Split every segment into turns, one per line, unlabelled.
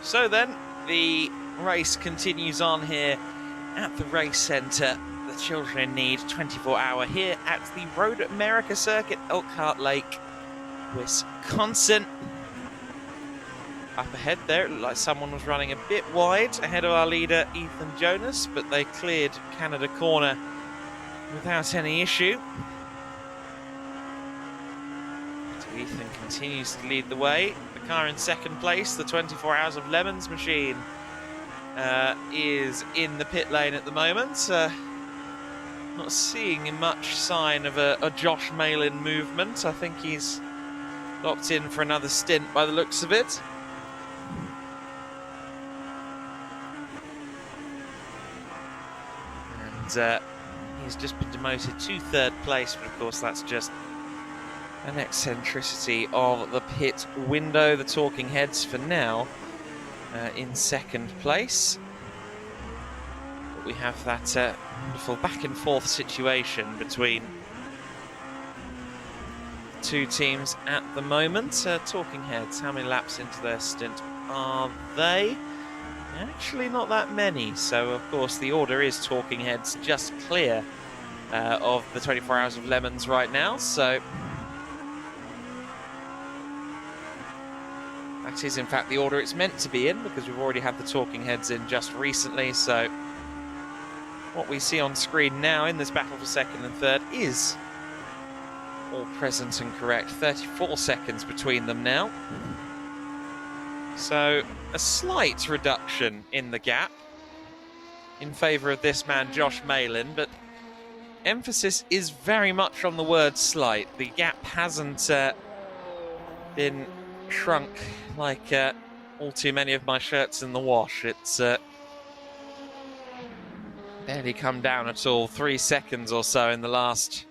So then, the race continues on here at the race centre. The Children in Need 24-hour here at the Road America Circuit, Elkhart Lake, Wisconsin. Up ahead there, it looked like someone was running a bit wide ahead of our leader, Ethan Jonas, but they cleared Canada Corner without any issue. So Ethan continues to lead the way. The car in second place, the 24 Hours of Lemons machine, is in the pit lane at the moment. Not seeing much sign of a Josh Malin movement. I think he's locked in for another stint by the looks of it. And he's just been demoted to third place, but of course that's just an eccentricity of the pit window. The talking heads for now in second place. But we have that wonderful back and forth situation between two teams at the moment. Talking heads, how many laps into their stint are they? Actually not that many, so of course the order is Talking Heads just clear of the 24 Hours of Lemons right now, so that is in fact the order it's meant to be in, because we've already had the Talking Heads in just recently. So what we see on screen now in this battle for second and third is all present and correct. 34 seconds between them now. So a slight reduction in the gap in favour of this man, Josh Malin, but emphasis is very much on the word slight. The gap hasn't been shrunk like all too many of my shirts in the wash. It's barely come down at all. 3 seconds or so in the last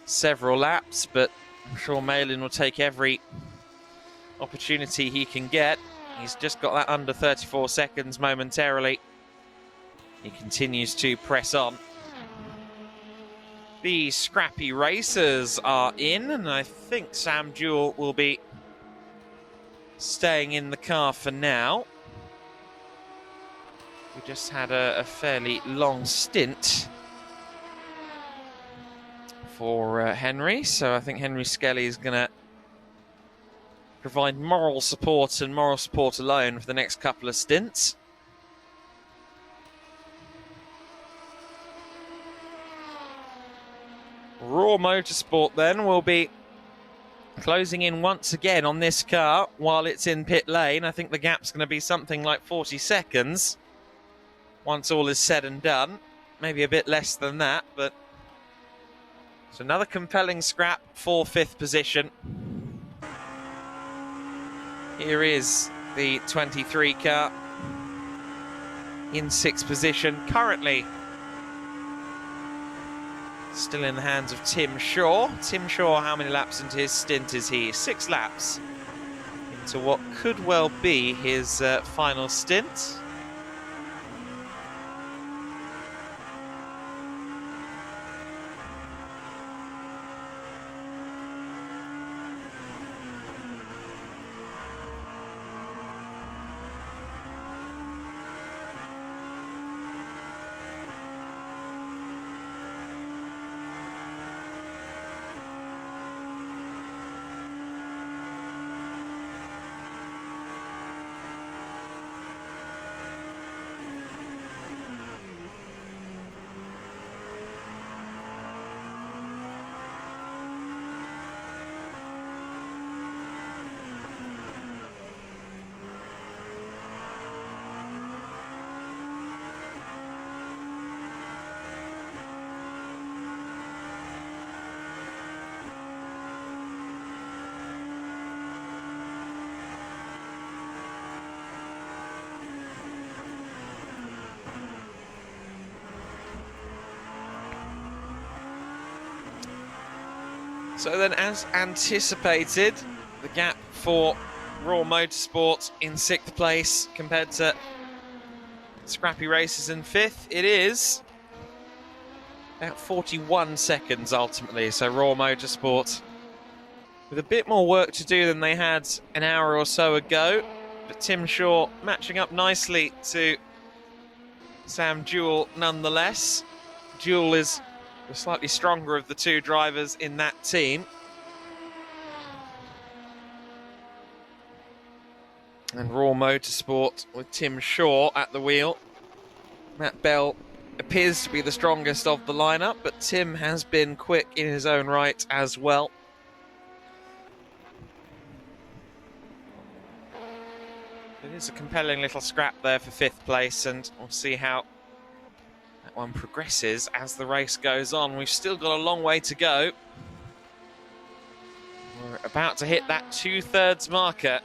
several laps, but I'm sure Malin will take every opportunity he can get. He's just got that under 34 seconds momentarily. He continues to press on. The Scrappy Racers are in, and I think Sam Jewell will be staying in the car for now. We just had a fairly long stint for Henry, so I think Henry Skelly is going to provide moral support and moral support alone for the next couple of stints. Raw Motorsport then will be closing in once again on this car while it's in pit lane. I think the gap's going to be something like 40 seconds once all is said and done. Maybe a bit less than that, but it's another compelling scrap for 5th position. Here is the 23 car in 6th position, currently still in the hands of Tim Shaw. Tim Shaw, how many laps into his stint is he? 6 laps into what could well be his final stint. So then, as anticipated, the gap for Raw Motorsport in 6th place compared to Scrappy Racers in 5th, it is about 41 seconds ultimately. So Raw Motorsport with a bit more work to do than they had an hour or so ago. but Tim Shaw matching up nicely to Sam Jewell nonetheless. Jewell is the slightly stronger of the two drivers in that team. And Raw Motorsport with Tim Shaw at the wheel. Matt Bell appears to be the strongest of the lineup, but Tim has been quick in his own right as well. It is a compelling little scrap there for 5th place, and we'll see how that one progresses as the race goes on. We've still got a long way to go. We're about to hit that 2/3 marker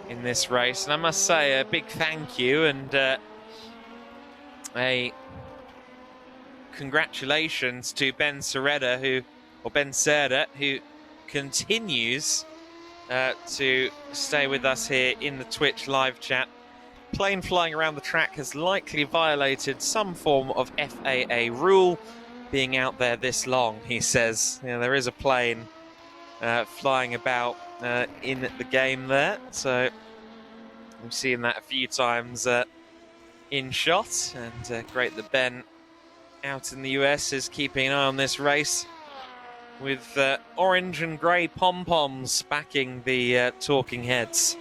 in this race, and I must say a big thank you and a congratulations to Ben Sereda, who continues to stay with us here in the Twitch live chat. Plane flying around the track has likely violated some form of FAA rule, being out there this long, he says. You know, there is a plane flying about in the game there, so we've seen that a few times in shot, and great that Ben out in the US is keeping an eye on this race with orange and grey pom-poms backing the talking heads.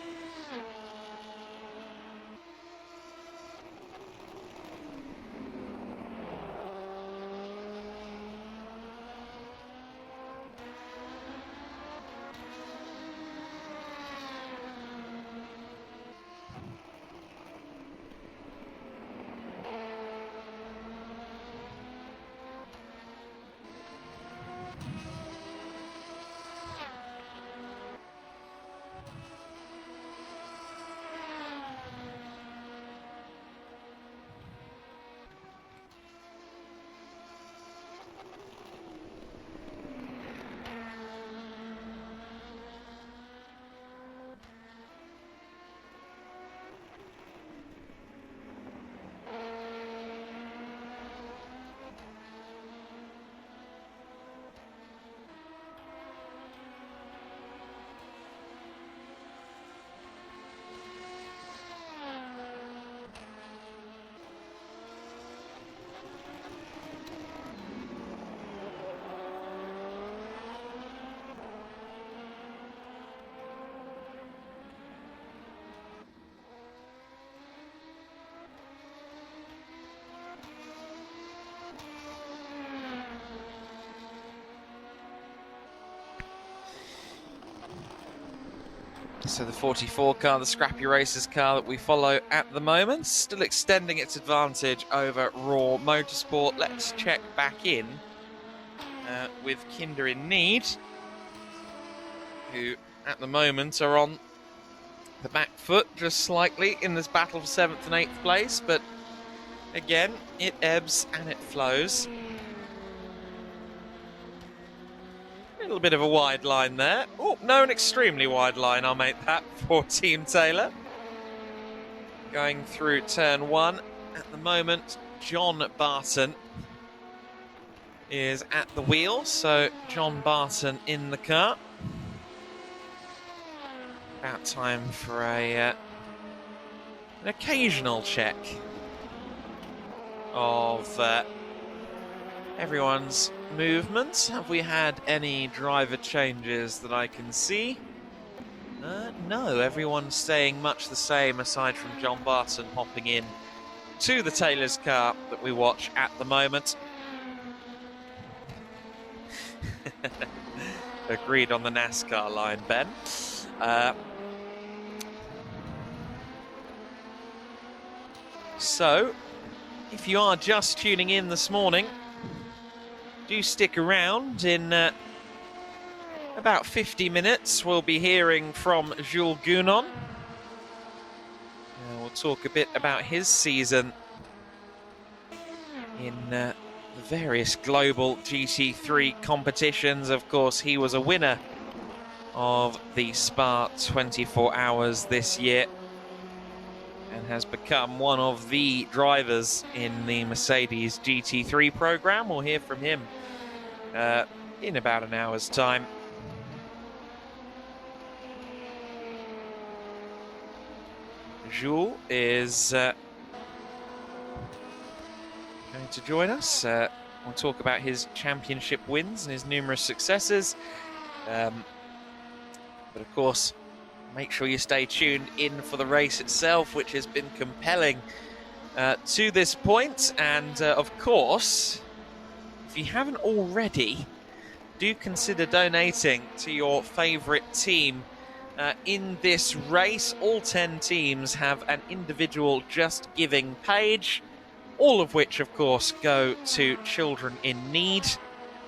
So the 44 car, the Scrappy Racers car that we follow at the moment, still extending its advantage over Raw Motorsport. Let's check back in with Kinder in Need, who at the moment are on the back foot just slightly in this battle for 7th and 8th place, but again, it ebbs and it flows. A little bit of a wide line there. Oh, no, an extremely wide line, I'll make that, for Team Taylor. Going through turn 1. At the moment, John Barton is at the wheel, so John Barton in the car. About time for an occasional check of everyone's movements. Have we had any driver changes that I can see? No, everyone's staying much the same aside from John Barton hopping in to the Taylor's car that we watch at the moment. Agreed on the NASCAR line, Ben. So, if you are just tuning in this morning, do stick around. In about 50 minutes, we'll be hearing from Jules Gounon. We'll talk a bit about his season in the various global GT3 competitions. Of course, he was a winner of the Spa 24 Hours this year and has become one of the drivers in the Mercedes GT3 program. We'll hear from him in about an hour's time. Jules is going to join us. We'll talk about his championship wins and his numerous successes. But of course, make sure you stay tuned in for the race itself, which has been compelling to this point. And of course, if you haven't already, do consider donating to your favourite team in this race. All 10 teams have an individual Just Giving page, all of which, of course, go to children in need.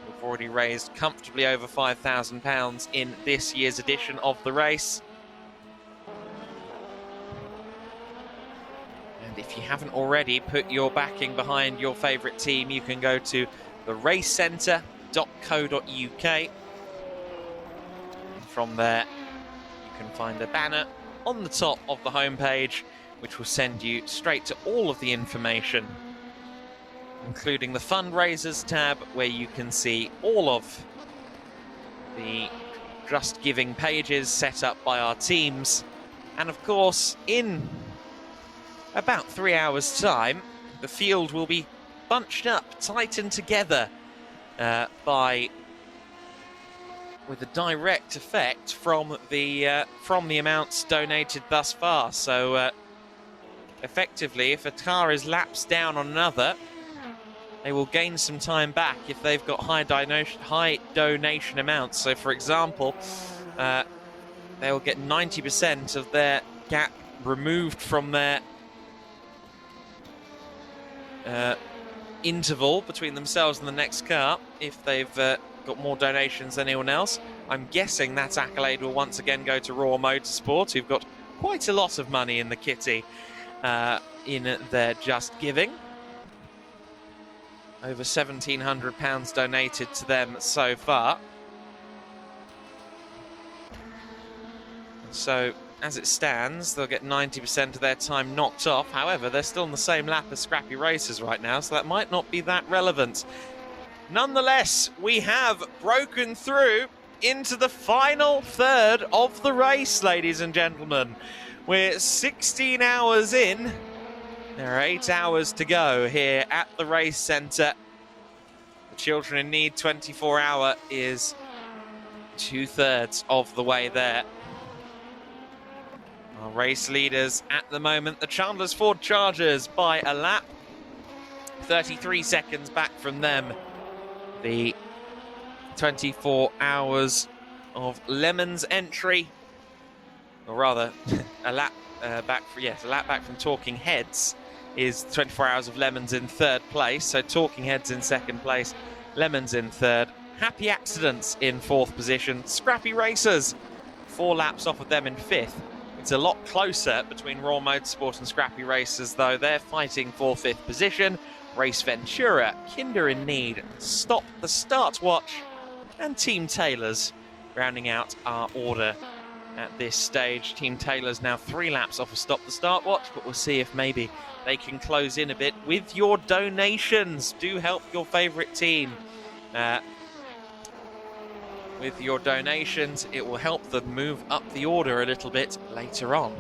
We've already raised comfortably over £5,000 in this year's edition of the race. And if you haven't already put your backing behind your favourite team, you can go to theracecentre.co.uk. And from there, you can find a banner on the top of the homepage, which will send you straight to all of the information, including the fundraisers tab, where you can see all of the Just Giving pages set up by our teams. And of course, in about 3 hours' time, the field will be bunched up, tightened together with a direct effect from the amounts donated thus far. So effectively, if a car is laps down on another, they will gain some time back if they've got high donation amounts. So, for example, they will get 90% of their gap removed from their interval between themselves and the next car if they've got more donations than anyone else. I'm guessing that accolade will once again go to Roar Motorsport, who've got quite a lot of money in the kitty in their Just Giving. Over £1,700 donated to them so far. So, as it stands, they'll get 90% of their time knocked off. However, they're still in the same lap as Scrappy Racers right now, so that might not be that relevant. Nonetheless, we have broken through into the final third of the race, ladies and gentlemen. We're 16 hours in. There are 8 hours to go here at the race centre. The Children in Need 24-hour is 2/3 of the way there. Our race leaders at the moment, the Chandler's Ford Chargers, by a lap. 33 seconds back from them. The 24 hours of Lemons entry, or rather, a lap back from Talking Heads is 24 hours of Lemons in third place. So Talking Heads in second place, Lemons in third, Happy Accidents in fourth position, Scrappy Racers 4 laps off of them in fifth. It's a lot closer between Roar Motorsport and Scrappy Racers, though. They're fighting for fifth position. Race Ventura, Kinder in Need, Stop the Start Watch, and Team Taylor's rounding out our order at this stage. Team Taylor's now 3 laps off of Stop the Start Watch, but we'll see if maybe they can close in a bit with your donations. Do help your favourite team. With your donations, it will help them move up the order a little bit later on.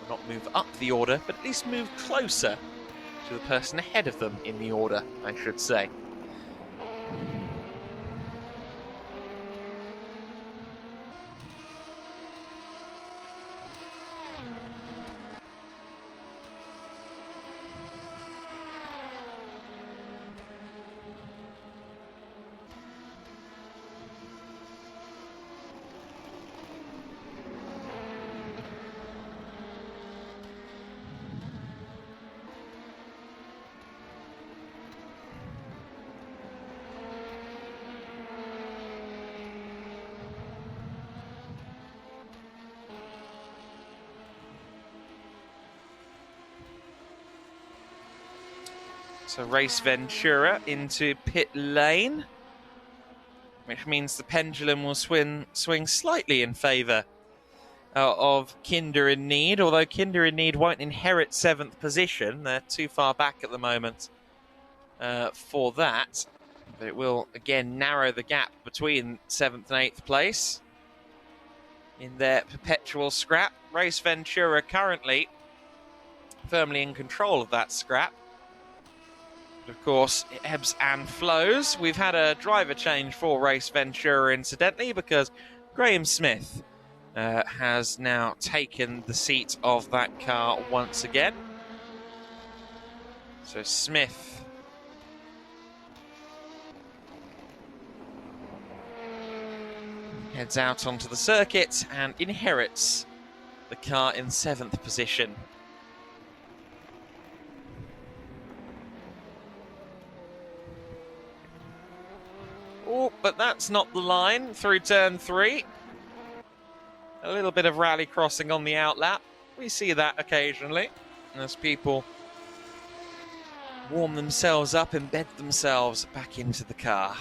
Not move up the order, but at least move closer to the person ahead of them in the order, I should say. So Race Ventura into pit lane, which means the pendulum will swing slightly in favour of Kinder in Need, although Kinder in Need won't inherit 7th position. They're too far back at the moment for that. But it will, again, narrow the gap between 7th and 8th place. in their perpetual scrap. Race Ventura currently firmly in control of that scrap. But of course, it ebbs and flows. We've had a driver change for Race Ventura, incidentally, because Graham Smith has now taken the seat of that car once again. So Smith heads out onto the circuit and inherits the car in 7th position. Oh, but that's not the line through turn 3. A little bit of rally crossing on the outlap. We see that occasionally as people warm themselves up, embed themselves back into the car.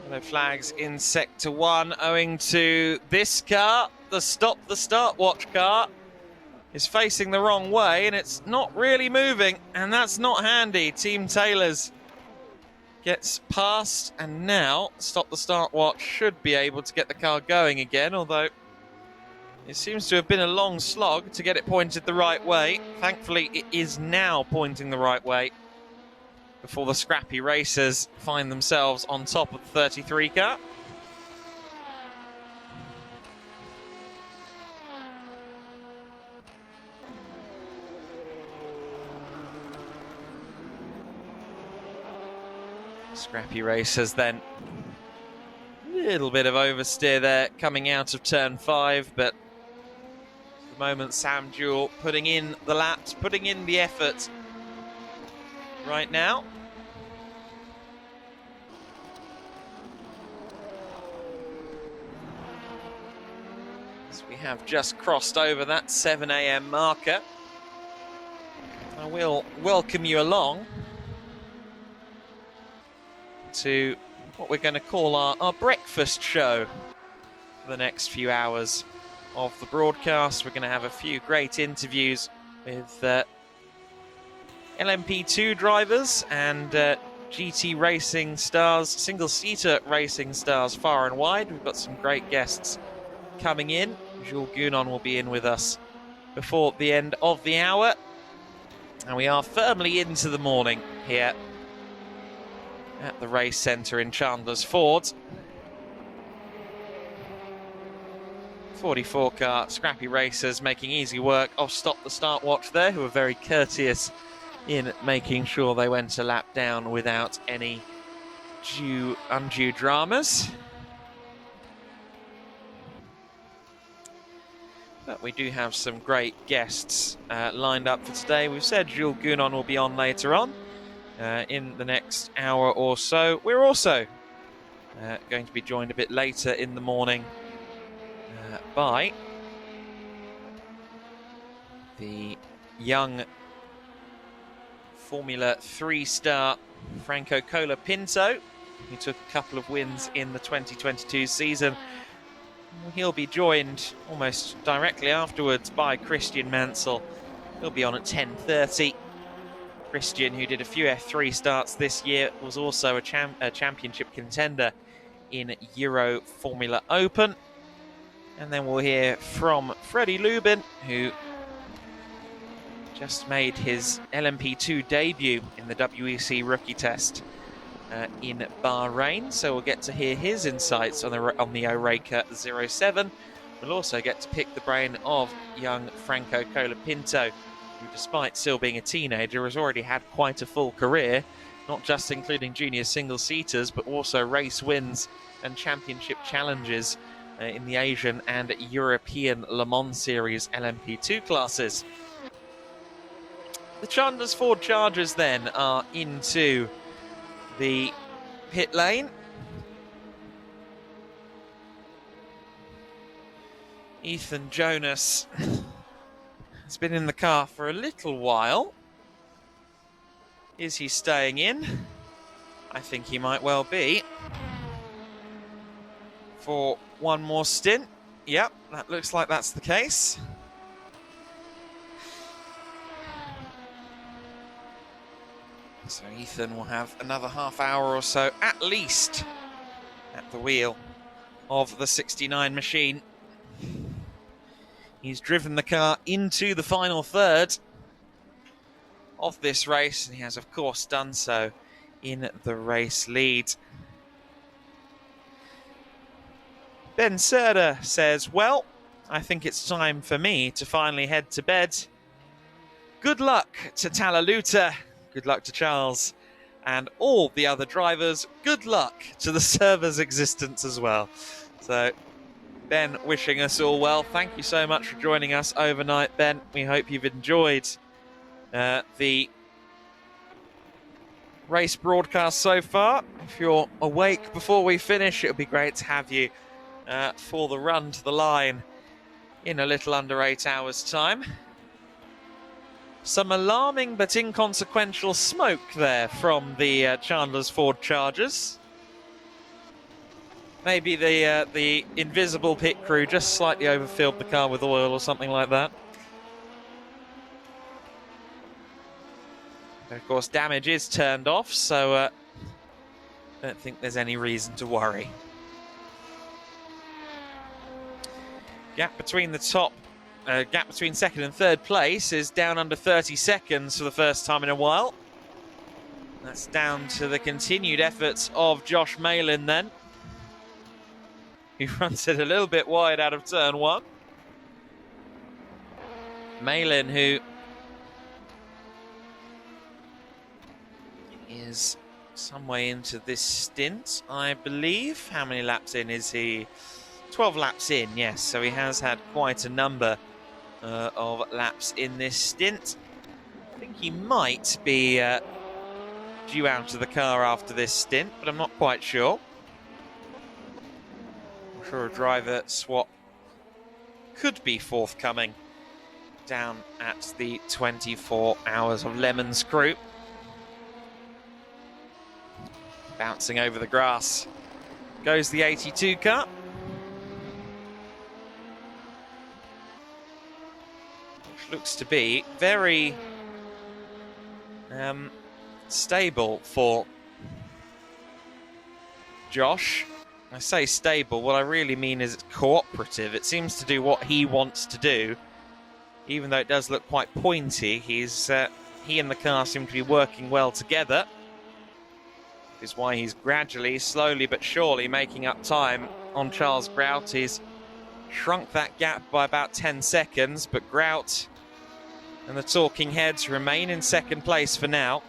No flags in Sector 1 owing to this car. The stop the start watch car is facing the wrong way and it's not really moving, and that's not handy. Team Taylors gets past, and now stop the start watch should be able to get the car going again, although it seems to have been a long slog to get it pointed the right way. Thankfully it is now pointing the right way before the scrappy racers find themselves on top of the 33 car. Scrappy racers then. A little bit of oversteer there coming out of turn 5, but at the moment Sam Jewell putting in the laps, putting in the effort right now. So we have just crossed over that 7 AM marker. I will welcome you along to what we're going to call our breakfast show for the next few hours of the broadcast. We're going to have a few great interviews with LMP2 drivers and GT racing stars, single-seater racing stars far and wide. We've got some great guests coming in. Jules Gounon will be in with us before the end of the hour. And we are firmly into the morning here at the race centre in Chandler's Ford. 44 car scrappy racers making easy work of Stop the Start Watch there, who are very courteous in making sure they went a lap down without any undue dramas. But we do have some great guests lined up for today. We've said Jules Gounon will be on later on in the next hour or so. We're also going to be joined a bit later in the morning by the young Formula 3 star Franco Colapinto, who took a couple of wins in the 2022 season. He'll be joined almost directly afterwards by Christian Mansell. He'll be on at 10:30. Christian, who did a few F3 starts this year, was also a championship contender in Euro Formula Open. And then we'll hear from Freddie Lubin, who just made his LMP2 debut in the WEC Rookie Test in Bahrain. So we'll get to hear his insights on the Oreca 07. We'll also get to pick the brain of young Franco Colapinto, who, despite still being a teenager, has already had quite a full career, not just including junior single-seaters, but also race wins and championship challenges in the Asian and European Le Mans Series LMP2 classes. The Chandler's Ford Chargers then are into the pit lane. Ethan Jonas He's been in the car for a little while. Is he staying in? I think he might well be. For one more stint. Yep, that looks like that's the case. So Ethan will have another half hour or so, at least, at the wheel of the 69 machine. He's driven the car into the final third of this race, and he has, of course, done so in the race lead. Ben Serda says, well, I think it's time for me to finally head to bed. Good luck to Talaluta. Good luck to Charles and all the other drivers. Good luck to the server's existence as well. So, Ben wishing us all well. Thank you so much for joining us overnight, Ben. We hope you've enjoyed the race broadcast so far. If you're awake before we finish, it would be great to have you for the run to the line in a little under 8 hours' time. Some alarming but inconsequential smoke there from the Chandler's Ford Chargers. Maybe the invisible pit crew just slightly overfilled the car with oil or something like that. But of course, damage is turned off, so I don't think there's any reason to worry. Gap between second and third place is down under 30 seconds for the first time in a while. That's down to the continued efforts of Josh Malin then. He runs it a little bit wide out of turn one. Malin, who is some way into this stint, I believe. How many laps in is he? 12 laps in, yes. So he has had quite a number of laps in this stint. I think he might be due out of the car after this stint, but I'm not quite sure. I'm sure a driver swap could be forthcoming down at the 24 Hours of Lemons crew. Bouncing over the grass goes the 82 car. Looks to be very stable for Josh. I say stable, what I really mean is it's cooperative. It seems to do what he wants to do, even though it does look quite pointy. He and the car seem to be working well together. This is why he's gradually, slowly but surely making up time on Charles Grout. He's shrunk that gap by about 10 seconds, but Grout and the Talking Heads remain in second place for now.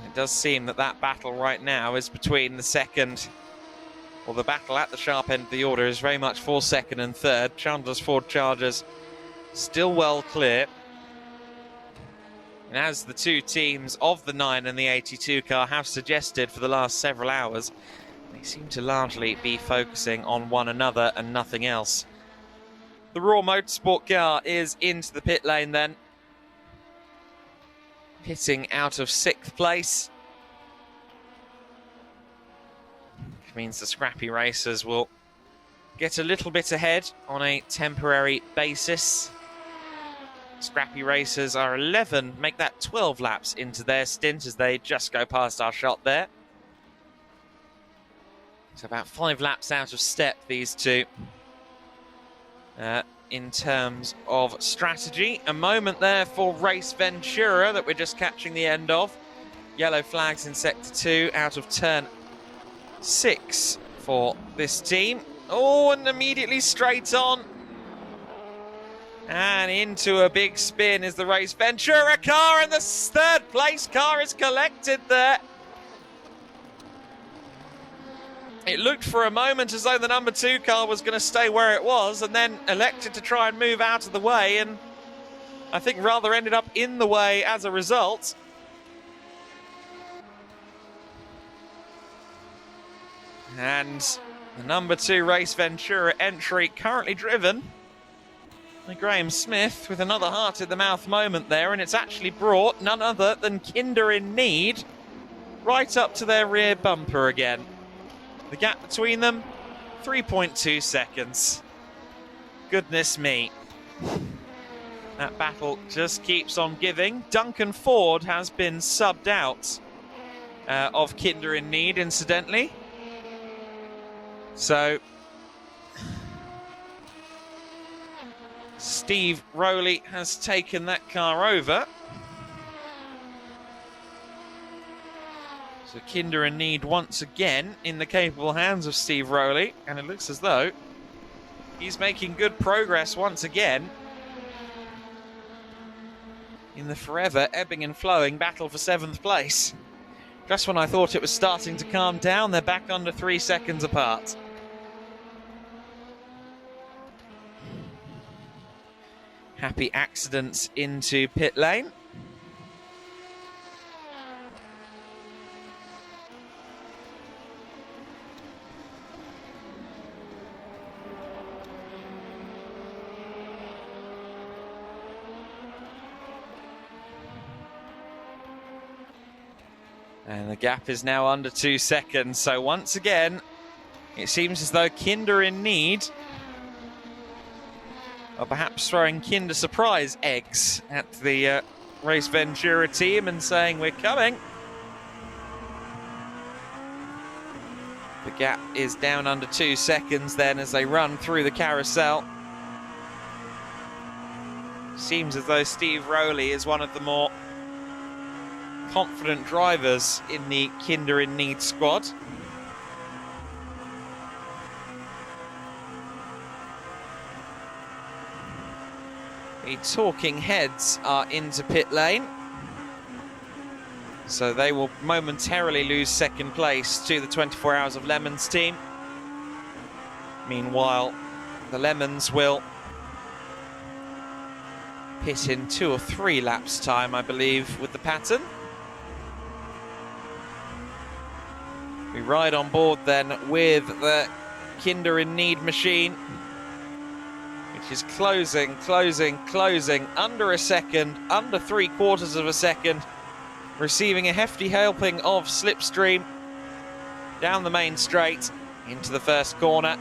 It does seem that battle right now is between the second, or the battle at the sharp end of the order is very much for second and third. Chandler's Ford Chargers still well clear. And as the two teams of the 9 and the 82 car have suggested for the last several hours, they seem to largely be focusing on one another and nothing else. The Raw Motorsport car is into the pit lane then. Pitting out of 6th place. Which means the scrappy racers will get a little bit ahead on a temporary basis. Scrappy racers are 11, make that 12 laps into their stint as they just go past our shot there. So about 5 laps out of step, these two, in terms of strategy. A moment there for Race Ventura that we're just catching the end of. Yellow flags in Sector 2 out of turn 6 for this team. Oh, and immediately straight on. And into a big spin is the Race Ventura car, and the 3rd place car is collected there. It looked for a moment as though the number 2 car was going to stay where it was and then elected to try and move out of the way, and I think rather ended up in the way as a result. And The number 2 Race Ventura entry currently driven by Graham Smith with another heart-in-the-mouth moment there, and it's actually brought none other than Kinder In Need right up to their rear bumper again. The gap between them, 3.2 seconds. Goodness me. That battle just keeps on giving. Duncan Ford has been subbed out of Kinder In Need, incidentally. So, Steve Rowley has taken that car over. So Kinder In Need once again in the capable hands of Steve Rowley, and it looks as though he's making good progress once again in the forever ebbing and flowing battle for 7th place. Just when I thought it was starting to calm down, they're back under 3 seconds apart. Happy accidents into pit lane. And the gap is now under 2 seconds. So once again, it seems as though Kinder In Need are perhaps throwing Kinder Surprise eggs at the Race Ventura team and saying, we're coming. The gap is down under 2 seconds then as they run through the carousel. Seems as though Steve Rowley is one of the more confident drivers in the Kinder In Need squad. The talking heads are into pit lane, so they will momentarily lose 2nd place to the 24 Hours of Lemons team. Meanwhile, the Lemons will pit in 2 or 3 laps time, I believe, with the pattern. We ride on board then with the Kinder In Need machine, which is closing under a second, under 3/4 of a second, receiving a hefty helping of slipstream down the main straight into the first corner.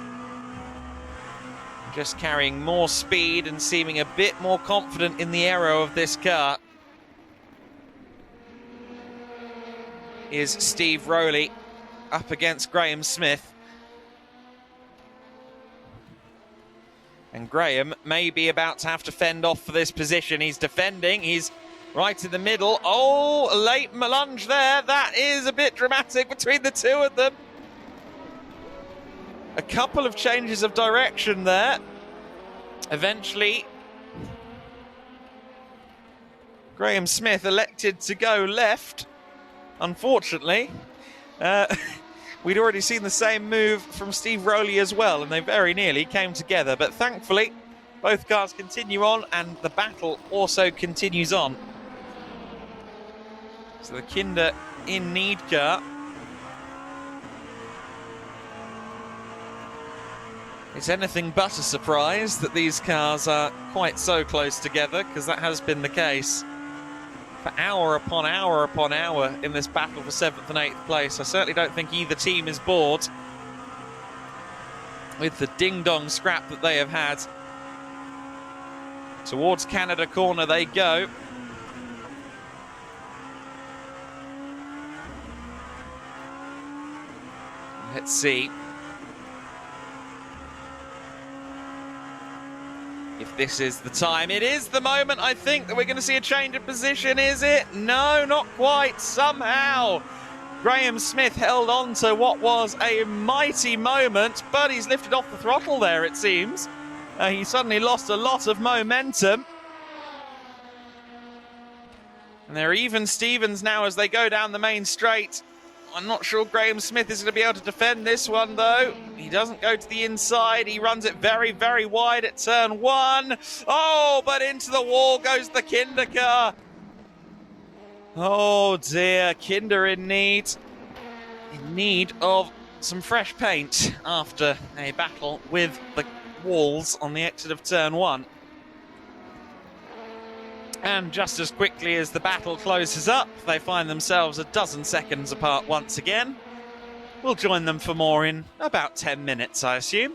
Just carrying more speed and seeming a bit more confident in the aero of this car is Steve Rowley up against Graham Smith. And Graham may be about to have to fend off for this position. He's defending, he's right in the middle. Oh, a late lunge there. That is a bit dramatic between the two of them. A couple of changes of direction there. Eventually, Graham Smith elected to go left, unfortunately. We'd already seen the same move from Steve Rowley as well, and they very nearly came together. But thankfully, both cars continue on, and the battle also continues on. So the Kinder In Need car it's anything but a surprise that these cars are quite so close together, because that has been the case for hour upon hour upon hour in this battle for 7th and 8th place. I certainly don't think either team is bored with the ding-dong scrap that they have had. Towards Canada corner they go. Let's see if this is the time. It is the moment, I think, that we're going to see a change of position, is it? No, not quite. Somehow, Graham Smith held on to what was a mighty moment, but he's lifted off the throttle there, it seems. He suddenly lost a lot of momentum. And they're even Stevens now as they go down the main straight. I'm not sure Graham Smith is going to be able to defend this one, though. He doesn't go to the inside. He runs it very, very wide at turn 1. Oh, but into the wall goes the Kinder car. Oh, dear. Kinder in need of some fresh paint after a battle with the walls on the exit of turn 1. And just as quickly as the battle closes up, they find themselves a dozen seconds apart once again. We'll join them for more in about 10 minutes, I assume.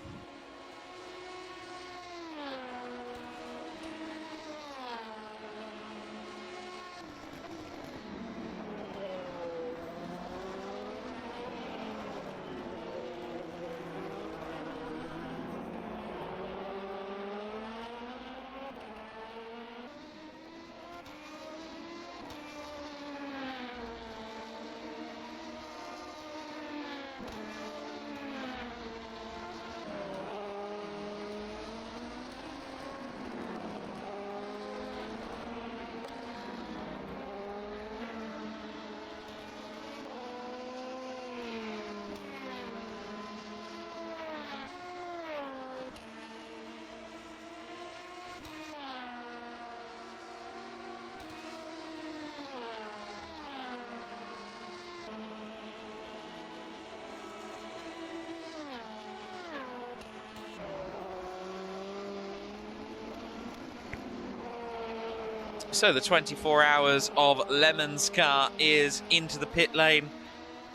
So the 24 hours of Lemon's car is into the pit lane.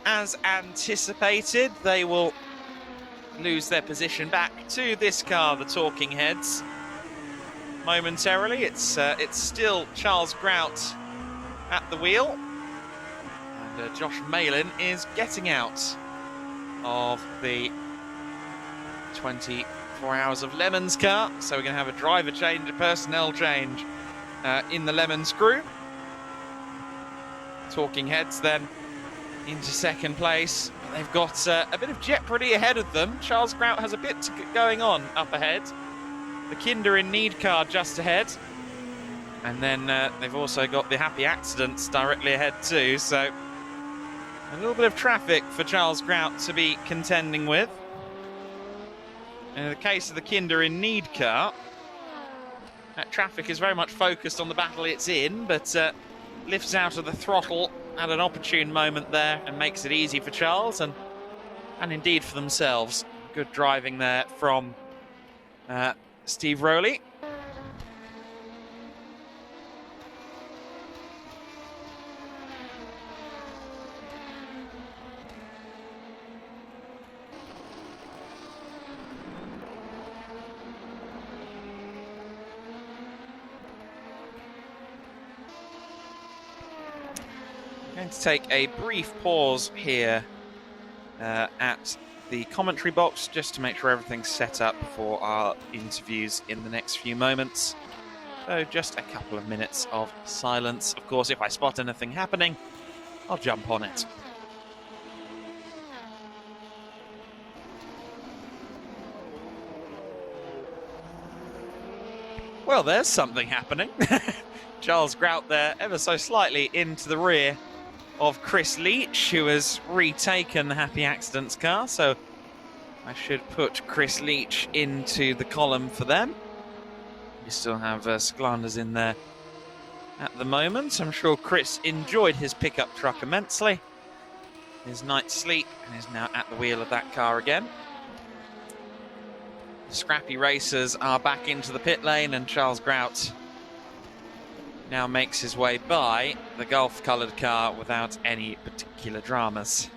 As anticipated, they will lose their position back to this car, the Talking Heads. Momentarily, it's still Charles Grout at the wheel. And Josh Malin is getting out of the 24 hours of Lemon's car. So we're going to have a driver change, a personnel change in the Lemons crew. Talking Heads then into second place. They've got a bit of jeopardy ahead of them. Charles Grout has a bit going on up ahead. The Kinder in Need car just ahead. And then they've also got the Happy Accidents directly ahead too. So a little bit of traffic for Charles Grout to be contending with. In the case of the Kinder in Need car, that traffic is very much focused on the battle it's in, but lifts out of the throttle at an opportune moment there and makes it easy for Charles and indeed for themselves. Good driving there from Steve Rowley. Going to take a brief pause here at the commentary box just to make sure everything's set up for our interviews in the next few moments. So just a couple of minutes of silence. Of course, if I spot anything happening, I'll jump on it. Well, there's something happening. Charles Grout there ever so slightly into the rear of Chris Leach, who has retaken the Happy Accidents car, so I should put Chris Leach into the column for them. We still have Sklanders in there at the moment. I'm sure Chris enjoyed his pickup truck immensely, his night's sleep, and is now at the wheel of that car again. The scrappy racers are back into the pit lane, and Charles Grout now makes his way by the Gulf-coloured car without any particular dramas.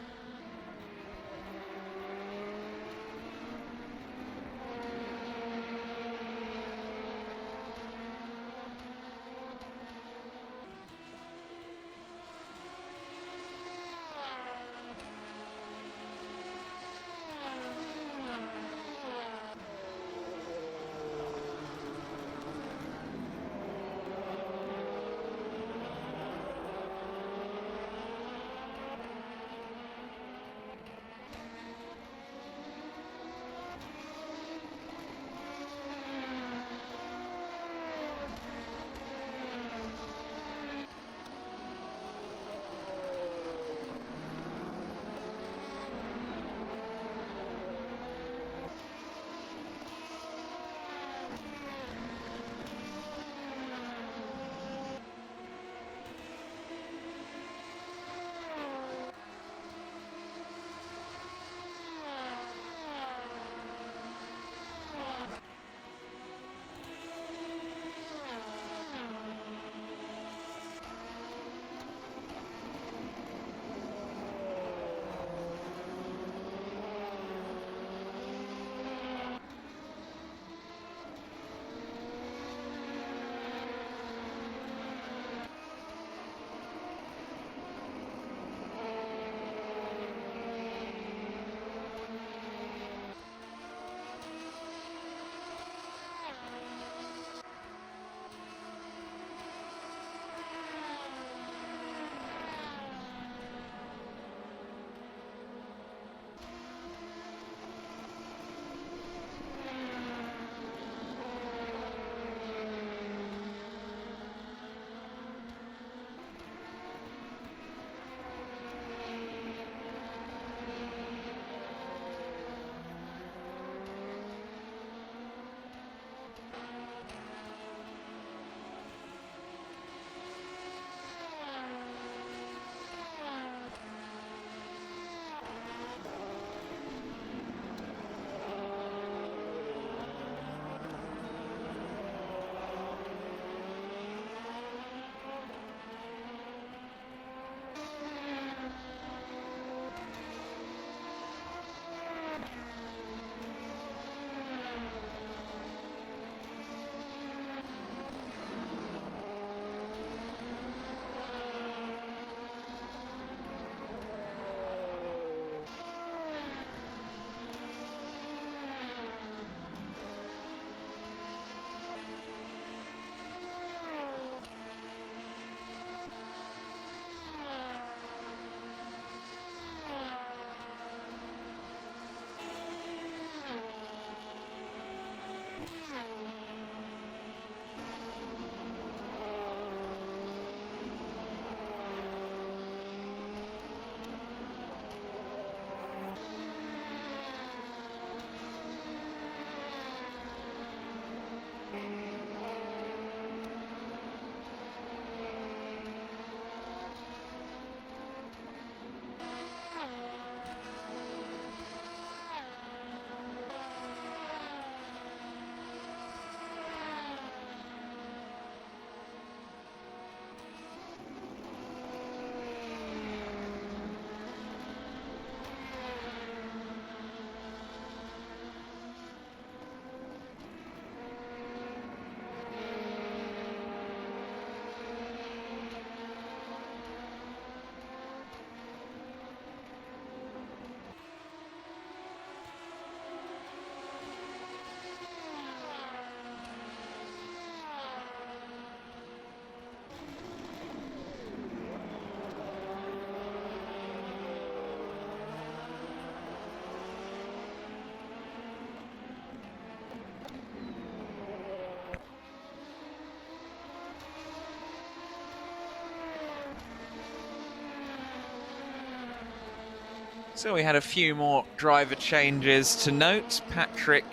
So we had a few more driver changes to note. Patrick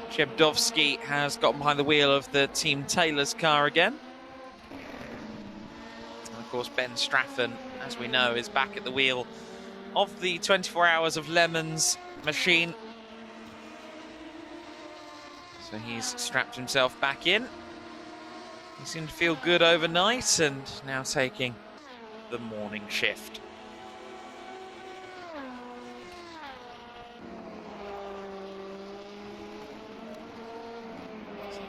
Chebdowski has got behind the wheel of the Team Taylor's car again. And of course, Ben Straffen, as we know, is back at the wheel of the 24 Hours of Le Mans machine. So he's strapped himself back in. He seemed to feel good overnight and now taking the morning shift.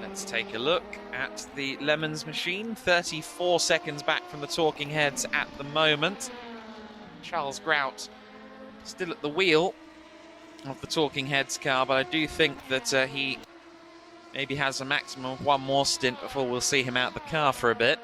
Let's take a look at the Le Mans machine. 34 seconds back from the talking heads at the moment. Charles Grout still at the wheel of the talking heads car, but I do think that he maybe has a maximum of one more stint before we'll see him out the car for a bit.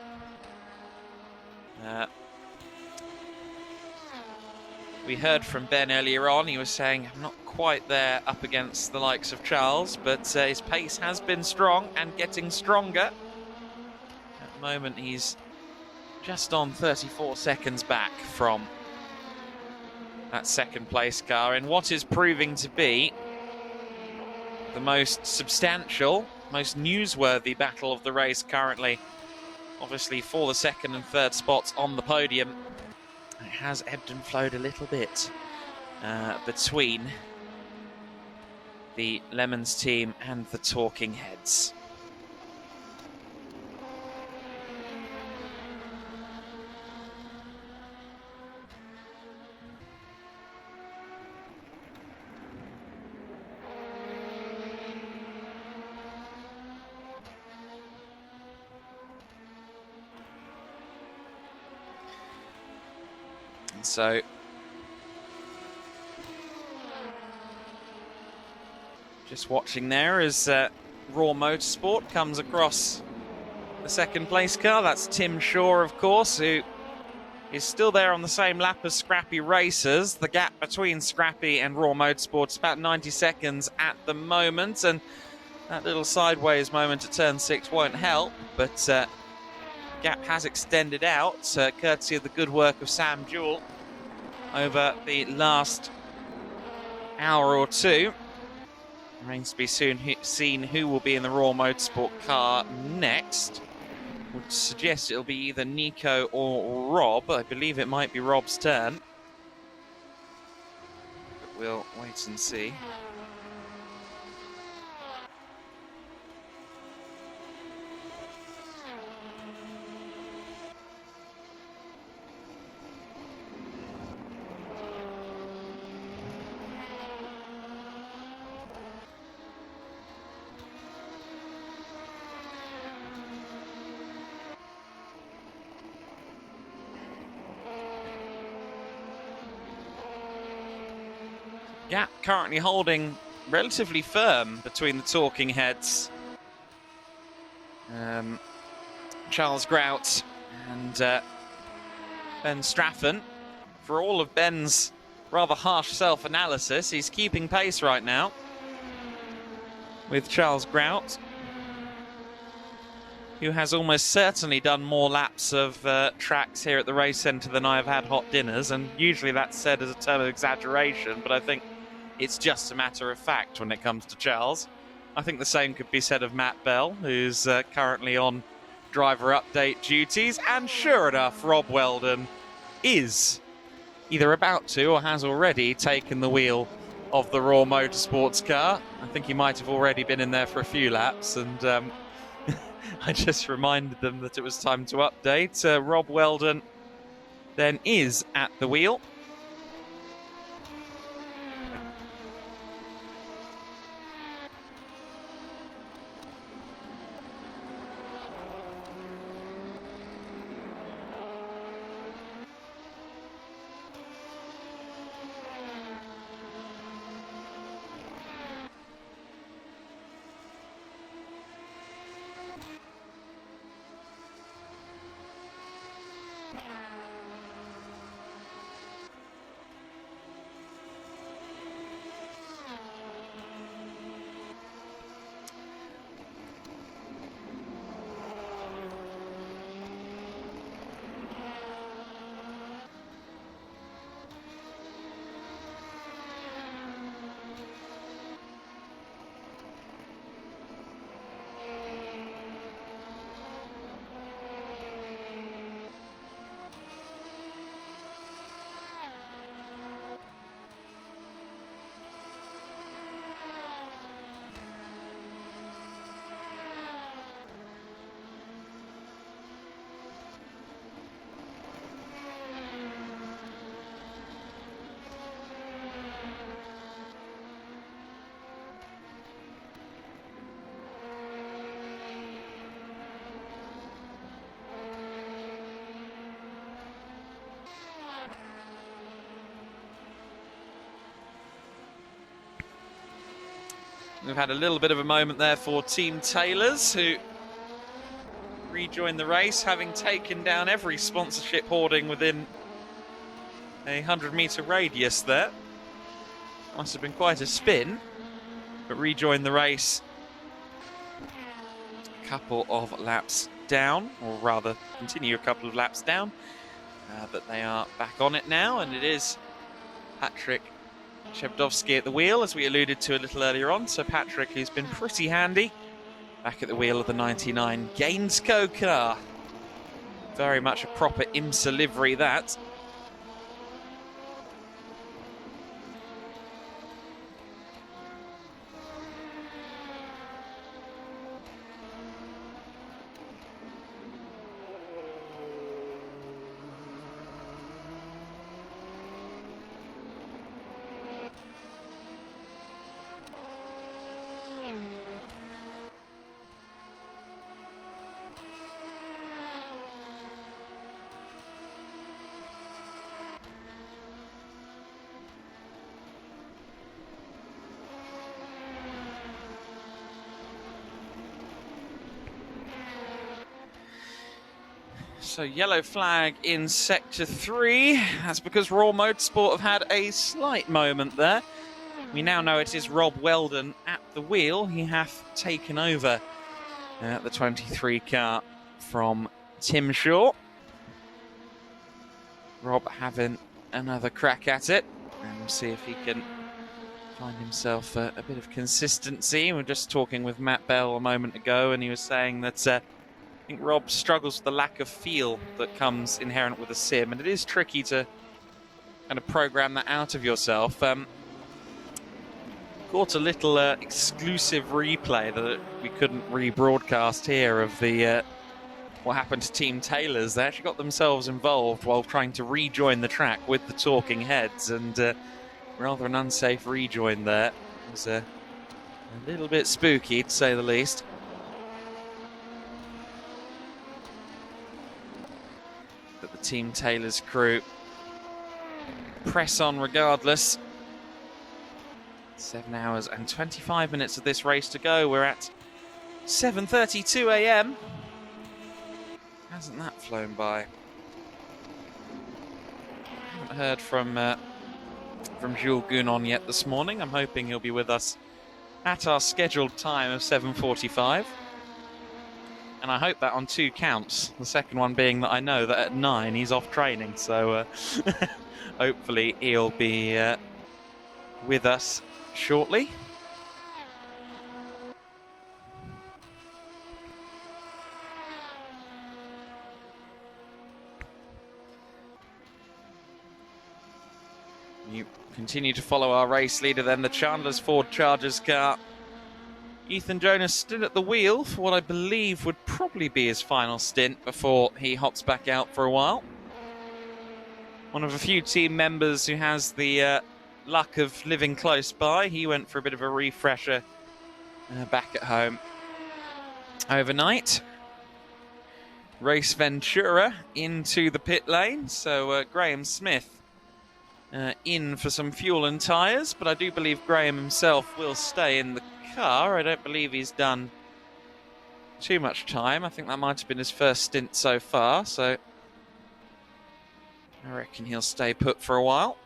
We heard from Ben earlier on. He was saying, I'm not quite there up against the likes of Charles, but his pace has been strong and getting stronger. At the moment, he's just on 34 seconds back from that second place car in what is proving to be the most substantial, most newsworthy battle of the race currently. Obviously, for the second and third spots on the podium. It has ebbed and flowed a little bit between the Le Mans team and the talking heads. So just watching there as Raw Motorsport comes across the second place car. That's Tim Shaw, of course, who is still there on the same lap as Scrappy Racers. The gap between Scrappy and Raw Motorsport is about 90 seconds at the moment, and that little sideways moment at turn 6 won't help, but gap has extended out, courtesy of the good work of Sam Jewell over the last hour or two. Remains to be soon seen who will be in the Raw Motorsport car next. Would suggest it'll be either Nico or Rob. I believe it might be Rob's turn, but we'll wait and see. Gap currently holding relatively firm between the talking heads. Charles Grout and Ben Straffen. For all of Ben's rather harsh self-analysis, he's keeping pace right now with Charles Grout, who has almost certainly done more laps of tracks here at the race centre than I've had hot dinners, and usually that's said as a term of exaggeration, but I think it's just a matter of fact when it comes to Charles. I think the same could be said of Matt Bell, who's currently on driver update duties, and sure enough, Rob Weldon is either about to or has already taken the wheel of the Raw Motorsports car. I think he might have already been in there for a few laps, and I just reminded them that it was time to update. Rob Weldon then is at the wheel. We've had a little bit of a moment there for Team Taylors, who rejoined the race, having taken down every sponsorship hoarding within a 100-metre radius there. Must have been quite a spin, but rejoined the race a couple of laps down, or rather continue a couple of laps down, but they are back on it now, and it is Patrick Shevdovsky at the wheel, as we alluded to a little earlier on. So Patrick, who's been pretty handy, back at the wheel of the 99 Gainsco car. Very much a proper IMSA livery, that. So yellow flag in Sector 3. That's because Raw Motorsport have had a slight moment there. We now know it is Rob Weldon at the wheel. He hath taken over the 23 car from Tim Shaw. Rob having another crack at it, and we'll see if he can find himself a bit of consistency. We were just talking with Matt Bell a moment ago, and he was saying that I think Rob struggles with the lack of feel that comes inherent with a sim, and it is tricky to kind of program that out of yourself. Caught a little exclusive replay that we couldn't rebroadcast here of the what happened to Team Taylors. They actually got themselves involved while trying to rejoin the track with the talking heads, and rather an unsafe rejoin there. It was a little bit spooky, to say the least. But the Team Taylors crew press on regardless. 7 hours and 25 minutes of this race to go. We're at 7:32 a.m. Hasn't that flown by? Haven't heard from Jules Gounon yet this morning. I'm hoping he'll be with us at our scheduled time of 7:45. And I hope that on 2 counts. The second one being that I know that at 9 he's off training. So hopefully he'll be with us shortly. You continue to follow our race leader then, the Chandler's Ford Chargers car. Ethan Jonas stood at the wheel for what I believe would probably be his final stint before he hops back out for a while. One of a few team members who has the luck of living close by. He went for a bit of a refresher back at home overnight. Race Ventura into the pit lane, so Graham Smith in for some fuel and tyres, but I do believe Graham himself will stay in the car. I don't believe he's done too much time. I think that might have been his first stint so far, so I reckon he'll stay put for a while.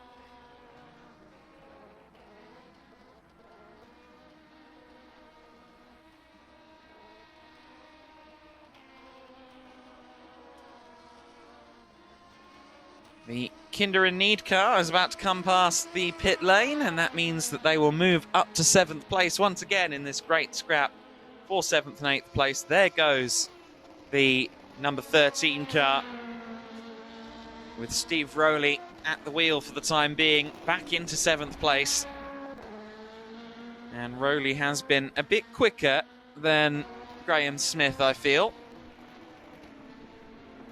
The Kinder in Need car is about to come past the pit lane, and that means that they will move up to 7th place once again in this great scrap for 7th and 8th place. There goes the number 13 car with Steve Rowley at the wheel for the time being, back into 7th place. And Rowley has been a bit quicker than Graham Smith, I feel.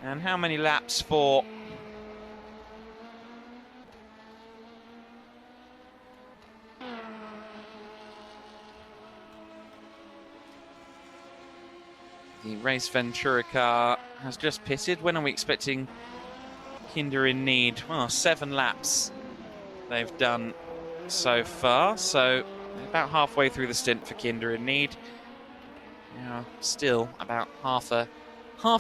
And how many laps for the Race Ventura car has just pitted? When are we expecting Kinder in Need? Well, 7 laps they've done so far, so About halfway through the stint for Kinder in Need. Yeah, still about half a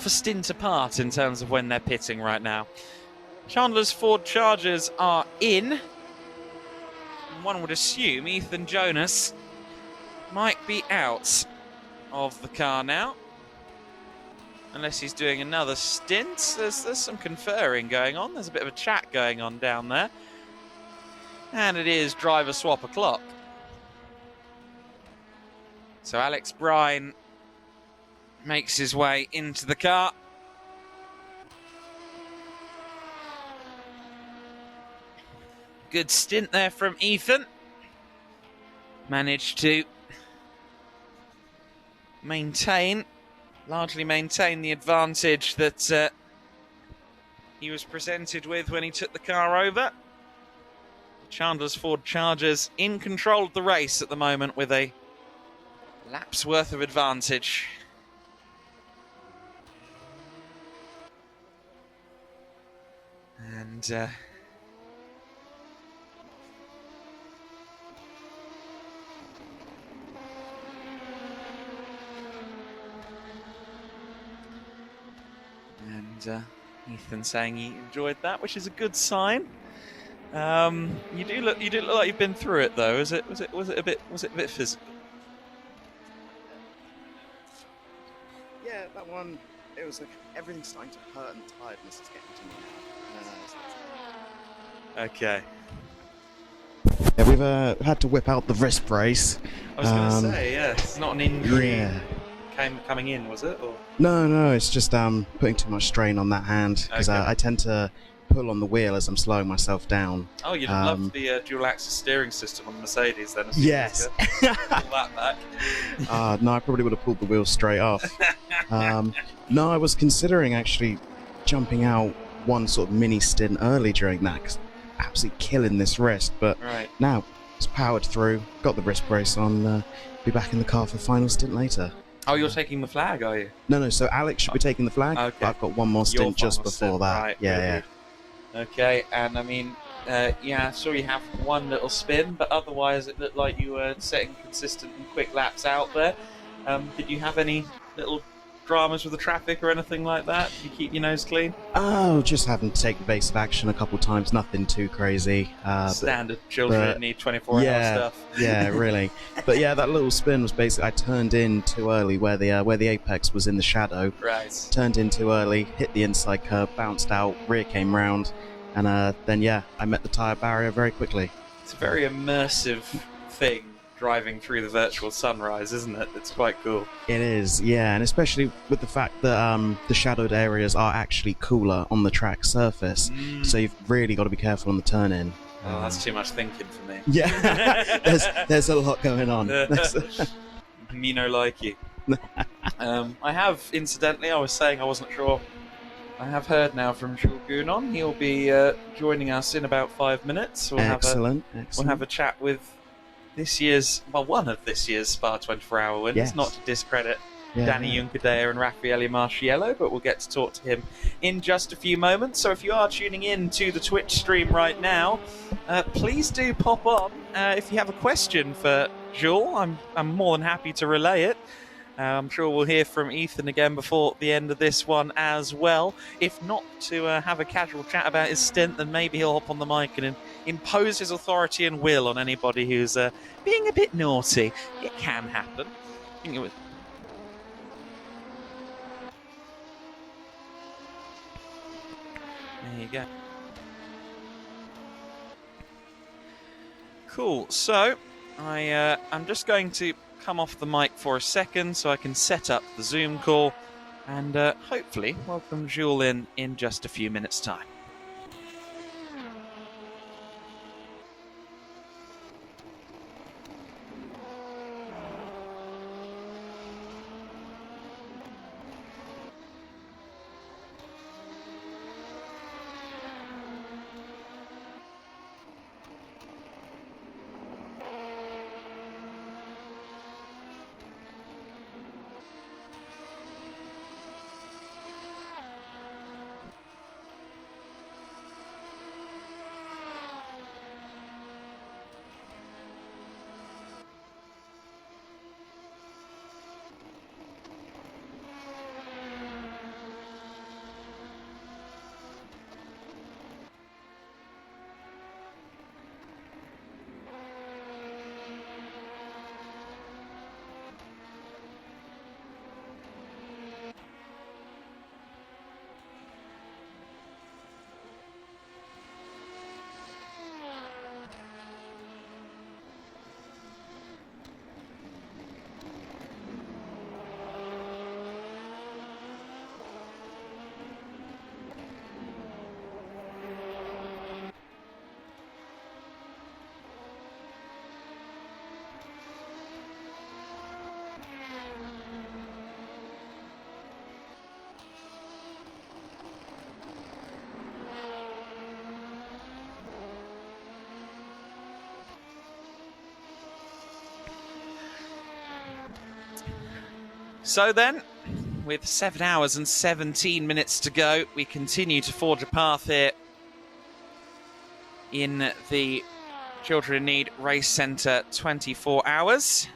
stint apart in terms of when they're pitting right now. Chandler's Ford Chargers are in. And one would assume Ethan Jonas might be out of the car now. Unless he's doing another stint. There's some conferring going on. There's a bit of a chat going on down there. And it is driver swap o'clock. So Alex Brine makes his way into the car. Good stint there from Ethan. Managed to largely maintain the advantage that he was presented with when he took the car over. Chandler's Ford Chargers in control of the race at the moment with a lap's worth of advantage. And Ethan saying he enjoyed that, which is a good sign. You do look like you've been through it though. Was it a bit physical?
Yeah, that one. It was like everything's starting to hurt and tiredness is getting to me now.
Okay.
Yeah, we've had to whip out the wrist brace.
I was going to say, yeah, it's not an injury.
Yeah.
Coming in, was it? Or?
No, it's just putting too much strain on that hand because
Okay.
I tend to pull on the wheel as I'm slowing myself down.
Oh, you'd love the dual axis steering system on the Mercedes then.
Yes.
Pull that back.
No, I probably would have pulled the wheel straight off. No, I was considering actually jumping out one sort of mini stint early during that, 'cause absolutely killing this wrist. But
Right.
now it's powered through, got the wrist brace on, be back in the car for final stint later.
Oh, you're taking the flag, are you?
No, so Alex should be taking the flag.
Okay.
But I've got one more
Your
stint just
final
before
stint,
that.
right,
Yeah.
Okay, and I mean, yeah, I saw you have one little spin, but otherwise it looked like you were setting consistent and quick laps out there. Did you have any little dramas with the traffic or anything like that? Did you keep your nose clean?
Oh, just having to take the base of action a couple times, nothing too crazy.
Standard children
but-
need 24-hour stuff.
Yeah, really. But yeah, that little spin was basically I turned in too early where the apex was in the shadow.
Right.
Turned in too early, hit the inside curb, bounced out, rear came round, and then yeah, I met the tyre barrier very quickly.
It's a very immersive thing, driving through the virtual sunrise, isn't it? It's quite cool.
It is, yeah, and especially with the fact that the shadowed areas are actually cooler on the track surface, so you've really got to be careful on the turn in.
Oh, that's too much thinking for me.
Yeah, there's a lot going on.
Me no like you. I have, incidentally, I was saying I wasn't sure. I have heard now from Jules Gounon. He'll be joining us in about 5 minutes.
Excellent.
We'll have a chat with one of this year's Spa 24-hour winners,
Yes.
not to discredit Danny Juncadea and Raffaele Marchiello, but we'll get to talk to him in just a few moments. So if you are tuning in to the Twitch stream right now, please do pop on. If you have a question for Jules, I'm more than happy to relay it. I'm sure we'll hear from Ethan again before the end of this one as well. If not to have a casual chat about his stint, then maybe he'll hop on the mic and impose his authority and will on anybody who's being a bit naughty. It can happen. I think it was... There you go. Cool. So, I'm just going to come off the mic for a second so I can set up the Zoom call and hopefully welcome Jules in just a few minutes' time. So then, with 7 hours and 17 minutes to go, we continue to forge a path here in the Children in Need Race Centre 24 hours.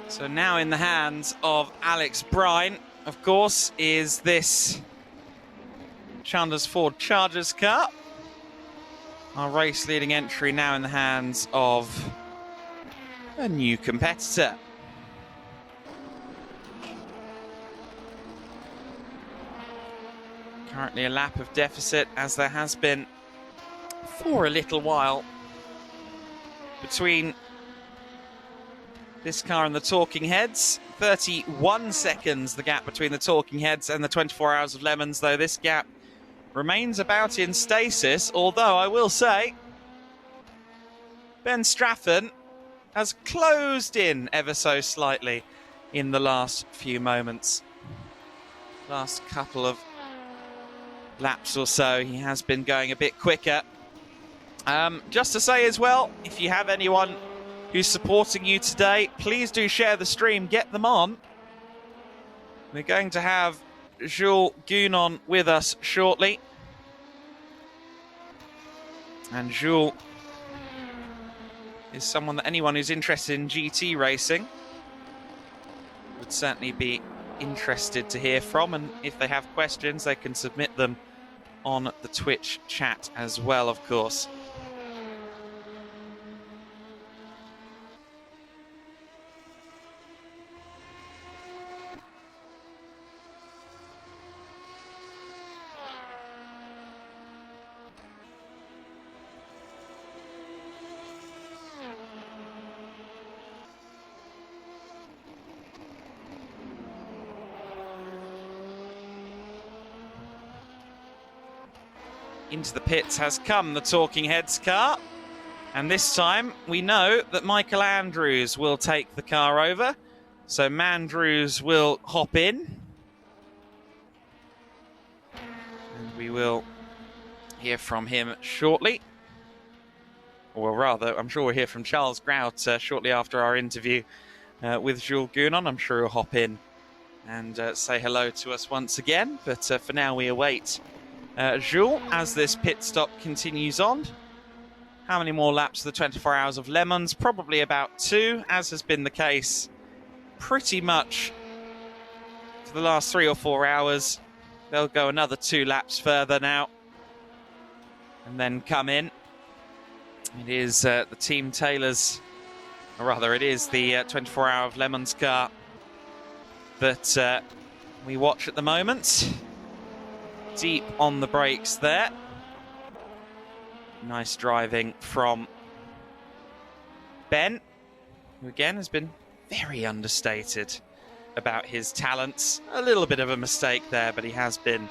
So now in the hands of Alex Brine, of course, is this Chandler's Ford Chargers car. Our race leading entry now in the hands of a new competitor. Currently a lap of deficit, as there has been for a little while between this car and the Talking Heads. 31 seconds the gap between the Talking Heads and the 24 Hours of Lemons, though this gap remains about in stasis, although I will say Ben Straffen has closed in ever so slightly in the last few moments. Last couple of laps or so, he has been going a bit quicker. Just to say as well, if you have anyone who's supporting you today, please do share the stream, get them on. We're going to have Jules Gounon with us shortly. And Jules is someone that anyone who's interested in GT racing would certainly be interested to hear from, and if they have questions, they can submit them on the Twitch chat as well, of course. Into the pits has come the Talking Heads car, and this time we know that Michael Andrews will take the car over, so Mandrews will hop in, and we will hear from him shortly, or rather I'm sure we'll hear from Charles Grout shortly after our interview with Jules Gounon. I'm sure he'll hop in and say hello to us once again, but for now we await Jules, as this pit stop continues on. How many more laps of the 24 Hours of Lemons? Probably about 2, as has been the case pretty much for the last 3 or 4 hours. They'll go another 2 laps further now and then come in. It is the Team Taylor's, or rather it is the 24 Hour of Lemons car that we watch at the moment. Deep on the brakes there. Nice driving from Ben, who again has been very understated about his talents. A little bit of a mistake there, but he has been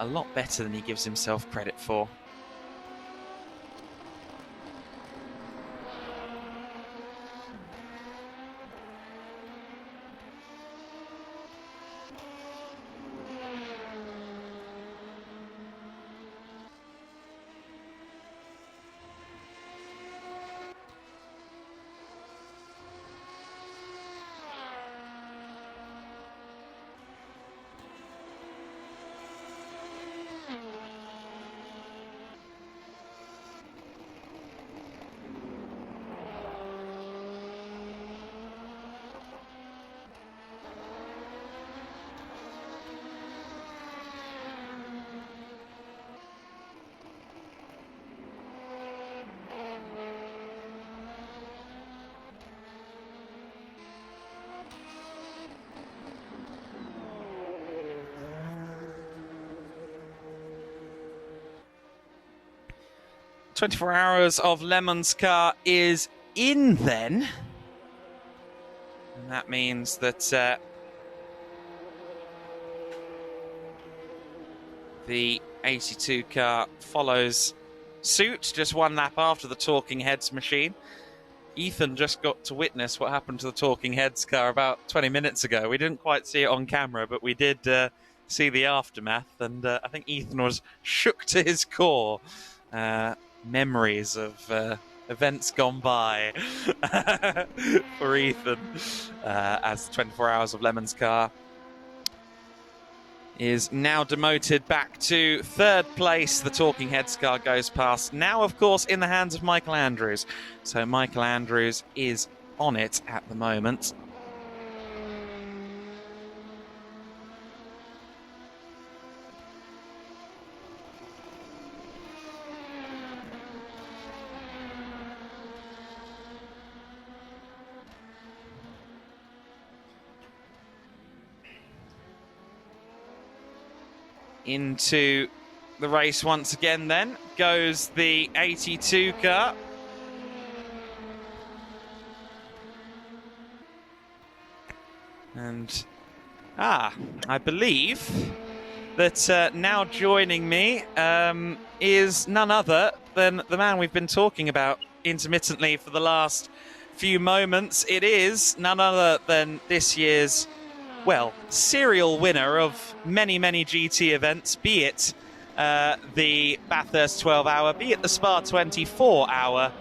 a lot better than he gives himself credit for. 24 Hours of Le Mans car is in then. And that means that the 82 car follows suit just one lap after the Talking Heads machine. Ethan just got to witness what happened to the Talking Heads car about 20 minutes ago. We didn't quite see it on camera, but we did see the aftermath, and I think Ethan was shook to his core. Memories of events gone by for Ethan as 24 Hours of Le Mans car is now demoted back to third place. The Talking Heads car goes past. Now, of course, in the hands of Michael Andrews. So Michael Andrews is on it at the moment. Into the race once again then goes the 82 car. And I believe that now joining me is none other than the man we've been talking about intermittently for the last few moments. It is none other than this year's, well, serial winner of many, many GT events, be it the Bathurst 12 Hour, be it the Spa 24 Hour,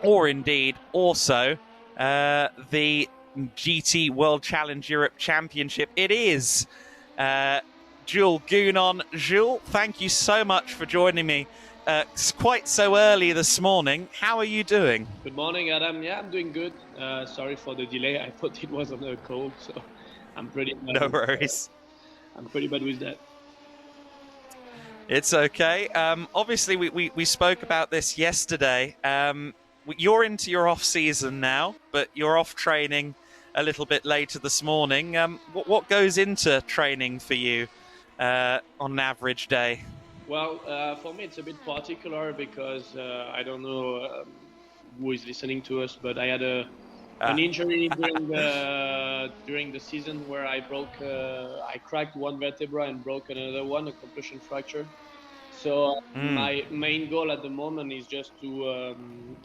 or indeed also the GT World Challenge Europe Championship. It is Jules Gounon. Jules, thank you so much for joining me quite so early this morning. How are you doing?
Good morning, Adam. Yeah, I'm doing good. Sorry for the delay. I thought it was on a cold, so I'm pretty bad.
No worries.
I'm pretty bad with that.
It's okay. Obviously, we spoke about this yesterday. You're into your off season now, but you're off training a little bit later this morning. What goes into training for you on an average day?
Well, for me, it's a bit particular because I don't know who is listening to us, but I had an injury during the season where I cracked one vertebra and broke another one, a compression fracture. So my main goal at the moment is just to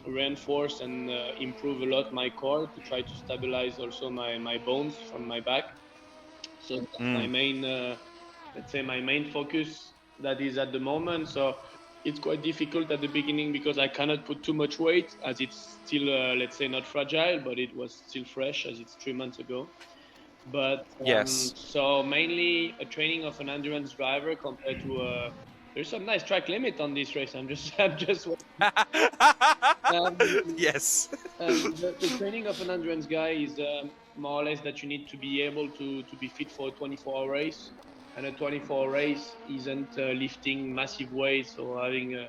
reinforce and improve a lot my core, to try to stabilize also my bones from my back. So that's my main, let's say, my main focus. That is at the moment. So it's quite difficult at the beginning because I cannot put too much weight, as it's still, let's say, not fragile, but it was still fresh as it's 3 months ago. But
yes.
So mainly a training of an endurance driver compared to there's some nice track limit on this race. I'm just
yes.
The training of an endurance guy is more or less that you need to be able to be fit for a 24-hour race. And a 24 race isn't lifting massive weights or having a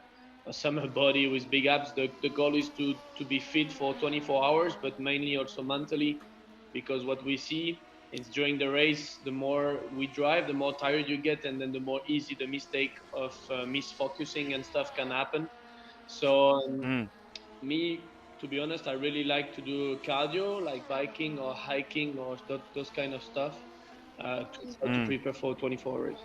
summer body with big abs. The goal is to be fit for 24 hours, but mainly also mentally, because what we see is during the race, the more we drive, the more tired you get, and then the more easy the mistake of misfocusing and stuff can happen. So me, to be honest, I really like to do cardio, like biking or hiking or those kind of stuff. To prepare for 24 hours.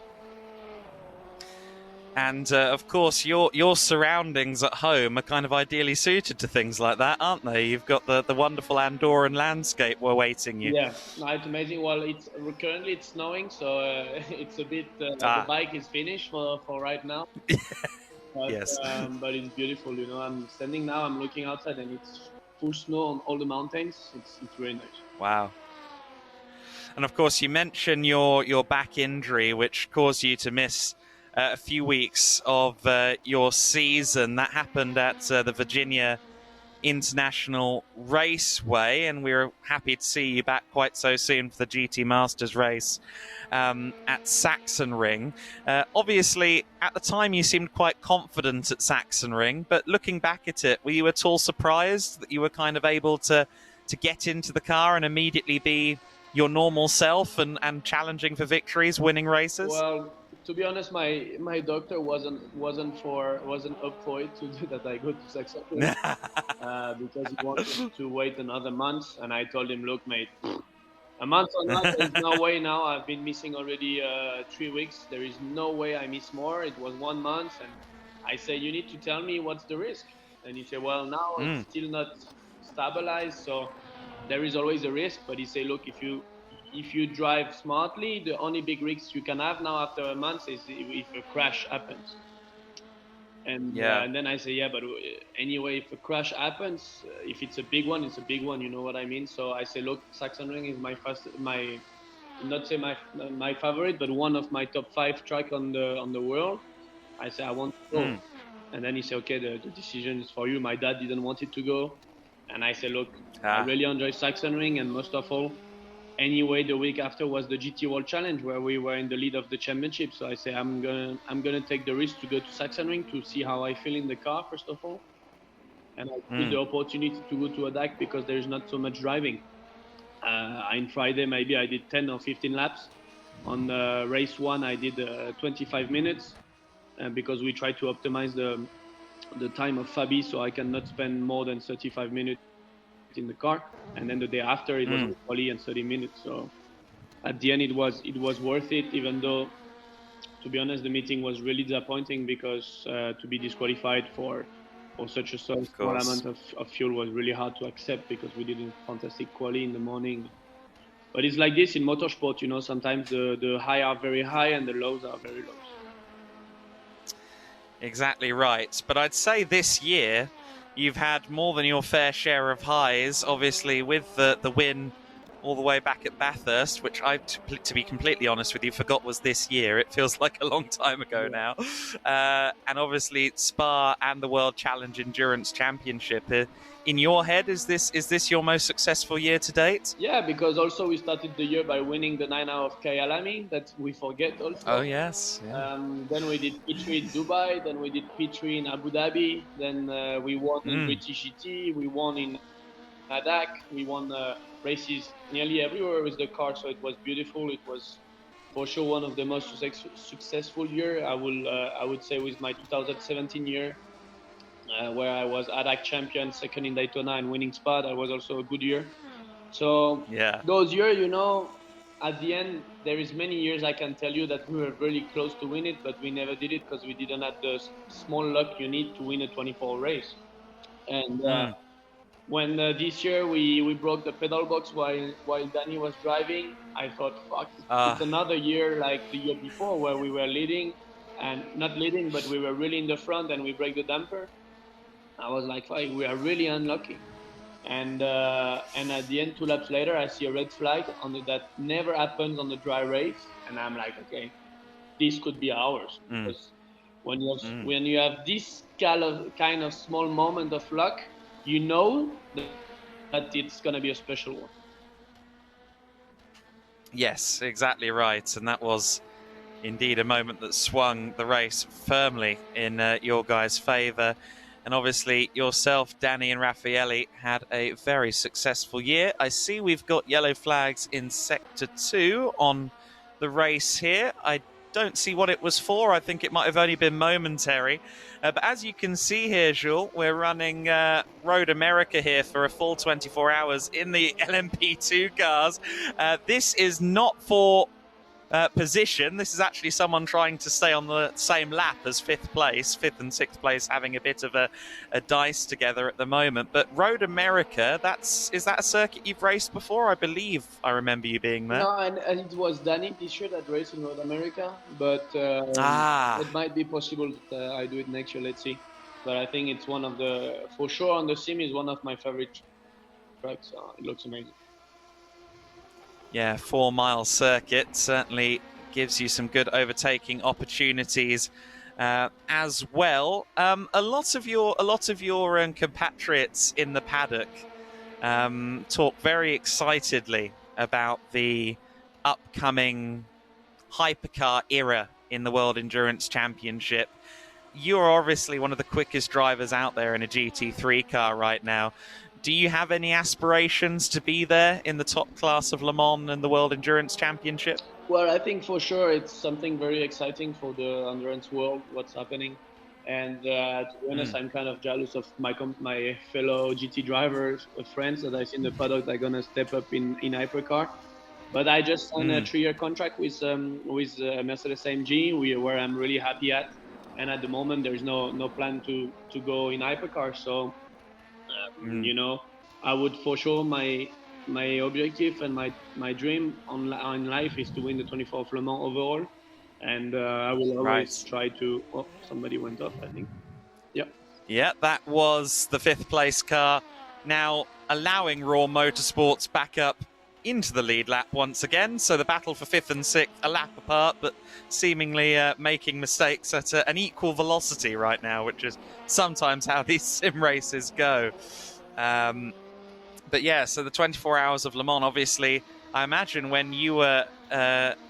And of course, your surroundings at home are kind of ideally suited to things like that, aren't they? You've got the wonderful Andorran landscape awaiting you.
Yeah, no, it's amazing. Well, currently it's snowing, so it's a bit. The bike is finished for right now. But,
yes.
But it's beautiful, you know. I'm standing now. I'm looking outside, and it's full snow on all the mountains. It's really nice.
Wow. And of course, you mentioned your back injury, which caused you to miss a few weeks of your season. That happened at the Virginia International Raceway, and we were happy to see you back quite so soon for the GT Masters race at Sachsenring. Obviously, at the time, you seemed quite confident at Sachsenring, but looking back at it, were you at all surprised that you were kind of able to get into the car and immediately be your normal self and challenging for victories, winning races?
Well, to be honest, my doctor wasn't up for it to do that. I go to Saxony because he wanted to wait another month, and I told him, look, mate, a month or not, there's no way now. I've been missing already 3 weeks. There is no way I miss more. It was 1 month, and I say, you need to tell me what's the risk. And he said, well, now it's still not stabilized, so there is always a risk. But he said, look, if you drive smartly, the only big risk you can have now after a month is if a crash happens. And then I say, yeah, but anyway, if a crash happens, if it's a big one, it's a big one. You know what I mean? So I say, look, Sachsenring is my favorite, but one of my top 5 track on the world. I say, I want to go. And then he said, okay, the decision is for you. My dad didn't want it to go. And I said, look, I really enjoy Sachsenring, and most of all, anyway, the week after was the GT World Challenge where we were in the lead of the championship. So I say I'm gonna take the risk to go to Sachsenring to see how I feel in the car first of all, and I see the opportunity to go to a DAC because there's not so much driving. On Friday maybe I did 10 or 15 laps. On race 1 I did 25 minutes because we tried to optimize the time of Fabi, so I cannot spend more than 35 minutes in the car. And then the day after it was quali and 30 minutes. So at the end it was worth it, even though, to be honest, the meeting was really disappointing because to be disqualified for such a small amount of fuel was really hard to accept, because we did a fantastic quali in the morning. But it's like this in motorsport, you know, sometimes the high are very high and the lows are very low.
Exactly right. But I'd say this year you've had more than your fair share of highs, obviously, with the win all the way back at Bathurst, which I, to be completely honest with you, forgot was this year. It feels like a long time ago now. And obviously Spa and the World Challenge Endurance Championship. In your head, is this your most successful year to date?
Yeah, because also we started the year by winning the 9 hour of Kyalami, that we forget also.
Oh, yes. Yeah.
Then we did P3 in Dubai, then we did P3 in Abu Dhabi, then we won in British GT, we won in Nadak, we won races nearly everywhere with the car, so it was beautiful. It was for sure one of the most successful year. I would say with my 2017 year, where I was ADAC champion, second in Daytona, and winning Spa. That was also a good year. So those years, you know, at the end, there is many years I can tell you that we were really close to win it, but we never did it because we didn't have the small luck you need to win a 24 race. And when this year we broke the pedal box while Danny was driving, I thought, fuck, it's another year like the year before where we were leading, and not leading, but we were really in the front, and we break the damper. I was like, fuck, we are really unlucky. And at the end, 2 laps later, I see a red flag that never happens on the dry race, and I'm like, okay, this could be ours. Because when you have this kind of small moment of luck, you know that it's going to be a special one.
Yes, exactly right. And that was indeed a moment that swung the race firmly in your guys' favour. And obviously yourself, Danny and Raffaele, had a very successful year. I see we've got yellow flags in Sector 2 on the race here. I don't see what it was for. I think it might have only been momentary. But as you can see here, Jules, we're running Road America here for a full 24 hours in the LMP2 cars. This is not for position. This is actually someone trying to stay on the same lap as 5th and 6th place, having a bit of a dice together at the moment. But Road America, is that a circuit you've raced before? I believe I remember you being there.
No, and it was Danny this year that raced in Road America, but it might be possible that I do it next year. Let's see. But I think it's one of the, for sure on the sim, is one of my favorite tracks. It looks amazing.
Yeah, 4-mile circuit certainly gives you some good overtaking opportunities as well. A lot of your compatriots in the paddock talk very excitedly about the upcoming hypercar era in the World Endurance Championship. You're obviously one of the quickest drivers out there in a GT3 car right now. Do you have any aspirations to be there in the top class of Le Mans and the World Endurance Championship?
Well, I think for sure it's something very exciting for the endurance world, what's happening. And to be honest, I'm kind of jealous of my fellow GT drivers, friends that I see in the paddock that are gonna step up in hypercar. But I just signed a 3-year contract with Mercedes AMG, where I'm really happy at. And at the moment, there's no plan to go in hypercar. So you know, I would for sure my objective and my dream on life is to win the 24 of Le Mans overall, and I will always try to. Oh, somebody went off, I think. Yeah.
Yeah, that was the 5th place car. Now allowing Raw Motorsports back up into the lead lap once again. So the battle for 5th and 6th, a lap apart, but seemingly making mistakes at an equal velocity right now, which is sometimes how these sim races go. But yeah, so the 24 Hours of Le Mans, obviously, I imagine when you were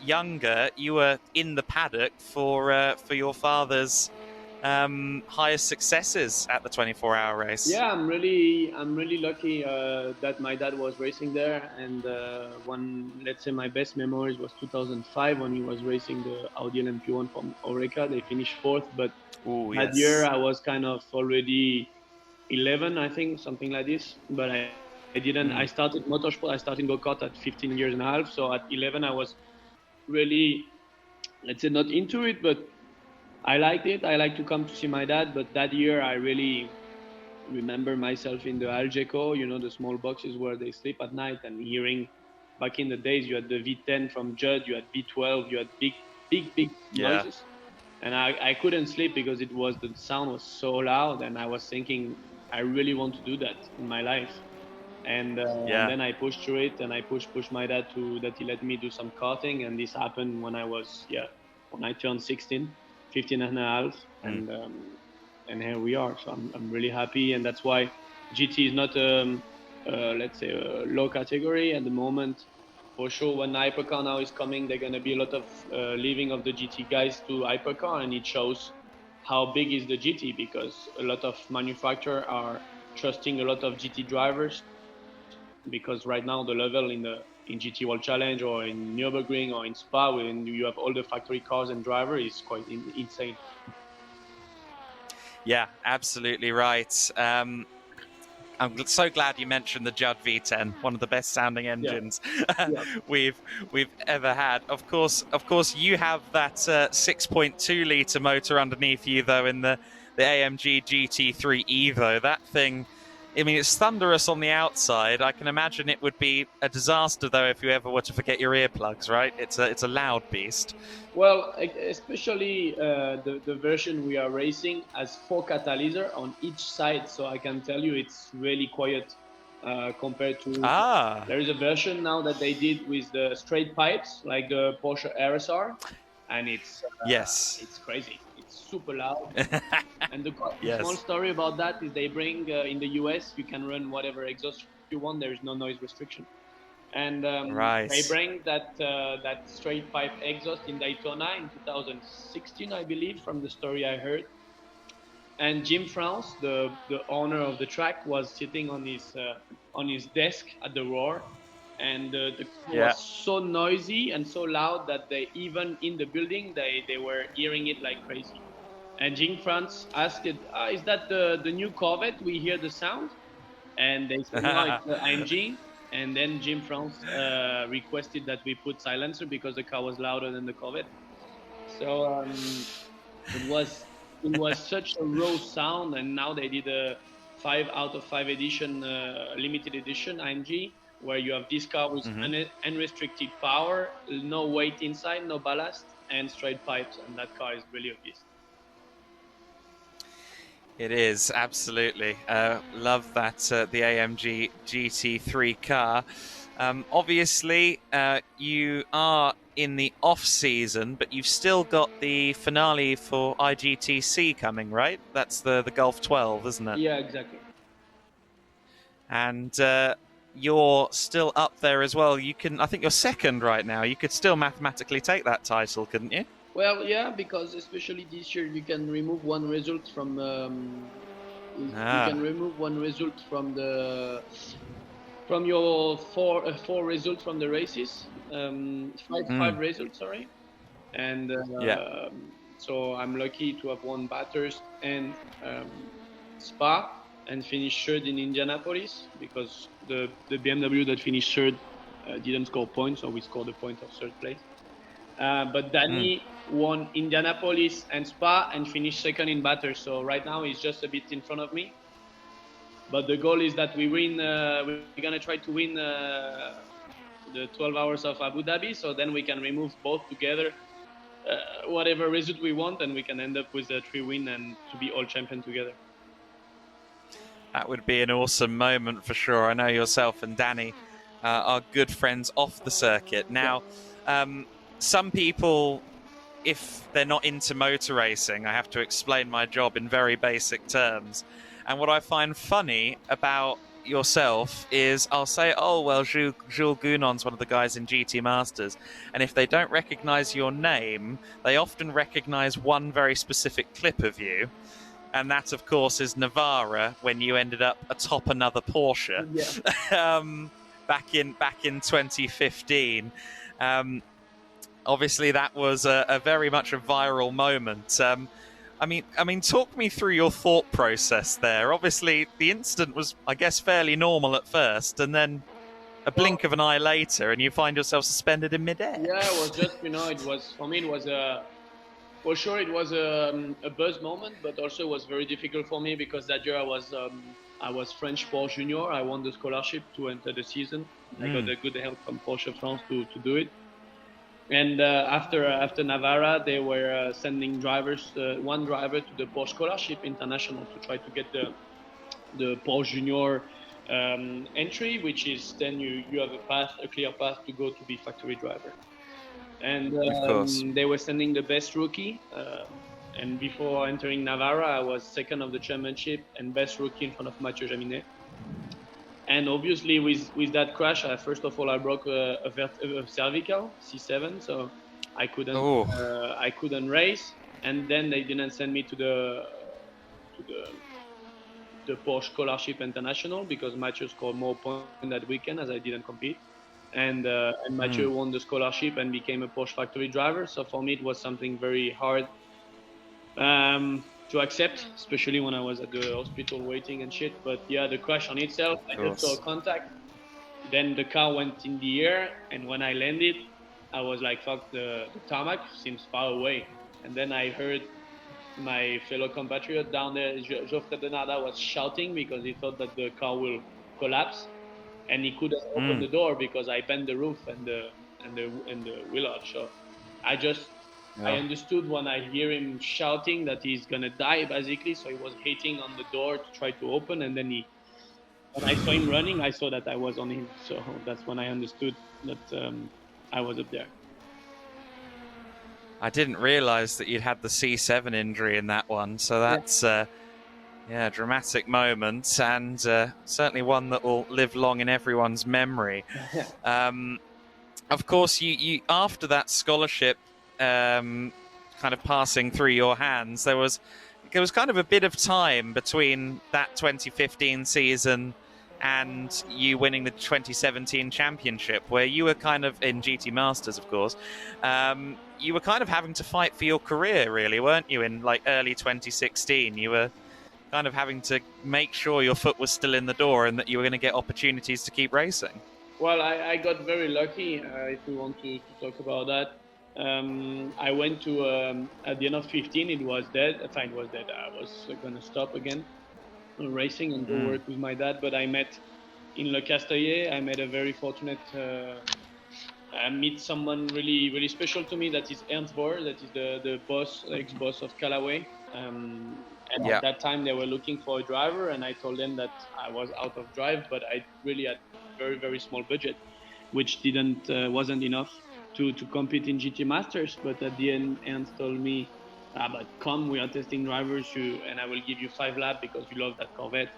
younger, you were in the paddock for your father's highest successes at the 24-hour race.
Yeah, I'm really lucky that my dad was racing there, and let's say my best memories was 2005 when he was racing the Audi LMP1 from Oreca. They finished 4th, but that year I was kind of already 11, I think, something like this. But I didn't. I started motorsport. I started go-kart at 15 years and a half. So at 11, I was really, let's say, not into it, but I liked it. I like to come to see my dad, but that year I really remember myself in the Algeco, the small boxes where they sleep at night, and hearing back in the days you had the V10 from Judd, you had V12, you had big noises. And I couldn't sleep because the sound was so loud, and I was thinking I really want to do that in my life. And then I pushed through it, and I pushed my dad that he let me do some karting, and this happened when I turned 16. 15 and a half, and here we are. So I'm really happy, and that's why GT is not let's say a low category at the moment. For sure, when hypercar now is coming, there's gonna be a lot of leaving of the GT guys to hypercar, and it shows how big is the GT, because a lot of manufacturers are trusting a lot of GT drivers, because right now the level in GT World Challenge or in Nürburgring or in Spa, when you have all the factory cars and driver, is quite insane.
Yeah, absolutely right. I'm so glad you mentioned the Judd V10, one of the best sounding engines we've ever had. Of course, you have that 6.2 litre motor underneath you, though, in the AMG GT3 Evo. That thing, I mean, it's thunderous on the outside. I can imagine it would be a disaster, though, if you ever were to forget your earplugs, right? It's a loud beast.
Well, especially the version we are racing has 4 catalyzers on each side, so I can tell you it's really quiet compared to... There is a version now that they did with the straight pipes, like the Porsche RSR, and it's crazy. Super loud. And the small story about that is they bring in the US, you can run whatever exhaust you want. There is no noise restriction, and they bring that straight pipe exhaust in Daytona in 2016, I believe, from the story I heard. And Jim France, the owner of the track, was sitting on his desk at the Roar, and the car was so noisy and so loud that they, even in the building, they were hearing it like crazy. And Jim France asked it, is that the new Corvette? We hear the sound. And they said, no, it's the AMG. And then Jim France requested that we put silencer because the car was louder than the Corvette. So it was such a raw sound. And now they did a 5 out of 5 edition, limited edition AMG, where you have this car with unrestricted power, no weight inside, no ballast, and straight pipes. And that car is really a beast.
It is, absolutely. Love that, the AMG GT3 car. Obviously, you are in the off-season, but you've still got the finale for IGTC coming, right? That's the Gulf 12, isn't it?
Yeah, exactly.
And you're still up there as well. I think you're second right now. You could still mathematically take that title, couldn't you?
Well, yeah, because especially this year you can remove one result from you can remove one result from the From your four results from the races, five results, sorry, and so I'm lucky to have won Bathurst and Spa and finished third in Indianapolis, because the BMW that finished third didn't score points, so we scored a point of third place. But Danny won Indianapolis and Spa and finished second in Bathurst, so right now he's just a bit in front of me. But the goal is that we win. We're gonna try to win the 12 hours of Abu Dhabi, so then we can remove both together, whatever result we want, and we can end up with a 3-win and to be all champion together.
That would be an awesome moment for sure. I know yourself and Danny are good friends off the circuit. Now, some people, if they're not into motor racing, I have to explain my job in very basic terms. And what I find funny about yourself is I'll say, oh, well, Jules Gounon's one of the guys in GT Masters. And if they don't recognize your name, they often recognize one very specific clip of you. And that, of course, is Navarra, when you ended up atop another Porsche back in 2015. Obviously, that was a very much a viral moment. I mean, talk me through your thought process there. Obviously, the incident was, I guess, fairly normal at first, and then a blink of an eye later, and you find yourself suspended in midair.
Yeah, it was just, it was, for me, it was for sure, it was a buzz moment, but also it was very difficult for me because that year I was French Porsche Junior. I won the scholarship to enter the season. I got a good help from Porsche France to do it. And after Navarra, they were sending drivers, one driver to the Porsche Scholarship International to try to get the Porsche Junior entry, which is then you have a clear path to go to be factory driver. And they were sending the best rookie. And before entering Navarra, I was second of the championship and best rookie in front of Mathieu Jaminet. And obviously, with that crash, first of all, I broke a cervical C7, so I couldn't race. And then they didn't send me to the Porsche Scholarship International because Mathieu scored more points that weekend as I didn't compete. And Mathieu won the scholarship and became a Porsche factory driver. So for me, it was something very hard to accept, especially when I was at the hospital waiting and shit. But yeah, the crash on itself, I just saw contact. Then the car went in the air, and when I landed, I was like, fuck, the tarmac seems far away. And then I heard my fellow compatriot down there, Geoffrey Denarda, was shouting because he thought that the car will collapse. And he couldn't open the door because I bent the roof and the wheel arch. So I understood when I hear him shouting that he's gonna die basically. So he was hitting on the door to try to open, and then when I saw him running, I saw that I was on him. So that's when I understood that I was up there.
I didn't realize that you'd had the C7 injury in that one. So that's a dramatic moment, and certainly one that will live long in everyone's memory. Of course, you after that scholarship kind of passing through your hands, there was kind of a bit of time between that 2015 season and you winning the 2017 championship, where you were kind of in GT Masters, of course. You were kind of having to fight for your career, really, weren't you? In like early 2016, you were kind of having to make sure your foot was still in the door and that you were going to get opportunities to keep racing.
Well, I got very lucky, if we want to talk about that. I went to, at the end of 15, it was dead. I was going to stop again racing and go work with my dad. But I met in Le Castellet, I met a very fortunate, I meet someone really, really special to me. That is Ernst Boer, that is the boss, ex-boss of Callaway. And at that time, they were looking for a driver, and I told them that I was out of drive, but I really had very, very small budget, which wasn't enough to compete in GT Masters. But at the end, Ernst told me, but come, we are testing drivers, and I will give you 5 laps because you love that Corvette.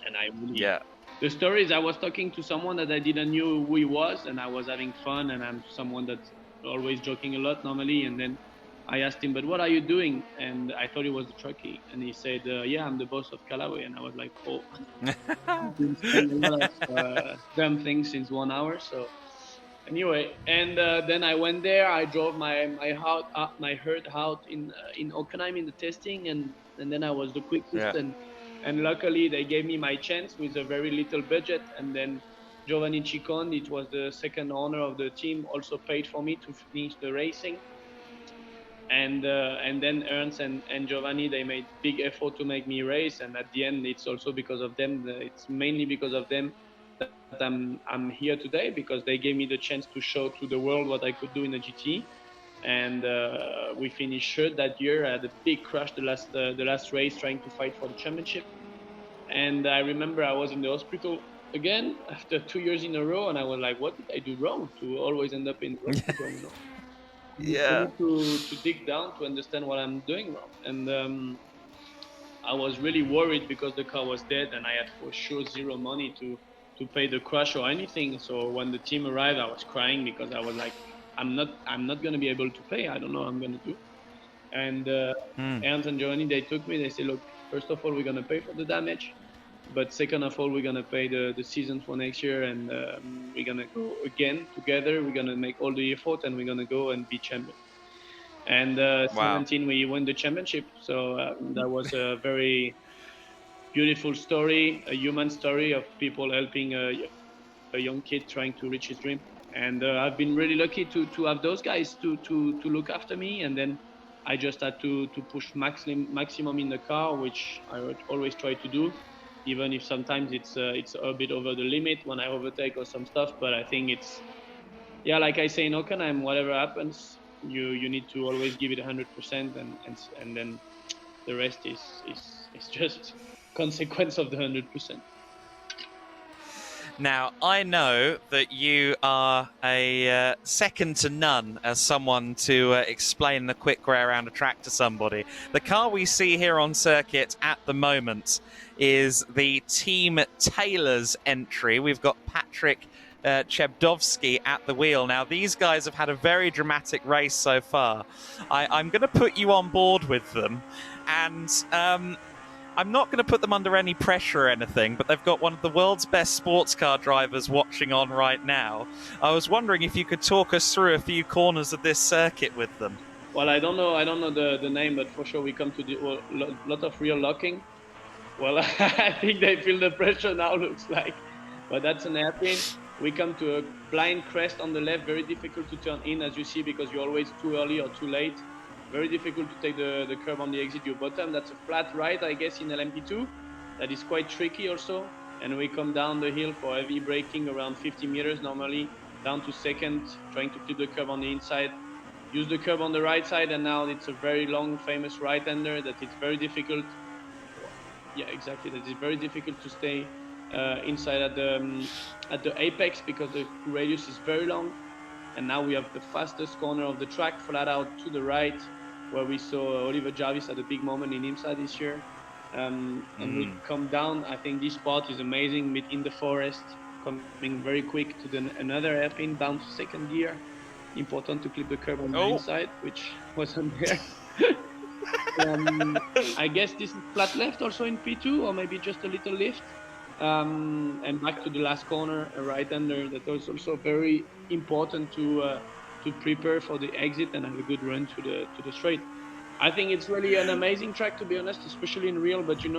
And I really... Yeah. The story is I was talking to someone that I didn't know who he was, and I was having fun, and I'm someone that's always joking a lot normally, and then I asked him, but what are you doing? And I thought it was the truckie. And he said, yeah, I'm the boss of Callaway. And I was like, oh, I've been spending a lot of dumb things since 1 hour. So anyway, and then I went there. I drove my herd out in Hockenheim in the testing, and then I was the quickest. And luckily they gave me my chance with a very little budget. And then Giovanni Ciccone, it was the second owner of the team, also paid for me to finish the racing. And then Ernst and Giovanni, they made big effort to make me race, and at the end it's also because of them. It's mainly because of them that I'm here today, because they gave me the chance to show to the world what I could do in a GT. And we finished third that year. I had a big crash the last race trying to fight for the championship. And I remember I was in the hospital again after 2 years in a row, and I was like, what did I do wrong to always end up in the hospital? You know?
Yeah.
To dig down to understand what I'm doing wrong. And I was really worried because the car was dead, and I had for sure zero money to pay the crash or anything. So when the team arrived, I was crying because I was like, I'm not going to be able to pay. I don't know what I'm going to do. And Ernst and Giovanni, they took me. They said, look, first of all, we're going to pay for the damage. But second of all, we're going to pay the season for next year, and we're going to go again together. We're going to make all the effort, and we're going to go and be champion. And 17, we won the championship. So that was a very beautiful story, a human story of people helping a young kid trying to reach his dream. And I've been really lucky to have those guys to look after me. And then I just had to push maximum in the car, which I would always try to do, even if sometimes it's a bit over the limit when I overtake or some stuff. But I think it's, like I say in Hockenheim, whatever happens, you need to always give it 100%, and then the rest is just consequence of the 100%.
Now, I know that you are a second to none as someone to explain the quick way around a track to somebody. The car we see here on circuit at the moment is the Team Taylor's entry. We've got Patrick Chebdovsky at the wheel. Now, these guys have had a very dramatic race so far. I'm going to put you on board with them, and I'm not going to put them under any pressure or anything, but they've got one of the world's best sports car drivers watching on right now. I was wondering if you could talk us through a few corners of this circuit with them.
Well, I don't know the name, but for sure we come to a lot of real locking. Well, I think they feel the pressure now, looks like. But that's an hairpin. We come to a blind crest on the left, very difficult to turn in, as you see, because you're always too early or too late. Very difficult to take the curve on the exit, your bottom. That's a flat right, I guess, in LMP2. That is quite tricky also. And we come down the hill for heavy braking around 50 meters normally, down to second, trying to clip the curve on the inside. Use the curve on the right side, and now it's a very long, famous right-hander that it's very difficult. Yeah, exactly. That it's very difficult to stay inside at the apex because the radius is very long. And now we have the fastest corner of the track, flat out to the right, where we saw Oliver Jarvis at a big moment in IMSA this year. And we come down. I think this part is amazing, mid in the forest, coming very quick to another hairpin down to second gear. Important to clip the curve on the inside, which wasn't there. I guess this is flat left also in P2, or maybe just a little lift. And back to the last corner, a right-hander that was also very important to prepare for the exit and have a good run to the straight. I think it's really an amazing track, to be honest, especially in real. But in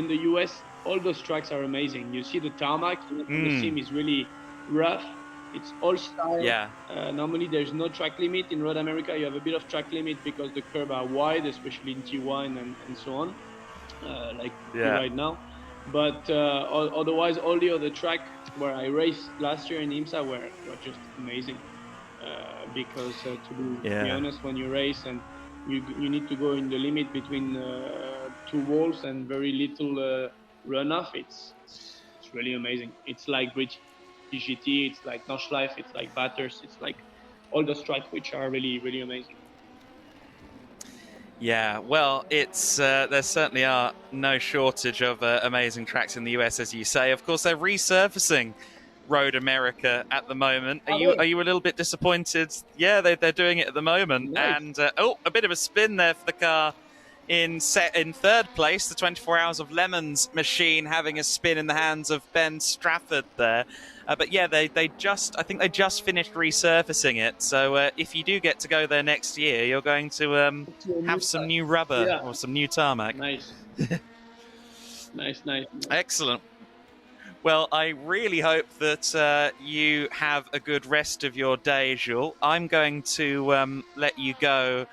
the US, all those tracks are amazing. You see the tarmac, the sim is really rough. It's all style. Yeah. Normally there's no track limit. In Road America, you have a bit of track limit because the curves are wide, especially in T1 and so on, right now. But otherwise, all the other track where I raced last year in IMSA were just amazing. Because to be honest, when you race and you need to go in the limit between two walls and very little runoff, it's really amazing. It's like British GT, it's like Nordschleife, it's like Bathurst, it's like all those tracks which are really, really amazing.
Yeah, well, it's there certainly are no shortage of amazing tracks in the US, as you say. Of course, they're resurfacing Road America at the moment. Are you a little bit disappointed? Yeah, they're doing it at the moment.
Nice.
And a bit of a spin there for the car in third place. The 24 Hours of Lemons machine having a spin in the hands of Ben Strafford there. But yeah, I think they just finished resurfacing it. So if you do get to go there next year, you're going to have some new rubber or some new tarmac.
Nice. nice.
Excellent. Well, I really hope that you have a good rest of your day, Jules. I'm going to let you go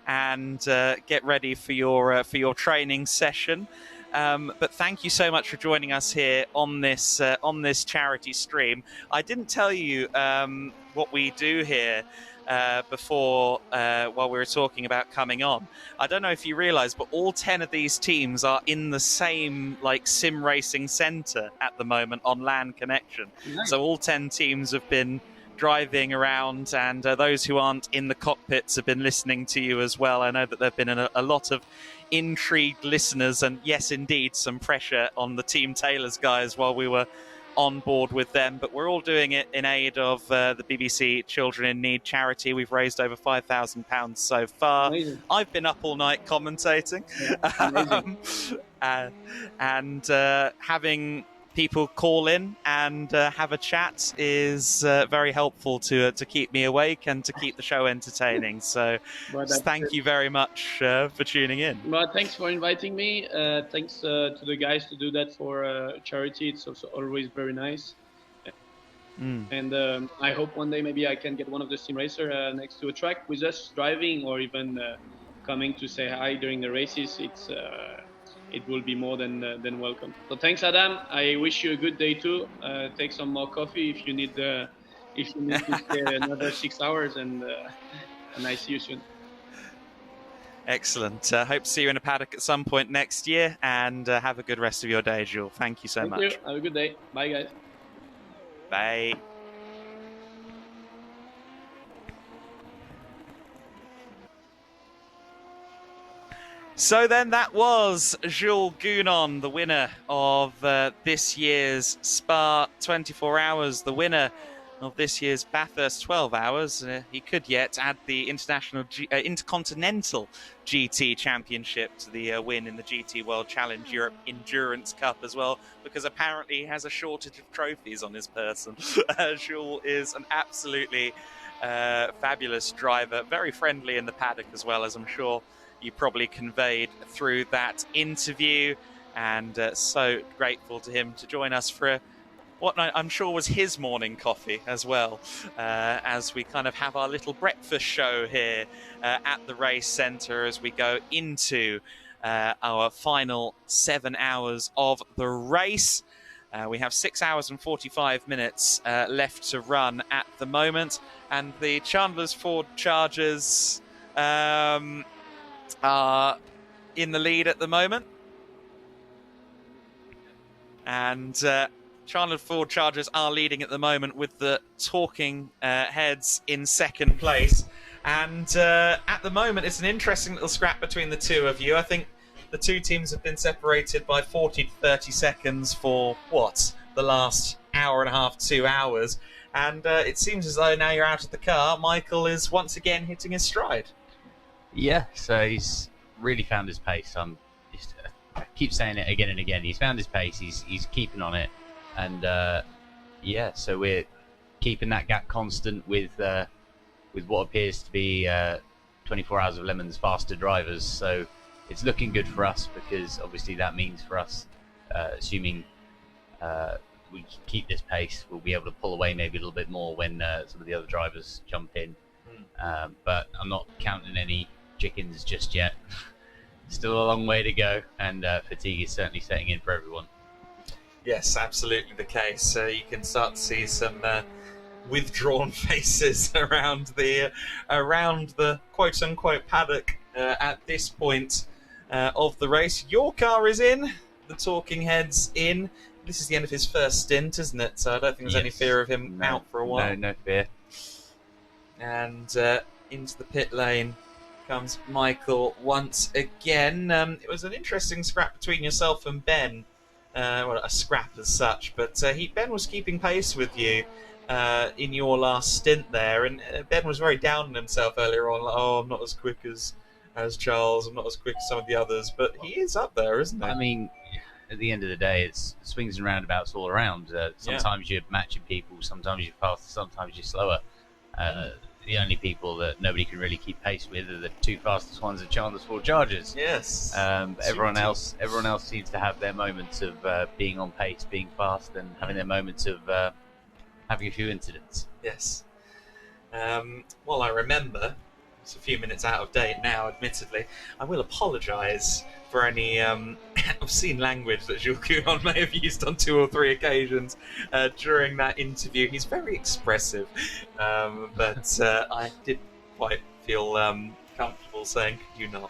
and get ready for your training session. But thank you so much for joining us here on this charity stream. I didn't tell you what we do here before while we were talking about coming on. I don't know if you realise, but all 10 of these teams are in the same sim racing centre at the moment on LAN Connection. Nice. So all 10 teams have been driving around, and those who aren't in the cockpits have been listening to you as well. I know that there have been a lot of intrigued listeners, and yes, indeed, some pressure on the Team Taylor's guys while we were on board with them, but we're all doing it in aid of the BBC Children in Need charity. We've raised over £5,000 so far.
Amazing.
I've been up all night commentating, and having people call in and have a chat is very helpful to keep me awake and to keep the show entertaining. So thank you very much for tuning in.
Well, thanks for inviting me. Thanks to the guys to do that for charity. It's also always very nice. And I hope one day maybe I can get one of the sim racer next to a track with us driving, or even coming to say hi during the races. It will be more than welcome. So thanks, Adam. I wish you a good day too. Take some more coffee if you need to stay another 6 hours, and I see you soon.
Excellent. Hope to see you in a paddock at some point next year, and have a good rest of your day, Jules. Thank you so much.
Thank you. Have a good day. Bye, guys.
Bye. So then that was Jules Gounon, the winner of this year's Spa 24 Hours, the winner of this year's Bathurst 12 Hours. He could yet add the Intercontinental GT Championship to the win in the GT World Challenge Europe Endurance Cup as well, because apparently he has a shortage of trophies on his person. Jules is an absolutely fabulous driver, very friendly in the paddock as well, as I'm sure you probably conveyed through that interview, and so grateful to him to join us for what I'm sure was his morning coffee as well, as we kind of have our little breakfast show here at the race centre as we go into our final 7 hours of the race. We have 6 hours and 45 minutes left to run at the moment, and the Chandler's Ford Chargers are in the lead at the moment, and Chandler Ford Chargers are leading at the moment with the Talking Heads in second place, and at the moment it's an interesting little scrap between the two of you. I think the two teams have been separated by 40 to 30 seconds for the last hour and a half, 2 hours, and it seems as though now you're out of the car, Michael is once again hitting his stride.
Yeah, so he's really found his pace. I keep saying it again and again. He's found his pace. He's keeping on it, and so we're keeping that gap constant with what appears to be 24 Hours of Lemons faster drivers. So it's looking good for us, because obviously that means for us, assuming we keep this pace, we'll be able to pull away maybe a little bit more when some of the other drivers jump in. But I'm not counting any chickens just yet. Still a long way to go, and fatigue is certainly setting in for everyone.
Yes, absolutely the case. You can start to see some withdrawn faces around the quote-unquote paddock at this point of the race. Your car is in, the Talking Head's in. This is the end of his first stint, isn't it? So I don't think there's any fear of him out for a while.
No fear.
And into the pit lane comes Michael once again. It was an interesting scrap between yourself and Ben a scrap as such. But Ben was keeping pace with you in your last stint there, and Ben was very down on himself earlier on. Like, oh, I'm not as quick as Charles. I'm not as quick as some of the others, but he is up there, isn't he?
I mean, at the end of the day, it's swings and roundabouts all around. Sometimes you're matching people, sometimes you're faster, sometimes you're slower. The only people that nobody can really keep pace with are the two fastest ones at Chandler's Ford Chargers.
Yes.
Everyone else seems to have their moments of being on pace, being fast, and having their moments of having a few incidents.
Yes. Well, I remember, it's a few minutes out of date now, admittedly. I will apologise for any obscene language that Jules Counon may have used on 2 or 3 occasions during that interview. He's very expressive, but I did quite feel comfortable saying, "Could you not?"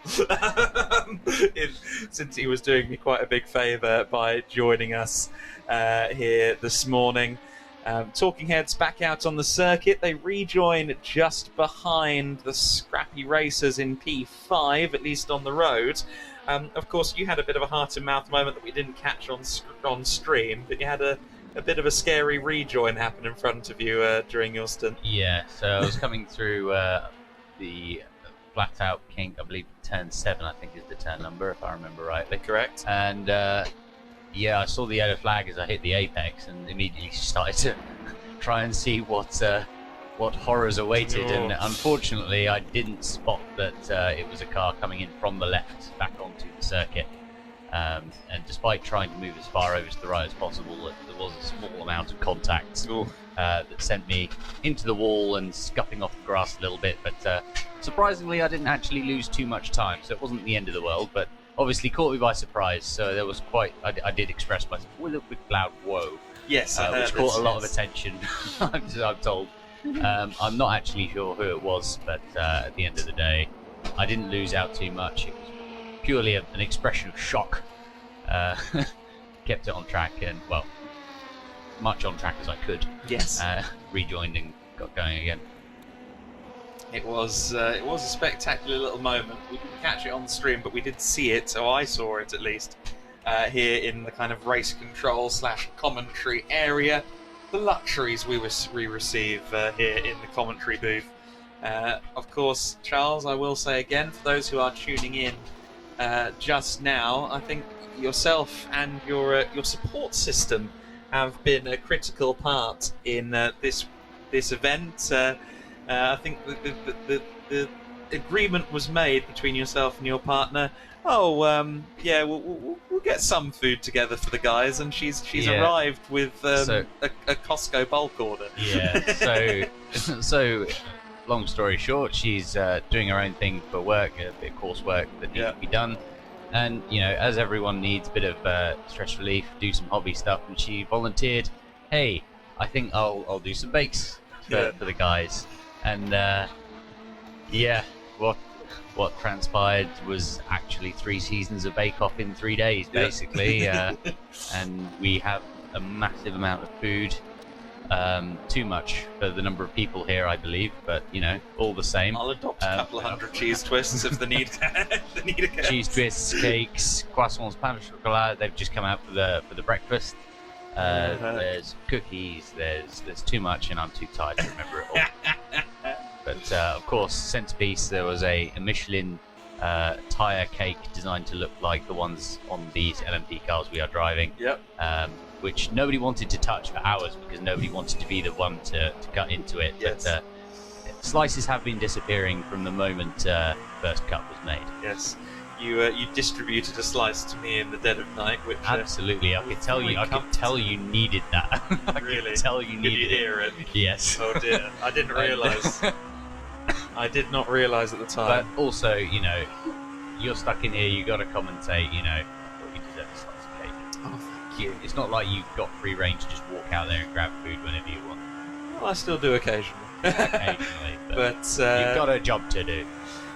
Since he was doing me quite a big favour by joining us here this morning. Talking Heads back out on the circuit. They rejoin just behind the scrappy racers in P5, at least on the road. Of course, you had a bit of a heart-and-mouth moment that we didn't catch on stream, but you had a bit of a scary rejoin happen in front of you during your stint.
Yeah, so I was coming through the flat-out kink, I believe turn 7, I think is the turn number, if I remember rightly.
Correct.
And yeah, I saw the yellow flag as I hit the apex and immediately started to try and see what horrors awaited, and unfortunately I didn't spot that it was a car coming in from the left back onto the circuit, and despite trying to move as far over to the right as possible, there was a small amount of contact that sent me into the wall and scuffing off the grass a little bit, but surprisingly I didn't actually lose too much time, so it wasn't the end of the world, but obviously caught me by surprise, so there was I did express myself with a big loud whoa.
Yes,
which caught a lot of attention, I'm told. I'm not actually sure who it was, but at the end of the day, I didn't lose out too much. It was purely an expression of shock. Kept it on track, and well, much on track as I could.
Yes.
Rejoined and got going again.
It was a spectacular little moment. We didn't catch it on the stream, but we did see it, so I saw it at least, here in the kind of race control / commentary area. The luxuries we receive here in the commentary booth. Of course, Charles, I will say again, for those who are tuning in just now, I think yourself and your support system have been a critical part in this event. I think the agreement was made between yourself and your partner. Yeah, we'll get some food together for the guys, and she's arrived with a Costco bulk order.
Yeah. So long story short, she's doing her own thing for work, a bit of coursework that needs to be done, and as everyone needs a bit of stress relief, do some hobby stuff, and she volunteered. Hey, I think I'll do some bakes for the guys. And what transpired was actually 3 seasons of Bake Off in 3 days, basically. And we have a massive amount of food, too much for the number of people here, I believe. But all the same,
I'll adopt a couple of hundred cheese twists if the need occurs.
Cheese twists, cakes, croissants, pain au chocolat. They've just come out for the breakfast. There's cookies, there's too much, and I'm too tired to remember it all. But of course, centerpiece, there was a Michelin tyre cake designed to look like the ones on these LMP cars we are driving. Which nobody wanted to touch for hours because nobody wanted to be the one to cut into it.
Yes.
But slices have been disappearing from the moment first cut was made.
Yes. You distributed a slice to me in the dead of night, which
absolutely, I could tell you needed that. I
really?
could tell you needed
Did you hear it?
Yes.
Oh dear, I didn't realise. I did not realise at the time.
But also, you're stuck in here. You got to commentate. You deserve a slice of cake.
Oh, thank you.
It's not like you've got free reign to just walk out there and grab food whenever you want.
Well, I still do occasionally.
Occasionally, but you've got a job to do.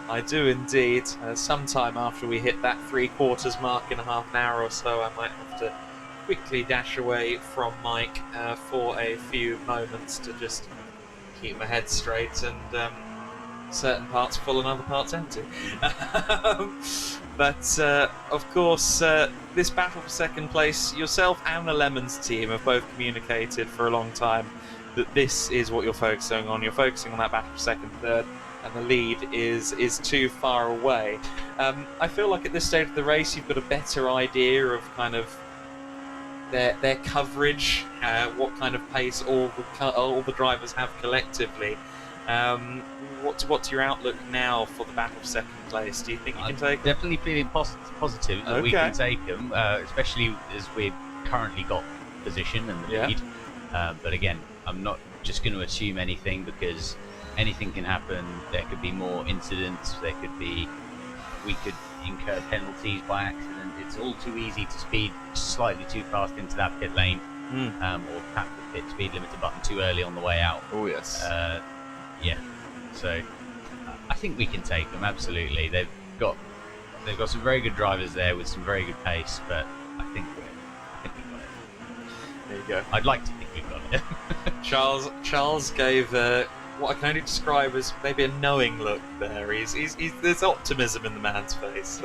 I do indeed. Sometime after we hit that 3/4 mark in a half an hour or so, I might have to quickly dash away from Mike for a few moments to just keep my head straight and certain parts full and other parts empty. But of course, this battle for second place, yourself and the Lemons team have both communicated for a long time that this is what you're focusing on. You're focusing on that battle for second, third, and the lead is too far away. I feel like at this stage of the race, you've got a better idea of kind of their coverage, what kind of pace all the drivers have collectively. What's your outlook now for the battle for second place? Do you think you can take them?
Definitely feeling positive that we can take them, especially as we've currently got position and the lead. But again, I'm not just going to assume anything, because anything can happen. There could be more incidents. We could incur penalties by accident. It's all too easy to speed slightly too fast into that pit lane, or tap the pit speed limiter button too early on the way out.
Oh yes.
Yeah. So I think we can take them, absolutely. They've got some very good drivers there with some very good pace, but I think we've got it.
There you go.
I'd like to think we've got it.
Charles gave what I can only describe as maybe a knowing look there. There's optimism in the man's face.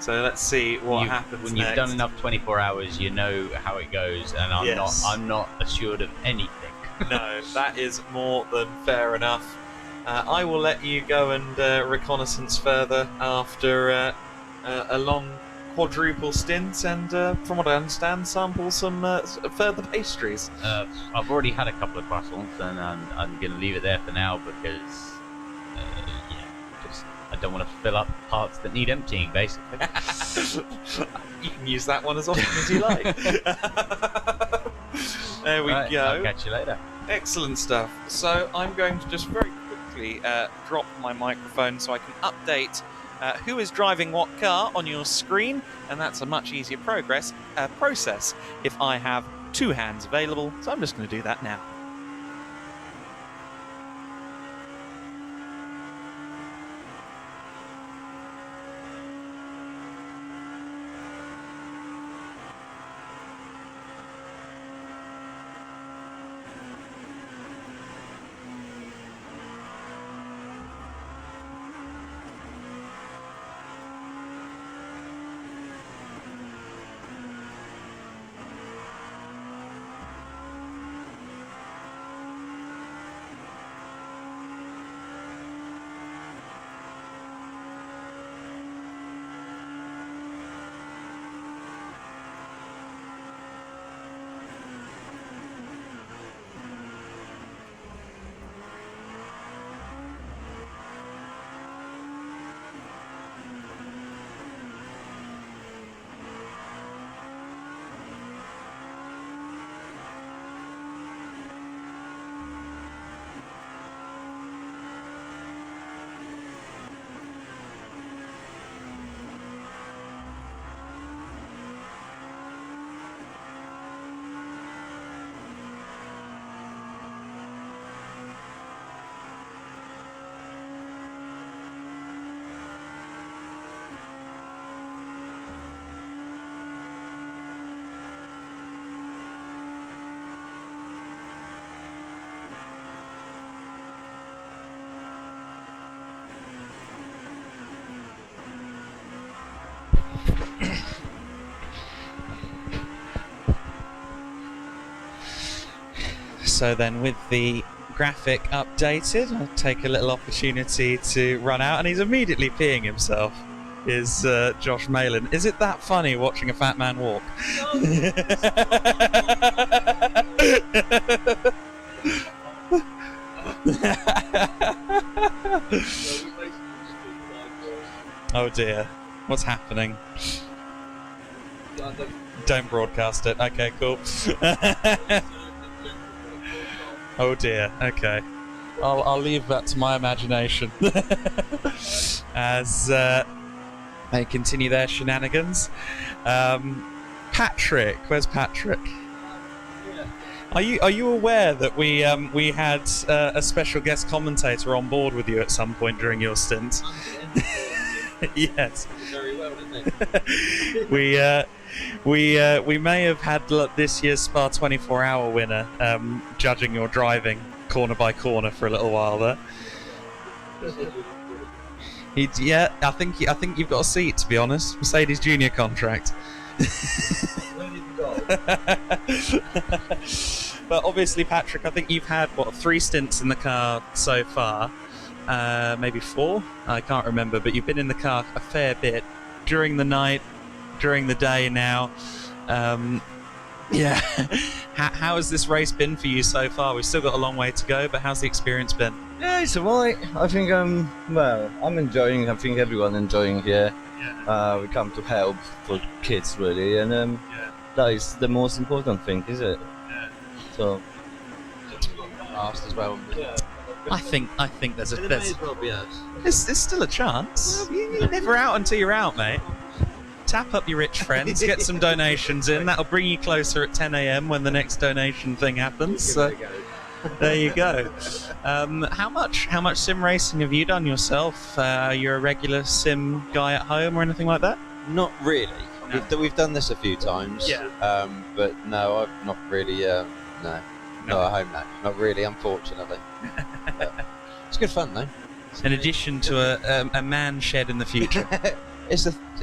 So let's see what happens
when
next.
You've done enough 24 hours, you know how it goes, and I'm not assured of anything.
No, that is more than fair enough. I will let you go and reconnaissance further after a long quadruple stint, and from what I understand, sample some further pastries.
I've already had a couple of croissants, and I'm going to leave it there for now, because I don't want to fill up parts that need emptying, basically.
You can use that one as often as you like. There we go.
I'll catch you later.
Excellent stuff. So I'm going to just very quickly drop my microphone so I can update who is driving what car on your screen, and that's a much easier process if I have two hands available. So I'm just going to do that now. So then with the graphic updated, I'll take a little opportunity to run out, and he's immediately peeing himself, is Josh Malin. Is it that funny watching a fat man walk? Oh dear, what's happening? Don't broadcast it. Okay, cool. Oh dear, okay. I'll leave that to my imagination. As they continue their shenanigans. Patrick, where's Patrick? Are you aware that we had a special guest commentator on board with you at some point during your stint? Yes.
Very well, didn't it?
We may have had this year's Spa 24-hour winner judging your driving corner by corner for a little while there.
Yeah, I think you've got a seat, to be honest. Mercedes Junior contract. But obviously, Patrick, I think you've had, 3 stints in the car so far? Maybe 4? I can't remember, but you've been in the car a fair bit during the night, during the day now. Yeah. How has this race been for you so far? We've still got a long way to go, but how's the experience been?
Yeah, it's alright. I think I'm enjoying. I think everyone enjoying here.
Yeah.
We come to help for kids really, and that is the most important thing, is it?
Yeah.
So.
Last as well.
I think there's
It may as well be us.
there's still a chance. You're never out until you're out, mate. Tap up your rich friends, get some donations in. That'll bring you closer at 10 a.m. when the next donation thing happens. So there you go. How much sim racing have you done yourself? You're a regular sim guy at home or anything like that?
Not really.
No.
We've done this a few times.
Yeah.
But no, I've not really. No. Not at home, no. Not really, unfortunately. But it's good fun, though.
In addition to a man shed in the future.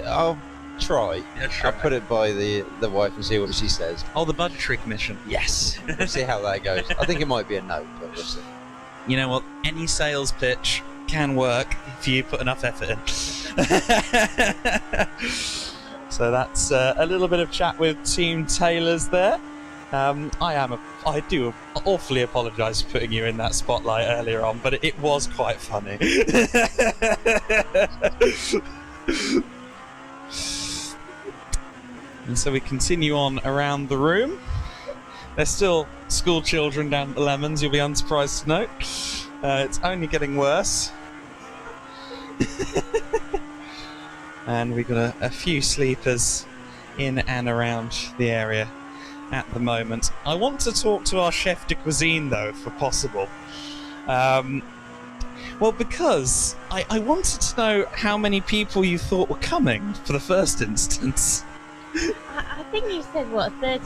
I'll try.
Yeah, sure.
I'll put it by the wife and see what she says.
Oh, the budgetary commission.
Yes. We'll see how that goes. I think it might be a no, but we'll see.
You know what? Any sales pitch can work if you put enough effort in. So that's a little bit of chat with Team Taylors there. I do awfully apologise for putting you in that spotlight earlier on, but it was quite funny. And so we continue on around the room. There's still school children down at the Lemons, you'll be unsurprised to note. It's only getting worse. And we've got a few sleepers in and around the area at the moment. I want to talk to our chef de cuisine, though, if possible. Well, because I wanted to know how many people you thought were coming for the first instance.
I think you said, what, about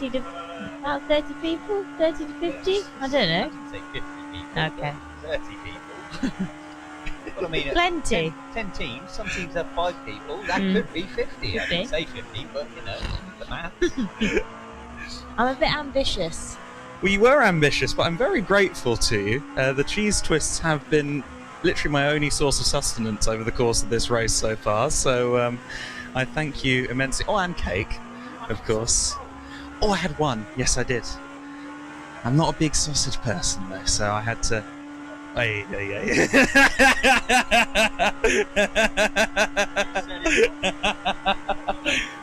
30 people? 30 to 50? I don't know.
Say 50 people.
Okay.
30 people. Well, I mean,
Plenty.
10 teams. Some teams have 5 people. That could be 50. I didn't say 50, but the maths.
I'm a bit ambitious.
Well, you were ambitious, but I'm very grateful to you. The cheese twists have been literally my only source of sustenance over the course of this race so far, so I thank you immensely. Oh, and cake, of course. Oh, I had one. Yes, I did. I'm not a big sausage person, though, so I had to... Hey.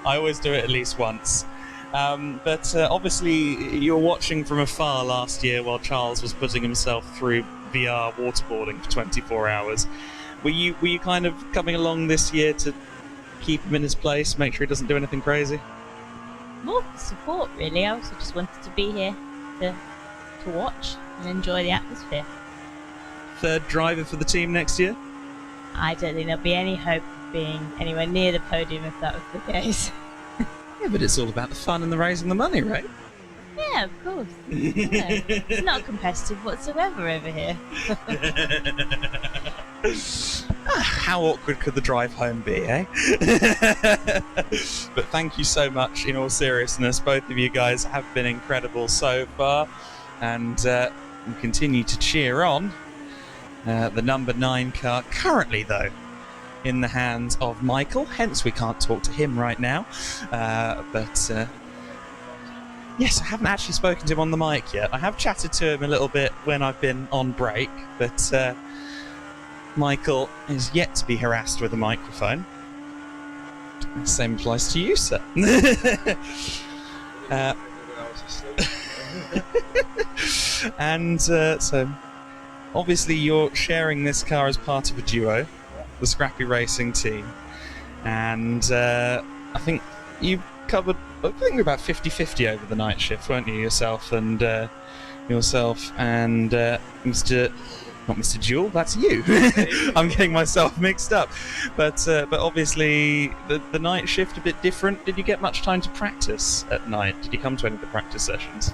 I always do it at least once. But obviously you're watching from afar last year while Charles was putting himself through VR waterboarding for 24 hours. Were you kind of coming along this year to keep him in his place, make sure he doesn't do anything crazy?
More for support, really. I also just wanted to be here to watch and enjoy the atmosphere.
Third driver for the team next year?
I don't think there'll be any hope of being anywhere near the podium if that was the case.
Yeah, but it's all about the fun and the raising the money, right?
Yeah, of course. Yeah. It's not competitive whatsoever over here.
How awkward could the drive home be, eh? But thank you so much, in all seriousness. Both of you guys have been incredible so far, and we continue to cheer on. The number 9 car, currently though, in the hands of Michael, hence we can't talk to him right now. But yes, I haven't actually spoken to him on the mic yet. I have chatted to him a little bit when I've been on break, but Michael is yet to be harassed with a microphone. The same applies to you, sir. And so, obviously you're sharing this car as part of a duo, the Scrappy Racing team, and I think you covered, I think you're about 50-50 over the night shift, weren't you, yourself and Mr. Not Mr. Jewell, that's you. I'm getting myself mixed up. But obviously the night shift a bit different. Did you get much time to practice at night? Did you come to any of the practice sessions?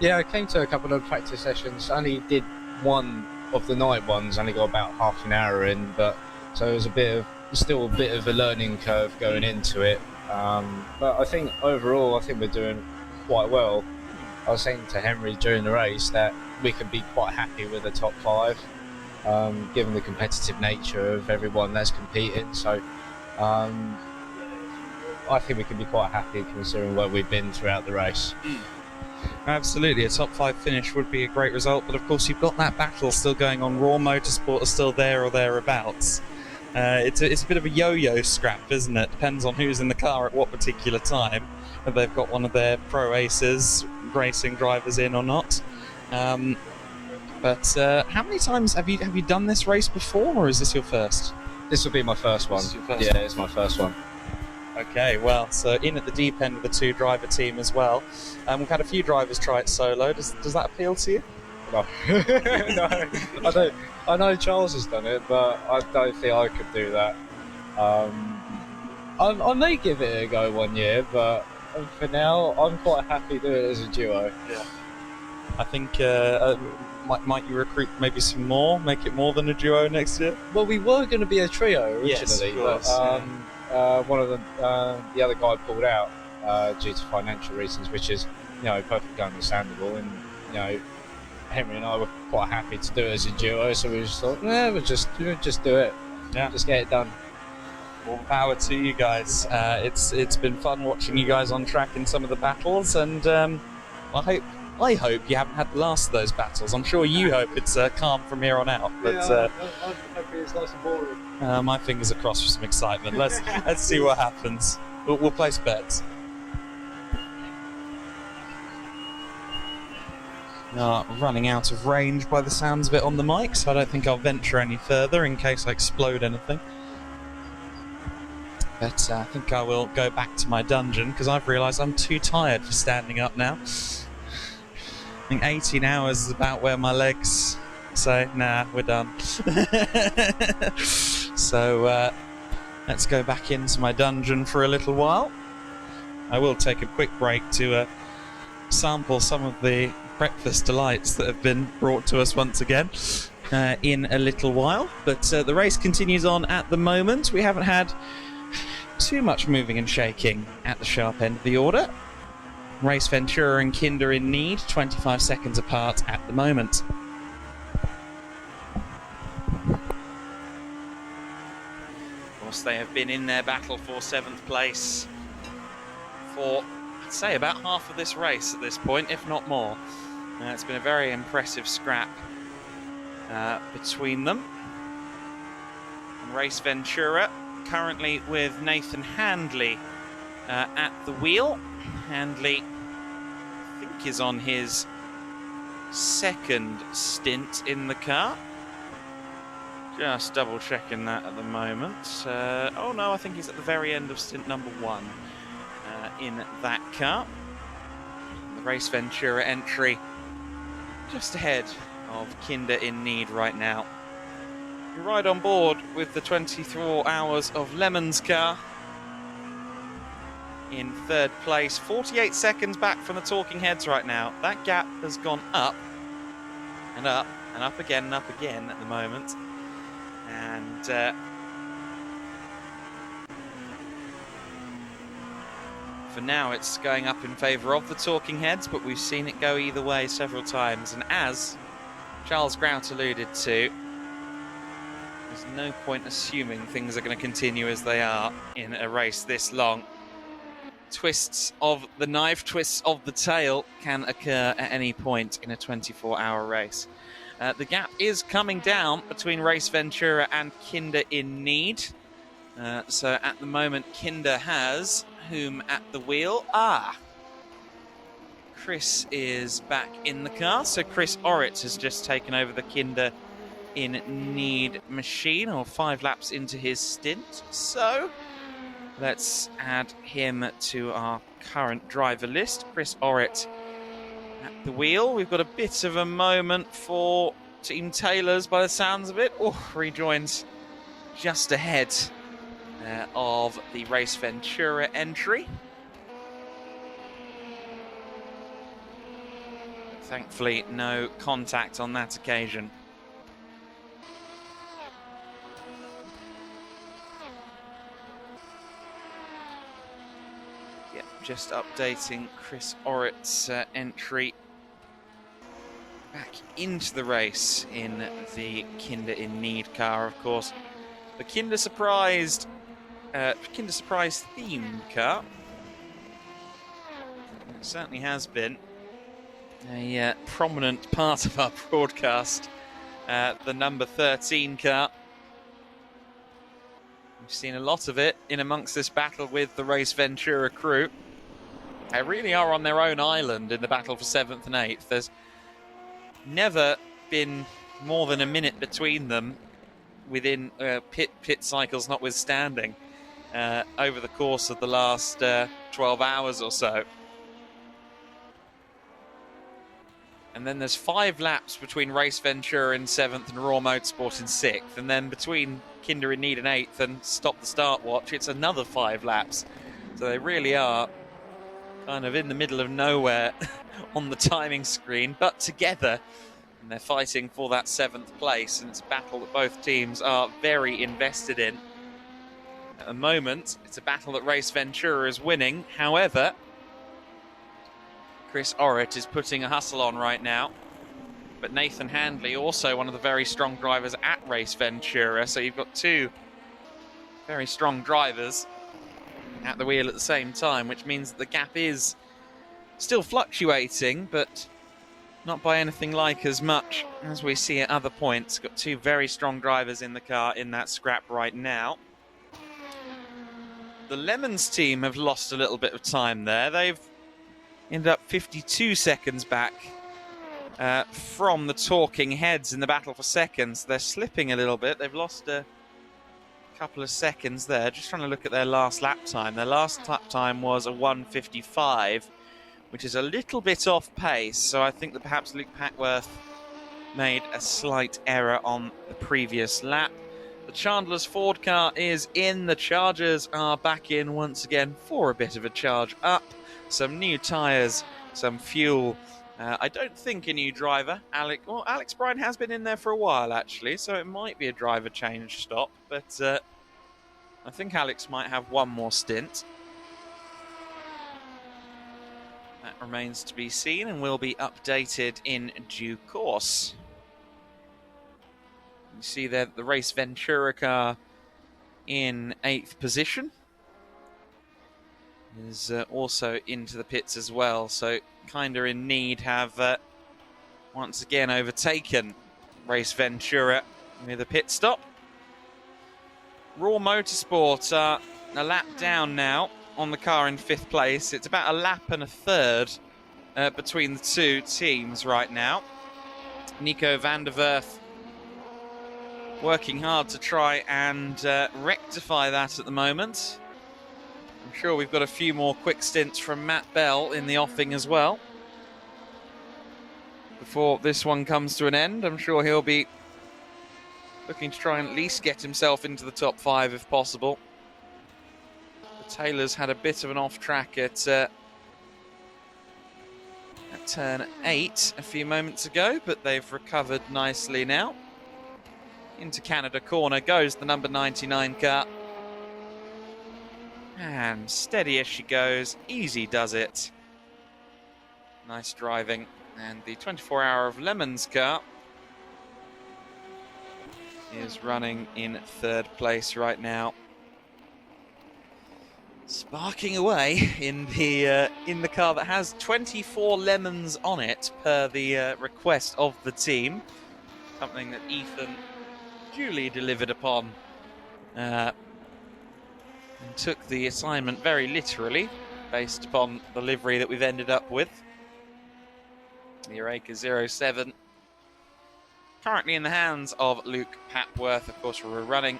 Yeah, I came to a couple of practice sessions. I only did one of the night ones, only got about half an hour in, but So it was still a bit of a learning curve going into it. But I think overall, I think we're doing quite well. I was saying to Henry during the race that we can be quite happy with the top 5, given the competitive nature of everyone that's competing. So I think we can be quite happy considering where we've been throughout the race.
Absolutely, a top 5 finish would be a great result, but of course you've got that battle still going on. Raw Motorsport are still there or thereabouts. It's a bit of a yo-yo scrap, isn't it? Depends on who's in the car at what particular time, whether they've got one of their pro aces racing drivers in or not. But how many times have you done this race before, or is this your first?
This will be my first one. Yeah, it's my first one.
Okay, well, so in at the deep end of the 2-driver team as well. We've had a few drivers try it solo. Does that appeal to you?
No. No, I know Charles has done it, but I don't think I could do that. I may give it a go one year, but for now, I'm quite happy doing it as a duo.
Yeah. I think might you recruit maybe some more, make it more than a duo next year?
Well, we were going to be a trio originally,
yes, of course,
but one of them, the other guy pulled out due to financial reasons, which is, perfectly understandable. And Henry and I were quite happy to do it as a duo, so we just thought, we'll just do it.
Yeah,
just get it done.
All power to you guys. It's been fun watching you guys on track in some of the battles, and I hope you haven't had the last of those battles. I'm sure you hope it's calm from here on out. But
I'm happy it's nice and boring.
My fingers are crossed for some excitement. Let's see what happens. We'll place bets. Running out of range by the sounds of it on the mic, so I don't think I'll venture any further in case I explode anything. But I think I will go back to my dungeon because I've realised I'm too tired for standing up now. I think 18 hours is about where my legs say, nah, we're done. So let's go back into my dungeon for a little while. I will take a quick break to sample some of the breakfast delights that have been brought to us once again in a little while. But the race continues on at the moment. We haven't had too much moving and shaking at the sharp end of the order. Race Ventura and Kinder in Need, 25 seconds apart at the moment. Of course, they have been in their battle for 7th place for, I'd say, about half of this race at this point, if not more. It's been a very impressive scrap between them. And Race Ventura currently with Nathan Handley at the wheel. Handley, I think, is on his second stint in the car. Just double checking that at the moment. Oh no, I think he's at the very end of stint number 1 in that car. The Race Ventura entry just ahead of Kinder in Need right now. You're right on board with the 24 Hours of Lemons car in 3rd place, 48 seconds back from the Talking Heads right now. That gap has gone up and up and up again and up again at the moment. And for now it's going up in favour of the Talking Heads, but we've seen it go either way several times. And as Charles Grout alluded to, there's no point assuming things are going to continue as they are in a race this long. Twists of the knife, twists of the tail can occur at any point in a 24-hour race. The gap is coming down between Race Ventura and Kinder in Need. So at the moment, Kinder has whom at the wheel? Chris is back in the car. So Chris Orrit has just taken over the Kinder in Need machine, or 5 laps into his stint. So let's add him to our current driver list. Chris Orrit at the wheel. We've got a bit of a moment for Team Taylors by the sounds of it. Rejoins just ahead of the Race Ventura entry. Thankfully, no contact on that occasion.
just updating Chris Orritt's entry back into the race in the Kinder in Need car, of course. The Kinder Surprise themed car. It certainly has been a prominent part of our broadcast. The number 13 car. We've seen a lot of it in amongst this battle with the Race Ventura crew. They really are on their own island in the battle for 7th and 8th. There's never been more than a minute between them within pit cycles notwithstanding over the course of the last 12 hours or so. And then there's 5 laps between Race Ventura in 7th and Raw Motorsport in 6th. And then between Kinder in Need in 8th and Stop the Start Watch, it's another 5 laps. So they really are kind of in the middle of nowhere on the timing screen, but together. And they're fighting for that 7th place. And it's a battle that both teams are very invested in. At the moment, it's a battle that Race Ventura is winning. However, Chris Orritt is putting a hustle on right now. But Nathan Handley, also one of the very strong drivers at Race Ventura. So you've got 2 very strong drivers at the wheel at the same time, which means that the gap is still fluctuating, but not by anything like as much as we see at other points. Got 2 very strong drivers in the car in that scrap right now. The Lemons team have lost a little bit of time there. They've ended up 52 seconds back from the Talking Heads in the battle for seconds. They're slipping a little bit. They've lost a couple of seconds there. Just trying to look at their last lap time. Their last lap time was a 1:55, which is a little bit off pace. So I think that perhaps Luke Packworth made a slight error on the previous lap. The Chandler's Ford car is in. The Chargers are back in once again for a bit of a charge up. Some new tyres, some fuel. I don't think a new driver. Alex Bryan has been in there for a while, actually, so it might be a driver change stop. But I think Alex might have one more stint. That remains to be seen and will be updated in due course. You see there the Race Ventura car in 8th position is also into the pits as well. So Kinder in Need have once again overtaken Race Ventura with a pit stop. Raw Motorsport are a lap down now on the car in 5th place. It's about a lap and a third between the 2 teams right now. Nico van der Werf working hard to try and rectify that at the moment. I'm sure we've got a few more quick stints from Matt Bell in the offing as well. Before this one comes to an end, I'm sure he'll be looking to try and at least get himself into the top 5 if possible. The Taylors had a bit of an off track at turn 8 a few moments ago, but they've recovered nicely now. Into Canada corner goes the number 99 car. And steady as she goes, easy does it. Nice driving. And the 24 Hour of Lemons car is running in 3rd place right now. Sparking away in the car that has 24 lemons on it per the request of the team. Something that Ethan duly delivered upon. And took the assignment very literally based upon the livery that we've ended up with. The Eureka 07 currently in the hands of Luke Papworth. Of course, we're running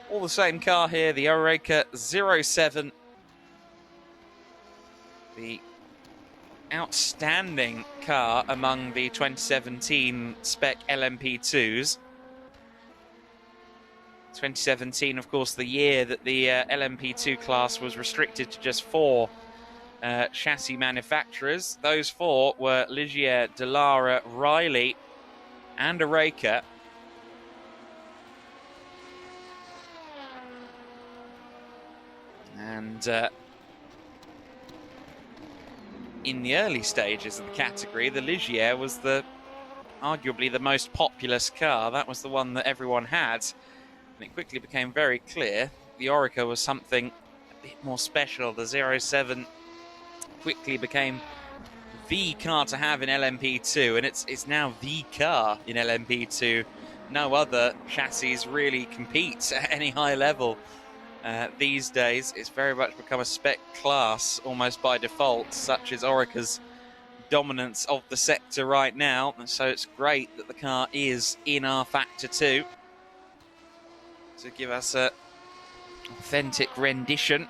all the same car here, the Eureka 07. The outstanding car among the 2017 spec LMP2s. 2017, of course, the year that the LMP2 class was restricted to just 4 chassis manufacturers. Those 4 were Ligier, Dallara, Riley, and Eureka. And in the early stages of the category, the Ligier was arguably the most populous car. That was the one that everyone had. And it quickly became very clear the Orica was something a bit more special. The 07 quickly became the car to have in LMP2, and it's now the car in LMP2. No other chassis really competes at any high level these days. It's very much become a spec class almost by default, such is Orica's dominance of the sector right now. And so it's great that the car is in our Factor 2 to give us an authentic rendition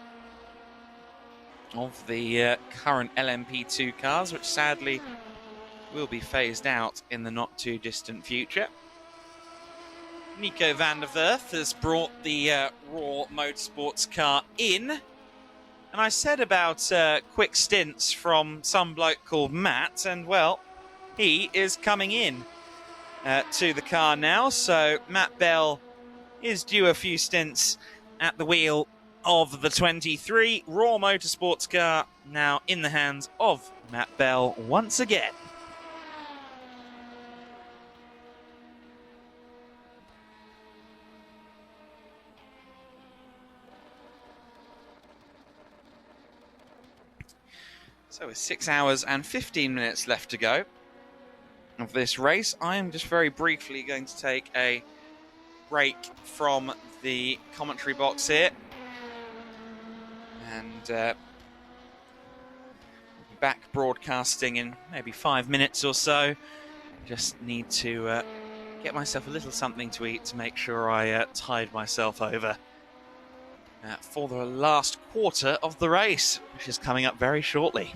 of the current LMP2 cars, which sadly will be phased out in the not too distant future. Nico van der Werf has brought the Raw Motorsports car in. And I said about quick stints from some bloke called Matt, and well, he is coming in to the car now. So Matt Bell is due a few stints at the wheel of the 23 Raw Motorsports car, now in the hands of Matt Bell once again. So with 6 hours and 15 minutes left to go of this race, I am just very briefly going to take a break from the commentary box here. And back broadcasting in maybe 5 minutes or so. Just need to get myself a little something to eat to make sure I tide myself over for the last quarter of the race, which is coming up very shortly.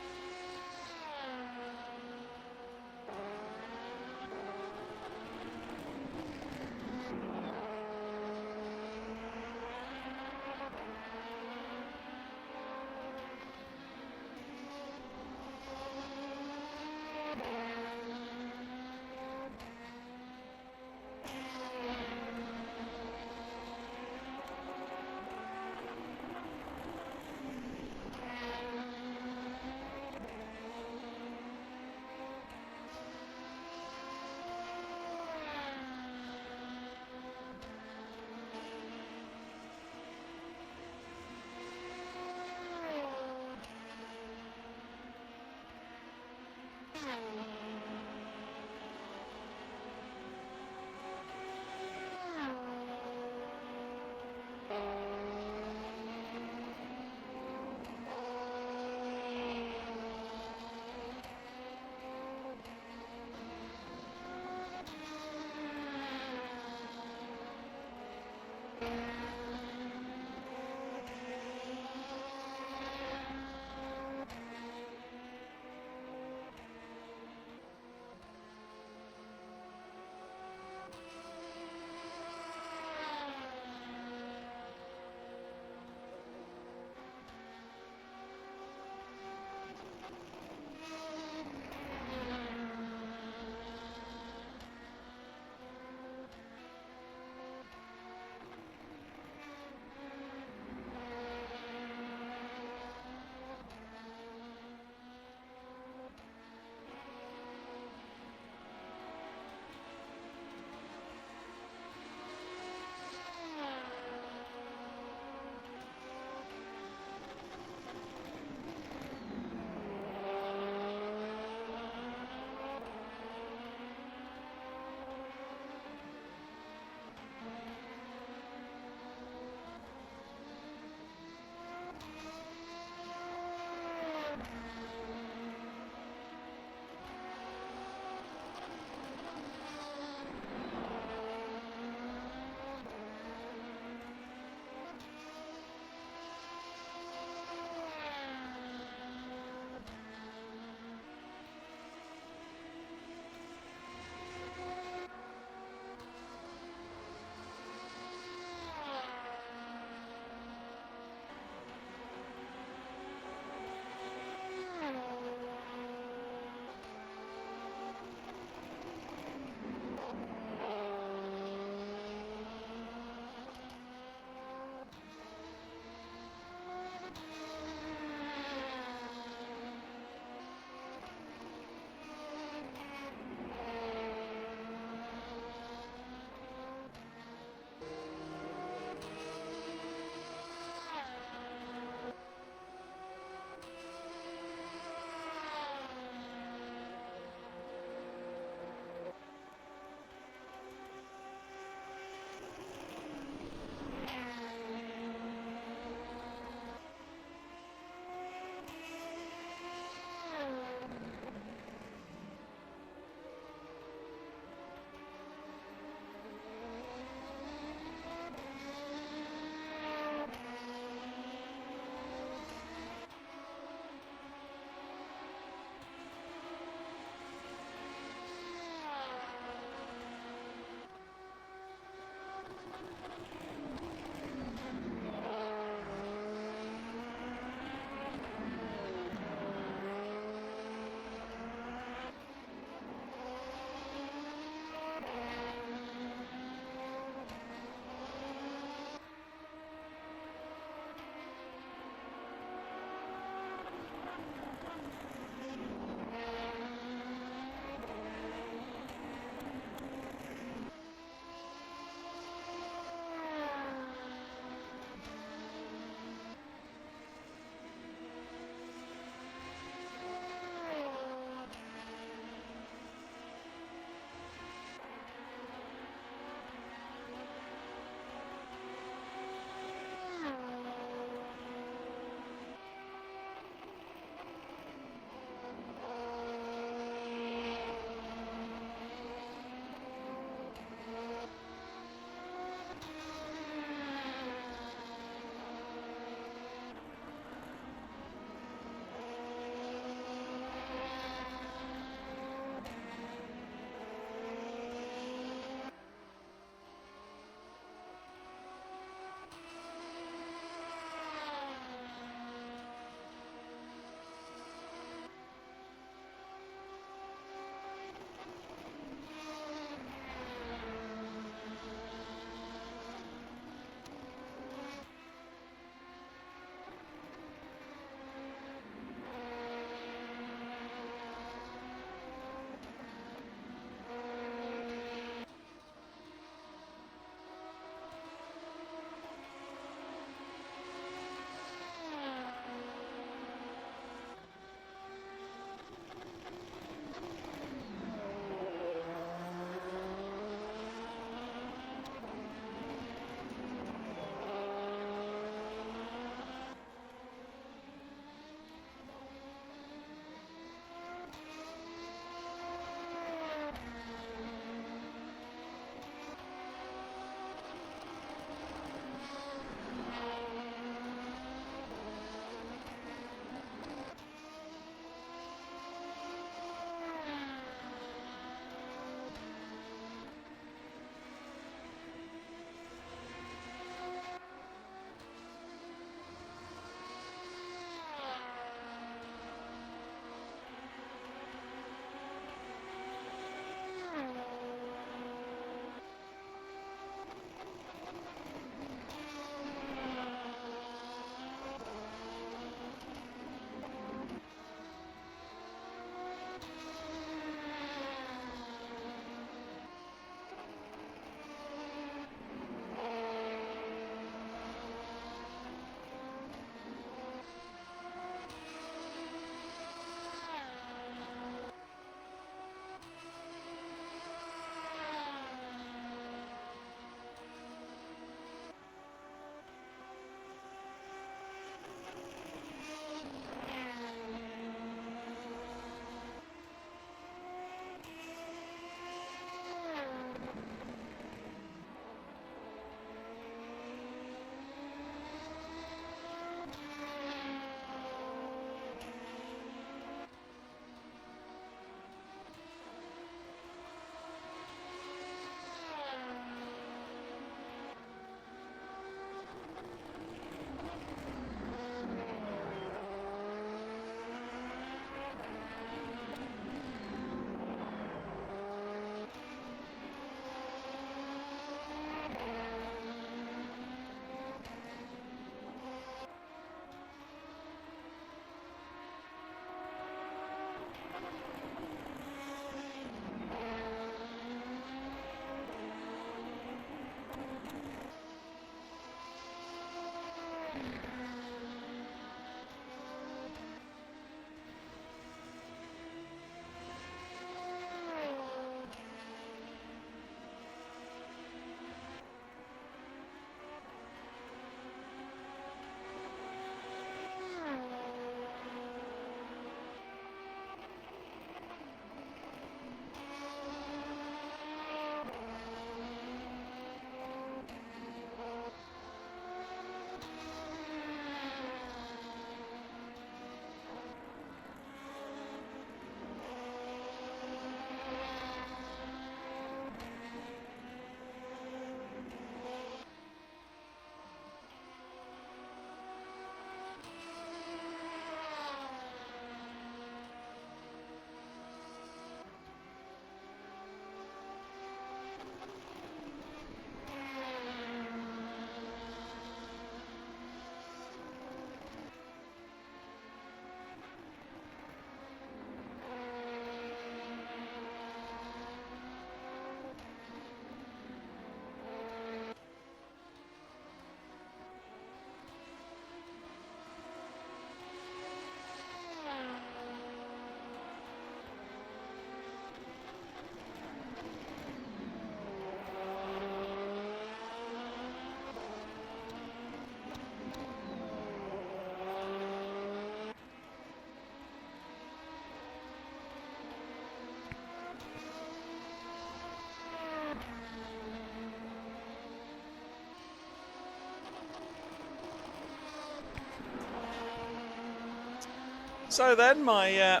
So then, my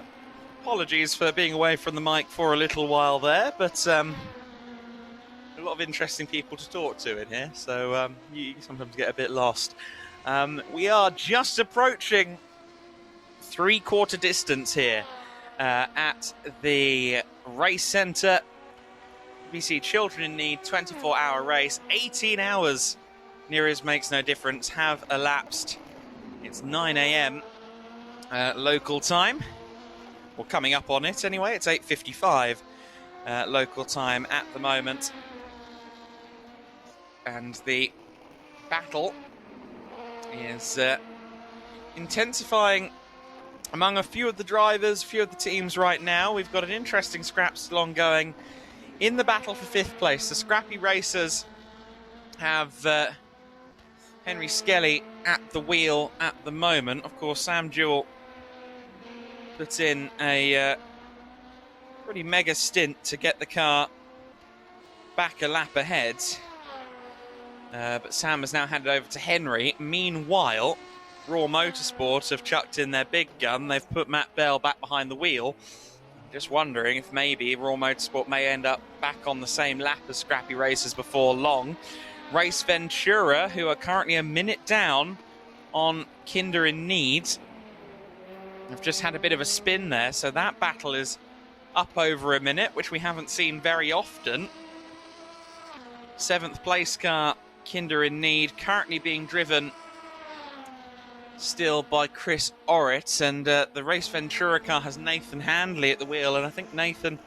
apologies for being away from the mic for a little while there, but a lot of interesting people to talk to in here, so you sometimes get a bit lost. We are just approaching three-quarter distance here at the race centre. BBC Children in Need 24-hour race. 18 hours, near as makes no difference, have elapsed. It's 9 a.m. Local time. Well, coming up on it anyway. It's 8:55 local time at the moment. And the battle is intensifying among a few of the drivers, a few of the teams right now. We've got an interesting scrap still ongoing in the battle for 5th place. The Scrappy Racers have Henry Skelly at the wheel at the moment. Of course, Sam Jewell put in a pretty mega stint to get the car back a lap ahead. But Sam has now handed over to Henry. Meanwhile, Raw Motorsport have chucked in their big gun. They've put Matt Bell back behind the wheel. Just wondering if maybe Raw Motorsport may end up back on the same lap as Scrappy Racers before long. Race Ventura, who are currently a minute down on Kinder in Need, have just had a bit of a spin there, so that battle is up over a minute, which we haven't seen very often. 7th place car, Kinder in Need, currently being driven still by Chris Orrit, and the Race Ventura car has Nathan Handley at the wheel, and I think Nathan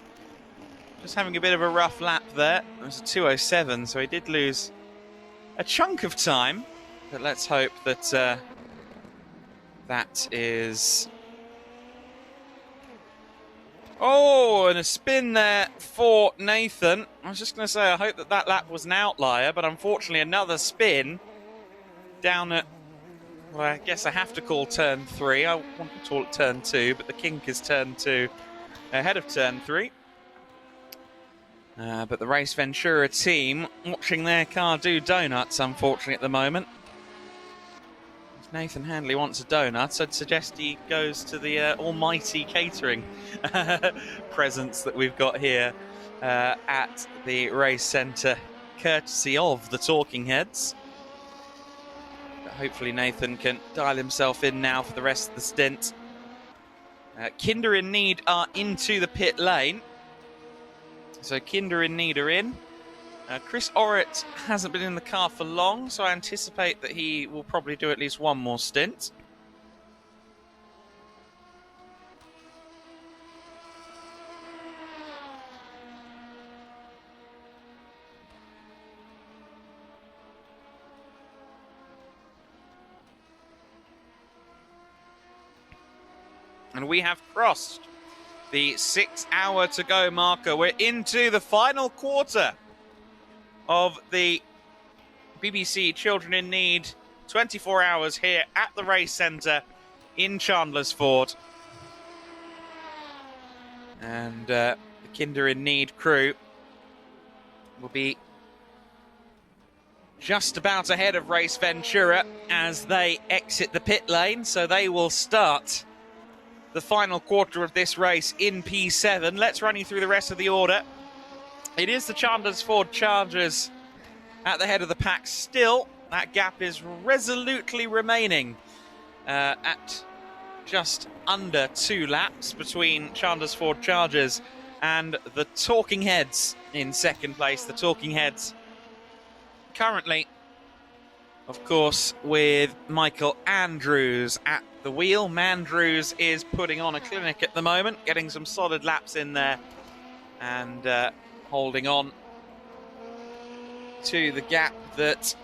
just having a bit of a rough lap there. It was a 2:07, so he did lose a chunk of time, but let's hope that that is... Oh, and a spin there for Nathan. I was just going to say, I hope that that lap was an outlier, but unfortunately another spin down at, well, I guess I have to call turn 3. I want to call it turn 2, but the kink is turn 2 ahead of turn 3. But the Race Ventura team watching their car do donuts, unfortunately, at the moment. If Nathan Handley wants a donut, I'd suggest he goes to the almighty catering presence that we've got here at the race centre, courtesy of the Talking Heads. But hopefully Nathan can dial himself in now for the rest of the stint. Kinder in Need are into the pit lane. So Kinder in Need are in. Chris Orrit hasn't been in the car for long, so I anticipate that he will probably do at least one more stint. And we have crossed the 6 hour to go marker. We're into the final quarter of the BBC Children in Need 24 hours here at the race centre in Chandlersford. And the Kinder in Need crew will be just about ahead of Race Ventura as they exit the pit lane, so they will start the final quarter of this race in P7. Let's run you through the rest of the order. It is the Chandlersford Chargers at the head of the pack still. That gap is resolutely remaining at just under 2 laps between Chandlersford Chargers and the Talking Heads in second place. The Talking Heads currently, of course, with Michael Andrews at the wheel. Mandrews is putting on a clinic at the moment, getting some solid laps in there and holding on to the gap that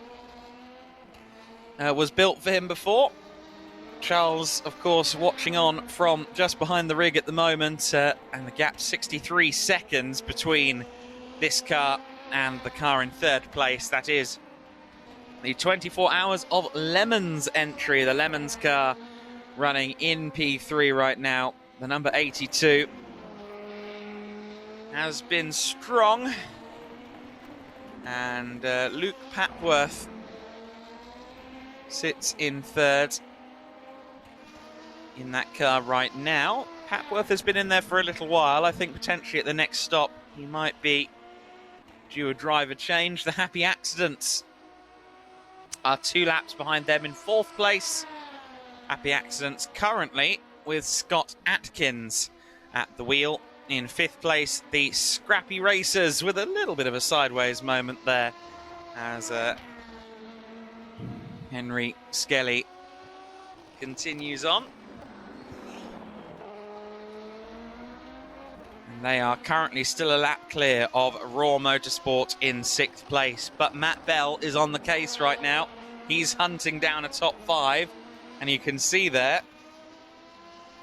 was built for him before. Charles, of course, watching on from just behind the rig at the moment, and the gap 63 seconds between this car and the car in third place. That is the 24 hours of Lemons entry. The Lemons car running in P3 right now. The number 82 has been strong. And Luke Papworth sits in third.
in that car right now. Papworth has been in there for a little while. I think potentially at the next stop he might be due a driver change. The Happy Accidents are 2 laps behind them in 4th place. Happy Accidents currently with Scott Atkins at the wheel. In 5th place, the Scrappy Racers with a little bit of a sideways moment there as Henry Skelly continues on. And they are currently still a lap clear of Raw Motorsport in 6th place. But Matt Bell is on the case right now. He's hunting down a top 5. And you can see there,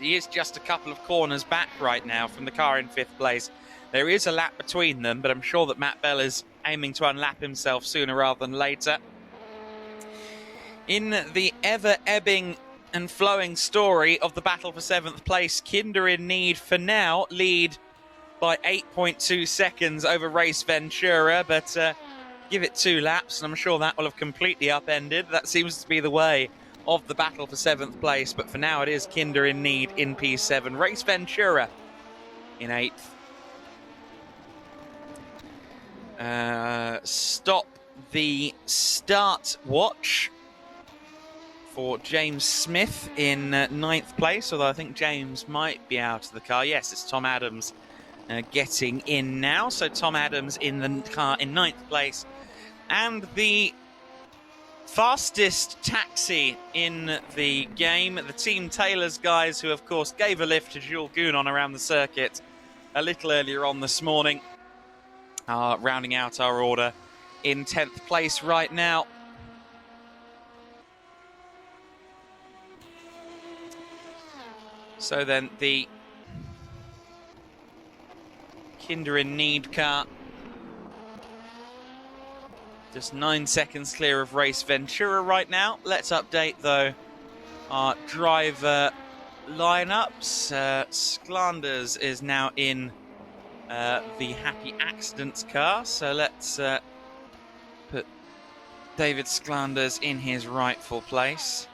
he is just a couple of corners back right now from the car in 5th place. There is a lap between them, but I'm sure that Matt Bell is aiming to unlap himself sooner rather than later. In the ever-ebbing and flowing story of the battle for 7th place, Kinder in Need for now lead by 8.2 seconds over Race Ventura, but give it 2 laps and I'm sure that will have completely upended. That seems to be the way of the battle for 7th place, but for now it is Kinder in Need in P7. Race Ventura in 8th. Stop the start watch for James Smith in 9th place, although I think James might be out of the car. Yes, it's Tom Adams getting in now. So Tom Adams in the car in 9th place. And the fastest taxi in the game, the Team Taylor's guys, who of course gave a lift to Jules Gounon around the circuit a little earlier on this morning, are rounding out our order in 10th place right now. So then the Kinder in Need car just 9 seconds clear of Race Ventura right now. Let's update, though, our driver lineups. Sklanders is now in the Happy Accidents car, so let's put David Sklanders in his rightful place.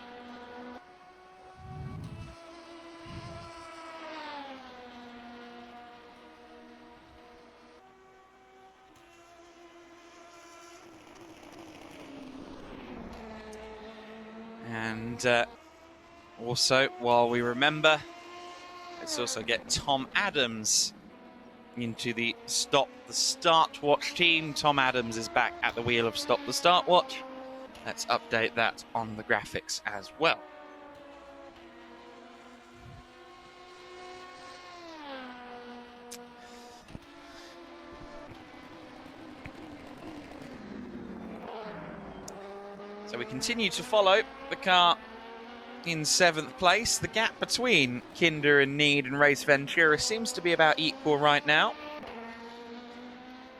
And also, while we remember, let's also get Tom Adams into the Stop the Start Watch team. Tom Adams is back at the wheel of Stop the Start Watch. Let's update that on the graphics as well. So we continue to follow the car in 7th place. The gap between Kinder in Need and Race Ventura seems to be about equal right now.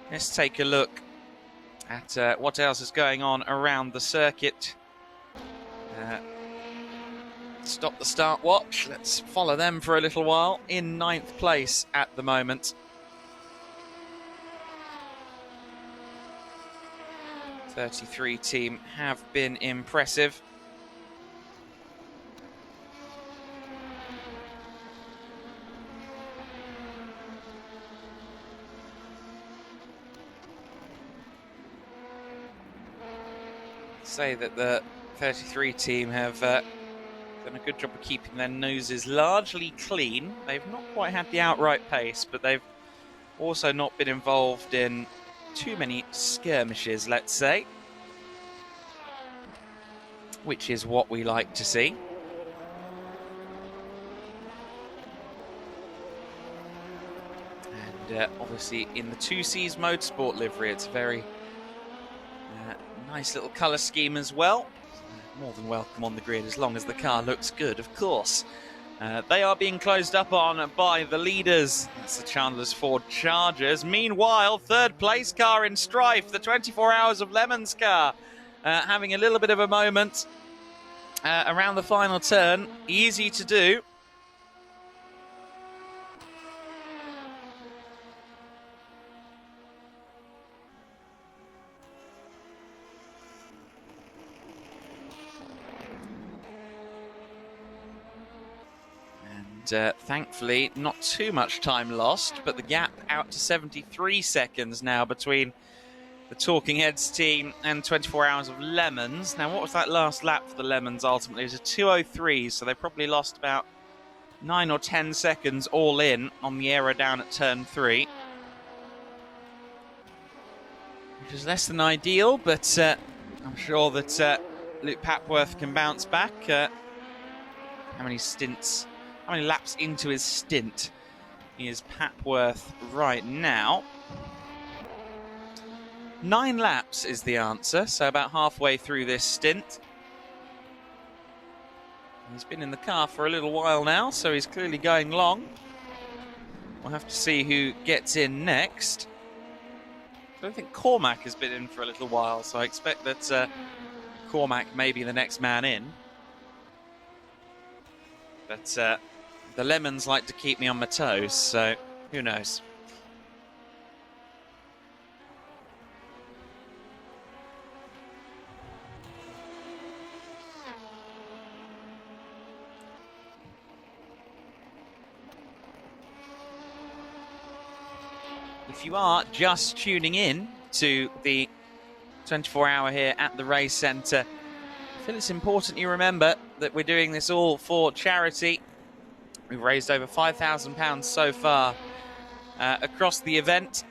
Let's take a look at what else is going on around the circuit. Stop the Start Watch. Let's follow them for a little while. In 9th place at the moment. 33 team have been impressive. Say that the 33 team have done a good job of keeping their noses largely clean. They've not quite had the outright pace, but they've also not been involved in too many skirmishes, let's say, which is what we like to see. And obviously in the 2Cs Motorsport livery, it's a very nice little colour scheme as well. More than welcome on the grid as long as the car looks good, of course. They are being closed up on by the leaders. That's the Chandler's Ford Chargers. Meanwhile, 3rd place car in strife, the 24 Hours of Lemons car, having a little bit of a moment around the final turn. Easy to do. And thankfully, not too much time lost, but the gap out to 73 seconds now between the Talking Heads team and 24 Hours of Lemons. Now, what was that last lap for the Lemons ultimately? It was a 2:03, so they probably lost about 9 or 10 seconds all in on the error down at turn 3. Which is less than ideal, but I'm sure that Luke Papworth can bounce back. How many laps into his stint is Papworth right now? 9 laps is the answer, so about halfway through this stint. He's been in the car for a little while now, so he's clearly going long. We'll have to see who gets in next. I don't think Cormac has been in for a little while, so I expect that Cormac may be the next man in. But the Lemons like to keep me on my toes, so who knows? If you are just tuning in to the 24-hour here at the Race Centre, I feel it's important you remember that we're doing this all for charity. We've raised over £5,000 so far across the event.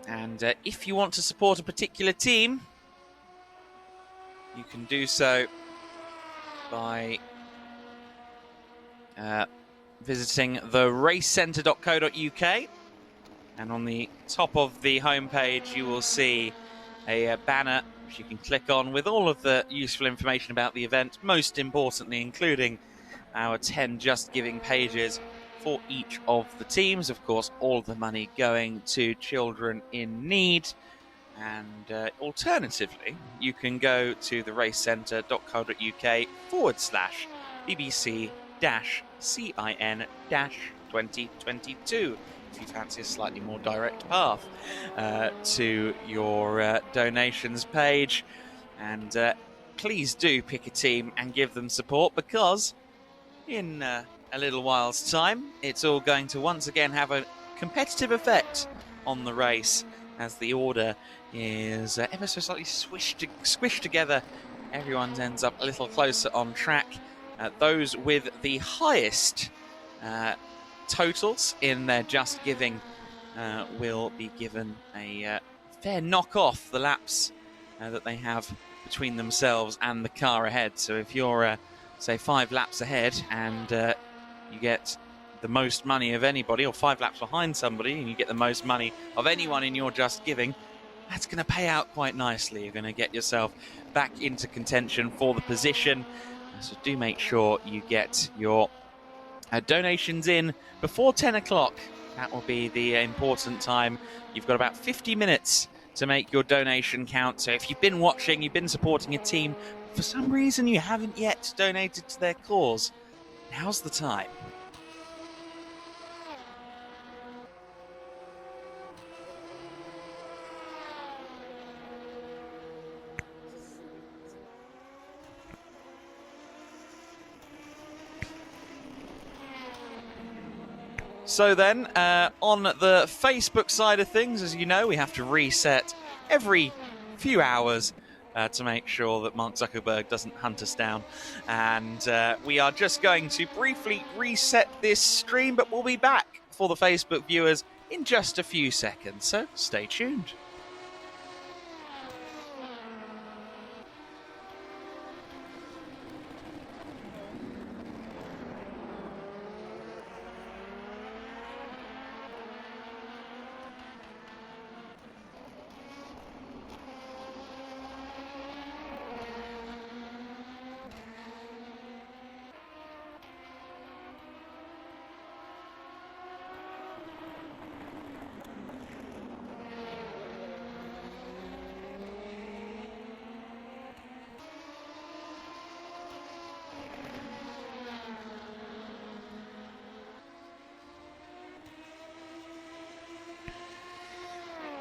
And if you want to support a particular team, you can do so by visiting theracecentre.co.uk. And on the top of the homepage, you will see a banner which you can click on with all of the useful information about the event, most importantly, including our 10 Just Giving pages for each of the teams. Of course, all of the money going to children in need. And alternatively, you can go to theracecentre.co.uk/BBC-CIN-2022 if you fancy a slightly more direct path to your donations page. And please do pick a team and give them support, because in a little while's time, it's all going to once again have a competitive effect on the race as the order is ever so slightly squished together. Everyone ends up a little closer on track. Those with the highest totals in their Just Giving will be given a fair knock off the laps that they have between themselves and the car ahead. So if you're, say, 5 laps ahead and you get the most money of anybody, or 5 laps behind somebody, and you get the most money of anyone in your Just Giving, that's going to pay out quite nicely. You're going to get yourself back into contention for the position. So do make sure you get your donations in before 10 o'clock. That will be the important time. You've got about 50 minutes to make your donation count. So if you've been watching, you've been supporting a team, for some reason you haven't yet donated to their cause, now's the time. So then, on the Facebook side of things, as you know, we have to reset every few hours to make sure that Mark Zuckerberg doesn't hunt us down. And we are just going to briefly reset this stream, but we'll be back for the Facebook viewers in just a few seconds, so stay tuned.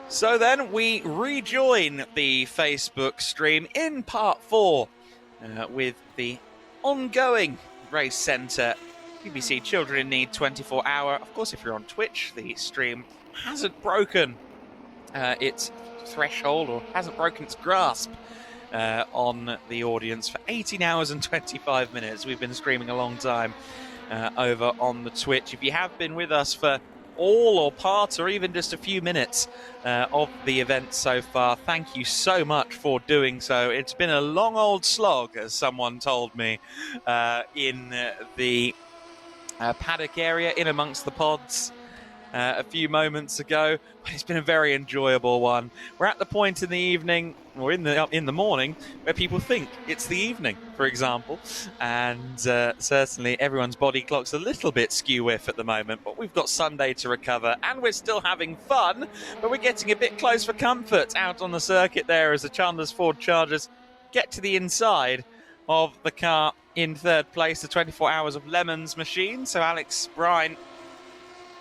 So then we rejoin the Facebook stream in part 4 with the ongoing Race Centre BBC Children in Need 24-hour. Of course, if you're on Twitch, the stream hasn't broken its threshold or hasn't broken its grasp on the audience for 18 hours and 25 minutes. We've been streaming a long time over on the Twitch. If you have been with us for all or part or even just a few minutes of the event so far, thank you so much for doing so. It's been a long old slog, as someone told me in the paddock area in amongst the pods a few moments ago, but it's been a very enjoyable one. We're at the point in the evening, or in the morning, where people think it's the evening, for example, and certainly everyone's body clock's a little bit skew-whiff at the moment, but we've got Sunday to recover, and we're still having fun, but we're getting a bit close for comfort out on the circuit there as the Chandler's Ford Chargers get to the inside of the car in third place, the 24 Hours of Lemons machine. So Alex Brine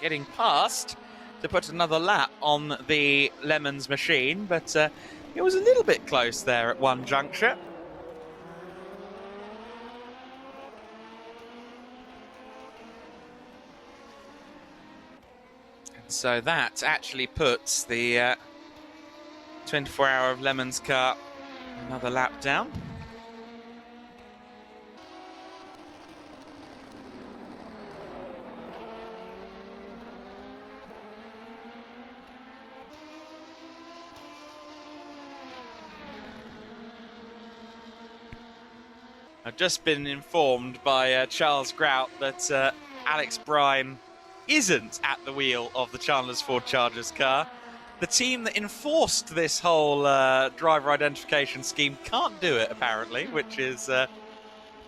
getting past to put another lap on the Lemons machine, but it was a little bit close there at one juncture. And so that actually puts the 24 Hour of Lemons car another lap down. I've just been informed by Charles Grout that Alex Brine isn't at the wheel of the Chandler's Ford Chargers car. The team that enforced this whole driver identification scheme can't do it, apparently, which is a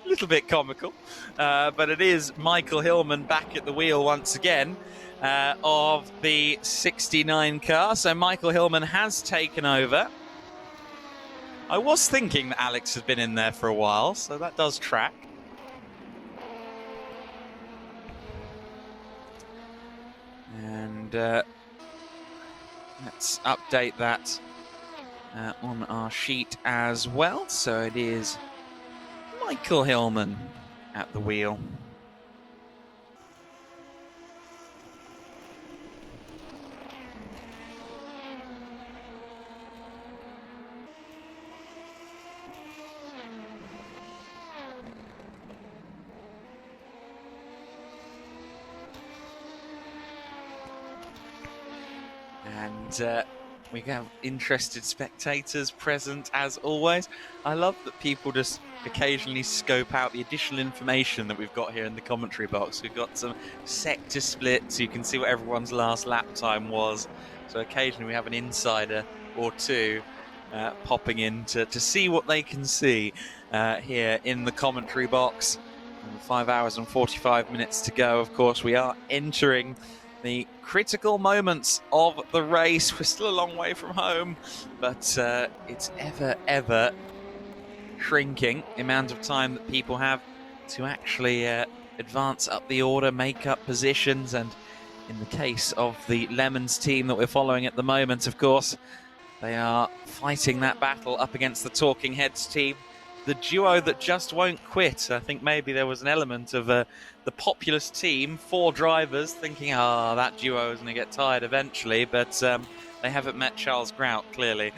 little bit comical. But it is Michael Hillman back at the wheel once again of the 69 car. So Michael Hillman has taken over. I was thinking that Alex has been in there for a while, so that does track. And let's update that on our sheet as well. So it is Michael Hillman at the wheel. And we have interested spectators present as always. I love that people just occasionally scope out the additional information that we've got here in the commentary box. We've got some sector splits, so you can see what everyone's last lap time was. So occasionally we have an insider or two popping in to see what they can see here in the commentary box. 5 hours and 45 minutes to go. Of course, we are entering the critical moments of the race. We're still a long way from home, but it's ever shrinking the amount of time that people have to actually advance up the order, make up positions. And in the case of the Lemons team that we're following at the moment, of course, they are fighting that battle up against the Talking Heads team, the duo that just won't quit. I think maybe there was an element of the Populous team, 4 drivers, thinking, that duo is going to get tired eventually, but they haven't met Charles Grout, clearly.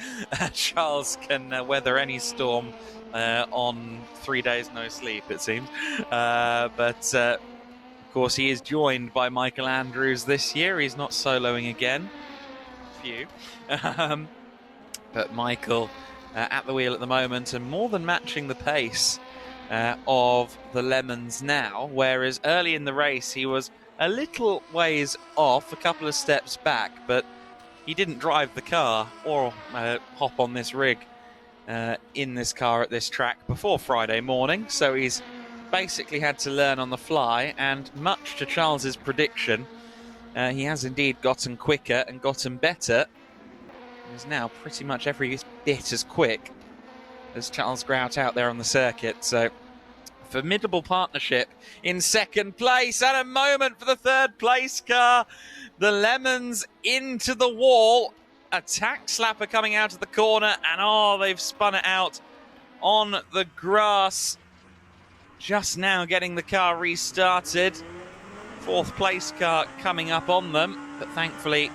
Charles can weather any storm on 3 days no sleep, it seems. But of course, he is joined by Michael Andrews this year. He's not soloing again. Few. But Michael at the wheel at the moment, and more than matching the pace of the Lemons now, whereas early in the race he was a little ways off, a couple of steps back, but he didn't drive the car or hop on this rig in this car at this track before Friday morning, so he's basically had to learn on the fly, and much to Charles's prediction, he has indeed gotten quicker and gotten better. He's now pretty much every bit as quick as Charles Grout out there on the circuit. So, formidable partnership in second place, and a moment for the third place car. The Lemons into the wall. A tack slapper coming out of the corner, and they've spun it out on the grass. just now getting the car restarted. 4th place car coming up on them, but thankfully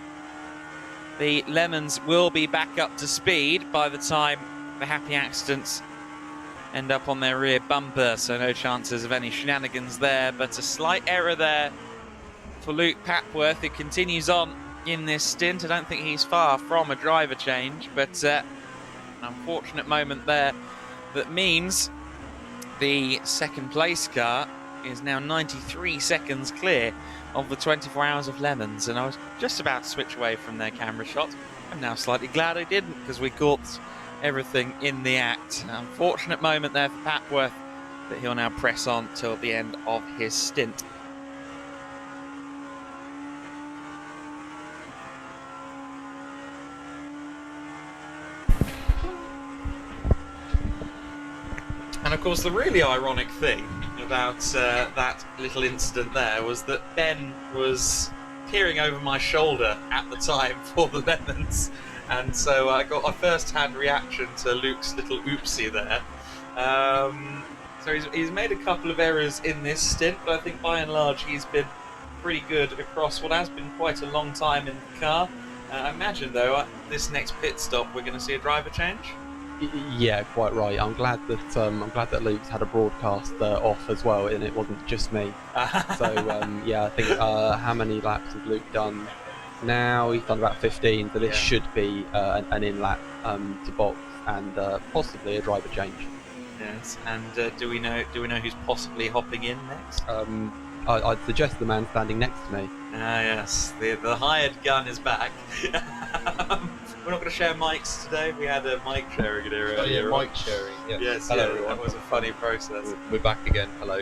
the Lemons will be back up to speed by the time the Happy Accidents end up on their rear bumper, so no chances of any shenanigans there, but a slight error there for Luke Papworth, who continues on in this stint. I don't think he's far from a driver change, but an unfortunate moment there that means the 2nd place car is now 93 seconds clear of the 24 Hours of Lemons, and I was just about to switch away from their camera shot. I'm now slightly glad I didn't, because we caught everything in the act. An unfortunate moment there for Papworth, but he'll now press on till the end of his stint. And of course, the really ironic thing about that little incident there was that Ben was peering over my shoulder at the time for the Lemons, and so I got a first-hand reaction to Luke's little oopsie there. So he's made a couple of errors in this stint, but I think by and large he's been pretty good across what has been quite a long time in the car. I imagine, though, this next pit stop we're going to see a driver change.
Yeah, quite right. I'm glad that Luke's had a broadcast off as well, and it wasn't just me. So yeah, I think how many laps has Luke done now? He's done about 15, so this should be an in lap to box and possibly a driver change.
Yes, and do we know who's possibly hopping in next?
I'd suggest the man standing next to me.
Ah, yes, the hired gun is back. We're not going to share mics today. We had a mic sharing earlier.
Oh, yeah, mic sharing. Yeah.
Yes,
hello,
yeah,
everyone.
That was a funny process.
We're back again. Hello.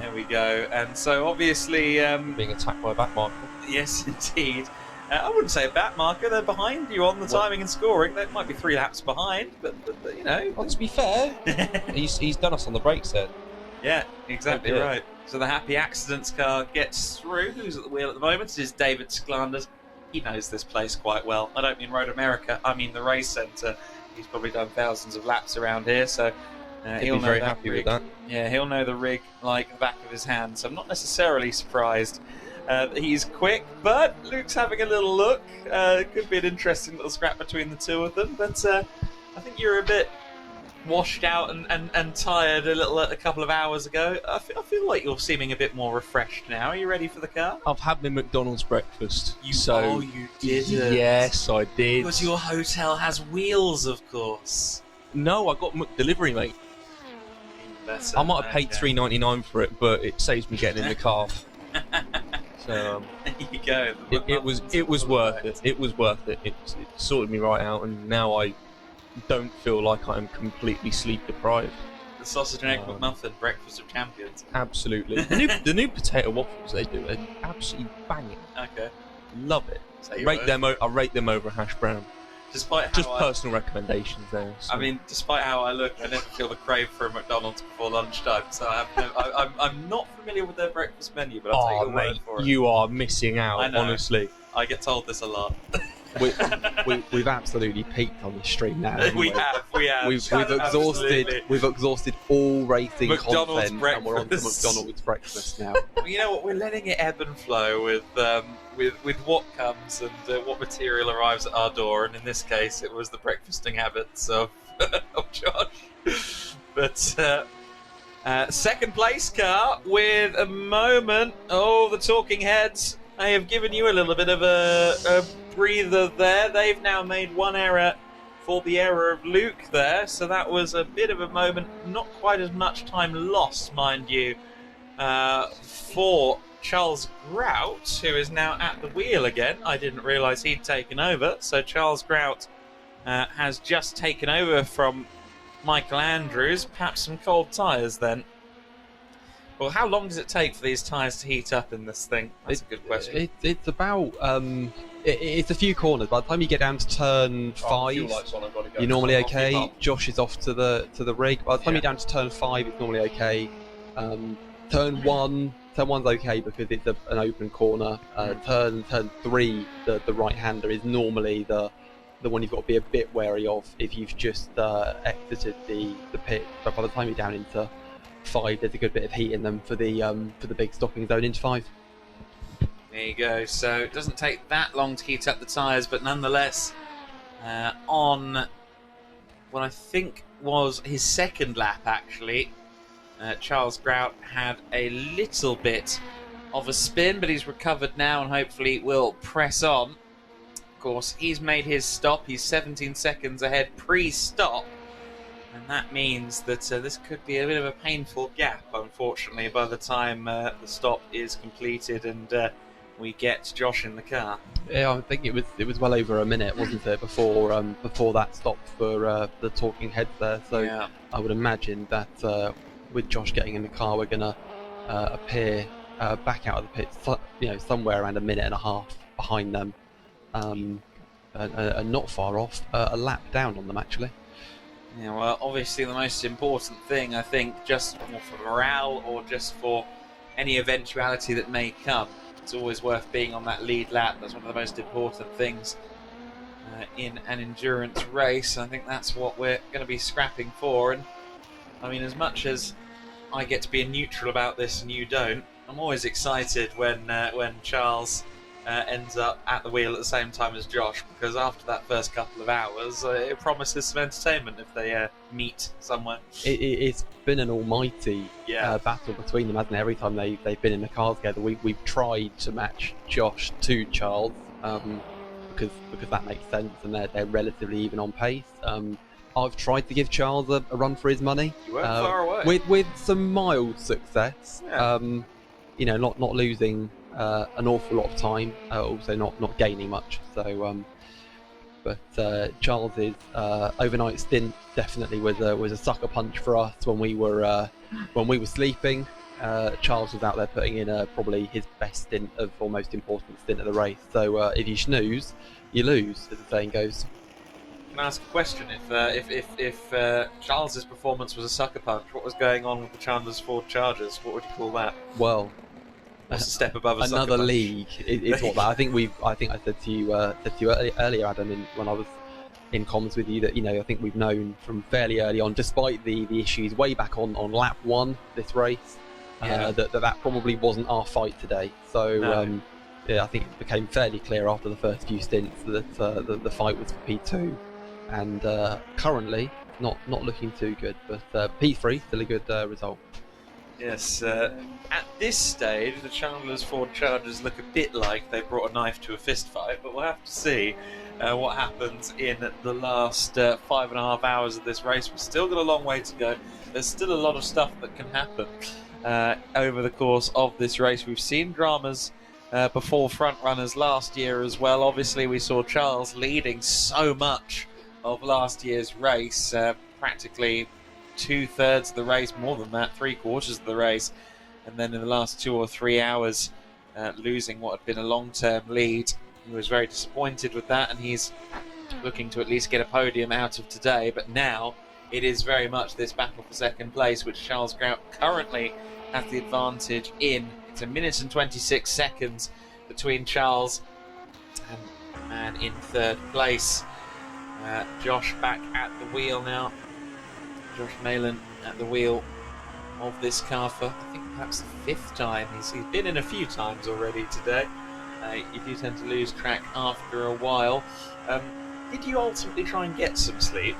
There we go. And so obviously,
being attacked by a back marker.
Yes, indeed. I wouldn't say a back marker. They're behind you on the timing and scoring. They might be 3 laps behind, but you know.
Well, to be fair, he's done us on the brakes then.
Yeah, exactly
Okay.
right. So the Happy Accidents car gets through. Who's at the wheel at the moment? It is David Sklanders. He knows this place quite well. I don't mean Road America, I mean the race centre. He's probably done thousands of laps around here, so he'll
be
know
very
that
happy
rig.
with that.
Yeah, he'll know the rig like the back of his hand, so I'm not necessarily surprised that he's quick, but Luke's having a little look. It could be an interesting little scrap between the two of them, but I think you're a bit washed out and tired a couple of hours ago. I feel like you're seeming a bit more refreshed now. Are you ready for the car?
I've had my McDonald's breakfast.
You did.
Yes, I did.
Because your hotel has wheels, of course.
No, I got McDelivery, mate. I might have paid $3.99 for it, but it saves me getting in the car. So
there you go.
It was worth it. It was worth it. It sorted me right out, and now I don't feel like I'm completely sleep deprived.
The sausage and egg McMuffin, breakfast of champions.
Absolutely. the new potato waffles they do are absolutely banging.
Okay.
Love it.
So
I rate them over hash brown.
Despite
just
how
personal recommendations there. So.
I mean, despite how I look, I never feel the crave for a McDonald's before lunchtime. So I'm not familiar with their breakfast menu, but I'll take your word for it.
You are missing out.
I know.
Honestly.
I get told this a lot.
We've absolutely peaked on this stream now.
We have.
We've exhausted all racing
McDonald's
content,
breakfast.
and we're on to McDonald's breakfast now.
Well, you know what? We're letting it ebb and flow with what comes and what material arrives at our door. And in this case, it was the breakfasting habits of Josh. But second place car with a moment. Oh, the talking heads. I have given you a little bit of a breather there. They've now made one error for the error of Luke there, so that was a bit of a moment. Not quite as much time lost, mind you, for Charles Grout, who is now at the wheel again. I didn't realise he'd taken over, so Charles Grout has just taken over from Michael Andrews. Perhaps some cold tyres then. Well, how long does it take for these tyres to heat up in this thing? That's a good question.
It's about it's a few corners. By the time you get down to turn 5, you're normally okay. Josh is off to the rig. By the time you're down to turn 5, it's normally okay. Turn 1's okay because it's an open corner. Turn 3, the right-hander is normally the one you've got to be a bit wary of if you've just exited the pit. But by the time you're down into 5, there's a good bit of heat in them for the big stopping zone into 5.
There you go. So it doesn't take that long to heat up the tyres, but nonetheless, on what I think was his second lap, actually, Charles Grout had a little bit of a spin, but he's recovered now and hopefully will press on. Of course, he's made his stop. He's 17 seconds ahead pre-stop, and that means that this could be a bit of a painful gap, unfortunately, by the time the stop is completed and we get Josh in the car.
Yeah, I think it was well over a minute, wasn't it, before that stop for the talking heads there. So yeah. I would imagine that with Josh getting in the car, we're going to appear back out of the pits, somewhere around a minute and a half behind them, and not far off, a lap down on them actually.
Yeah, well, obviously the most important thing, I think, just more for morale or just for any eventuality that may come, it's always worth being on that lead lap. That's one of the most important things in an endurance race. I think that's what we're going to be scrapping for. And I mean, as much as I get to be a neutral about this and you don't, I'm always excited when Charles ends up at the wheel at the same time as Josh, because after that first couple of hours, it promises some entertainment if they meet somewhere.
It's been an almighty battle between them, hasn't it? Every time they've been in the car together, we've tried to match Josh to Charles, because that makes sense, and they're relatively even on pace. I've tried to give Charles a run for his money.
You weren't far away.
With some mild success.
Yeah.
Not losing an awful lot of time, also not gaining much. So, but Charles's overnight stint definitely was a sucker punch for us when we were sleeping. Charles was out there putting in probably his best stint or most important stint of the race. So if you snooze, you lose, as the saying goes.
Can I ask a question? If Charles's performance was a sucker punch, what was going on with the Chandler's Ford Chargers? What would you call that?
Well,
what's a step above a
another
sucker punch?
league is what that. I think I said to you earlier, Adam, when I was in comms with you, that I think we've known from fairly early on, despite the issues way back on lap 1 this race, that probably wasn't our fight today. So.
No.
I think it became fairly clear after the first few stints that the fight was for P2, and currently not looking too good, but P3 still a good result.
Yes, at this stage the Chandler's Ford Chargers look a bit like they brought a knife to a fist fight, but we'll have to see what happens in the last 5.5 hours of this race. We've still got a long way to go. There's still a lot of stuff that can happen over the course of this race. We've seen dramas before front runners last year as well. Obviously we saw Charles leading so much of last year's race, practically 2/3 of the race, more than that, 3/4 of the race, and then in the last 2 or 3 hours losing what had been a long-term lead. He was very disappointed with that, and he's looking to at least get a podium out of today. But now it is very much this battle for second place, which Charles Grout currently has the advantage in. It's 1 minute and 26 seconds between Charles and the man in third place. Josh back at the wheel now. Josh Malin at the wheel of this car for, I think, perhaps the 5th time. He's been in a few times already today. You do tend to lose track after a while. Did you ultimately try and get some sleep?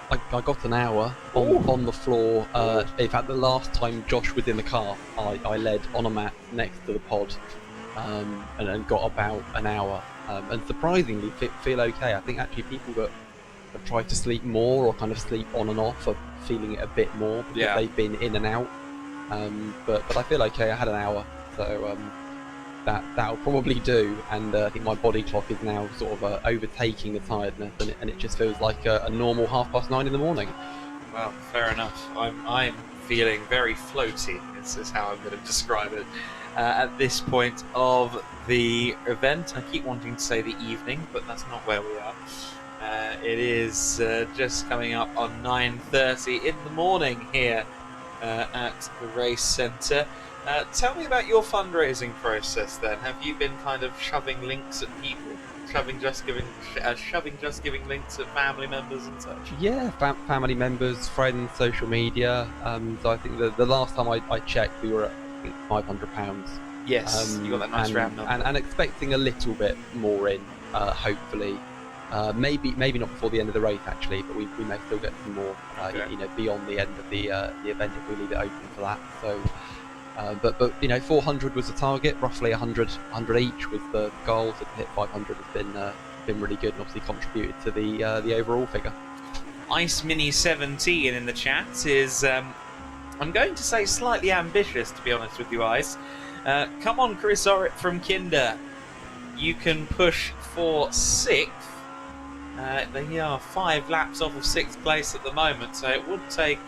I got an hour on the floor. In fact, the last time Josh was in the car, I led on a mat next to the pod, and got about an hour. And surprisingly, feel okay. I think actually people that have tried to sleep more or kind of sleep on and off are feeling it a bit more because they've been in and out. But I feel okay. I had an hour, so that'll probably do. And I think my body clock is now sort of overtaking the tiredness, and it just feels like a normal 9:30 in the morning.
Well, fair enough. I'm feeling very floaty. This is how I'm going to describe it at this point of the event. I keep wanting to say the evening, but that's not where we are. It is just coming up on 9:30 in the morning here
at the race centre. Tell me about your fundraising process then. Have you been kind of shoving links at people? Shoving Just Giving links at family members and such?
Yeah, family members, friends, social media. So I think the last time I checked, we were at £500.
Yes, you got that nice round number.
And expecting a little bit more in, hopefully. Maybe not before the end of the race actually, but we may still get some more. Beyond the end of the event if we leave it open for that. So. But 400 was the target, roughly 100 each was the goal. So to hit 500 has been really good and obviously contributed to the overall figure.
Ice Mini 17 in the chat is, I'm going to say slightly ambitious, to be honest with you, Ice. Come on, Chris Orrit from Kinder, you can push for 6th. They are 5 laps off of 6th place at the moment, so it would take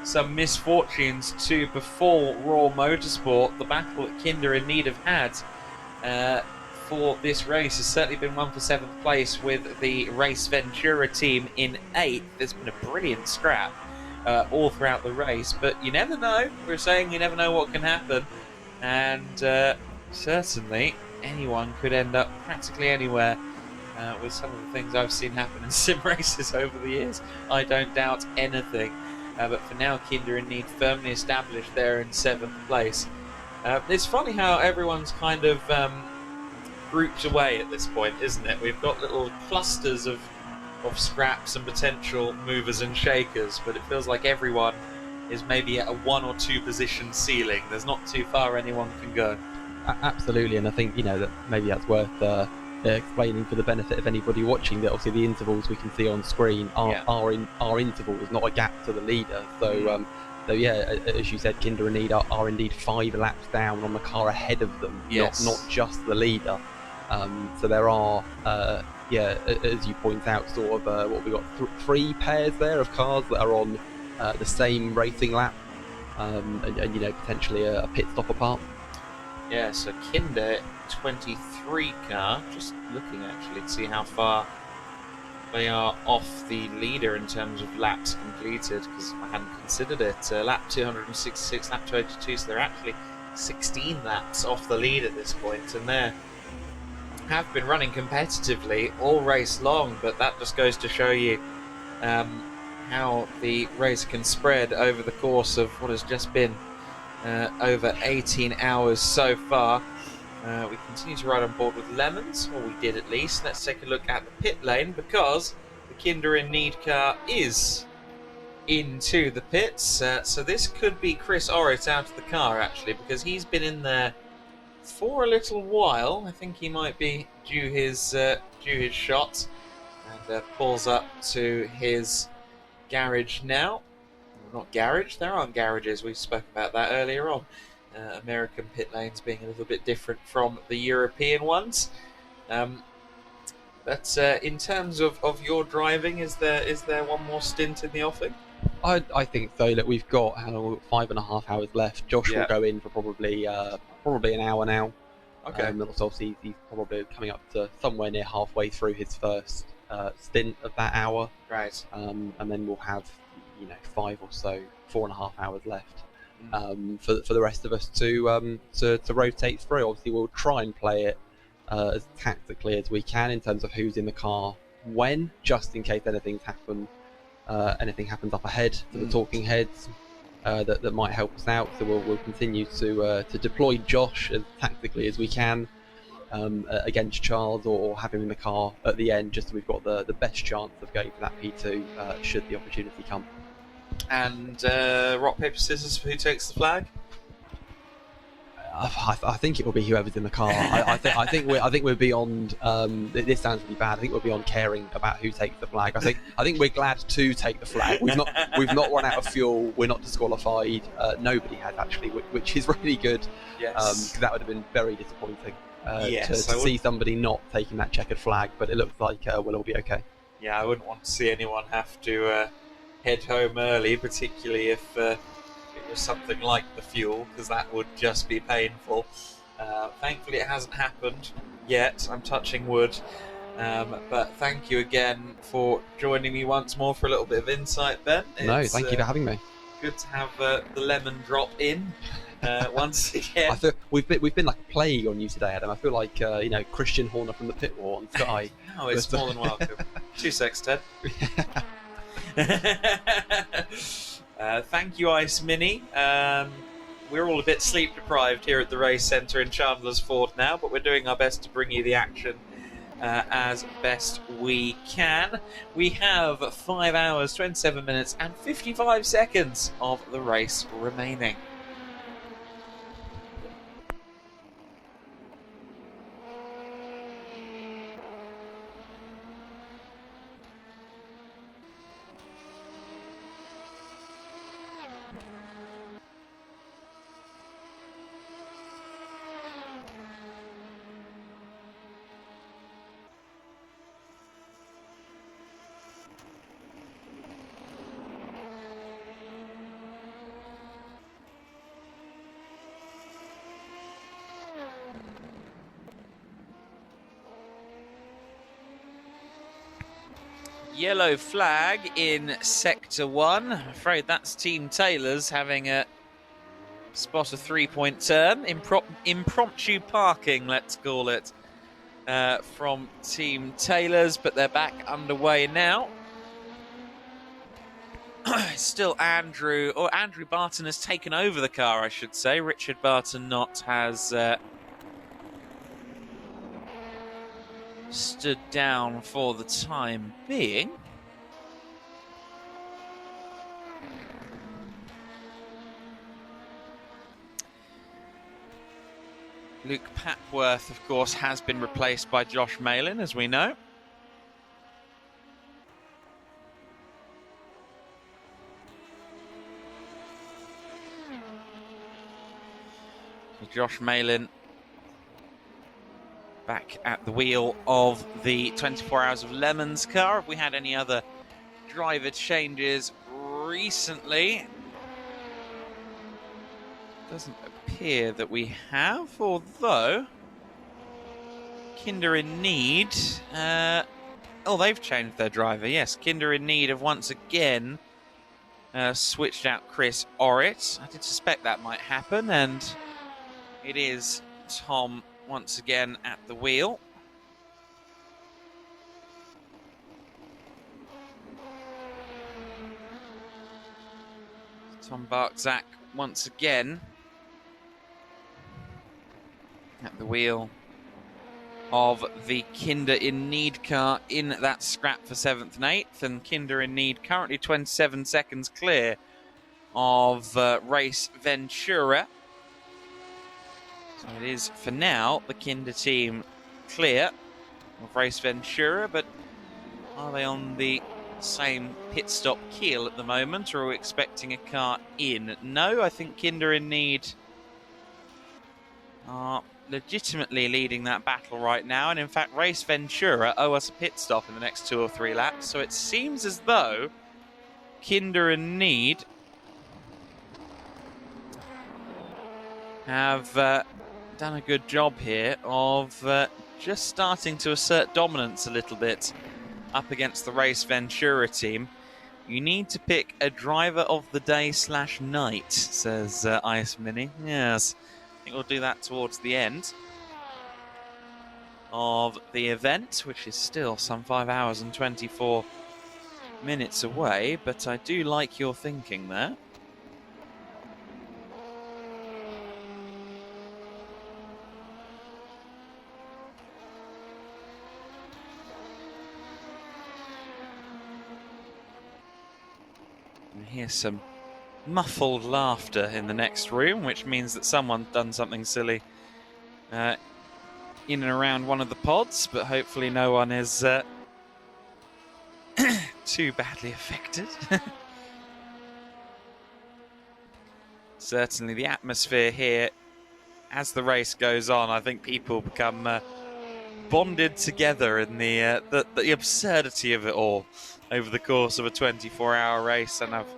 some misfortunes to befall Raw Motorsport. The battle that Kinder in need have had for this race has certainly been one for 7th place, with the Race Ventura team in 8th. There's been a brilliant scrap all throughout the race, but you never know. We're saying you never know what can happen, and certainly anyone could end up practically anywhere with some of the things I've seen happen in sim races over the years. I don't doubt anything. But for now, Kinder in Need firmly established there in 7th place. It's funny how everyone's kind of grouped away at this point, isn't it? We've got little clusters of scraps and potential movers and shakers, but it feels like everyone is maybe at a 1 or 2 position ceiling. There's not too far anyone can go.
Absolutely, and I think that maybe that's worth explaining for the benefit of anybody watching, that obviously the intervals we can see on screen are intervals, not a gap to the leader. So as you said, Kinder in Need are indeed 5 laps down on the car ahead of them, not just the leader. So there are as you point out, sort of what we got 3 pairs there of cars that are on the same racing lap, and potentially a pit stop apart.
Yeah, so Kinder 23 car, just looking actually to see how far they are off the leader in terms of laps completed, because I hadn't considered it. Lap 266, lap 282, so they're actually 16 laps off the lead at this point, and they have been running competitively all race long, but that just goes to show you how the race can spread over the course of what has just been over 18 hours so far. We continue to ride on board with Lemons, or we did at least. Let's take a look at the pit lane, because the Kinder in Need car is into the pits. So this could be Chris Orrit out of the car, actually, because he's been in there for a little while. I think he might be due his shot, and pulls up to his garage now. Not garage, there aren't garages, we spoke about that earlier on. American pit lanes being a little bit different from the European ones. But in terms of your driving, is there one more stint in the offing?
I think so. Look, we've got 5.5 hours left. Josh will go in for probably an hour now.
Okay.
Obviously he's probably coming up to somewhere near halfway through his first stint of that hour.
Right.
And then we'll have 5 or so, 4.5 hours left for the rest of us to rotate through. Obviously, we'll try and play it as tactically as we can in terms of who's in the car when, just in case anything happens up ahead to the talking heads that might help us out. So we'll continue to deploy Josh as tactically as we can against Charles, or have him in the car at the end, just so we've got the best chance of going for that P2 should the opportunity come.
And rock, paper, scissors for who takes the flag?
I think it will be whoever's in the car. I think we're beyond. This sounds really bad. I think we're beyond caring about who takes the flag. I think we're glad to take the flag. We've not run out of fuel. We're not disqualified. Nobody has actually, which is really good.
Yes.
Because that would have been very disappointing to
I
see somebody not taking that checkered flag. But it looks like we'll all be okay.
Yeah, I wouldn't want to see anyone have to head home early, particularly if it was something like the fuel, because that would just be painful. Thankfully it hasn't happened yet, I'm touching wood, but thank you again for joining me once more for a little bit of insight, Ben.
No, thank you for having me.
Good to have the lemon drop in once again.
I feel we've been like a plague on you today, Adam. I feel like Christian Horner from the Pit Wall on Sky.
Oh, it's more than welcome. 2 secs, Ted. Thank you, Ice Mini. We're all a bit sleep deprived here at the race centre in Chandler's Ford now, but we're doing our best to bring you the action as best we can. We have 5 hours, 27 minutes and 55 seconds of the race remaining. Yellow flag in Sector 1. I'm afraid that's Team Taylor's having a spot a 3-point turn. Impromptu parking, let's call it, from Team Taylor's, but they're back underway now. Still Andrew Barton has taken over the car, I should say. Richard Barton not has stood down for the time being. Luke Papworth, of course, has been replaced by Josh Malin, as we know. So Josh Malin back at the wheel of the 24 Hours of Lemons car. Have we had any other driver changes recently? Doesn't appear that we have, although Kinder in Need... they've changed their driver. Yes, Kinder in Need have once again switched out Chris Orrit. I did suspect that might happen, and it is Tom once again at the wheel. Tom Barczak once again at the wheel of the Kinder in Need car in that scrap for 7th and 8th, and Kinder in Need currently 27 seconds clear of Race Ventura. So it is, for now, the Kinder team clear of Race Ventura, but are they on the same pit stop keel at the moment, or are we expecting a car in? No, I think Kinder in Need are legitimately leading that battle right now, and in fact Race Ventura owe us a pit stop in the next 2 or 3 laps, so it seems as though Kinder in Need have done a good job here of just starting to assert dominance a little bit up against the Race Ventura team. You need to pick a driver of the day / night, says Ice Mini. Yes, I think we'll do that towards the end of the event, which is still some 5 hours and 24 minutes away, but I do like your thinking there. I hear some muffled laughter in the next room, which means that someone's done something silly in and around one of the pods, but hopefully no one is too badly affected. Certainly the atmosphere here, as the race goes on, I think people become bonded together in the absurdity of it all over the course of a 24-hour race, and I've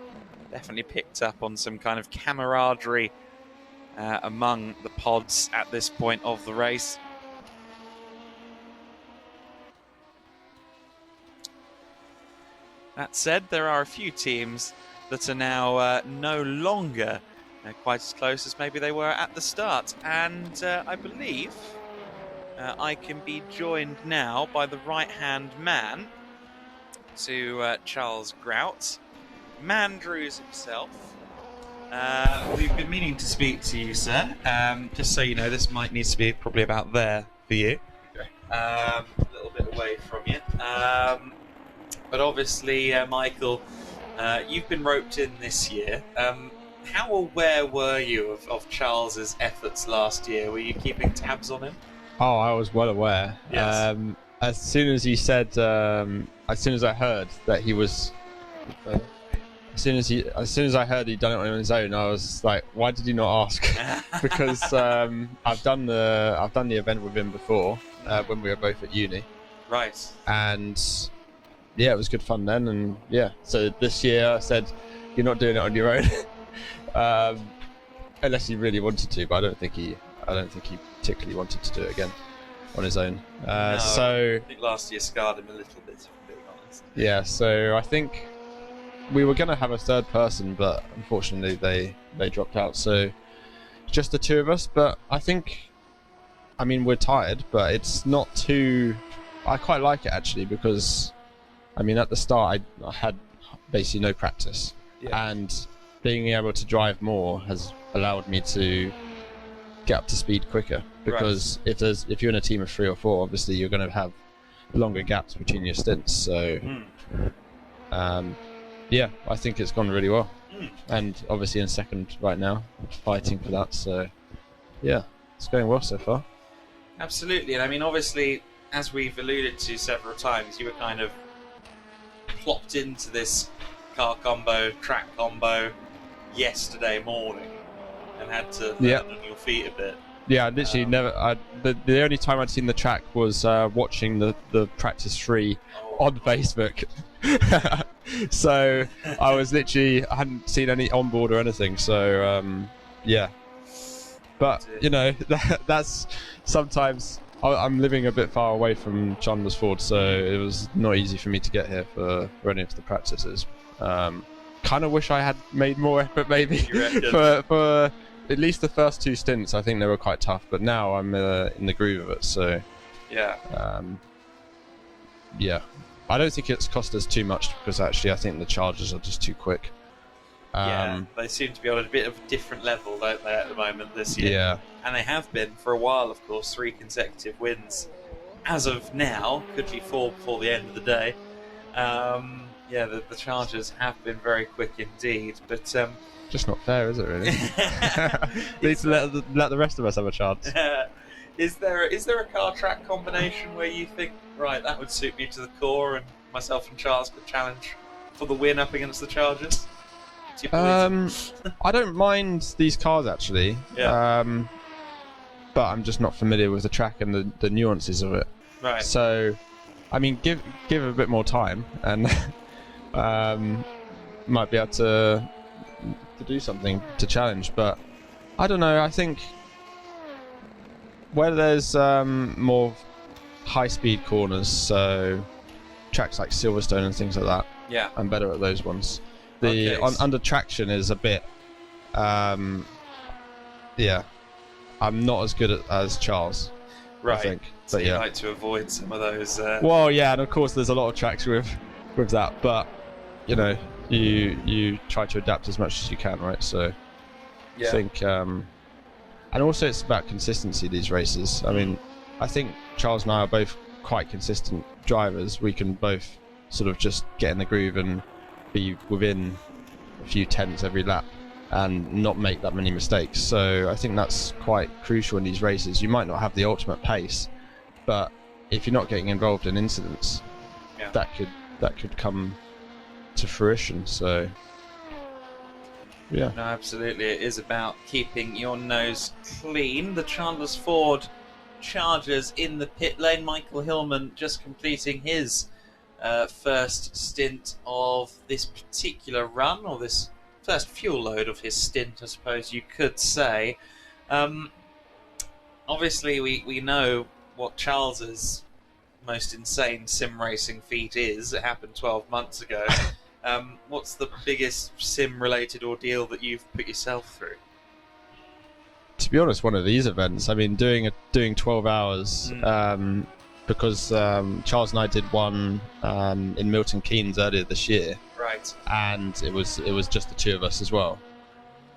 definitely picked up on some kind of camaraderie among the pods at this point of the race. That said, there are a few teams that are now no longer quite as close as maybe they were at the start. And I believe I can be joined now by the right-hand man to Charles Grout, Mandrews himself. We've been meaning to speak to you, sir. Just so you know, this mic needs to be probably about there for you. A little bit away from you. But obviously, Michael, you've been roped in this year. How aware were you of Charles's efforts last year? Were you keeping tabs on him?
Oh, I was well aware.
Yes.
As soon as you said, as soon as I heard that he was, as soon as I heard he'd done it on his own, I was like, why did you not ask? Because I've done the event with him before when we were both at uni.
Right.
And yeah, it was good fun then. And yeah, so this year I said, you're not doing it on your own, unless he really wanted to. But I don't think he particularly wanted to do it again on his own.
No,
so
I think last year scarred him a little bit, if I'm being honest.
yeah, so I think we were going to have a third person, but unfortunately they dropped out. So just the two of us. But I think, I mean, we're tired, but it's not too. I quite like it actually because, I mean, at the start I had basically no practice, and being able to drive more has allowed me to get up to speed quicker. Because if you're in a team of 3 or 4, obviously you're going to have longer gaps between your stints. So yeah, I think it's gone really well, and obviously in second right now, fighting for that. So yeah, it's going well so far.
Absolutely, and I mean, obviously, as we've alluded to several times, you were kind of plopped into this car combo, track combo yesterday morning, and had to learn on your feet a bit.
Yeah, I literally never. The only time I'd seen the track was watching the practice 3 on Facebook. So I was literally, I hadn't seen any onboard or anything. So yeah, but you know, that's sometimes I'm living a bit far away from Chandler's Ford, so it was not easy for me to get here for any of the practices. Kind of wish I had made more effort, maybe for at least the first 2 stints. I think they were quite tough, but now I'm in the groove of it. So
yeah,
yeah. I don't think it's cost us too much because actually I think the Chargers are just too quick.
Yeah, they seem to be on a bit of a different level, don't they, at the moment this year?
Yeah.
And they have been for a while, of course, 3 consecutive wins. As of now, could be 4 before the end of the day. Yeah, the Chargers have been very quick indeed, but
just not fair, is it? Really? Need to let the rest of us have a chance.
Is there a car track combination where you think, right, that would suit me to the core, and myself and Charles could challenge for the win up against the Chargers?
I don't mind these cars actually, but I'm just not familiar with the track and the nuances of it.
Right.
So, I mean, give a bit more time, and might be able to do something to challenge. But I don't know. I think where there's more high-speed corners, so tracks like Silverstone and things like that.
Yeah.
I'm better at those ones. The under traction is a bit, yeah. I'm not as good as Charles.
Right.
I think.
So
but
you
yeah.
like to avoid some of those.
Well, yeah, and of course there's a lot of tracks with that, but you know, you try to adapt as much as you can, right? So I think, and also it's about consistency. These races. I mean, I think Charles and I are both quite consistent drivers. We can both sort of just get in the groove and be within a few tenths every lap and not make that many mistakes. So I think that's quite crucial in these races. You might not have the ultimate pace, but if you're not getting involved in incidents, that could come to fruition. So yeah.
No, absolutely. It is about keeping your nose clean. The Chandler's Ford Chargers in the pit lane. Michael Hillman just completing his first stint of this particular run, or this first fuel load of his stint, I suppose you could say. Obviously, we know what Charles's most insane sim racing feat is. It happened 12 months ago. What's the biggest sim-related ordeal that you've put yourself through?
To be honest, one of these events. I mean, doing 12 hours. Because Charles and I did one in Milton Keynes earlier this year.
Right.
And it was just the two of us as well.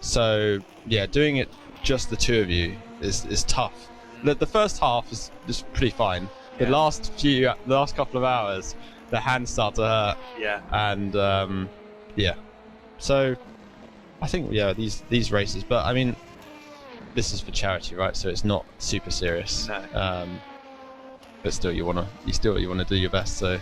So yeah, doing it just the two of you is tough. The first half is pretty fine. The last couple of hours, the hands start to hurt.
Yeah.
And so I think these races, but I mean, this is for charity, right? So it's not super serious.
No.
But still, you want to do your best. So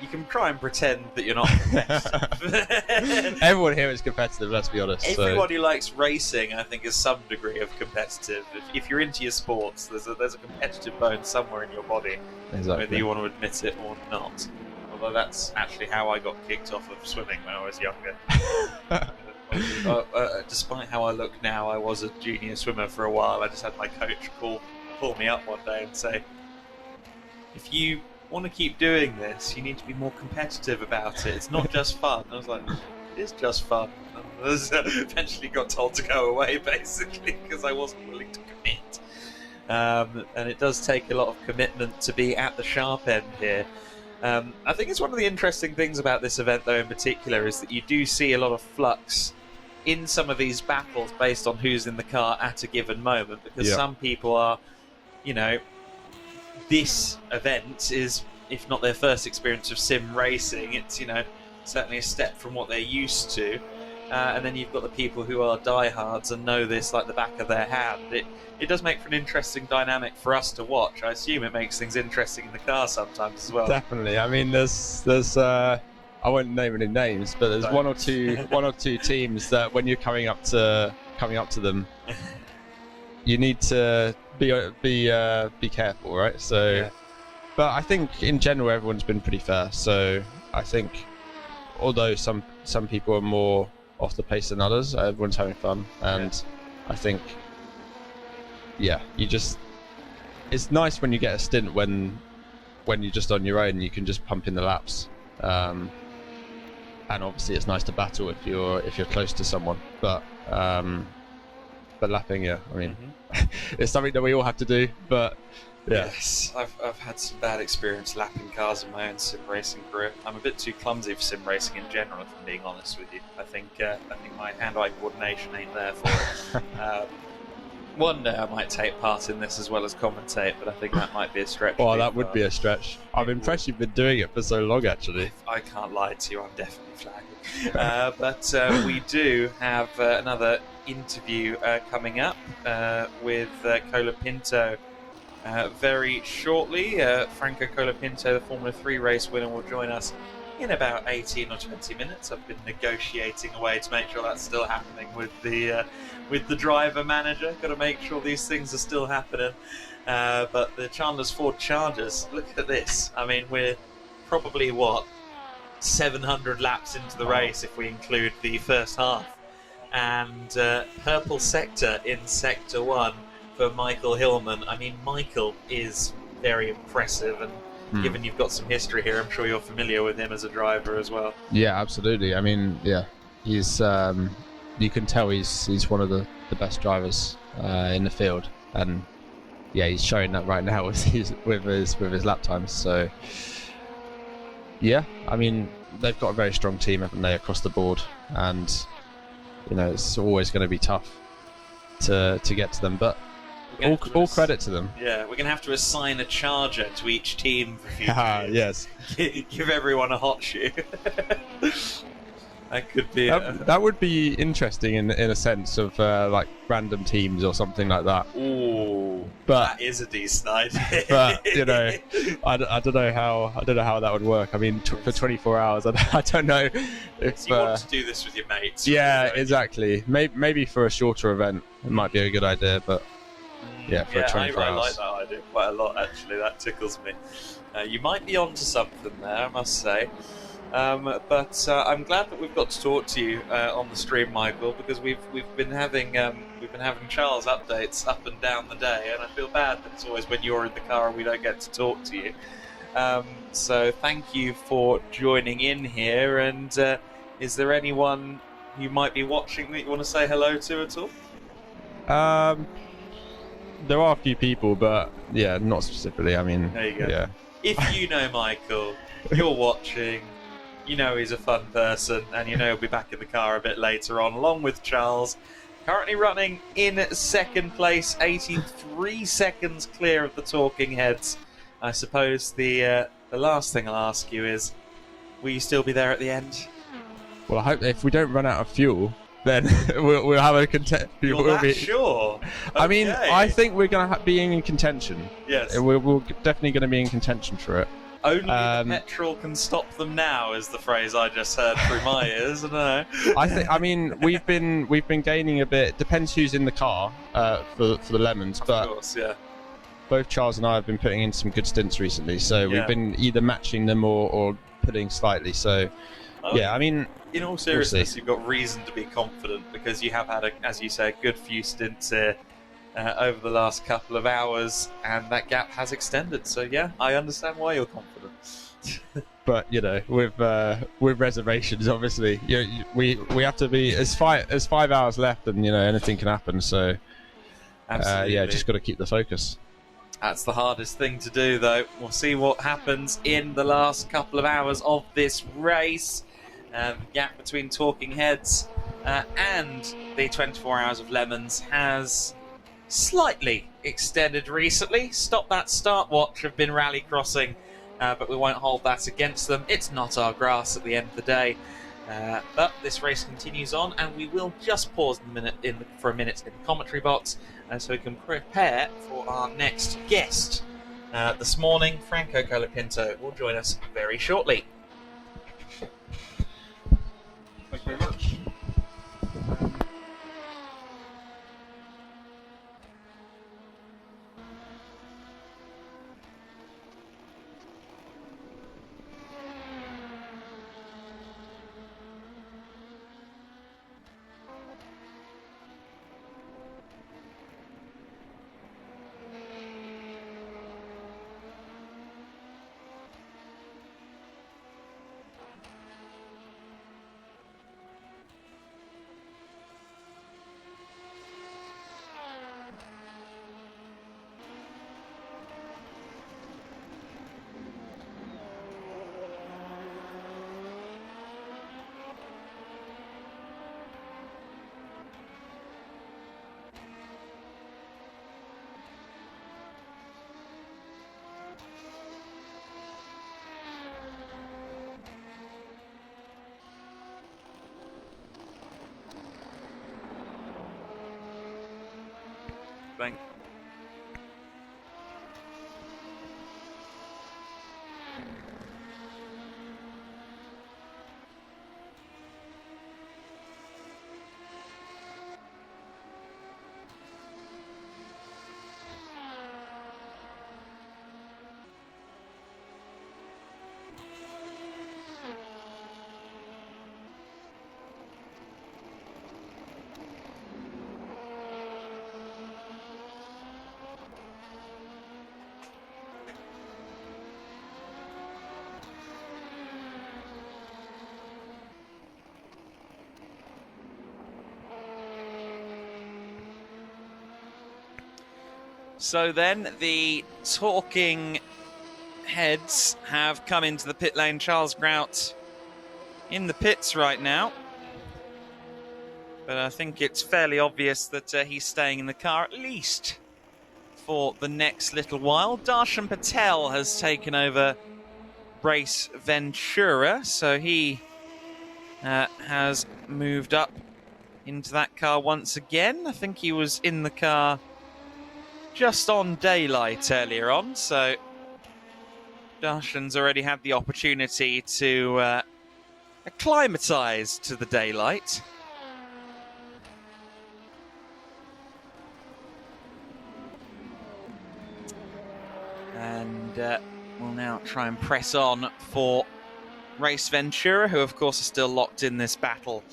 you can try and pretend that you're not competitive.
Everyone here is competitive. Let's be honest.
Everybody who likes racing, I think, is some degree of competitive. If you're into your sports, there's a competitive bone somewhere in your body,
exactly.
Whether you want to admit it or not. Although that's actually how I got kicked off of swimming when I was younger. Despite how I look now, I was a junior swimmer for a while. I just had my coach call me up one day and say, if you want to keep doing this, you need to be more competitive about it. It's not just fun. I was like, it is just fun. And I eventually got told to go away, basically, because I wasn't willing to commit. And it does take a lot of commitment to be at the sharp end here. I think it's one of the interesting things about this event, though, in particular, is that you do see a lot of flux in some of these battles based on who's in the car at a given moment, because some people are, this event is, if not their first experience of sim racing, it's, certainly a step from what they're used to. And then you've got the people who are diehards and know this like the back of their hand. It does make for an interesting dynamic for us to watch. I assume it makes things interesting in the car sometimes as well.
Definitely. I mean, there's I won't name any names, but there's one or two teams that when you're coming up to them, you need to be careful, right? So, but I think in general everyone's been pretty fair. So I think, although some people are more off the pace than others, everyone's having fun, and I think, it's nice when you get a stint when you're just on your own, you can just pump in the laps, and obviously it's nice to battle if you're close to someone, but lapping, I mean, it's something that we all have to do, but
yes, I've had some bad experience lapping cars in my own sim racing career. I'm a bit too clumsy for sim racing in general, if I'm being honest with you. I think my hand-eye coordination ain't there for it. One day I might take part in this as well as commentate, but I think that might be a stretch.
Oh, that would be a stretch. I'm impressed you've been doing it for so long, actually.
I can't lie to you, I'm definitely flagging. But we do have another interview coming up with Colapinto very shortly. Franco Colapinto, the Formula 3 race winner, will join us in about 18 or 20 minutes. I've been negotiating away to make sure that's still happening with the driver manager. Got to make sure these things are still happening. But the Chandler's Ford Chargers, look at this. I mean, we're probably 700 laps into the race if we include the first half. And purple sector in Sector 1 for Michael Hillman. I mean, Michael is very impressive, and given you've got some history here, I'm sure you're familiar with him as a driver as well.
Yeah, absolutely. I mean, he's you can tell he's one of the best drivers in the field, and he's showing that right now with his lap times. So I mean, they've got a very strong team, haven't they, across the board, and it's always going to be tough to get to them, but all credit to them.
Yeah, we're going to have to assign a charger to each team for future.
Yes.
Give everyone a hot shoe. That could be...
That would be interesting in a sense of like random teams or something like that.
Ooh,
but
that is a decent idea.
But I don't know how that would work. I mean, for 24 hours, I don't know if
you want to do this with your mates.
Yeah, exactly. Maybe for a shorter event, it might be a good idea. But for 24
I
hours.
like that idea quite a lot. Actually, that tickles me. You might be onto something there, I must say. But I'm glad that we've got to talk to you on the stream, Michael, because we've been having Charles updates up and down the day, and I feel bad that it's always when you're in the car and we don't get to talk to you. So thank you for joining in here, and Is there anyone you might be watching that you want to say hello to at all?
There are a few people, but yeah, not specifically. I mean,
There you go.
yeah.
If you know Michael, you're watching, you know he's a fun person, and you know he'll be back in the car a bit later on, along with Charles, currently running in second place, 83 seconds clear of the Talking Heads. I suppose the last thing I'll ask you is, will you still be there at the end?
Well, I hope if we don't run out of fuel, then we'll have a content.
You're that sure?
I mean,
Okay.
I think we're going to be in contention.
Yes.
We're definitely going to be in contention for it.
Only the petrol can stop them now, is the phrase I just heard through my ears. I don't know.
I mean, we've been gaining a bit. Depends who's in the car for the lemons, but
of course, yeah.
both Charles and I have been putting in some good stints recently, so
Yeah.
we've been either matching them or putting slightly. So, yeah, I mean,
in all seriousness, you've got reason to be confident because you have had, as you say, a good few stints here over the last couple of hours, and that gap has extended. So yeah, I understand why you're confident.
but you know, with reservations, obviously, we have to be as 5 hours left, and you know anything can happen. So, yeah, just got to keep the focus.
That's the hardest thing to do, though. We'll see what happens in the last couple of hours of this race. The gap between Talking Heads and the 24 Hours of Lemons has slightly extended recently. Stop That Start Watch have been rally crossing, but we won't hold that against them. It's not our grass at the end of the day. But this race continues on, and we will just pause for a minute in the commentary box so we can prepare for our next guest. This morning, Franco Colapinto will join us very shortly.
Thank you very much.
Thank So then the Talking Heads have come into the pit lane. Charles Grout in the pits right now. But I think it's fairly obvious that he's staying in the car at least for the next little while. Darshan Patel has taken over Brace Ventura, so he has moved up into that car once again. I think he was in the car just on daylight earlier on, so Darshan's already had the opportunity to acclimatise to the daylight. And we'll now try and press on for Race Ventura, who of course are still locked in this battle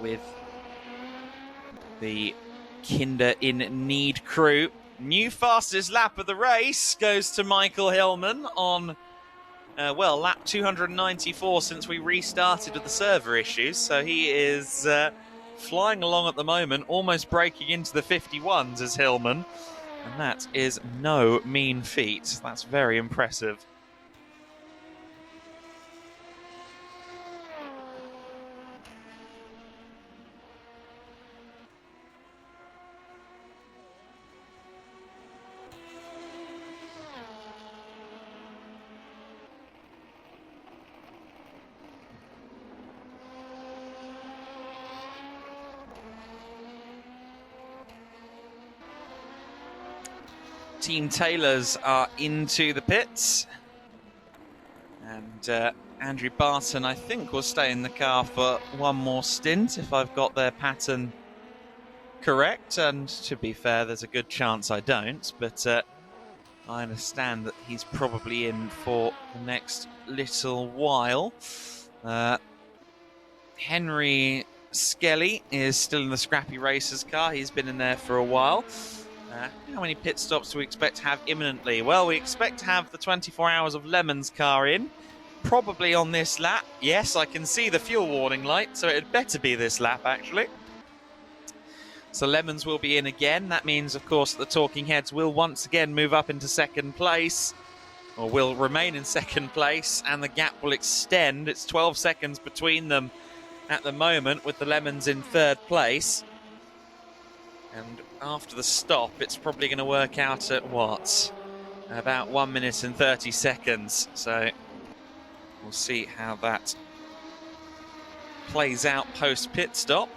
with the Kinder in Need crew. New fastest lap of the race goes to Michael Hillman on well, lap 294 since we restarted with the server issues. So he is flying along at the moment, almost breaking into the 51s as Hillman. And that is no mean feat. That's very impressive. Team Taylors are into the pits. And Andrew Barton, I think, will stay in the car for one more stint if I've got their pattern correct. And to be fair, there's a good chance I don't. But I understand that he's probably in for the next little while. Henry Skelly is still in the Scrappy Racers car. He's been in there for a while. How many pit stops do we expect to have imminently? Well, we expect to have the 24 Hours of Lemons car in, probably on this lap. Yes, I can see the fuel warning light, so it better be this lap, actually. So Lemons will be in again. That means, of course, that the Talking Heads will once again move up into second place, or will remain in second place, and the gap will extend. It's 12 seconds between them at the moment, with the Lemons in third place. And after the stop, it's probably going to work out at what? About 1 minute and 30 seconds. So we'll see how that plays out post-pit stop.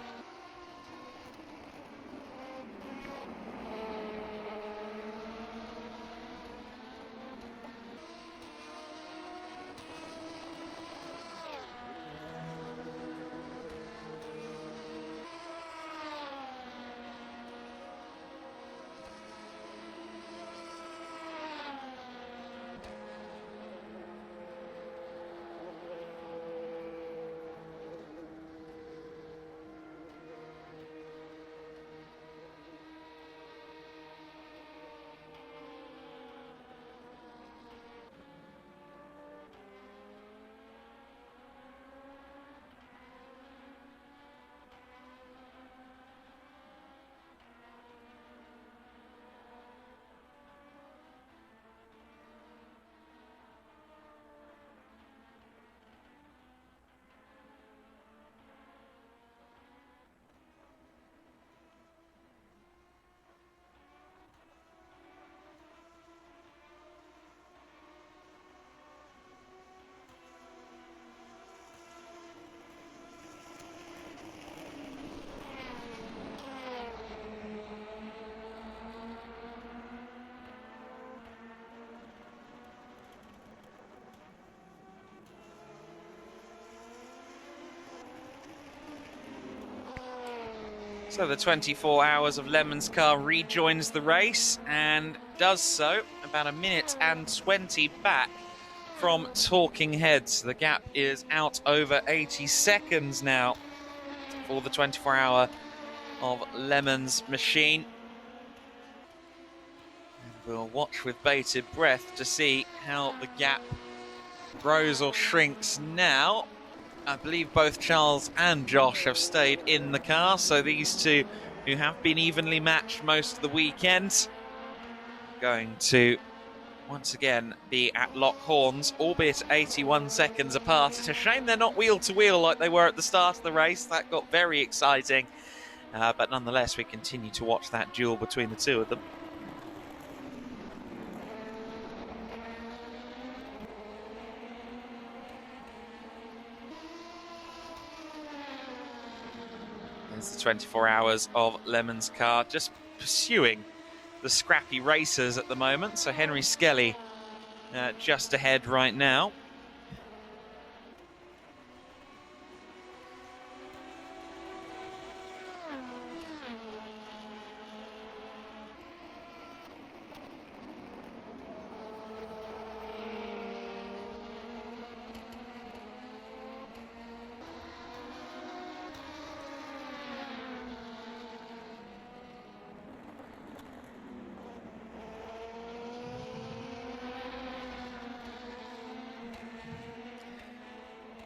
So the 24 Hours of Lemons car rejoins the race and does so about 1 minute and 20 back from Talking Heads. The gap is out over 80 seconds now for the 24 Hour of Lemons machine. And we'll watch with bated breath to see how the gap grows or shrinks now. I believe both Charles and Josh have stayed in the car, so these two, who have been evenly matched most of the weekend, going to once again be at lock horns, albeit 81 seconds apart. It's a shame they're not wheel to wheel like they were at the start of the race. That got very exciting, but nonetheless we continue to watch that duel between the two of them. There's the 24 Hours of Lemons car just pursuing the Scrappy Racers at the moment. So Henry Skelly just ahead right now.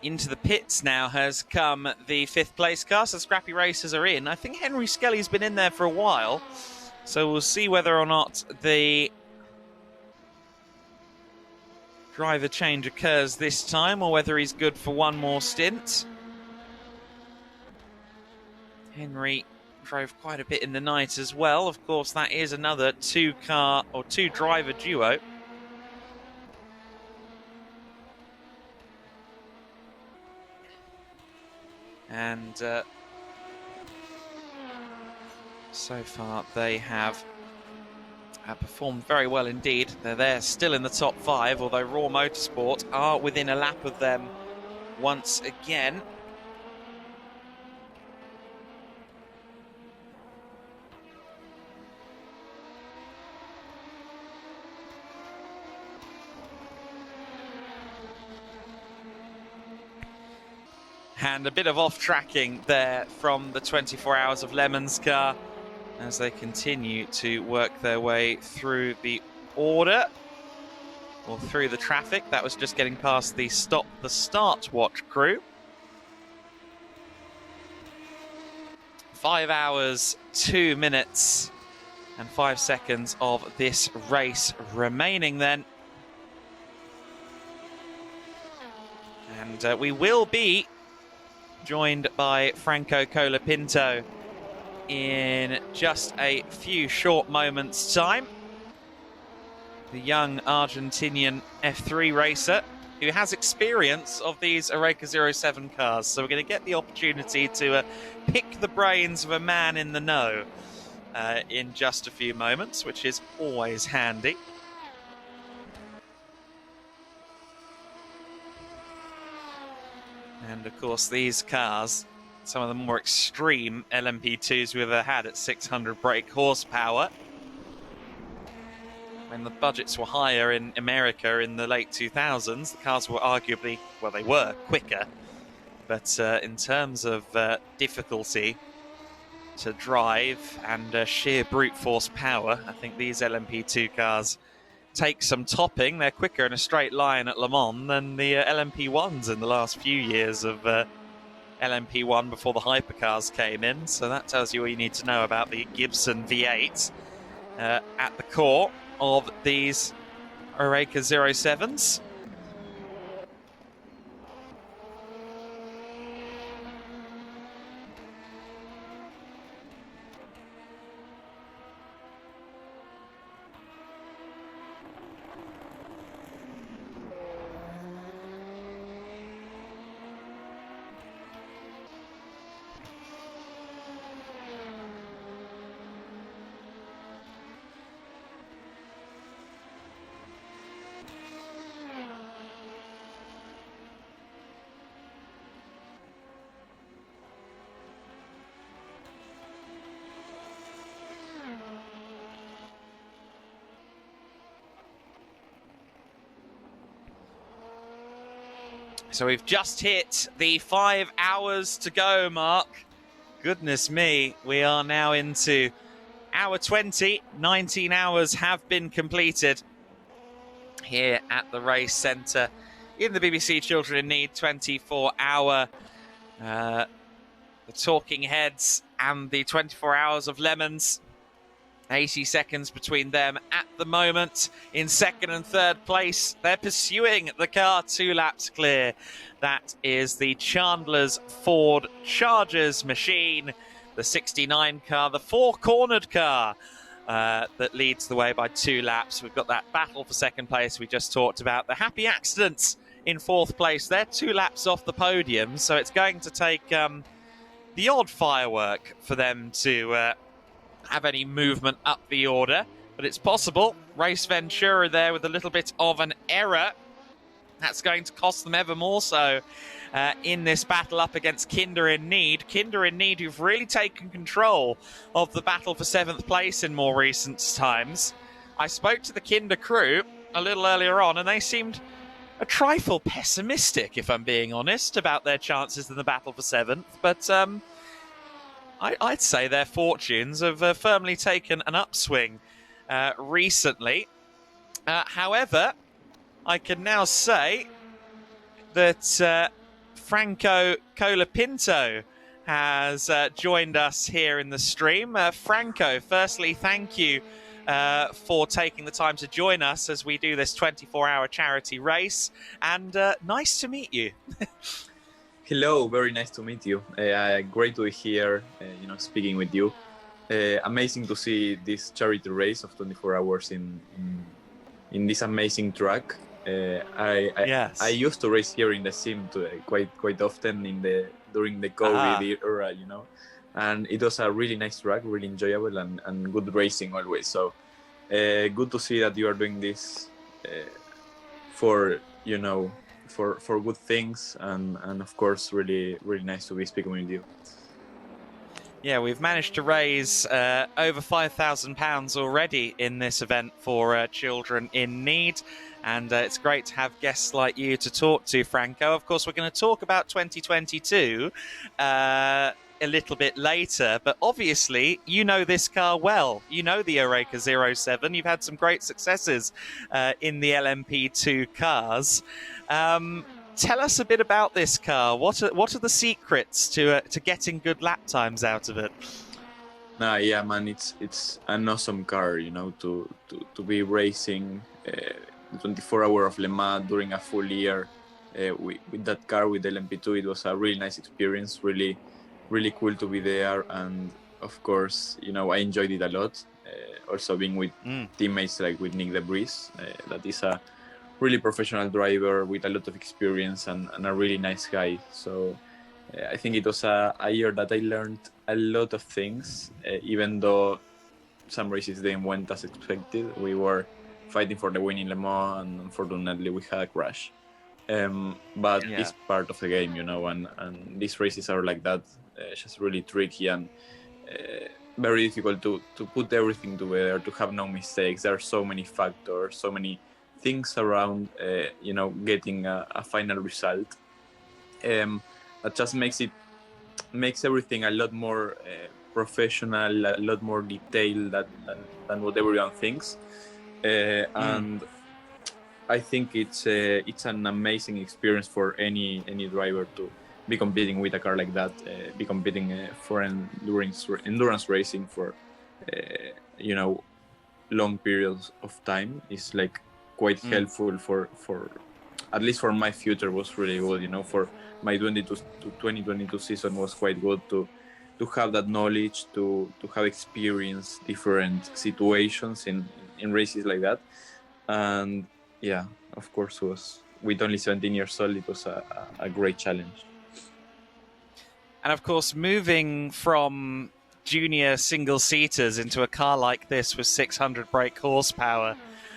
Into the pits now has come the 5th place car, so Scrappy Racers are in. I think Henry Skelly's been in there for a while, so we'll see whether or not the driver change occurs this time, or whether he's good for one more stint. Henry drove quite a bit in the night as well. Of course, that is another 2-car or 2-driver duo. And so far they have performed very well indeed. They're there still in the top 5, although Raw Motorsport are within a lap of them once again. And a bit of off-tracking there from the 24 Hours of Lemons car as they continue to work their way through the order, or through the traffic. That was just getting past the Stop the Start watch crew. 5 hours, 2 minutes and 5 seconds of this race remaining then. And we will be joined by Franco Colapinto in just a few short moments' time. The young Argentinian F3 racer who has experience of these Oreca 07 cars. So we're going to get the opportunity to pick the brains of a man in the know in just a few moments, which is always handy. And of course, these cars, some of the more extreme LMP2s we've ever had at 600 brake horsepower. When the budgets were higher in America in the late 2000s, the cars were arguably, well, they were quicker. But in terms of difficulty to drive and sheer brute force power, I think these LMP2 cars take some topping. They're quicker in a straight line at Le Mans than the LMP1s in the last few years of LMP1 before the hypercars came in. So that tells you all you need to know about the Gibson V8 at the core of these Oreca 07s. So we've just hit the 5 hours to go mark. Goodness me, we are now into hour 20. 19 hours have been completed here at the race centre in the BBC Children in Need 24-hour. The Talking Heads and the 24 Hours of Lemons. 80 seconds between them at the moment. In second and third place, they're pursuing the car 2 laps clear. That is the Chandler's Ford Chargers machine, the 69 car, the 4-cornered car that leads the way by 2 laps. We've got that battle for second place we just talked about. The Happy Accidents in 4th place. They're 2 laps off the podium, so it's going to take the odd firework for them to have any movement up the order, but it's possible. Race Ventura there with a little bit of an error. That's going to cost them ever more so in this battle up against Kinder in Need. Kinder in Need, who've really taken control of the battle for 7th place in more recent times. I spoke to the Kinder crew a little earlier on, and they seemed a trifle pessimistic, if I'm being honest, about their chances in the battle for 7th, but I'd say their fortunes have firmly taken an upswing recently. However, I can now say that Franco Colapinto has joined us here in the stream. Franco, firstly, thank you for taking the time to join us as we do this 24-hour charity race, and nice to meet you.
Hello, very nice to meet you. Great to be here, speaking with you. Amazing to see this charity race of 24 hours in this amazing track. I used to race here in the sim quite often during the COVID era, and it was a really nice track, really enjoyable and good racing always. So good to see that you are doing this for good things, and of course really nice to be speaking with you.
Yeah, we've managed to raise over £5,000 already in this event for children in need, and it's great to have guests like you to talk to, Franco. Of course, we're going to talk about 2022 a little bit later, but obviously you know this car well. You know the Oreca 07. You've had some great successes in the LMP2 cars. Tell us a bit about this car. What are the secrets to getting good lap times out of it?
Yeah, man, it's an awesome car, to be racing 24 hours of Le Mans during a full year with that car, with LMP2. It was a really nice experience, really cool to be there, and of course, I enjoyed it a lot. Also being with teammates like with Nick De Vries, that is a really professional driver with a lot of experience and a really nice guy. So I think it was a year that I learned a lot of things, even though some races didn't went as expected. We were fighting for the win in Le Mans, and unfortunately we had a crash. But it's part of the game, and these races are like that, just really tricky and very difficult to put everything together, to have no mistakes. There are so many factors, so many things around, getting a final result. That just makes everything a lot more professional, a lot more detailed than what everyone thinks. And I think it's an amazing experience for any driver to be competing with a car like that, be competing for endurance racing for long periods of time. Is like quite helpful for at least for my future. Was really good, for my 2022 season was quite good to have that knowledge, to have experienced different situations in races like that. And yeah, of course, was with only 17 years old, it was a great challenge.
And of course, moving from junior single-seaters into a car like this with 600 brake horsepower,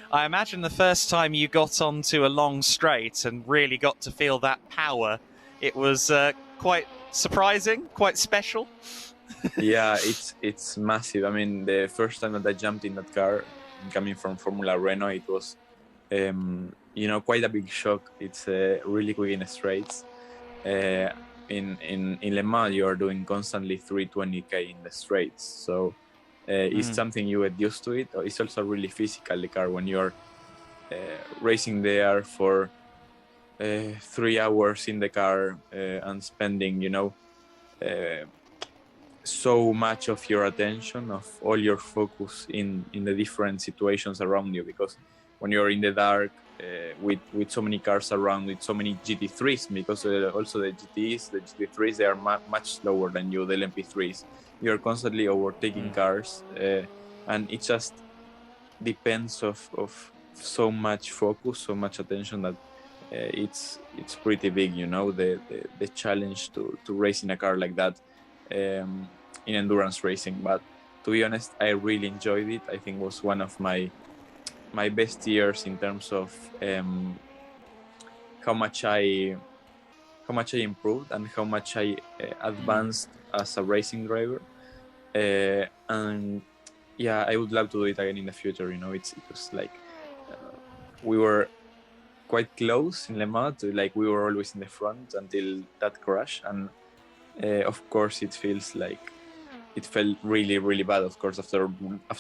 I imagine the first time you got onto a long straight and really got to feel that power, it was quite surprising, quite special.
Yeah, it's massive. I mean, the first time that I jumped in that car, coming from Formula Renault, it was, quite a big shock. It's really quick in the straights. In Le Mans, you are doing constantly 320k in the straights, so it's something you get used to it. It's also really physical, the car, when you're racing there for 3 hours in the car and spending, so much of your attention, of all your focus in the different situations around you, because when you're in the dark with so many cars around, with so many GT3s, because also the GT3s, they are much slower than you, the LMP3s. You're constantly overtaking cars, and it just depends of so much focus, so much attention, that it's pretty big, the challenge to race in a car like that in endurance racing. But to be honest, I really enjoyed it. I think it was one of my best years in terms of how much I improved and how much I advanced as a racing driver. And yeah, I would love to do it again in the future. It was like we were quite close in Le Mans, we were always in the front until that crash, and of course it felt really, really bad, of course, after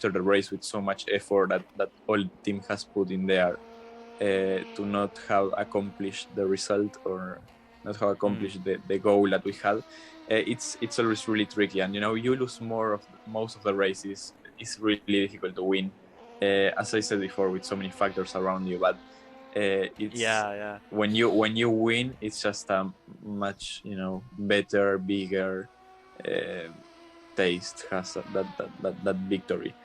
the race, with so much effort that all team has put in there, to not have accomplished the result or not how accomplish the goal that we had. It's always really tricky, and you lose most of the races. It's really difficult to win, as I said before, with so many factors around you. But it's when you win, it's just a much better, bigger taste has that victory.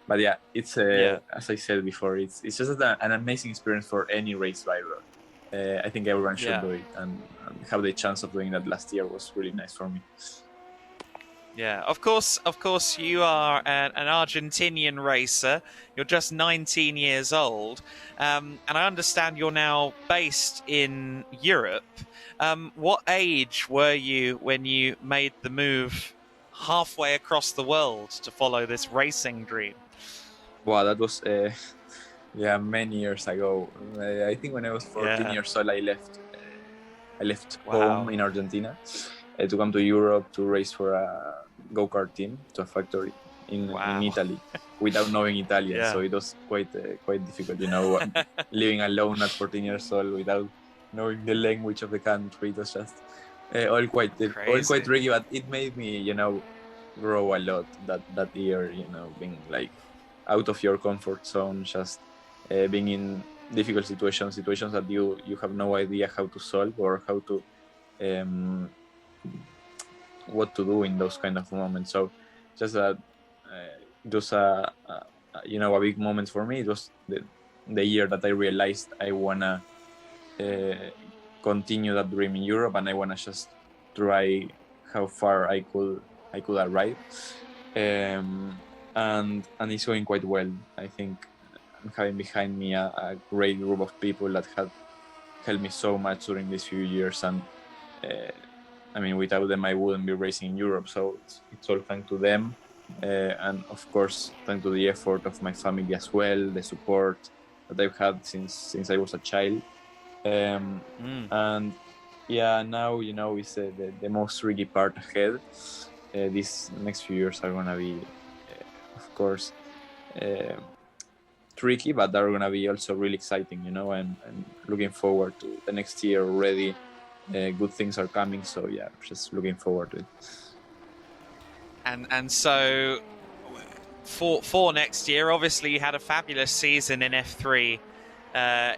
But yeah, it's as I said before, it's just an amazing experience for any race driver. I think everyone should do it, and have the chance of doing that last year was really nice for me.
Yeah, of course, you are an Argentinian racer. You're just 19 years old, and I understand you're now based in Europe. What age were you when you made the move halfway across the world to follow this racing dream?
Wow, that was many years ago. I think when I was 14 years old, I left home in Argentina to come to Europe to race for a go-kart team, to a factory in Italy, without knowing Italian. So it was quite difficult, living alone at 14 years old without knowing the language of the country. It was just all quite tricky, but it made me grow a lot that year, being like out of your comfort zone, just being in difficult situations that you have no idea how to solve or how to what to do in those kind of moments. So just that it was a big moment for me. It was the year that I realized I wanna continue that dream in Europe, and I wanna just try how far I could arrive. And it's going quite well. I think I'm having behind me a great group of people that have helped me so much during these few years, and without them I wouldn't be racing in Europe. So it's all thanks to them, and of course thanks to the effort of my family as well, the support that I've had since I was a child. And now it's the most tricky part ahead. These next few years are gonna be, of course, tricky, but they're gonna be also really exciting. And looking forward to the next year already. Good things are coming, so yeah, just looking forward to it.
And so for next year, obviously you had a fabulous season in F3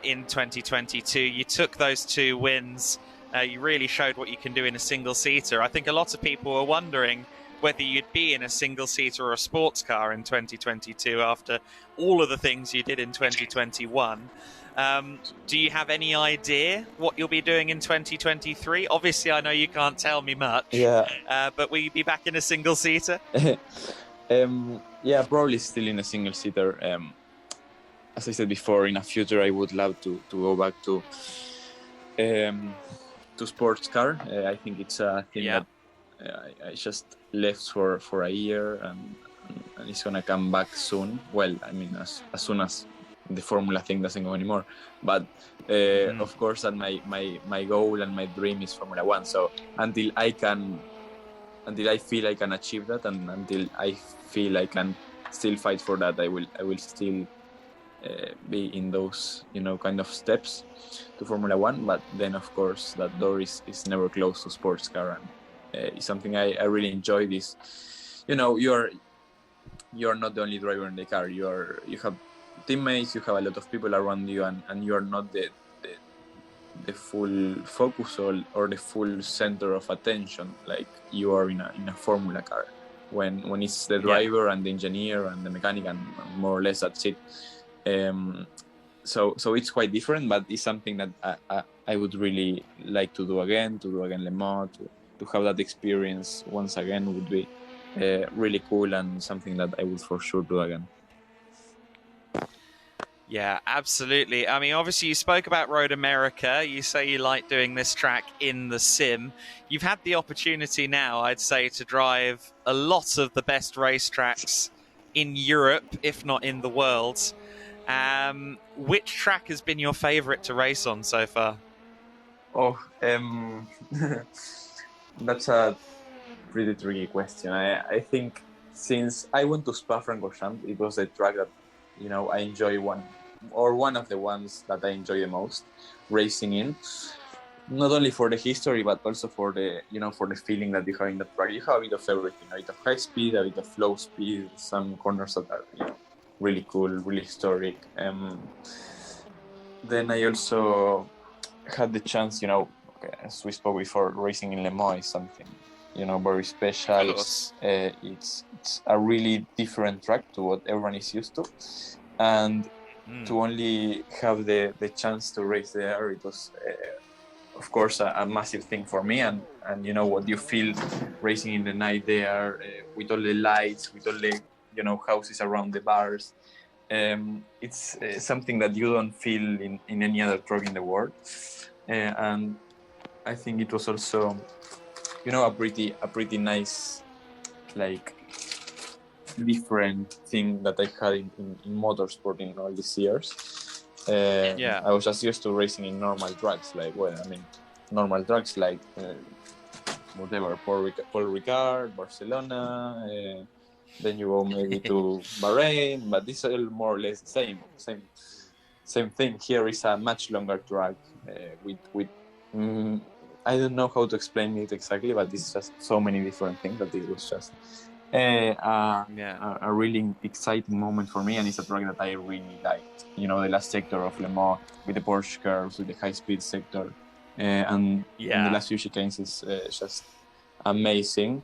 in 2022. You took those 2 wins. You really showed what you can do in a single-seater. I think a lot of people were wondering whether you'd be in a single-seater or a sports car in 2022 after all of the things you did in 2021. Do you have any idea what you'll be doing in 2023? Obviously, I know you can't tell me much. But will you be back in a single-seater?
Probably still in a single-seater. As I said before, in the future, I would love to go back to sports car. I think it's a thing that I just left for a year, and it's gonna come back soon. Well, as soon as the Formula thing doesn't go anymore. But of course, that my goal and my dream is Formula One. So until I feel I can achieve that, and until I feel I can still fight for that, I will still be in those kind of steps to Formula One. But then of course that door is never closed to sports car, and it's something I really enjoy. This you're not the only driver in the car. You have teammates, you have a lot of people around you, and you are not the full focus or the full center of attention like you are in a Formula car, when it's the driver and the engineer and the mechanic, and more or less that's it. So it's quite different, but it's something that I would really like to do again Le Mans, to have that experience once again would be really cool, and something that I would for sure do again.
Yeah, absolutely. Obviously you spoke about Road America. You say you like doing this track in the sim. You've had the opportunity now, I'd say, to drive a lot of the best racetracks in Europe, if not in the world. Which track has been your favorite to race on so far?
That's a pretty tricky question. I think since I went to Spa-Francorchamps, it was a track that I enjoy one of the ones that I enjoy the most racing in. not only for the history, but also for the for the feeling that you have in the track. You have a bit of everything: a bit of high speed, a bit of low speed, some corners that are really cool, really historic. Then I also had the chance, as we spoke before, racing in Le Mans is something very special. It's a really different track to what everyone is used to, and to only have the chance to race there, it was of course a massive thing for me. And what you feel racing in the night there, with all the lights, with all the houses around the bars, it's something that you don't feel in any other track in the world. And I think it was also a pretty nice, like, different thing that I had in motorsport in all these years. I was just used to racing in normal tracks, normal tracks like whatever, Paul Ricard, Barcelona, then you go maybe to Bahrain, but this is all more or less the same thing. Here is a much longer track with I don't know how to explain it exactly, but it's just so many different things that it was just a really exciting moment for me, and it's a track that I really liked. The last sector of Le Mans with the Porsche curves, with the high-speed sector, and in the last few chicanes is just amazing.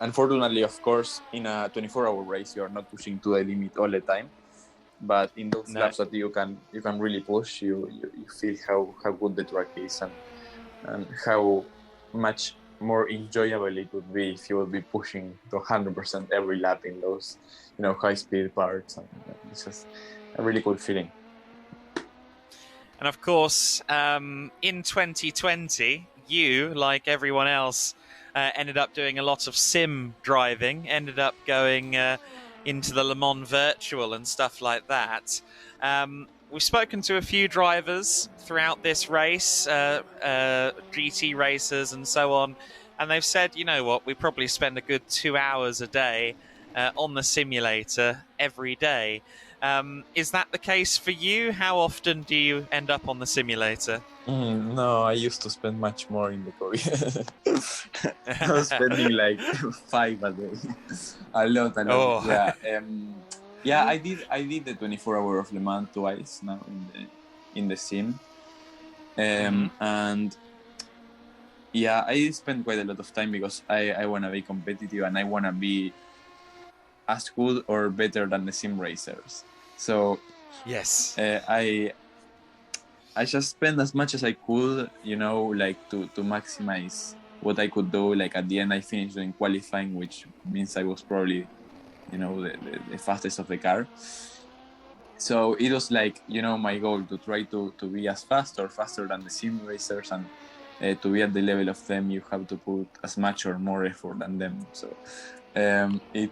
Unfortunately, of course, in a 24-hour race, you are not pushing to the limit all the time. But in those laps that you can really push, you feel how good the track is, and how much more enjoyable it would be if you would be pushing to 100% every lap in those high speed parts. And it's just a really cool feeling.
And of course, in 2020, you, like everyone else, ended up doing a lot of sim driving, ended up going into the Le Mans Virtual and stuff like that. We've spoken to a few drivers throughout this race, GT racers and so on, and they've said, we probably spend a good 2 hours a day on the simulator every day. Is that the case for you? How often do you end up on the simulator?
No, I used to spend much more in the COVID. I was spending like 5 a day. A lot.
Oh.
Yeah. I did the 24-hour of Le Mans twice now in the sim, and I spend quite a lot of time because I want to be competitive and I want to be as good or better than the sim racers. So
yes,
I just spent as much as I could, like to maximize what I could do. Like at the end, I finished doing qualifying, which means I was probably, the fastest of the car. So it was like, my goal to try to be as faster than the sim racers, and to be at the level of them, you have to put as much or more effort than them. So it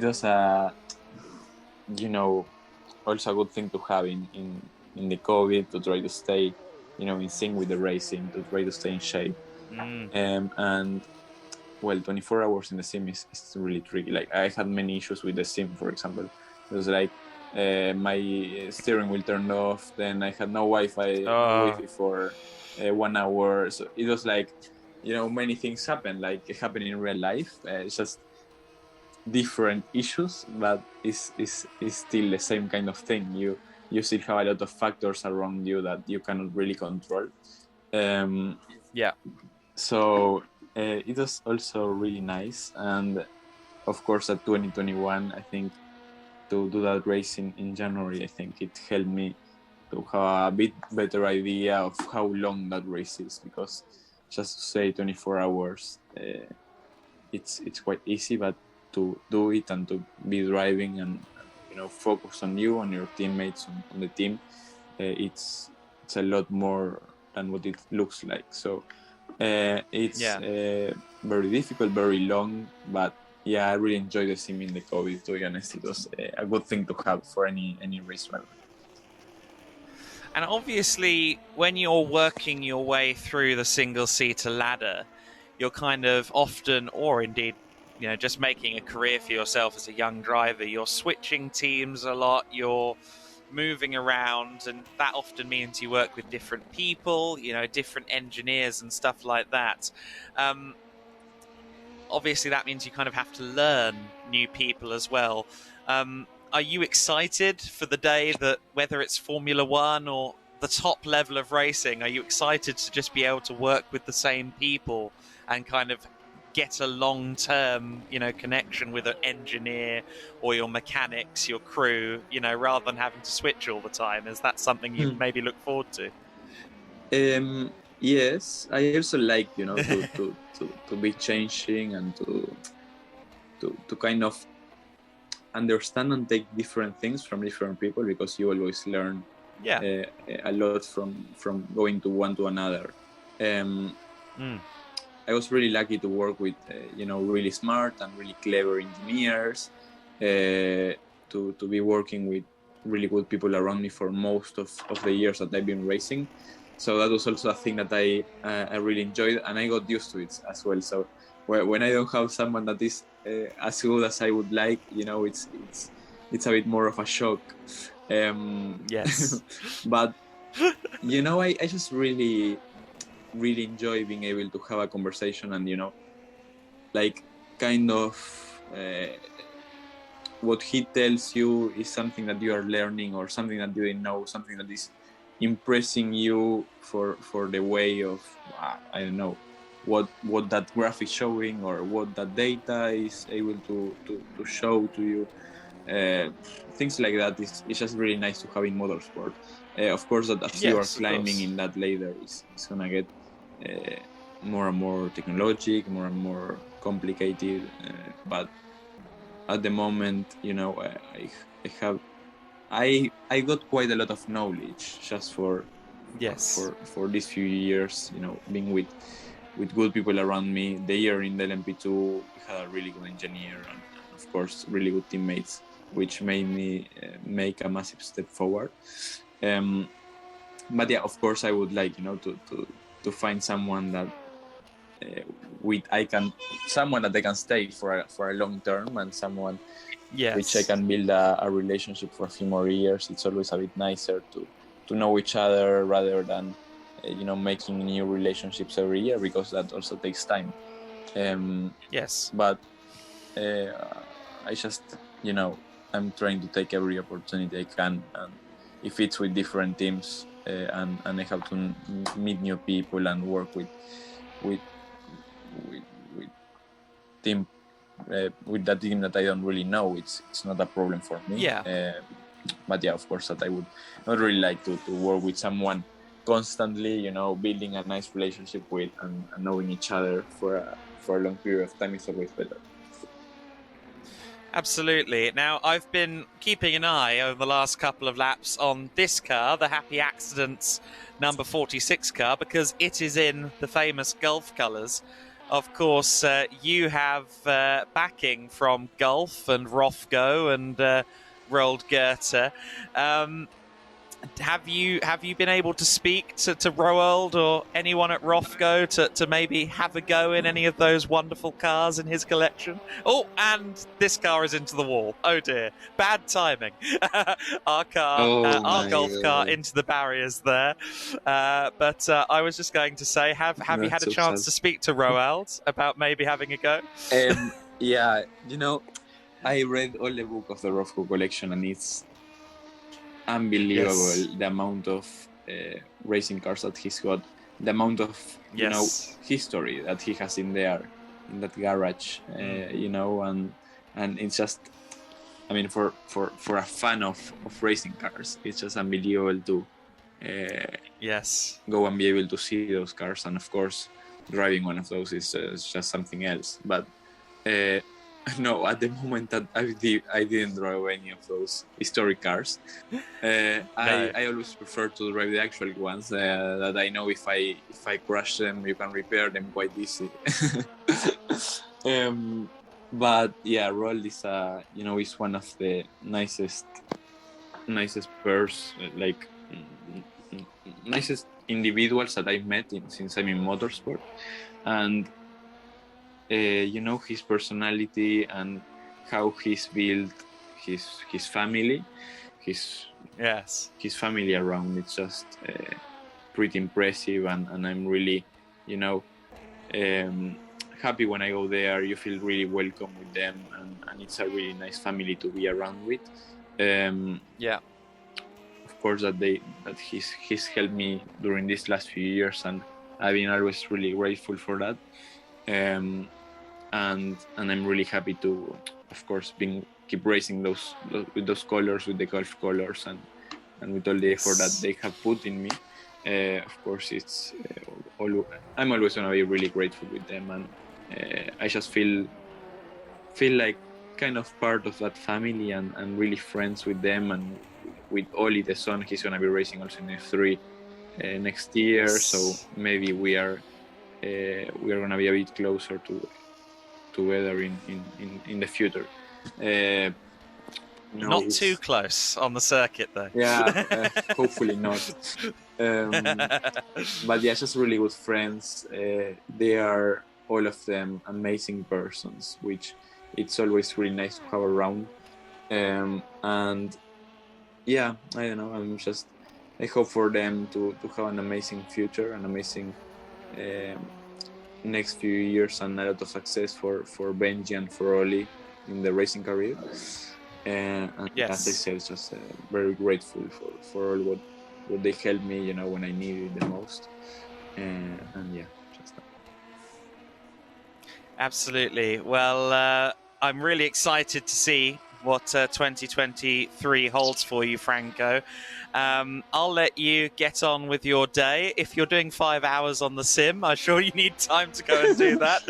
was a, also a good thing to have in the COVID, to try to stay, in sync with the racing, to try to stay in shape. And well, 24 hours in the sim is really tricky. Like I had many issues with the sim, for example. It was like my steering wheel turned off, then I had no Wi-Fi for 1 hour. So it was like, many things happen, like it happened in real life. It's just different issues, but it's still the same kind of thing. You still have a lot of factors around you that you cannot really control. So it was also really nice. And of course at 2021, I think to do that race in January, I think it helped me to have a bit better idea of how long that race is, because just to say 24 hours, it's quite easy, but to do it and to be driving and focus on you and your teammates on the team, it's a lot more than what it looks like. So it's very difficult, very long, but I really enjoyed the sim in the COVID. To be honest, it was a good thing to have for any race driver.
And obviously, when you're working your way through the single-seater ladder, you're kind of often, or indeed, just making a career for yourself as a young driver, you're switching teams a lot, you're moving around, and that often means you work with different people, different engineers and stuff like that. Obviously, that means you kind of have to learn new people as well. Are you excited for the day that, whether it's Formula One or the top level of racing, are you excited to just be able to work with the same people and kind of get a long-term, connection with an engineer or your mechanics, your crew, rather than having to switch all the time? Is that something you maybe look forward to?
Yes, I also like, to be changing and to kind of understand and take different things from different people, because you always learn a lot from going to one to another. I was really lucky to work with really smart and really clever engineers, to be working with really good people around me for most of the years that I've been racing. So that was also a thing that I really enjoyed, and I got used to it as well. So when I don't have someone that is as good as I would like, it's a bit more of a shock.
Yes.
But I just really enjoy being able to have a conversation and kind of what he tells you is something that you are learning, or something that you didn't know, something that is impressing you for the way of I don't know what that graph is showing, or what that data is able to show to you. Things like that is just really nice to have in motorsport. Of course, that as you are climbing in that ladder, it's gonna get more and more technologic, more and more complicated. But at the moment, I got quite a lot of knowledge just for these few years. Being with good people around me. The year in the LMP2, we had a really good engineer and of course really good teammates, which made me make a massive step forward. But yeah, of course, I would like to find someone that someone that I can stay for a long term, and someone which I can build a relationship for a few more years. It's always a bit nicer to know each other rather than making new relationships every year, because that also takes time. But I just I'm trying to take every opportunity I can, and if it's with different teams and I have to meet new people and work with team with that team that I don't really know, it's not a problem for me. But yeah, of course, that I would not really like to work with someone constantly, building a nice relationship with and knowing each other for a long period of time is always better.
Absolutely. Now, I've been keeping an eye over the last couple of laps on this car, the Happy Accidents number 46 car, because it is in the famous Gulf colours. Of course, you have backing from Gulf and Rofco and Roald Goethe. Have you been able to speak to Roald or anyone at Rofco to maybe have a go in any of those wonderful cars in his collection? Oh, and this car is into the wall. Oh dear, bad timing. Our Golf car into the barriers there. But I was just going to say, have you had a chance to speak to Roald about maybe having a go?
Yeah, I read all the book of the Rofco collection, and it's unbelievable the amount of racing cars that he's got, the amount of history that he has in there, in that garage, and it's just, I mean, for a fan of racing cars, it's just unbelievable to go and be able to see those cars, and of course driving one of those is just something else. But no, at the moment that I didn't drive any of those historic cars. I always prefer to drive the actual ones that I know if I crash them, you can repair them quite easy. But yeah, Roald is is one of the nicest nicest individuals that I've met since I'm in motorsport, and his personality and how he's built his family, his
Yes.
his family around. It's just pretty impressive, and I'm really, happy when I go there. You feel really welcome with them, and it's a really nice family to be around with.
Yeah.
Of course, that he's helped me during these last few years, and I've been always really grateful for that. And I'm really happy to, of course, keep racing with those colors, with the Gulf colors, and with all the effort that they have put in me. Of course, it's I'm always gonna be really grateful with them, and I just feel like kind of part of that family, and really friends with them. And with Oli, the son, he's gonna be racing also in F3 next year, so maybe we are gonna be a bit closer together in the future.
Not too close on the circuit, though.
Yeah, hopefully not. But yeah, just really good friends. They are, all of them, amazing persons, which it's always really nice to have around. And yeah, I don't know. I hope for them to have an amazing future, an amazing next few years, and a lot of success for Benji and for Oli in the racing career. And
yes,
as I said, just very grateful for all what they helped me, when I needed it the most. And yeah, just that.
Absolutely. Well, I'm really excited to see what 2023 holds for you, Franco. I'll let you get on with your day. If you're doing 5 hours on the sim, I'm sure you need time to go and do that.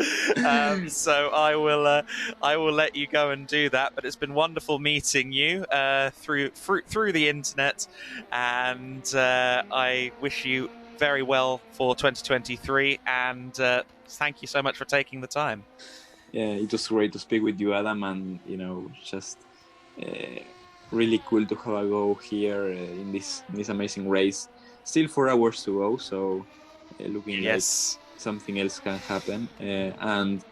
So I will let you go and do that. But it's been wonderful meeting you through the internet, and I wish you very well for 2023. And thank you so much for taking the time.
Yeah, it was great to speak with you, Adam, and just really cool to have a go here in this amazing race. Still 4 hours to go, so looking like something else can happen. And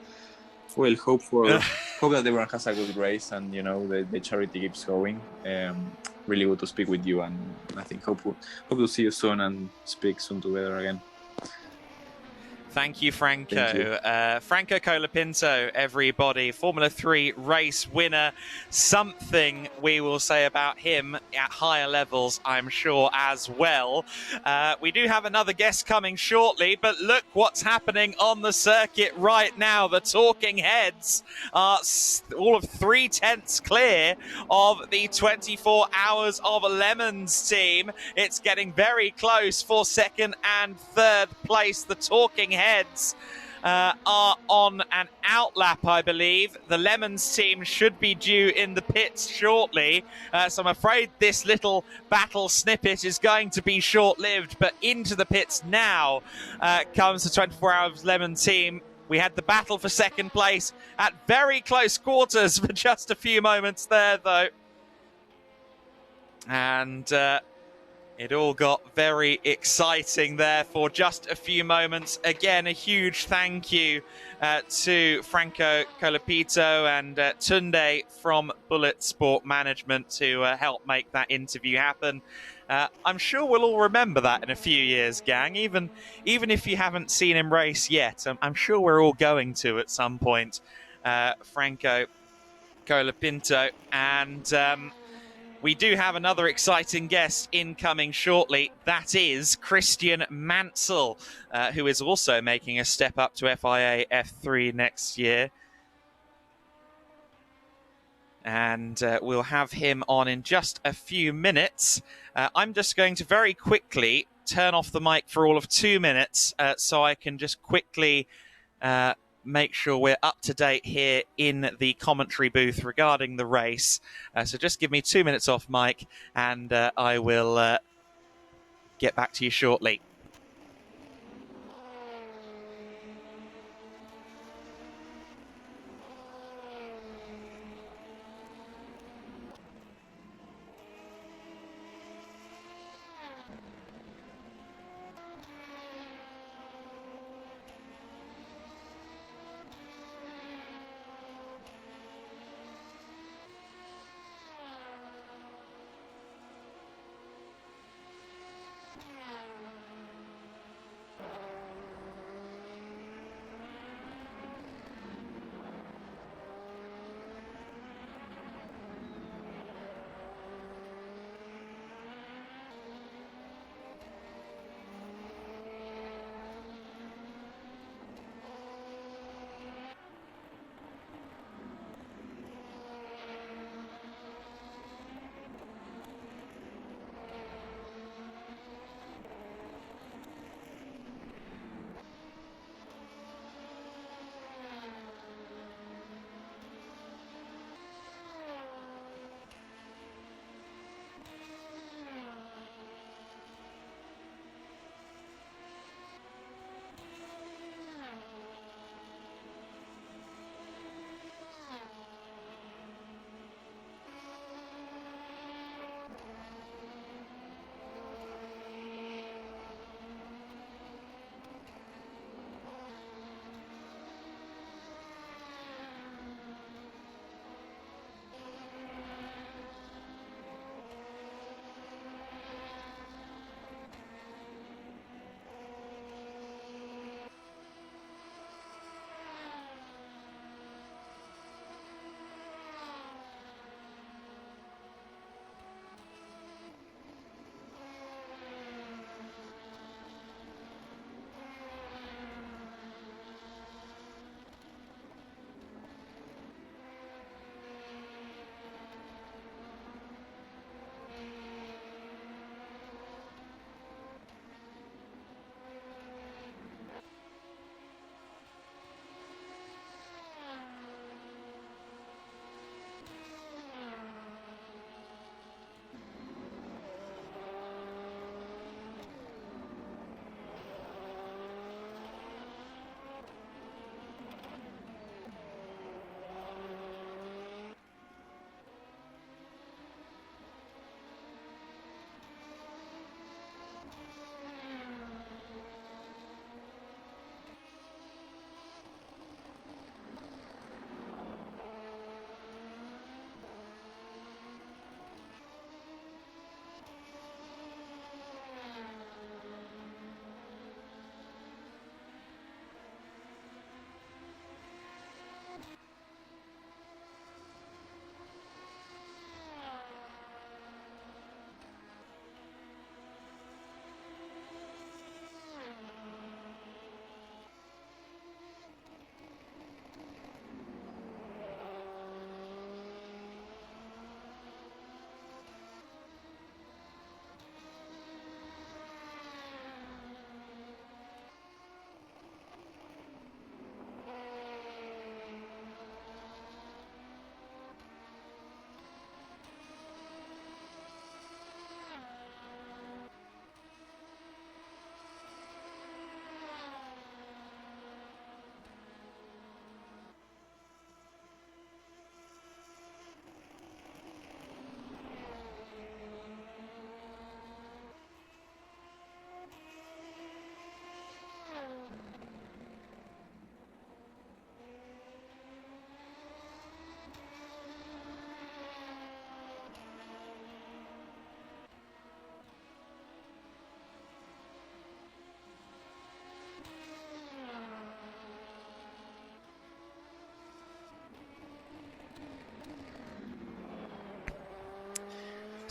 well, hope that everyone has a good race, and the charity keeps going. Really good to speak with you, and I think hope to see you soon and speak soon together again.
Thank you, Franco. Franco Colapinto, everybody. Formula 3 race winner. Something we will say about him at higher levels, I'm sure, as well. We do have another guest coming shortly, but look what's happening on the circuit right now. The talking heads are all of 3/10 clear of the 24 Hours of Lemons team. It's getting very close for second and third place. The talking heads are on an outlap, I believe. The Lemons team should be due in the pits shortly, so I'm afraid this little battle snippet is going to be short-lived. But into the pits now comes the 24 Hours Lemon team. We had the battle for second place at very close quarters for just a few moments there, though. And it all got very exciting there for just a few moments. Again, a huge thank you to Franco Colapinto and Tunde from Bullet Sport Management to help make that interview happen. I'm sure we'll all remember that in a few years, gang. Even if you haven't seen him race yet, I'm sure we're all going to at some point. Franco Colapinto. And we do have another exciting guest incoming shortly. That is Christian Mansell, who is also making a step up to FIA F3 next year. And we'll have him on in just a few minutes. I'm just going to very quickly turn off the mic for all of 2 minutes so I can just quickly make sure we're up to date here in the commentary booth regarding the race. So just give me 2 minutes off mic, and I will get back to you shortly.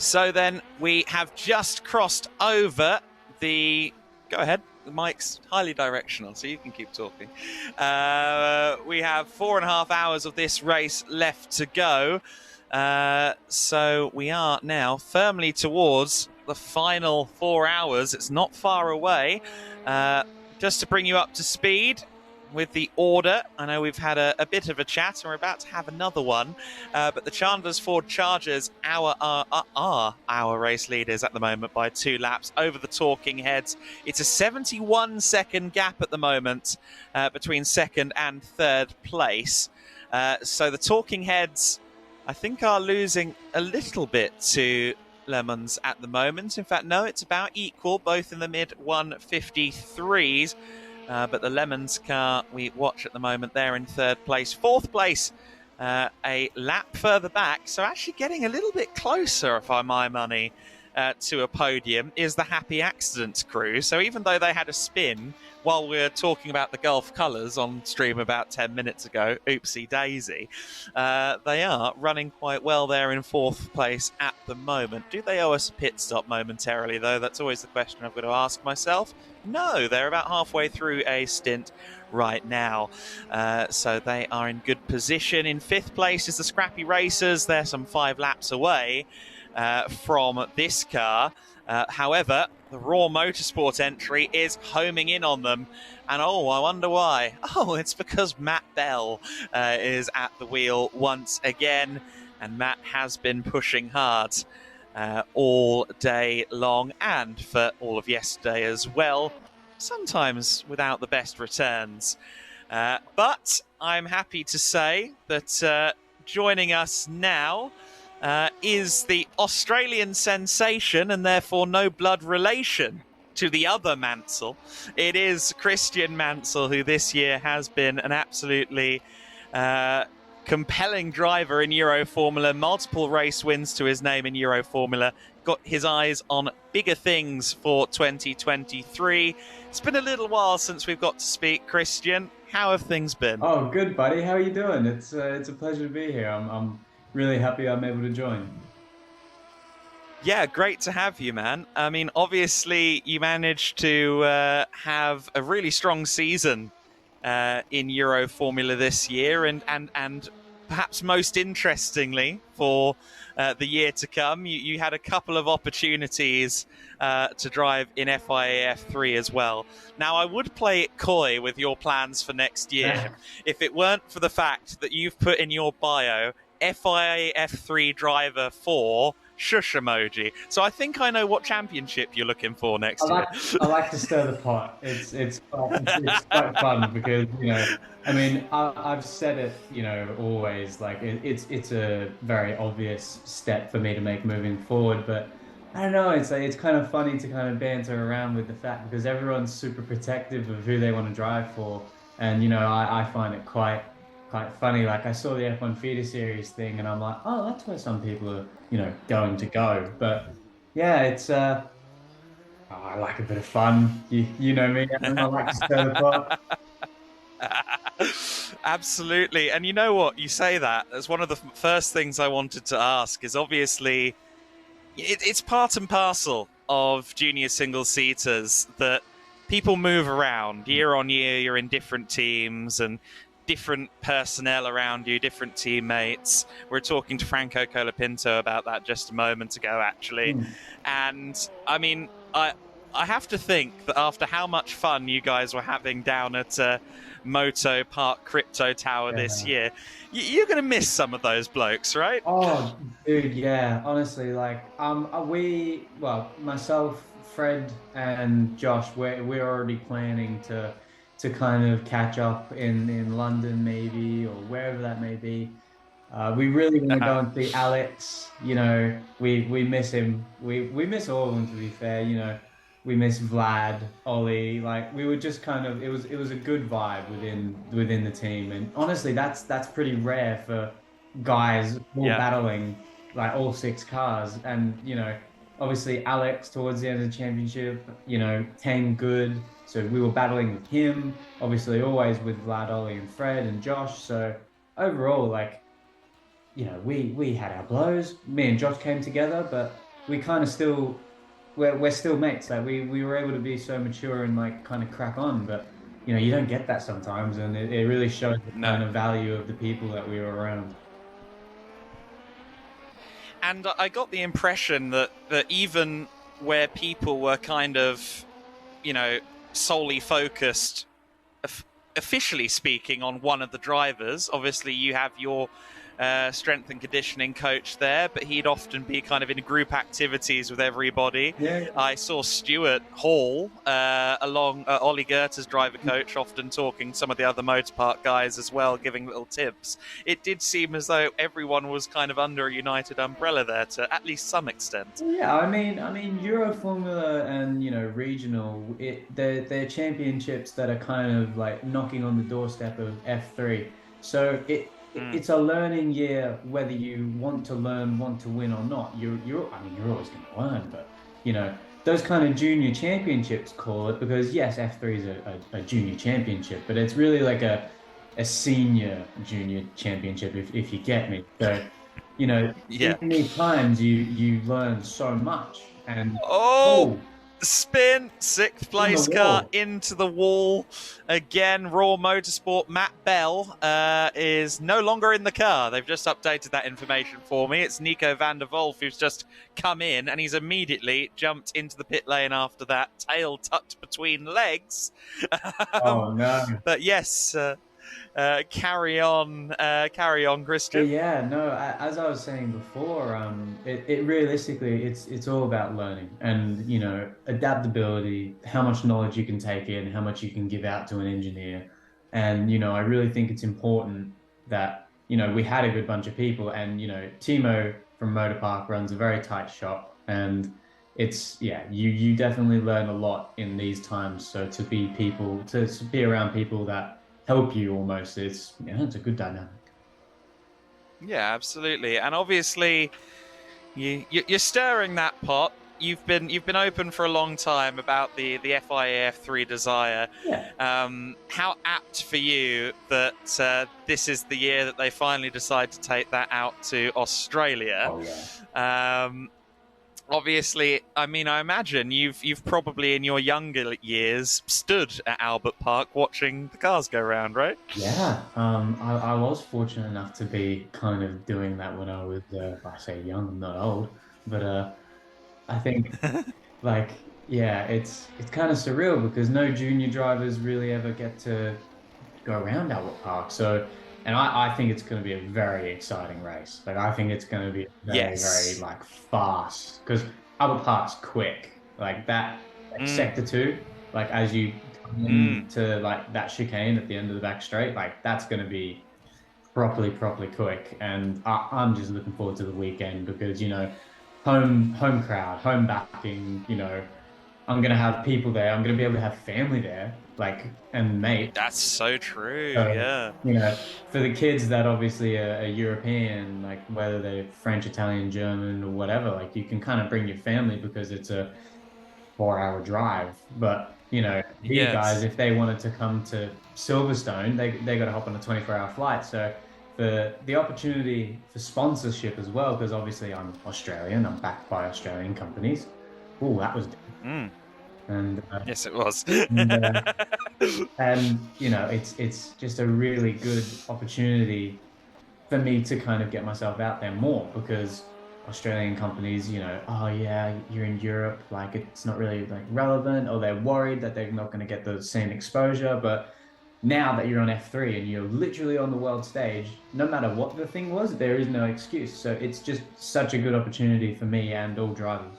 So then we have just crossed over the... Go ahead. The mic's highly directional, so you can keep talking. We have 4.5 hours of this race left to go. So we are now firmly towards the final 4 hours. It's not far away. Just to bring you up to speed with the order, I know we've had a bit of a chat and we're about to have another one, but the Chandler's Ford Chargers are our race leaders at the moment by 2 laps over the Talking Heads. It's a 71-second gap at the moment between second and third place. So the Talking Heads, I think, are losing a little bit to Le Mans at the moment. In fact, no, it's about equal, both in the mid-153s. But the Le Mans car we watch at the moment, they're in third place. Fourth place, a lap further back, so actually getting a little bit closer, if I my money, to a podium, is the Happy Accidents crew. So even though they had a spin while we were talking about the Gulf colours on stream about 10 minutes ago, oopsie daisy, they are running quite well there in fourth place at the moment. Do they owe us a pit stop momentarily, though? That's always the question I've got to ask myself. No, they're about halfway through a stint right now. So they are in good position. In fifth place is the Scrappy Racers. They're some 5 laps away from this car. However, the Raw Motorsport entry is homing in on them. And I wonder why. It's because Matt Bell is at the wheel once again. And Matt has been pushing hard all day long and for all of yesterday as well. Sometimes without the best returns. But I'm happy to say that joining us now is the Australian sensation and therefore no blood relation to the other Mansell. It is Christian Mansell, who this year has been an absolutely compelling driver in Euro Formula, multiple race wins to his name in Euro Formula, got his eyes on bigger things for 2023. It's been a little while since we've got to speak, Christian. How have things been?
Oh, good, buddy. How are you doing? It's a pleasure to be here. I'm really happy I'm able to join.
Yeah, great to have you, man. I mean, obviously, you managed to have a really strong season in Euro Formula this year, and perhaps most interestingly for the year to come, you had a couple of opportunities to drive in FIA F3 as well. Now, I would play it coy with your plans for next year if it weren't for the fact that you've put in your bio FIA F3 driver for shush emoji. So I think I know what championship you're looking for next year.
I like to stir the pot. It's quite fun because, I mean, I've said it, always, like it's a very obvious step for me to make moving forward, but I don't know, it's kind of funny to kind of banter around with the fact because everyone's super protective of who they want to drive for, and I find it quite funny. Like, I saw the F1 Feeder Series thing and I'm like, oh, that's where some people are going to go. But yeah, it's I like a bit of fun. You know me, I like to stir the pot.
Absolutely. And you know what, you say that as one of the first things I wanted to ask is obviously it's part and parcel of junior single seaters that people move around year on year. You're in different teams and different personnel around you, different teammates. We're talking to Franco Colapinto about that just a moment ago, actually. And I mean, I have to think that after how much fun you guys were having down at Moto Park Crypto Tower this year, you're going to miss some of those blokes, right?
Oh, dude, yeah. Honestly, like, myself, Fred, and Josh, we're already planning to kind of catch up in London maybe, or wherever that may be. We really want to go and see Alex. We miss him. We miss all of them, to be fair. We miss Vlad, Ollie. Like, we were just kind of, it was a good vibe within the team. And honestly, that's pretty rare for guys all battling like all 6 cars. And obviously Alex towards the end of the championship, came good. So we were battling with him, obviously always with Vlad, Ollie, and Fred and Josh. So overall, like, we had our blows. Me and Josh came together, but we kind of still we're still mates. Like we were able to be so mature and like kind of crack on, but you know, you don't get that sometimes, and it really shows the kind of value of the people that we were around.
And I got the impression that even where people were kind of, you know, solely focused, officially speaking, on one of the drivers, obviously you have your strength and conditioning coach there, but he'd often be kind of in group activities with everybody.
Yeah.
I saw Stuart Hall along Ollie Goethe's driver coach, often talking to some of the other motorpark guys as well, giving little tips. It did seem as though everyone was kind of under a united umbrella there to at least some extent.
Yeah, I mean, Euro Formula and, you know, regional, they're championships that are kind of like knocking on the doorstep of F3. So it's a learning year, whether you want to learn, want to win or not. You're always going to learn, but you know, those kind of junior championships, call it, because yes, F3 is a junior championship, but it's really like a senior junior championship, if you get me. So, you know, in these times you learn so much. And
spin, sixth place car into the wall again. Raw Motorsport, Matt Bell is no longer in the car. They've just updated that information for me. It's Nico van der Wolf who's just come in, and he's immediately jumped into the pit lane after that, tail tucked between legs.
Oh no.
But yes, carry on, Christian.
Yeah, no, as I was saying before, it realistically, it's all about learning and, you know, adaptability, how much knowledge you can take in, how much you can give out to an engineer. And, you know, I really think it's important that, you know, we had a good bunch of people, and, you know, Timo from Motorpark runs a very tight shop, and it's, you definitely learn a lot in these times. So to be around people that help you almost, it's a good dynamic.
Yeah, absolutely. And obviously you're stirring that pot. You've been open for a long time about the FIA F3 Desire. How apt for you that this is the year that they finally decide to take that out to Australia. Obviously, I mean, I imagine you've probably in your younger years stood at Albert Park watching the cars go round, right?
Yeah, I was fortunate enough to be kind of doing that when I was, I say young, I'm not old, but I think, like, it's kind of surreal because no junior drivers really ever get to go around Albert Park. So, and I think it's going to be a very exciting race. Like, I think it's going to be very, very, like, fast. Because Albert Park's quick. Like, that Sector 2, like, as you come into, like, that chicane at the end of the back straight, like, that's going to be properly quick. And I'm just looking forward to the weekend because, you know, home crowd, home backing, you know, I'm going to have people there. I'm going to be able to have family there, like, and mate.
That's so true, yeah.
You know, for the kids that obviously are European, like whether they're French, Italian, German, or whatever, like you can kind of bring your family because it's a 4-hour drive. But, you know, these guys, if they wanted to come to Silverstone, they got to hop on a 24-hour flight. So the opportunity for sponsorship as well, because obviously I'm Australian, I'm backed by Australian companies. Oh, that was and
yes, it was.
and you know, it's just a really good opportunity for me to kind of get myself out there more, because Australian companies, you know, oh yeah, you're in Europe, like it's not really like relevant, or they're worried that they're not going to get the same exposure. But now that you're on F3 and you're literally on the world stage, no matter what the thing was, there is no excuse. So it's just such a good opportunity for me and all drivers.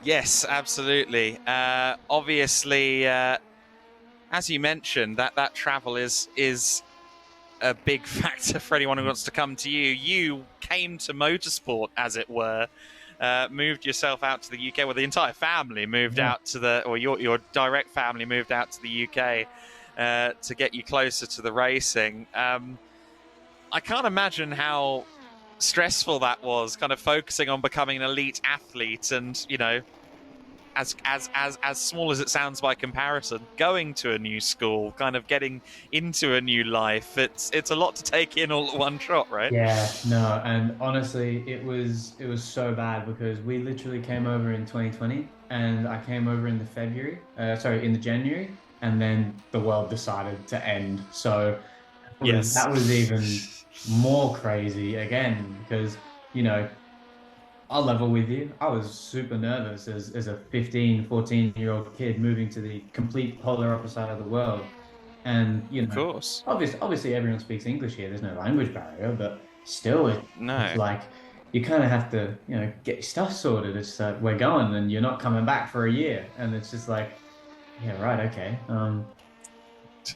Yes, absolutely. Obviously, as you mentioned, that travel is a big factor for anyone who wants to come to you. You came to motorsport, as it were, moved yourself out to the UK. Well, the entire family moved out to your direct family moved out to the UK to get you closer to the racing. I can't imagine how stressful that was, kind of focusing on becoming an elite athlete and, you know, as small as it sounds by comparison, going to a new school, kind of getting into a new life, it's a lot to take in all at one shot, right?
Yeah, no, and honestly, it was so bad because we literally came over in 2020, and I came over in the January, and then the world decided to end. So that was even more crazy again because, you know, I'll level with you. I was super nervous as a 15, 14-year-old kid moving to the complete polar opposite side of the world. And, you know,
of course,
obviously everyone speaks English here. There's no language barrier, but still, it's like you kind of have to, you know, get your stuff sorted. It's we're going, and you're not coming back for a year, and it's just like, yeah, right, okay,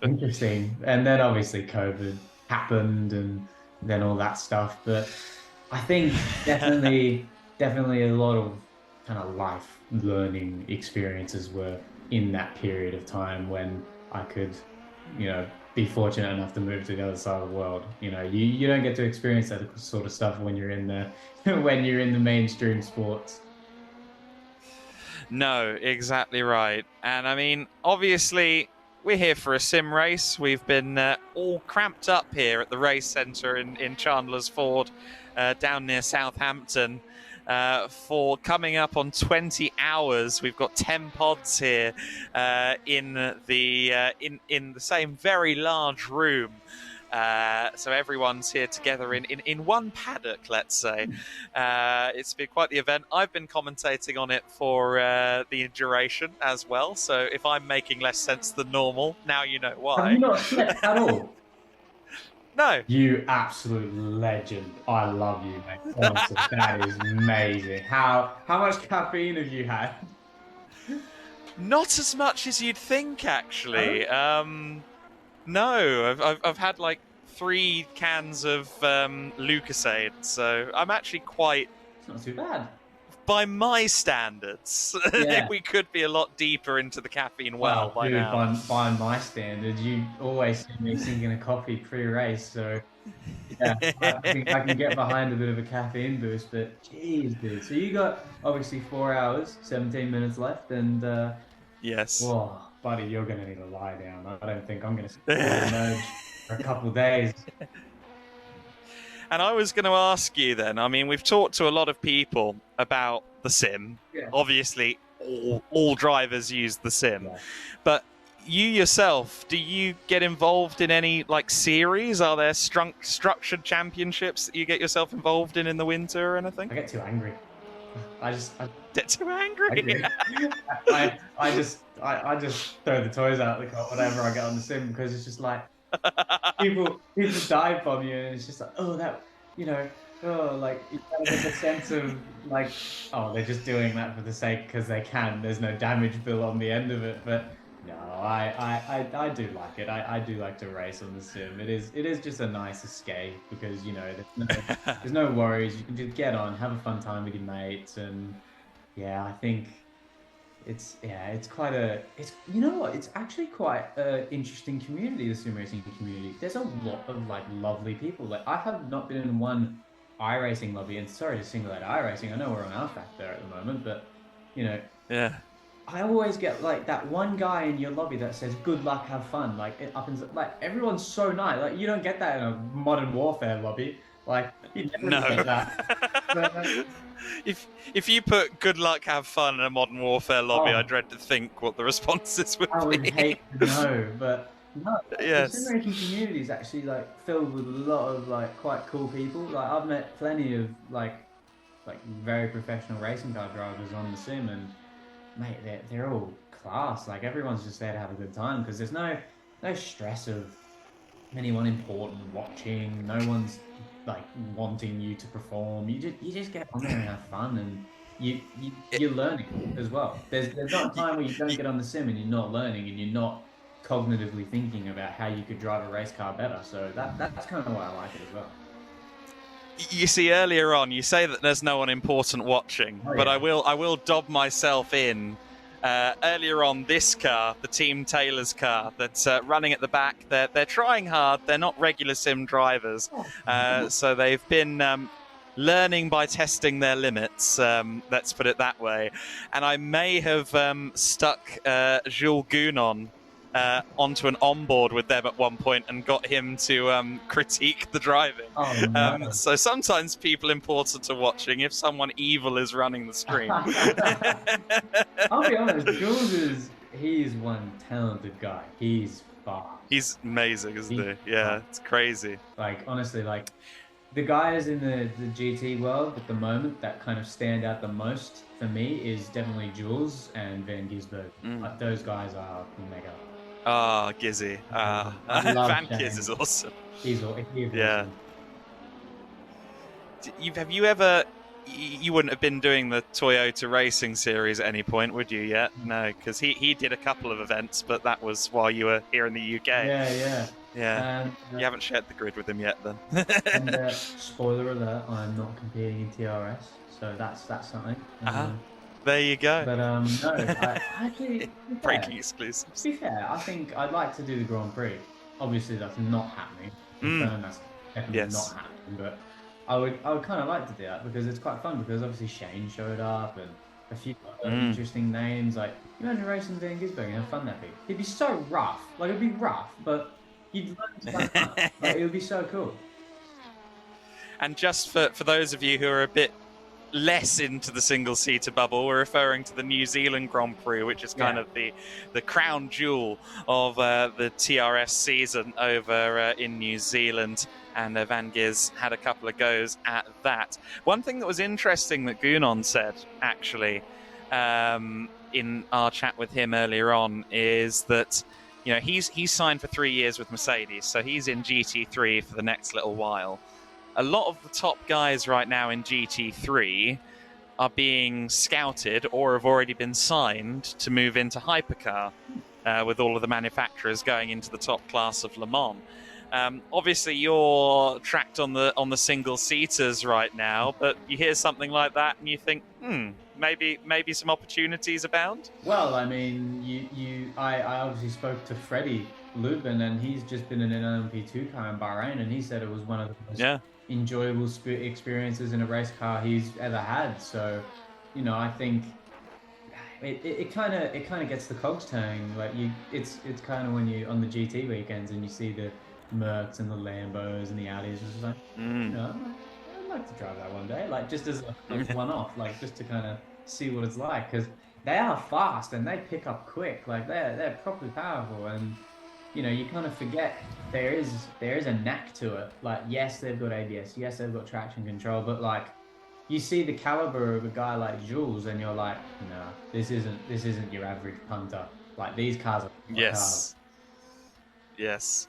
interesting. And then obviously COVID happened, and then all that stuff. But I think definitely a lot of kind of life learning experiences were in that period of time when I could, you know, be fortunate enough to move to the other side of the world. You know, you don't get to experience that sort of stuff when you're in the mainstream sports.
No, exactly right. And I mean, obviously, we're here for a sim race. We've been all cramped up here at the race centre in Chandler's Ford, down near Southampton, for coming up on 20 hours. We've got 10 pods here in the same very large room. So everyone's here together in one paddock, let's say. It's been quite the event. I've been commentating on it for the duration as well. So if I'm making less sense than normal, now you know why.
Have you not slept at all?
No.
You absolute legend. I love you, mate. Honestly, that is amazing. How much caffeine have you had?
Not as much as you'd think, actually. No, I've had like 3 cans of Lucasade, so I'm actually quite...
It's not too bad.
By my standards,
Yeah.
we could be a lot deeper into the caffeine well by
dude,
now.
by my standards, you always see me sinking a coffee pre-race, so yeah, I think I can get behind a bit of a caffeine boost, but geez, dude. So you got obviously 4 hours, 17 minutes left, and
yes.
Whoa, buddy, you're gonna need to lie down. I don't think I'm gonna emerge for a couple of days.
And I was going to ask you then, I mean, we've talked to a lot of people about the sim.
Yeah.
Obviously, all drivers use the sim.
Yeah.
But you yourself, do you get involved in any like series? Are there structured championships that you get yourself involved in the winter or anything?
I get too angry. I
get too angry.
I just throw the toys out the cot whenever I get on the sim because it's just like people die from you, and it's just like, oh, that, you know, oh, like you kind of get the sense of like, oh, they're just doing that for the sake because they can. There's no damage bill on the end of it, but no, I do like it. I do like to race on the sim. It is just a nice escape because, you know, there's no worries. You can just get on, have a fun time with your mates, and yeah, I think it's you know what, it's actually quite an interesting community, the sim racing community. There's a lot of like lovely people. Like, I have not been in one iRacing lobby, and sorry to single out iRacing, I know we're on R-Factor at the moment, but you know,
yeah,
I always get like that one guy in your lobby that says good luck, have fun. Like, it happens, like everyone's so nice. Like, you don't get that in a Modern Warfare lobby. Like, you never get that. But,
if you put good luck, have fun in a Modern Warfare lobby,
Oh.
I dread to think what the responses would be.
I would hate to know, but no,
Yes.
the sim racing community is actually like filled with a lot of like quite cool people. Like, I've met plenty of like very professional racing car drivers on the sim, and mate, they're all class. Like, everyone's just there to have a good time because there's no stress of anyone important watching. No one's like wanting you to perform. You just get on there and have fun, and you're learning as well. There's not a time where you don't get on the sim and you're not learning and you're not cognitively thinking about how you could drive a race car better. So that's kind of why I like it as well.
You see, earlier on, you say that there's no one important watching,
Oh,
but
yeah.
I will dob myself in. Earlier on, this car, the Team Taylor's car, that's running at the back. They're trying hard. They're not regular sim drivers, so they've been learning by testing their limits, let's put it that way. And I may have stuck Jules Gounon onto an onboard with them at one point and got him to critique the driving.
Oh, no.
So sometimes people important are watching if someone evil is running the stream.
I'll be honest, Jules he's one talented guy. He's fast.
He's amazing, isn't he? Yeah, it's crazy.
Like, honestly, like, the guys in the GT world at the moment that kind of stand out the most for me is definitely Jules and Van Gisbergen. Like, those guys are mega.
Ah, Gizzy. Van Giz is awesome.
He's awesome.
Yeah. Have you ever... You wouldn't have been doing the Toyota Racing Series at any point, would you, yet? No, because he did a couple of events, but that was while you were here in the UK.
Yeah.
You haven't shared the grid with him yet, then.
And spoiler alert, I'm not competing in TRS, so that's something.
There you go.
But no, I actually...
Breaking exclusives.
To be fair, I think I'd like to do the Grand Prix. Obviously, that's not happening. That's definitely not happening, but... I would kind of like to do that because it's quite fun because obviously Shane showed up and a few other interesting names. Like, imagine racing Van Gisbergen, how fun that'd be. It'd be so rough. Like, it'd be rough, but you'd learn so much. Like, it would be so cool.
And just for those of you who are a bit less into the single-seater bubble, we're referring to the New Zealand Grand Prix, which is kind of the crown jewel of the TRS season over in New Zealand. And Van Giz had a couple of goes at that. One thing that was interesting that Gounon said, actually, in our chat with him earlier on, is that he's signed for 3 years with Mercedes, so he's in GT3 for the next little while. A lot of the top guys right now in GT3 are being scouted or have already been signed to move into hypercar, with all of the manufacturers going into the top class of Le Mans. Obviously, you're tracked on the single seaters right now, but you hear something like that and you think, maybe some opportunities abound.
Well, I mean, I obviously spoke to Freddie Lubin, and he's just been in an LMP2 car in Bahrain, and he said it was one of the most enjoyable experiences in a race car he's ever had. So, I think it kind of gets the cogs turning. Like, it's kind of when you on the GT weekends and you see the Mercs and the Lambos and the Audis, it's like, I'd like to drive that one day, like, just as a one-off, like, just to kind of see what it's like, because they are fast and they pick up quick, like, they're properly powerful, and you kind of forget there is a knack to it. Like, yes, they've got ABS, yes, they've got traction control, but like, you see the caliber of a guy like Jules and you're like, no, this isn't your average punter. Like, these cars are cars.
Yes.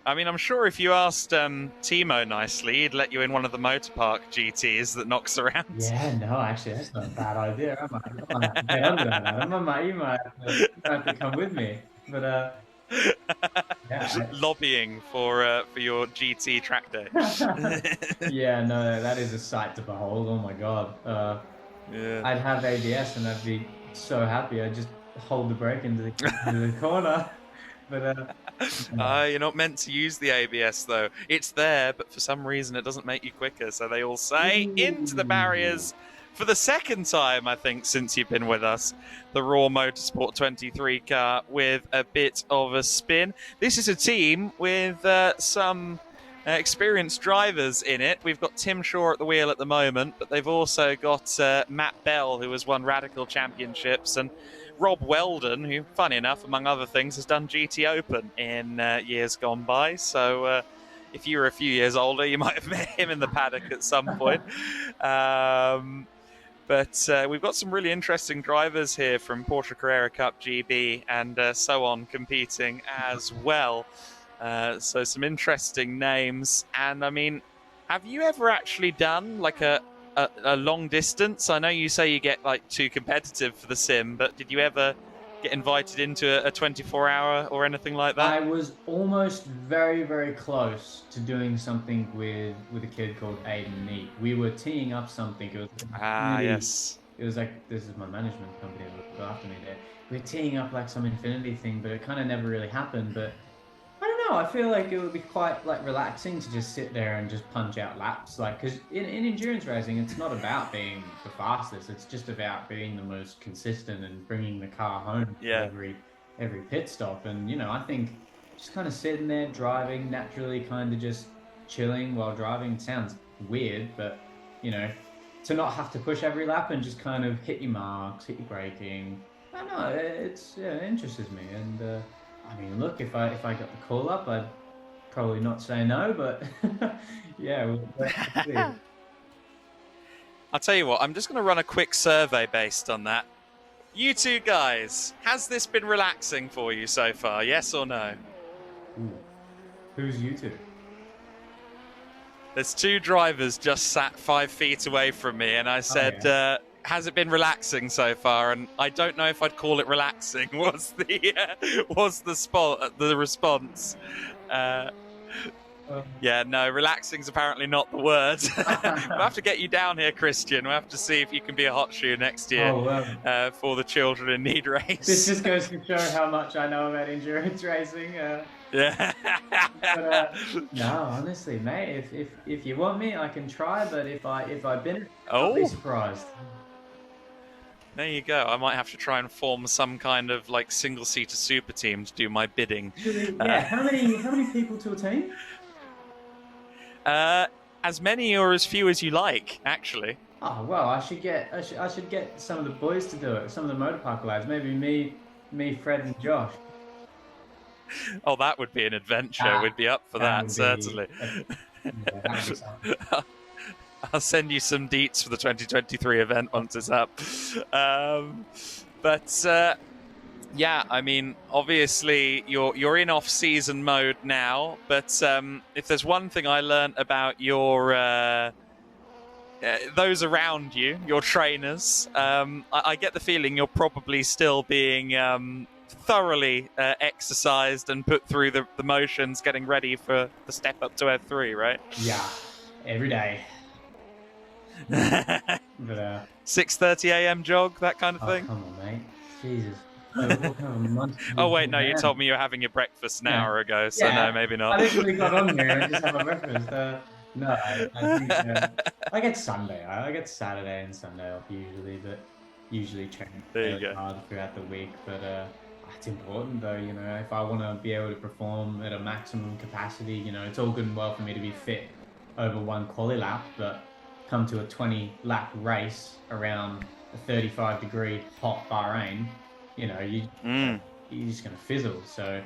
I mean, I'm sure if you asked Timo nicely, he'd let you in one of the Motorpark GTs that knocks around.
Yeah, no, actually, that's not a bad idea. I might have to get under that. You might have to come with me. But
lobbying for your GT track day.
Yeah, no, that is a sight to behold. Oh my god. I'd have ABS and I'd be so happy. I'd just hold the brake into the corner. But
you're not meant to use the ABS though. It's there, but for some reason it doesn't make you quicker. So they all say into the barriers for the second time, I think, since you've been with us. The Raw Motorsport 23 car with a bit of a spin. This is a team with some experienced drivers in it. We've got Tim Shaw at the wheel at the moment, but they've also got Matt Bell, who has won Radical Championships, and Rob Weldon, who, funny enough, among other things, has done GT Open in years gone by. So if you were a few years older, you might have met him in the paddock at some point. But we've got some really interesting drivers here from Porsche Carrera Cup GB and so on competing as well. So some interesting names. And I mean, have you ever actually done like a long distance? I know you say you get like too competitive for the sim, but did you ever get invited into a 24-hour or anything like that?
I was almost very, very close to doing something with a kid called Aiden Neat. We were teeing up something. It was
yes.
It was like, this is my management company that looked after me there. We were teeing up like some Infinity thing, but it kind of never really happened. But I don't know. I feel like it would be quite like relaxing to just sit there and just punch out laps. Like, because in endurance racing, it's not about being the fastest. It's just about being the most consistent and bringing the car home for every pit stop. And I think just kind of sitting there driving naturally, kind of just chilling while driving. It sounds weird, but to not have to push every lap and just kind of hit your marks, hit your braking. I don't know. It interests me, and I mean, look, if I got the call up, I'd probably not say no, but yeah. We'll see.
I'll tell you what, I'm just going to run a quick survey based on that. You two guys, has this been relaxing for you so far, yes or no?
Ooh. Who's you two?
There's two drivers just sat 5 feet away from me, and I said, has it been relaxing so far? And I don't know if I'd call it relaxing, was the response. Yeah, no, relaxing's apparently not the word. We'll have to get you down here, Christian. We'll have to see if you can be a hot shoe next year for the Children in Need race.
This just goes to show how much I know about endurance racing.
Yeah.
But, no, honestly, mate, if you want me, I can try. But if I've been, I'll be surprised.
There you go. I might have to try and form some kind of like single-seater super team to do my bidding.
Yeah. How many people to a team?
As many or as few as you like, actually.
Oh well, I should get some of the boys to do it. Some of the motorpark lads. Maybe me, Fred, and Josh.
Oh, that would be an adventure. We'd be up for that, certainly. I'll send you some deets for the 2023 event once it's up. Yeah, I mean, obviously you're in off-season mode now, but if there's one thing I learned about your those around you, your trainers, I get the feeling you're probably still being thoroughly exercised and put through the motions, getting ready for the step up to F3, right?
Yeah, every day. But
6:30 a.m. jog, that kind of thing.
Come on, mate. Jesus.
Oh wait, no, you told me you were having your breakfast an hour ago, so no, maybe not.
I literally got on here and just had my breakfast. No, I think I get Sunday. I get Saturday and Sunday off usually, but usually train hard throughout the week. But it's important though, if I want to be able to perform at a maximum capacity, it's all good and well for me to be fit over one quali lap, but come to a 20 lap race around a 35-degree hot Bahrain, you're just going to fizzle. So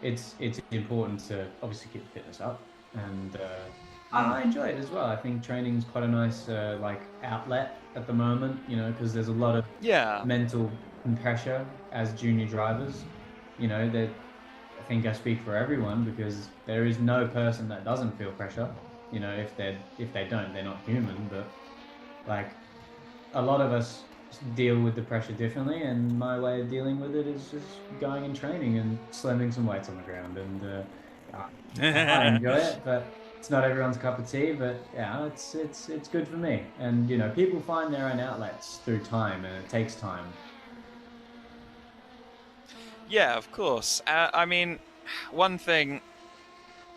it's important to obviously keep the fitness up, and I enjoy it as well. I think training is quite a nice outlet at the moment, because there's a lot of mental pressure as junior drivers. That I think I speak for everyone, because there is no person that doesn't feel pressure. If they don't, they're not human. But like a lot of us deal with the pressure differently, and my way of dealing with it is just going and training and slamming some weights on the ground, and I enjoy it. But it's not everyone's cup of tea. But yeah, it's good for me. And people find their own outlets through time, and it takes time.
Yeah, of course. I mean, one thing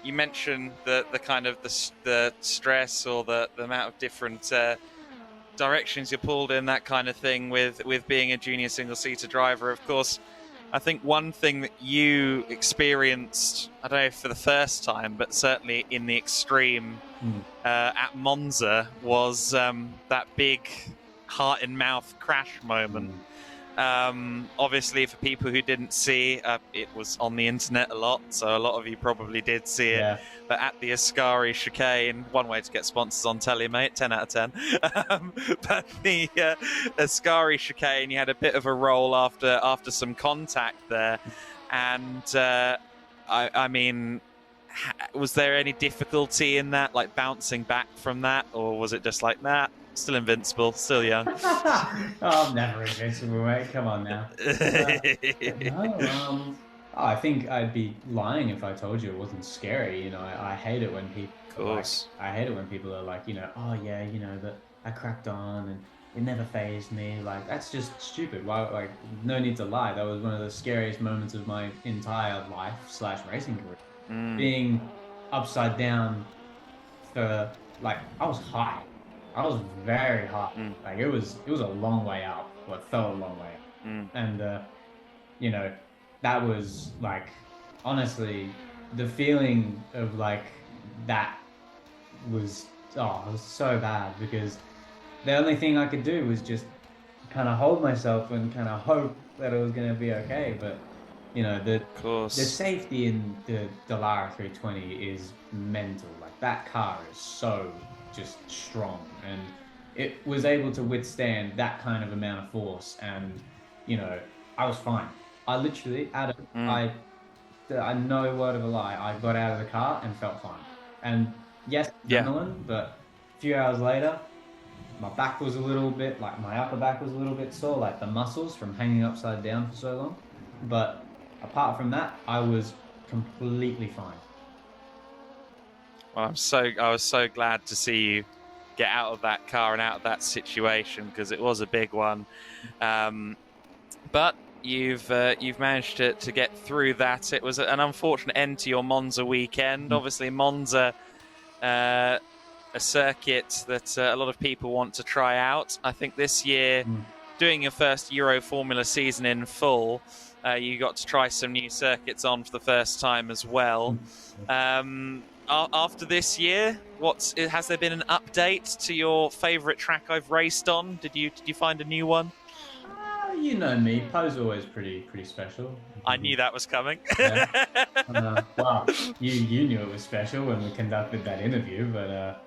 you mentioned the kind of the stress or the amount of different directions you're pulled in, that kind of thing with being a junior single-seater driver. Of course, I think one thing that you experienced, I don't know if for the first time, but certainly in the extreme at Monza, was that big heart-in-mouth crash moment. Obviously, for people who didn't see, it was on the internet a lot, so a lot of you probably did see it. But at the Ascari chicane, one way to get sponsors on telly, mate, 10 out of 10. But the Ascari chicane, you had a bit of a roll after some contact there, and I mean, was there any difficulty in that, like bouncing back from that, or was it just like, nah, still invincible, still young?
I'm never invincible, mate. Come on now. I think I'd be lying if I told you it wasn't scary. I hate it when people. Of course. I hate it when people are like, oh yeah, but I cracked on and it never fazed me. Like, that's just stupid. Why? Like, no need to lie. That was one of the scariest moments of my entire life / racing career. being upside down for like I was high. I was very high. Like it was a long way up. Well, it felt a long way up. And you know, that was like honestly the feeling of like that was it was so bad because the only thing I could do was just kind of hold myself and kind of hope that it was going to be okay. But you know, the safety in the Dallara 320 is mental. Like that car is so just strong, and it was able to withstand that kind of amount of force. And you know, I was fine. I literally, Adam, I no word of a lie, I got out of the car and felt fine. And yes, adrenaline, but a few hours later, my back was a little bit, like my upper back was a little bit sore, like the muscles from hanging upside down for so long. But apart from that, I was completely fine.
Well, I was so glad to see you get out of that car and out of that situation because it was a big one. But you've managed to get through that. It was an unfortunate end to your Monza weekend. Obviously, Monza, a circuit that a lot of people want to try out. I think this year, doing your first Euro Formula season in full, you got to try some new circuits on for the first time as well. After this year, has there been an update to your favourite track I've raced on? Did you find a new one?
You know me, Po's always pretty special.
I knew that was coming.
Well, you knew it was special when we conducted that interview, but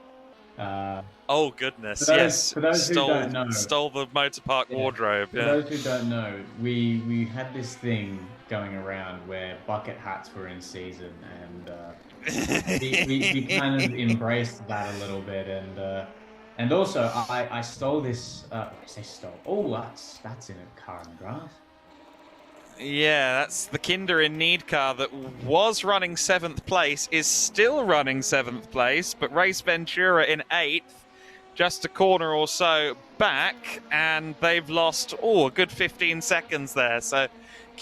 oh goodness,
for those who don't know,
stole the motor park wardrobe.
For those who don't know, we had this thing going around where bucket hats were in season, and we kind of embraced that a little bit, and also I stole this. I say stole. Oh, that's in a car and grass.
Yeah, that's the Kinder in Need car that was running 7th place, is still running 7th place, but Race Ventura in 8th, just a corner or so back, and they've lost, a good 15 seconds there. So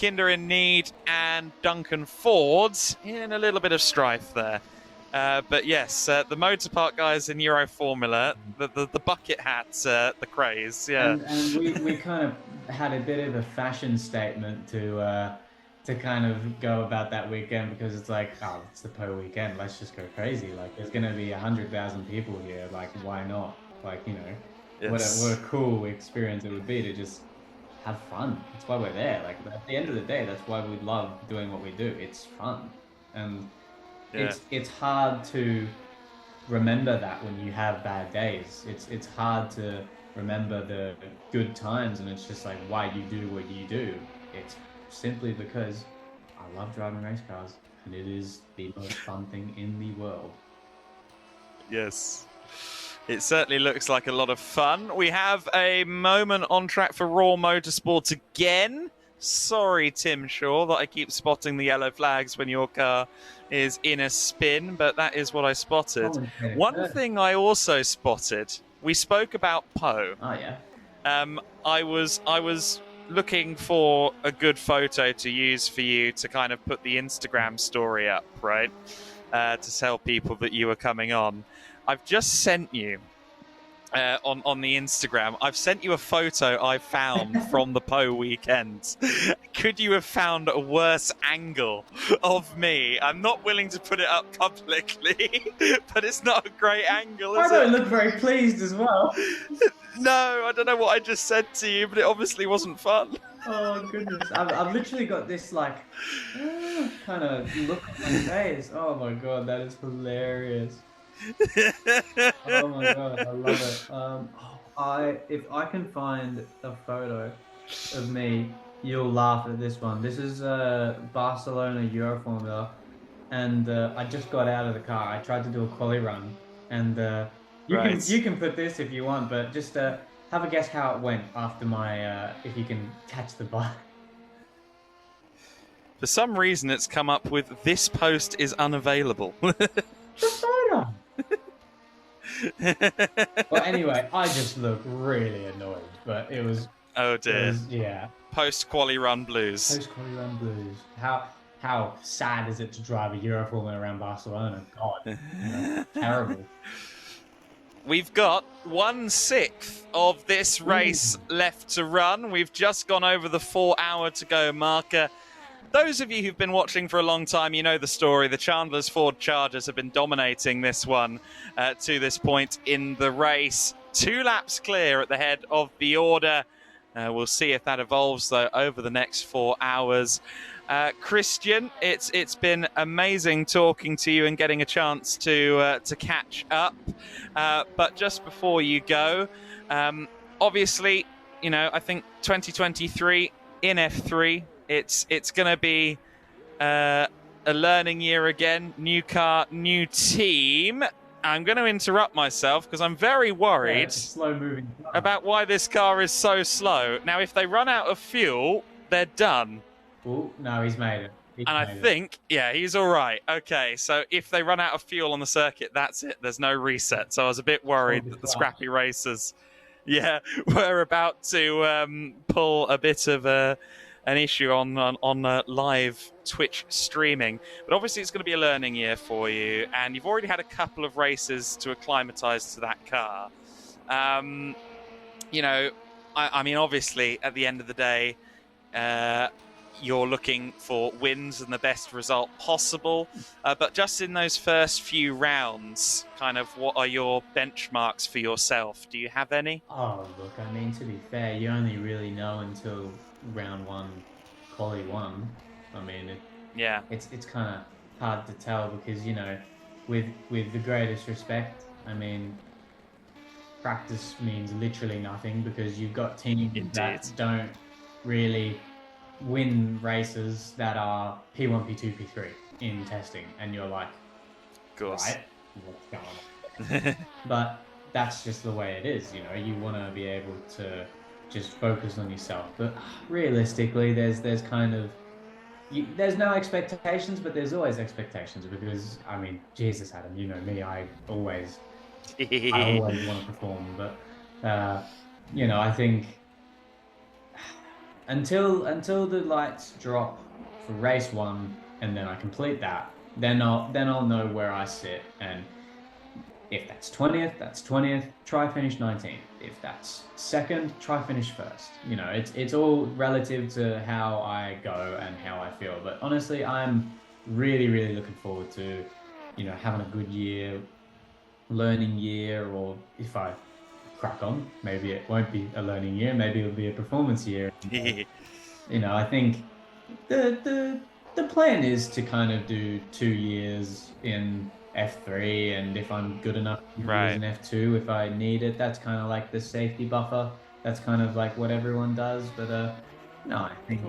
Kinder in Need and Duncan Ford's in a little bit of strife there. But yes, the motor park guys in Euro Formula, the bucket hats, the craze, yeah.
And we kind of had a bit of a fashion statement to kind of go about that weekend, because it's like, it's the Po weekend, let's just go crazy. Like, there's going to be 100,000 people here. Like, why not? Like, you know, what a cool experience it would be to just have fun. That's why we're there. Like, at the end of the day, that's why we love doing what we do. It's fun. And it's hard to remember that when you have bad days. It's hard to remember the good times, and it's just like, why do you do what you do? It's simply because I love driving race cars, and it is the most fun thing in the world.
Yes. It certainly looks like a lot of fun. We have a moment on track for Raw Motorsport again. Sorry, Tim Shaw, that I keep spotting the yellow flags when your car is in a spin, but that is what I spotted. One thing I also spotted, we spoke about Po.
Oh, yeah.
I was looking for a good photo to use for you to kind of put the Instagram story up, right? To tell people that you were coming on. I've just sent you on the Instagram. I've sent you a photo I found from the Po weekend. Could you have found a worse angle of me? I'm not willing to put it up publicly, but it's not a great angle, is it?
I don't look very pleased as well.
No, I don't know what I just said to you, but it obviously wasn't fun.
Oh, goodness. I've literally got this, like, kind of look on my face. Oh, my God, that is hilarious. Oh my God, I love it. If I can find a photo of me, you'll laugh at this one. This is Barcelona Euro Formula, and I just got out of the car. I tried to do a quali run, and you can put this if you want, but just have a guess how it went after my if you can catch the bike.
For some reason, it's come up with "this post is unavailable."
The photo. Well, anyway, I just look really annoyed, but it was.
Oh dear.
Yeah.
Post quali run blues.
Post quali run blues. How how sad is it to drive a Euroformula around Barcelona? God, terrible.
We've got 1/6 of this race left to run. We've just gone over the 4-hour to go marker. Those of you who've been watching for a long time, you know the story. The Chandler's Ford Chargers have been dominating this one to this point in the race. 2 laps clear at the head of the order. We'll see if that evolves, though, over the next 4 hours. Christian, it's been amazing talking to you and getting a chance to catch up. But just before you go, obviously, you know, I think 2023 in F3, it's going to be a learning year again. New car, new team. I'm going to interrupt myself because I'm very worried about why this car is so slow. Now, if they run out of fuel, they're done.
Oh, no, he's made it.
I think, yeah, he's all right. Okay, so if they run out of fuel on the circuit, that's it. There's no reset. So I was a bit worried that the scrappy racers, were about to pull a bit of an issue on live Twitch streaming. But obviously it's going to be a learning year for you, and you've already had a couple of races to acclimatise to that car. You know, I mean, obviously, at the end of the day, you're looking for wins and the best result possible. But just in those first few rounds, kind of what are your benchmarks for yourself? Do you have any?
Oh, look, I mean, to be fair, you only really know until round 1, quali 1. I mean, it's kind of hard to tell because, you know, with the greatest respect, I mean, practice means literally nothing because you've got teams that don't really win races that are P1, P2, P3 in testing, and you're like, right, what's going on? But that's just the way it is, you know. You want to be able to just focus on yourself, but realistically, there's kind of there's no expectations, but there's always expectations because, I mean, Jesus, Adam, you know me, I always want to perform, but you know, I think until the lights drop for race 1 and then I complete that, then I'll know where I sit, and if that's 20th, that's 20th. Try finish 19th. If that's 2nd, try finish 1st. You know, it's all relative to how I go and how I feel. But honestly, I'm really, really looking forward to, you know, having a good year, learning year, or if I crack on, maybe it won't be a learning year, maybe it'll be a performance year. You know, I think the plan is to kind of do 2 years in F3, and if I'm good enough, in F2 if I need it. That's kind of like the safety buffer. That's kind of like what everyone does. But no, I think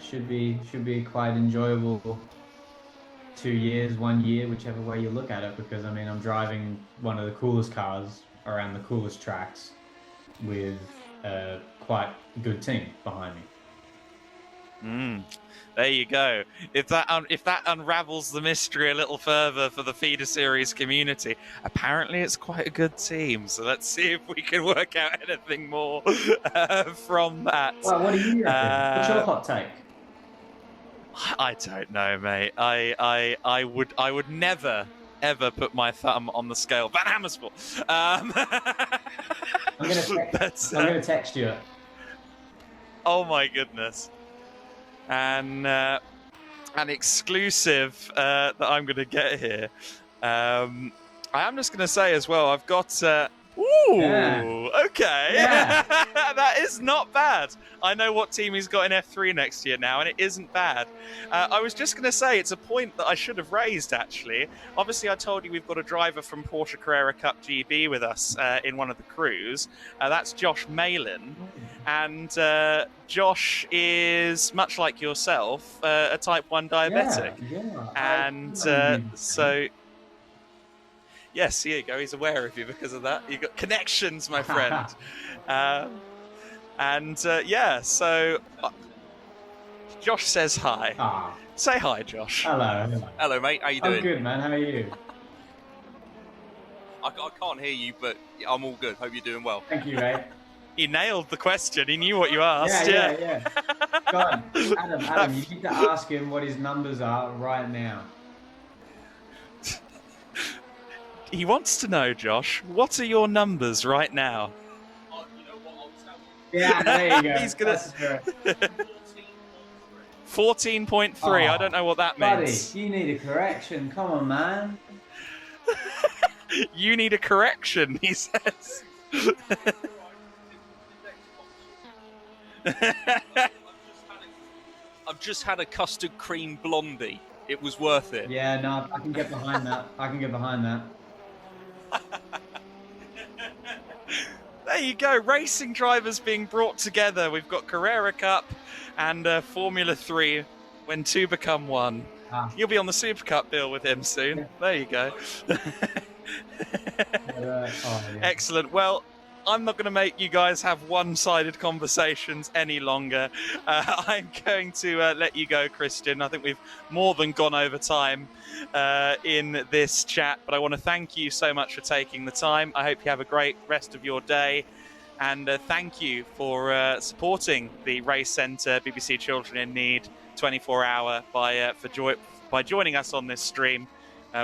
should be quite enjoyable. 2 years, 1 year, whichever way you look at it, because I mean, I'm driving one of the coolest cars around the coolest tracks with a quite good team behind me.
There you go. If that unravels the mystery a little further for the Feeder Series community, apparently it's quite a good team. So let's see if we can work out anything more from that.
Well, what do you reckon? What's your hot take?
I don't know, mate. I would never ever put my thumb on the scale. Van Amersfoort.
I'm gonna text you.
Oh my goodness. And an exclusive that I'm going to get here. I am just going to say as well, I've got... okay. Yeah. That is not bad. I know what team he's got in F3 next year now, and it isn't bad. I was just going to say, it's a point that I should have raised, actually. Obviously, I told you we've got a driver from Porsche Carrera Cup GB with us in one of the crews. That's Josh Malin. And Josh is, much like yourself, a type 1 diabetic. And so... Yes, here you go. He's aware of you because of that. You've got connections, my friend. So Josh says hi. Say hi, Josh.
Hello.
Hello, mate. How you doing?
I'm good, man. How are you?
I can't hear you, but I'm all good. Hope you're doing well.
Thank you, mate.
He nailed the question. He knew what you asked.
Yeah. Go on, Adam, you need to ask him what his numbers are right now.
He wants to know, Josh, what are your numbers right now?
Yeah, there you go.
He's gonna 14.3. I don't know what that means.
Buddy, you need a correction. Come on, man.
You need a correction, he says.
I've just had a custard cream blondie. It was worth it.
Yeah, no, I can get behind that.
There you go. Racing drivers being brought together. We've got Carrera Cup and Formula 3 when two become one. You'll be on the Super Cup bill with him soon. Yeah. There you go. Excellent. Well, I'm not going to make you guys have one-sided conversations any longer. I'm going to let you go, Christian. I think we've more than gone over time in this chat, but I want to thank you so much for taking the time. I hope you have a great rest of your day, and thank you for supporting the Race Centre BBC Children in Need 24-hour by joining us on this stream.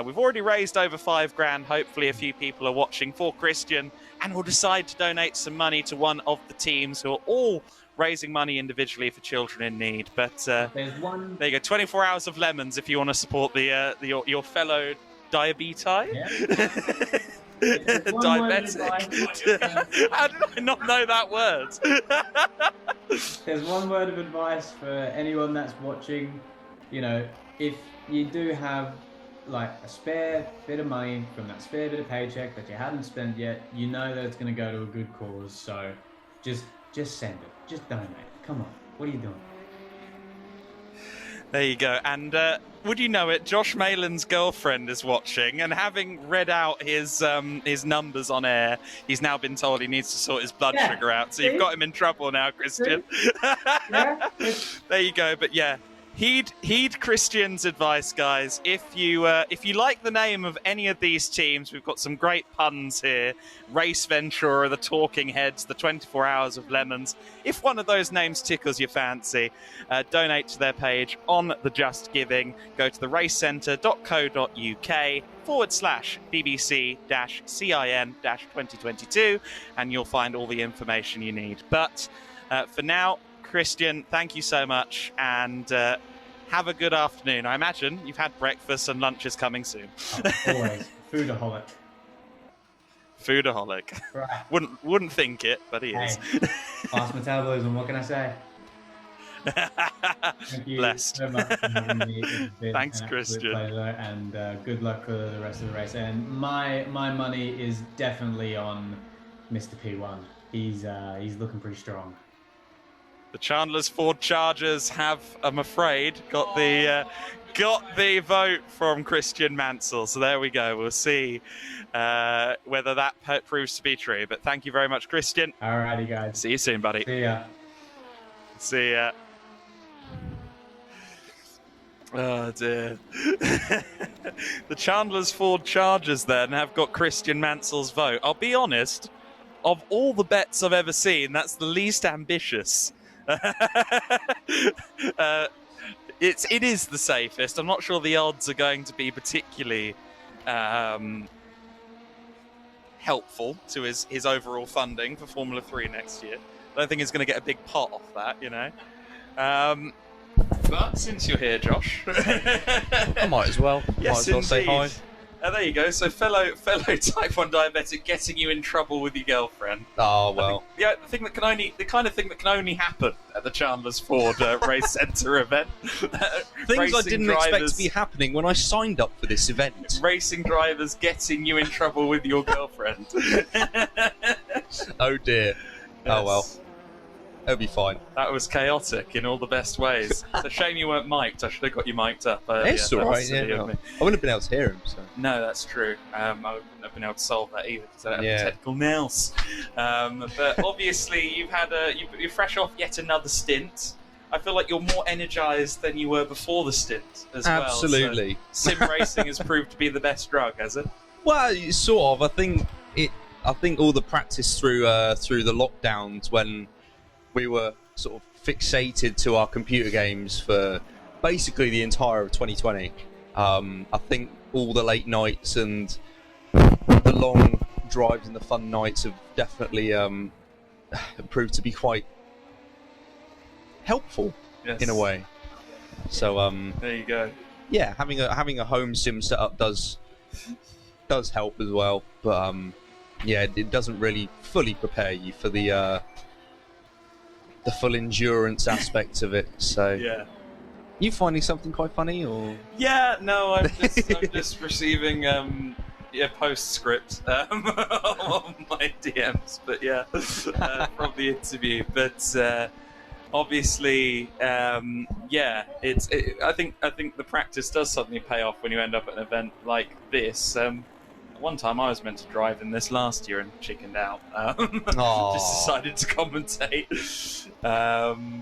We've already raised over $5,000. Hopefully a few people are watching for Christian and will decide to donate some money to one of the teams who are all raising money individually for children in need. But there you go, 24 hours of lemons if you want to support your fellow diabeti. Yeah. Diabetic. How did I not know that word?
There's one word of advice for anyone that's watching. You know, if you do have like a spare bit of money from that spare bit of paycheck that you haven't spent yet, you know that it's going to go to a good cause. So just send it. Just donate. Come on. What are you doing?
There you go. And would you know it, Josh Malin's girlfriend is watching, and having read out his numbers on air, he's now been told he needs to sort his blood sugar out. So you've got him in trouble now, Christian. There you go. But yeah, heed Christian's advice, guys. If you like the name of any of these teams, we've got some great puns here. Race Ventura, the Talking Heads, the 24 Hours of Lemons. If one of those names tickles your fancy, donate to their page on the Just Giving. Go to theracecentre.co.uk/BBC-CIN-2022 and you'll find all the information you need. But for now, Christian, thank you so much, and have a good afternoon. I imagine you've had breakfast and lunch is coming soon.
Always. Foodaholic.
Foodaholic.
Right.
Wouldn't think it, but he is.
Fast metabolism, what can I say? Thank you
Blessed.
so much for having me. It's been
Thanks,
an
Christian.
Pleasure, and good luck for the rest of the race. And my money is definitely on Mr. P1. He's looking pretty strong.
The Chandler's Ford Chargers have, I'm afraid, got the vote from Christian Mansell. So there we go. We'll see whether that proves to be true. But thank you very much, Christian.
Alrighty, guys.
See you soon, buddy.
See ya.
See ya. Oh, dear. The Chandler's Ford Chargers then have got Christian Mansell's vote. I'll be honest, of all the bets I've ever seen, that's the least ambitious. It is the safest. I'm not sure the odds are going to be particularly helpful to his overall funding for Formula 3 next year. I don't think he's going to get a big pot off that, you know. But since you're here, Josh,
I might as well.
Yes,
might as well say hi.
There you go. So fellow type 1 diabetic getting you in trouble with your girlfriend.
Oh well.
Yeah, the kind of thing that can only happen at the Chandler's Ford Race Centre event.
Things I didn't expect to be happening when I signed up for this event.
Racing drivers getting you in trouble with your girlfriend.
Oh dear.
Yes.
Oh well. It'll be fine.
That was chaotic in all the best ways. It's a shame you weren't mic'd. I should have got you mic'd up.
It's alright, yeah. I wouldn't have been able to hear him. So.
No, that's true. I wouldn't have been able to solve that either because I don't have the technical nails. But obviously, you're fresh off yet another stint. I feel like you're more energised than you were before the stint as well.
Absolutely.
So sim racing has proved to be the best drug, has it?
Well, sort of. I think I think all the practice through the lockdowns when we were sort of fixated to our computer games for basically the entire of 2020. I think all the late nights and the long drives and the fun nights have definitely proved to be quite helpful in a way. So
there you go.
Yeah, having a home sim setup does help as well, but yeah, it doesn't really fully prepare you for the full endurance aspect of it. So
Yeah.
You finding something quite funny, or?
Yeah, no, I'm just receiving postscript on my DMs, but yeah, from the interview. But obviously, yeah, I think the practice does suddenly pay off when you end up at an event like this. One time I was meant to drive in this last year and chickened out. Just decided to commentate.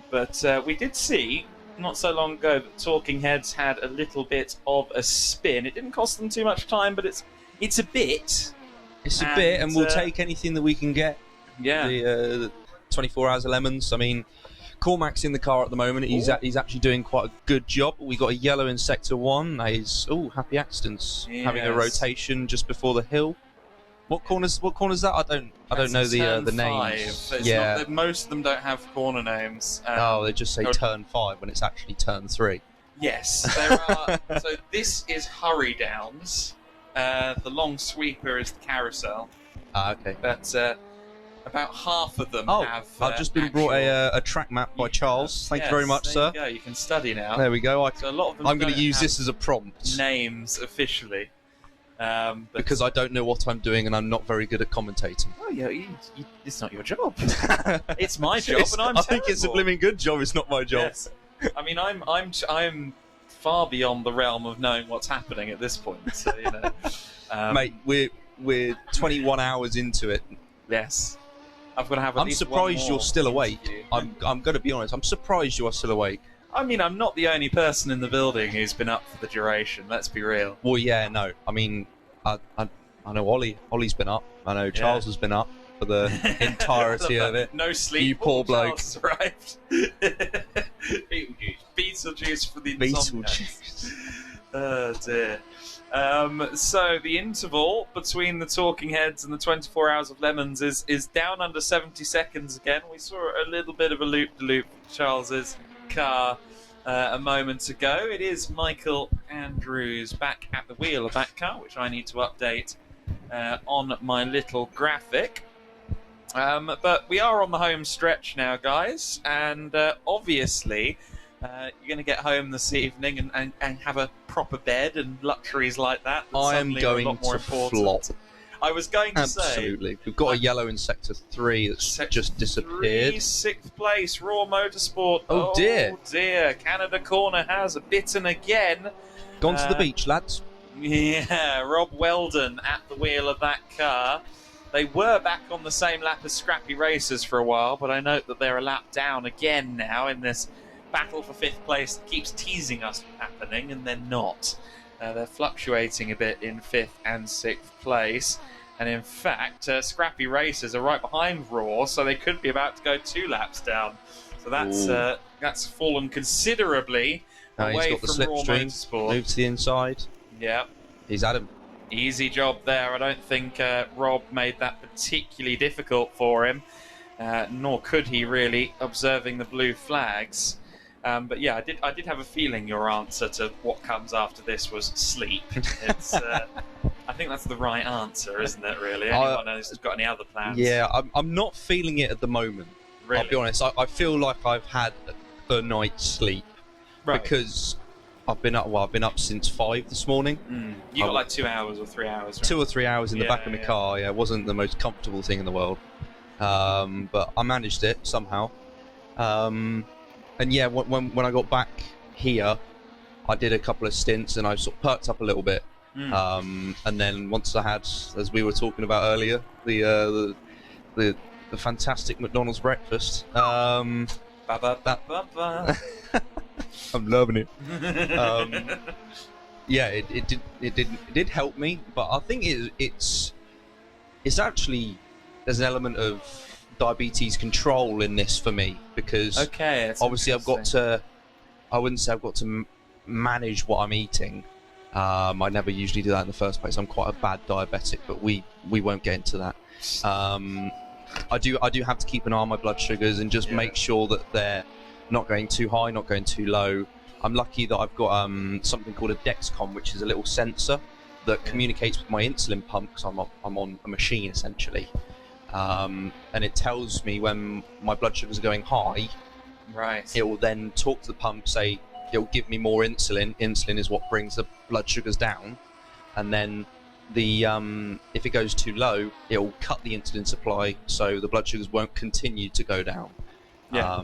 But we did see not so long ago that Talking Heads had a little bit of a spin. It didn't cost them too much time, but it's a bit.
It's a bit, and we'll take anything that we can get.
Yeah.
The 24 Hours of Lemons. I mean, Cormac's in the car at the moment. He's actually doing quite a good job. We got a yellow in Sector 1. He's happy accidents, having a rotation just before the hill. What corner's that? I don't know the names.
Yeah, most of them don't have corner names.
They just say turn 5 when it's actually turn 3.
Yes, there are. So this is Hurry Downs. The long sweeper is the carousel.
Okay.
But about half of them have.
I've just been brought a track map by Charles. Thank you very much, sir.
There you go. You can study now.
There we go.
So a lot of them
I'm going to
don't
use
have
this as a prompt.
Names officially.
Because I don't know what I'm doing and I'm not very good at commentating.
Oh yeah, it's not your job. It's my job, and I'm.
I think it's a blooming good job. It's not my job.
Yes. I mean, I'm far beyond the realm of knowing what's happening at this point. So you know,
mate, we're 21 hours into it.
Yes, I've got to have. At
I'm
least
surprised
one
you're
more
still awake.
interview.
I'm going to be honest. I'm surprised you are still awake.
I mean, I'm not the only person in the building who's been up for the duration. Let's be real.
Well, yeah, no. I mean, I know Ollie's been up. I know Charles has been up for the entirety of it.
No sleep.
You poor bloke.
Charles arrived. Beetlejuice for the
Beetlejuice.
Oh dear. So the interval between the Talking Heads and the 24 Hours of Lemons is down under 70 seconds again. We saw a little bit of a loop-de-loop for Charles's car a moment ago. It is Michael Andrews back at the wheel of that car, which I need to update on my little graphic. But we are on the home stretch now, guys, and obviously you're going to get home this evening and have a proper bed and luxuries like that.
I am going
a lot more
to
important.
flop.
I was going to
Absolutely. We've got a yellow in Sector 3 that's just disappeared.
6th place, Raw Motorsport.
Oh, dear.
Oh dear. Canada Corner has a bitten again.
Gone to the beach, lads.
Yeah, Rob Weldon at the wheel of that car. They were back on the same lap as Scrappy Racers for a while, but I note that they're a lap down again now in this battle for 5th place that keeps teasing us happening, and they're not. They're fluctuating a bit in 5th and 6th place. And in fact, Scrappy Racers are right behind Raw, so they could be about to go 2 laps down. So that's fallen considerably away
he's got the
from Raw
slipstream,
Motorsport.
moved to the inside.
Yeah.
He's had him.
Easy job there. I don't think Rob made that particularly difficult for him, nor could he really, observing the blue flags. But yeah, I did have a feeling your answer to what comes after this was sleep. It's, I think that's the right answer, isn't it, really? Anyone who's got any other plans?
Yeah, I'm not feeling it at the moment.
Really?
I'll be honest. I feel like I've had a night's sleep because I've been up since 5 this morning.
You got like 2 hours or 3 hours, right?
2 or 3 hours in the back of my car. Yeah, it wasn't the most comfortable thing in the world, but I managed it somehow. And yeah, when I got back here, I did a couple of stints and I sort of perked up a little bit. And then once I had, as we were talking about earlier, the fantastic McDonald's breakfast. I'm loving it. Yeah, it did help me, but I think
it's actually there's an element of diabetes control in this for me, because obviously I've got to. I wouldn't say I've got to manage what I'm eating. I never usually do that in the first place. I'm quite a bad diabetic, but we won't get into that. I do have to keep an eye on my blood sugars and just make sure that they're not going too high, not going too low. I'm lucky that I've got something called a Dexcom, which is a little sensor that communicates with my insulin pump, because I'm on a machine essentially, and it tells me when my blood sugars are going high.
Right.
It will then talk to the pump, say it'll give me more insulin. Insulin is what brings the blood sugars down, and then the if it goes too low, it will cut the insulin supply, so the blood sugars won't continue to go down.
Yeah.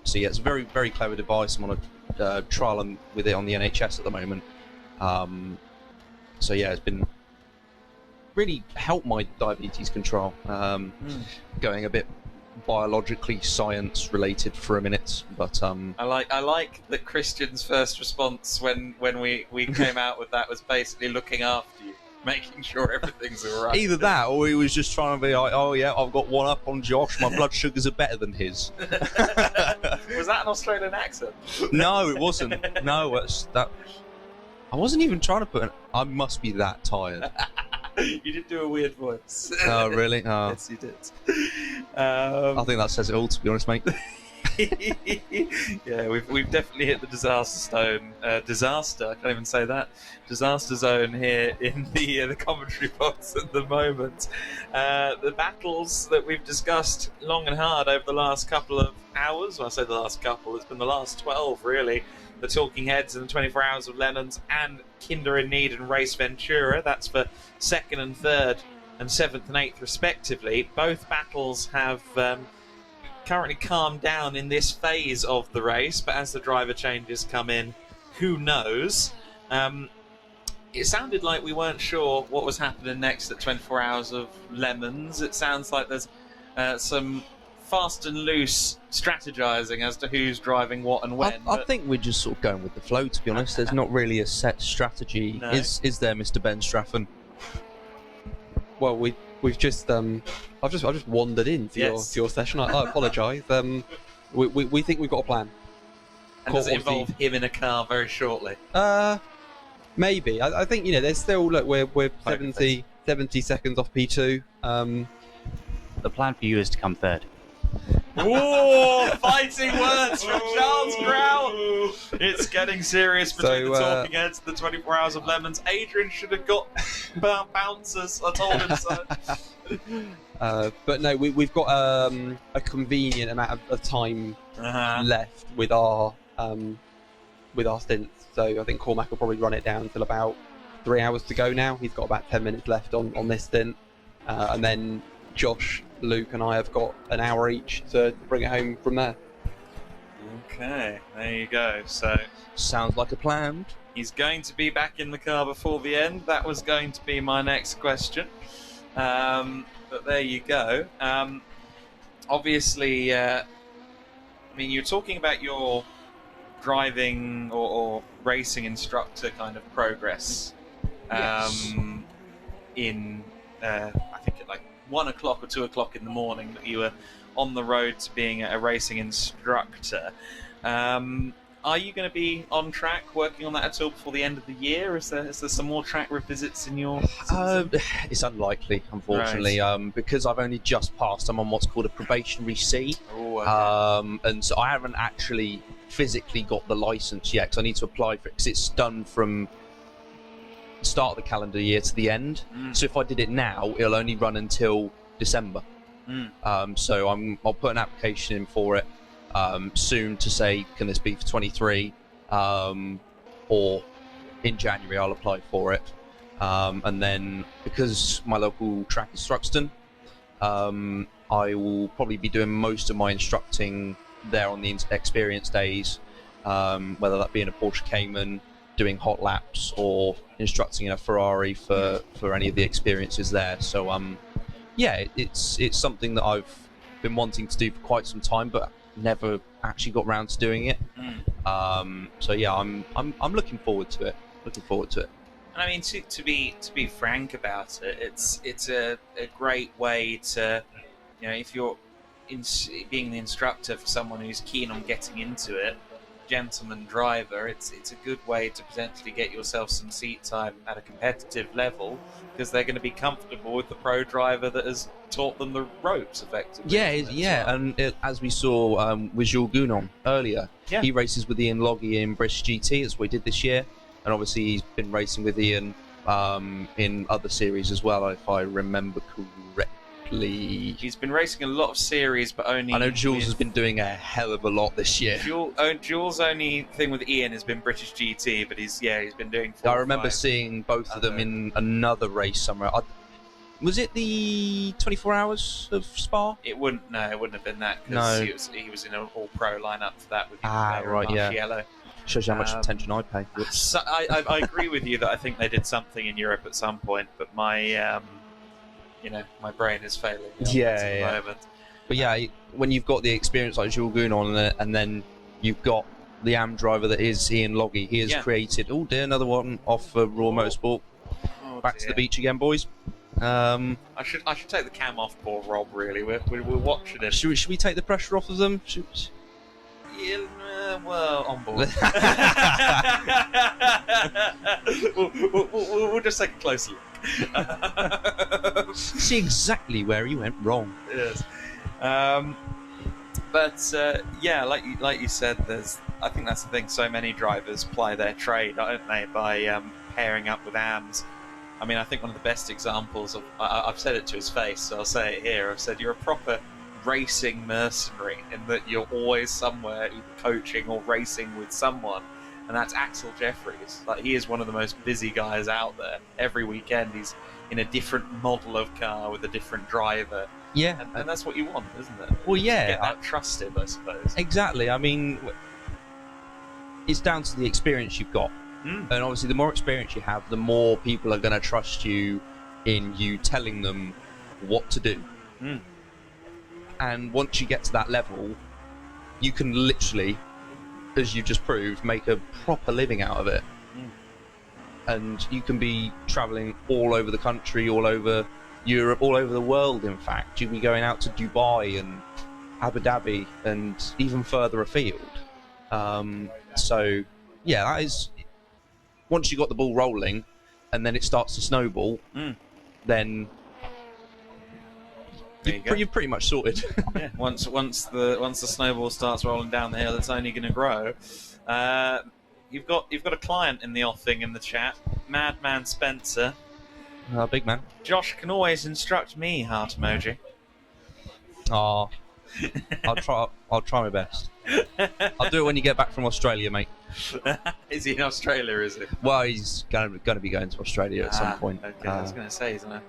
So yeah, it's a very, very clever device. I'm on a trial with it on the NHS at the moment. So yeah, it's been really helped my diabetes control. Going a bit biologically science related for a minute, but
I like that Christian's first response when we came out with that was basically looking after you, making sure everything's all right.
Either that, or he was just trying to be like, oh yeah, I've got one up on Josh, my blood sugars are better than his.
Was that an Australian accent?
No, it wasn't. No, it's that. I wasn't even trying to put I must be that tired.
You did do a weird voice.
Oh, really? Oh.
Yes, you did.
I think that says it all, to be honest, mate.
Yeah, we've definitely hit the disaster stone. Disaster, I can't even say that. Disaster zone here in the commentary box at the moment. The battles that we've discussed long and hard over the last couple of hours, well, I say the last couple, it's been the last 12 really. The Talking Heads and the 24 Hours of Lemons and Kinder in Need and Race Ventura. That's for 2nd and 3rd and 7th and 8th respectively. Both battles have currently calmed down in this phase of the race, but as the driver changes come in, who knows? It sounded like we weren't sure what was happening next at 24 Hours of Lemons. It sounds like there's some fast and loose strategizing as to who's driving what and when.
I think we're just sort of going with the flow, to be honest. There's not really a set strategy.
No.
Is there, Mr. Ben Straffen?
Well, we've just I've just wandered into your session. I apologise. We think we've got a plan.
And does it involve him in a car very shortly?
Maybe. I think there's still we're 70 seconds off P2.
The plan for you is to come third.
Whoa! Fighting words from Charles Grout. It's getting serious between the Talking Heads and the 24 Hours of Lemons. Adrian should have got bouncers. I told him so.
But no, we've got a convenient amount of time left with our stints. So I think Cormac will probably run it down until about 3 hours to go now. He's got about 10 minutes left on this stint, and then Josh, Luke and I have got an hour each to bring it home from there.
Okay, there you go. So
sounds like a plan.
He's going to be back in the car before the end. That was going to be my next question. But there you go. Obviously, I mean, you're talking about your driving or racing instructor kind of progress.
Yes.
In I think at like 1 o'clock or 2 o'clock in the morning that you were on the road to being a racing instructor. Are you going to be on track working on that at all before the end of the year? Is there some more track revisits in your
It's unlikely, unfortunately, because I've only just passed. I'm on what's called a probationary C.
Oh, okay.
And so I haven't actually physically got the license yet, because I need to apply for it, because it's done from the start of the calendar year to the end. So if I did it now, it'll only run until December. So I'll put an application in for it soon to say, can this be for 23, or in January I'll apply for it, and then because my local track is Thruxton, I will probably be doing most of my instructing there on the experience days, whether that be in a Porsche Cayman doing hot laps or instructing in a Ferrari for any of the experiences there. So yeah, it's something that I've been wanting to do for quite some time, but never actually got round to doing it. So yeah, I'm looking forward to it.
And I mean, to be frank about it, it's a great way to, if you're being the instructor for someone who's keen on getting into it, gentleman driver, it's a good way to potentially get yourself some seat time at a competitive level, because they're going to be comfortable with the pro driver that has taught them the ropes effectively.
And as we saw with Jules Gounon earlier, he races with Ian Loggy in British GT, that's what he did this year, and obviously he's been racing with Ian in other series as well, if I remember correctly.
He's been racing a lot of series, but only...
I know Jules has been doing a hell of a lot this year.
Jules' only thing with Ian has been British GT, but he's been doing 4
I remember seeing both of them in another race somewhere. Was it the 24 Hours of Spa?
It wouldn't have been that, because he was in an all-pro lineup for that with
Marciello. Shows you how much attention I pay.
So I agree with you that I think they did something in Europe at some point, but my my brain is failing. At the moment.
But when you've got the experience like Jules Gounon and then you've got the AM driver that is Ian Loggy, he has created... Oh dear, another one off Raw Motorsport. Back to the beach again, boys.
I should take the cam off poor Rob, really. We're watching it.
Should we take the pressure off of them?
Well, on board. we'll just take a closer look.
See exactly where he went wrong.
Yes. Like you said, I think that's the thing. So many drivers ply their trade, don't they, by pairing up with AMs. I mean, I think one of the best examples of... I've said it to his face, so I'll say it here. I've said you're a proper racing mercenary in that you're always somewhere either coaching or racing with someone, and that's Axel Jeffries. Like, he is one of the most busy guys out there. Every weekend he's in a different model of car with a different driver.
Yeah,
and that's what you want, isn't it?
Well, yeah,
get that trusted, I suppose.
Exactly. I mean, it's down to the experience you've got, and obviously the more experience you have, the more people are going to trust you in you telling them what to do. And once you get to that level, you can literally, as you've just proved, make a proper living out of it. And you can be travelling all over the country, all over Europe, all over the world, in fact. You can be going out to Dubai and Abu Dhabi and even further afield. So, that is... Once you got the ball rolling and then it starts to snowball, then... You're pretty much sorted.
Once the snowball starts rolling down the hill, it's only going to grow. You've got a client in the offing in the chat, Madman Spencer.
Big man.
Josh can always instruct me, heart emoji.
I'll try my best. I'll do it when you get back from Australia, mate.
Is he in Australia? Is he?
Well, he's going to be going to Australia at some point.
Okay, I was going to say, isn't it?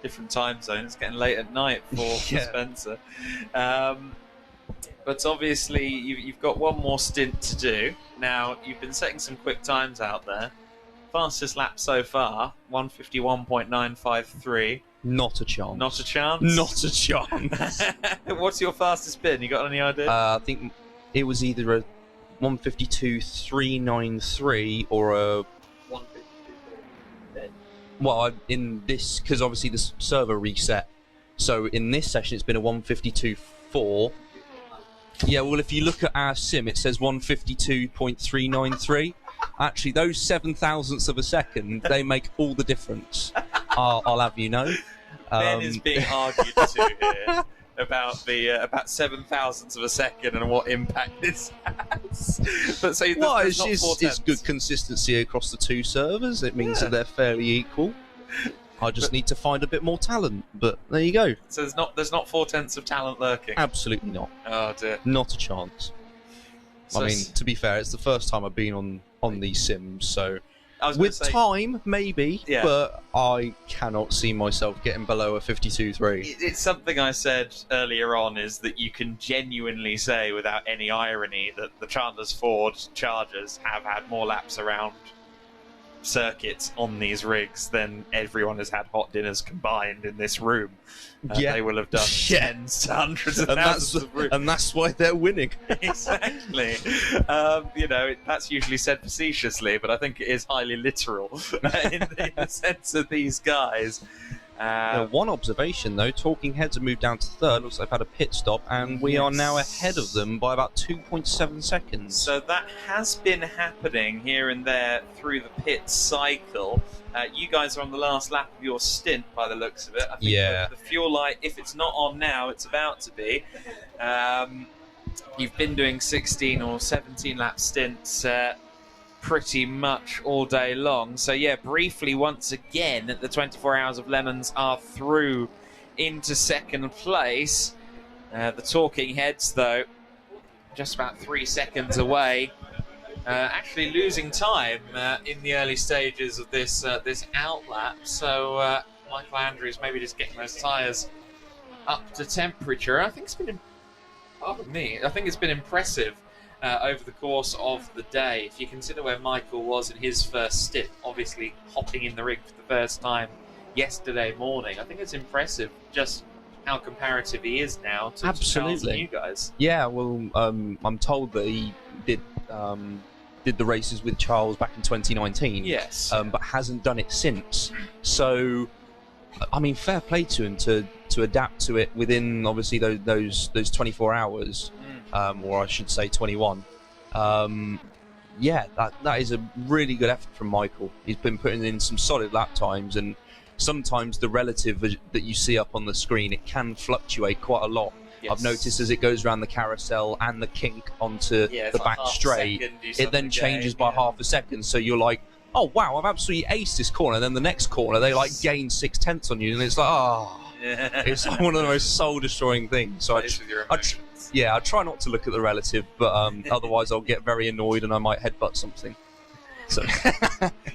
Different time zone. It's getting late at night for Spencer. But obviously, you've got one more stint to do. Now, you've been setting some quick times out there. Fastest lap so far, 151.953.
Not a chance.
Not a chance?
Not a chance.
What's your fastest been? You got any idea?
I think it was either a 152.393 or a... 152.3. Well, in this, because obviously the server reset. So in this session, it's been a 152.4. Yeah, well, if you look at our sim, it says 152.393. Actually, those 7,000ths of a second, they make all the difference. I'll have you know.
Ben is being argued to here about 7,000ths of a second and what impact this has. But so
it's good consistency across the two servers. It means that they're fairly equal. I just need to find a bit more talent, but there you go.
So there's not 4/10 of talent lurking?
Absolutely not.
Oh dear.
Not a chance.
So
I mean, to be fair, it's the first time I've been on these sims, so with
say,
time, maybe, but I cannot see myself getting below a 52.3.
It's something I said earlier on, is that you can genuinely say without any irony that the Chandler's Ford Chargers have had more laps around circuits on these rigs, then everyone has had hot dinners combined in this room. They will have done tens to hundreds of thousands of rooms.
And that's why they're winning.
Exactly. That's usually said facetiously, but I think it is highly literal in the sense of these guys.
One observation though, Talking Heads have moved down to third. Looks like they've had a pit stop, and we are now ahead of them by about 2.7 seconds.
So that has been happening here and there through the pit cycle. You guys are on the last lap of your stint by the looks of it. I think the fuel light, if it's not on now, it's about to be. You've been doing 16 or 17 lap stints pretty much all day long. So yeah, briefly once again, the 24 Hours of Lemons are through into second place. The Talking Heads, though, just about 3 seconds away. Actually losing time in the early stages of this outlap. So Michael Andrews maybe just getting those tyres up to temperature. I think it's been, pardon me, I think it's been impressive over the course of the day. If you consider where Michael was in his first stint, obviously hopping in the rig for the first time yesterday morning, I think it's impressive just how comparative he is now to Charles and you guys.
Yeah, well, I'm told that he did the races with Charles back in 2019.
Yes.
But hasn't done it since. So, I mean, fair play to him to adapt to it within obviously those 24 hours. Or I should say 21. Yeah, that is a really good effort from Michael. He's been putting in some solid lap times, and sometimes the relative that you see up on the screen, it can fluctuate quite a lot. Yes. I've noticed as it goes around the carousel and the kink onto the back straight, it then changes by half a second. So you're like, oh wow, I've absolutely aced this corner. Then the next corner, they like gain 6/10 on you, and it's like, it's like one of the most soul-destroying things. So I try not to look at the relative, but otherwise I'll get very annoyed and I might headbutt something. So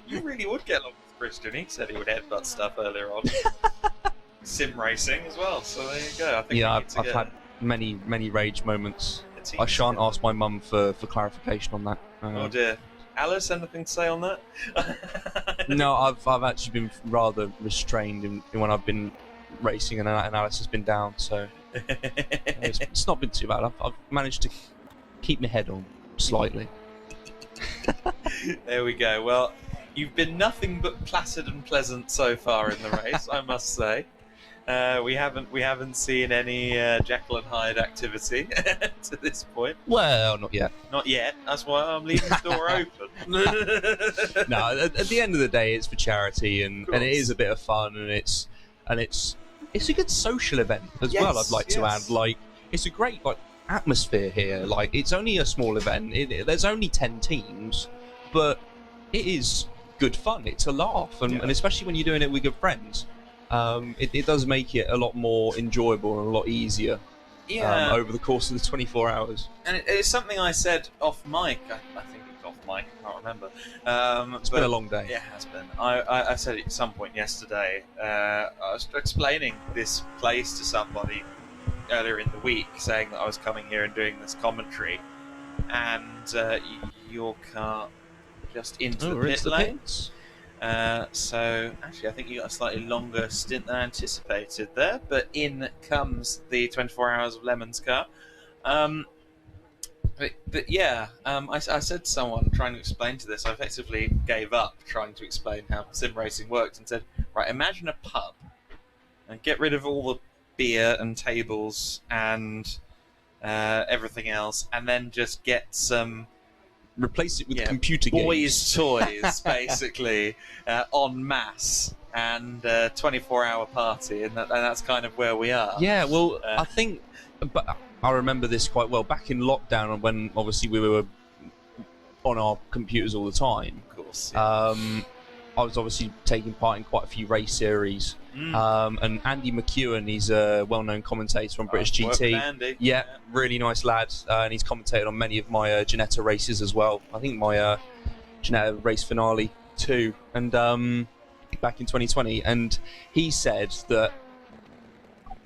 you really would get along with Christian. He said he would headbutt stuff earlier on. Sim racing as well, so there you go. I think
I've had many rage moments. I shan't ask my mum for clarification on that.
Oh dear. Alice, anything to say on that?
No, I've actually been rather restrained in when I've been racing and Alice has been down, so it's not been too bad. I've managed to keep my head on slightly.
There we go. Well, you've been nothing but placid and pleasant so far in the race, I must say. We haven't seen any Jekyll and Hyde activity to this point.
Well, not yet.
Not yet. That's why I'm leaving the door open.
No, at the end of the day, it's for charity, and it is a bit of fun, and it's a good social event as well. I'd like to add, like, it's a great atmosphere here. Like, it's only a small event. There's only 10 teams, but it is good fun. It's a laugh, and especially when you're doing it with good friends. It does make it a lot more enjoyable and a lot easier over the course of the 24 hours.
And it's something I said off mic. I think it was off mic. I can't remember.
It's been a long day.
Yeah, it has been. I said it at some point yesterday. I was explaining this place to somebody earlier in the week, saying that I was coming here and doing this commentary, and your car just into the pit lane. So actually I think you got a slightly longer stint than anticipated there, but in comes the 24 Hours of Lemons car. But yeah, I said to someone trying to explain to this, I effectively gave up trying to explain how sim racing worked and said, right, imagine a pub and get rid of all the beer and tables and everything else, and then just get some...
Replace it with computer games.
Boys' toys, basically, en masse, and 24-hour party, and that's kind of where we are.
Yeah, well, I think... But I remember this quite well. Back in lockdown, when obviously we were on our computers all the time,
of course,
I was obviously taking part in quite a few race series. And Andy McEwen, he's a well-known commentator on British GT.
Andy.
Yeah, really nice lad, and he's commentated on many of my Ginetta races as well. I think my Ginetta race finale too, and back in 2020. And he said that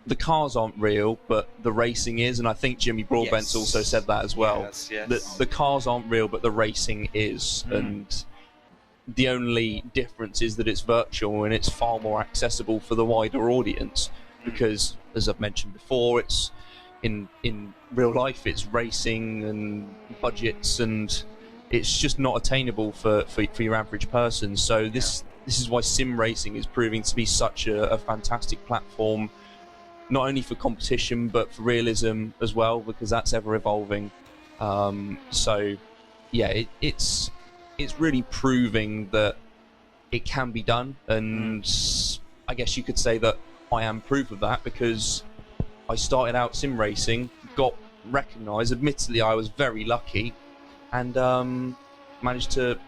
the cars aren't real, but the racing is. And I think Jimmy Broadbent's also said that as well.
Yes.
That the cars aren't real, but the racing is. And The only difference is that it's virtual and it's far more accessible for the wider audience, because, as I've mentioned before, it's in real life, it's racing and budgets, and it's just not attainable for your average person. So this is why sim racing is proving to be such a fantastic platform, not only for competition but for realism as well, because that's ever evolving. So yeah, it's really proving that it can be done, and I guess you could say that I am proof of that, because I started out sim racing, got recognised. Admittedly, I was very lucky, and managed to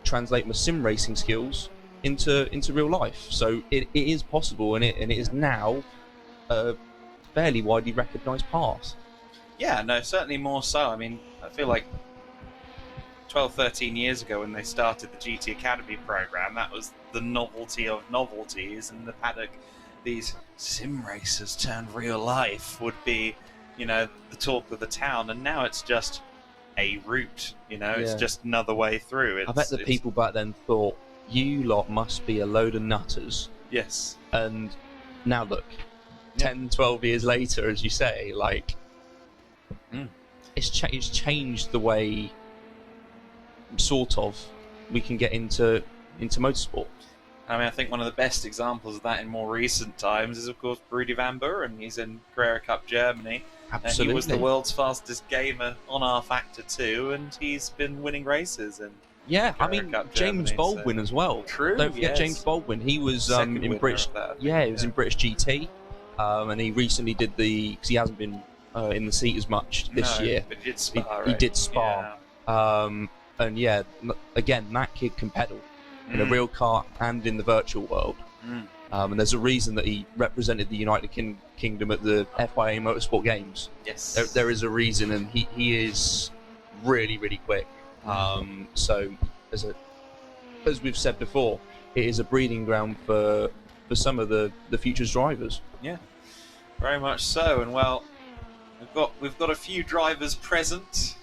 translate my sim racing skills into real life. So it is possible, and it is now a fairly widely recognised path.
Yeah, no, certainly more so. I mean, I feel like 12, 13 years ago when they started the GT Academy program, that was the novelty of novelties, and the paddock, these sim racers turned real life would be, you know, the talk of the town, and now it's just a route, you know, it's just another way through.
I bet the people back then thought, you lot must be a load of nutters.
Yes.
And now look, 10, 12 years later, as you say, like, it's changed the way, sort of, we can get into motorsport.
I mean, I think one of the best examples of that in more recent times is, of course, Rudy Van Buren. He's in Carrera Cup Germany.
Absolutely.
He was the world's fastest gamer on R-Factor 2, and he's been winning races. And
I mean, James Baldwin as well.
True.
Don't forget James Baldwin. He was in British. He was in British GT, and he recently did because he hasn't been in the seat as much this year.
But he did Spa.
He did Spa. And yeah, again, that kid can pedal in a real car and in the virtual world. And there's a reason that he represented the United Kingdom at the FIA Motorsport Games.
Yes.
There is a reason, and he is really, really quick. So, as we've said before, it is a breeding ground for some of the future's drivers.
Yeah, very much so. And well, we've got a few drivers present.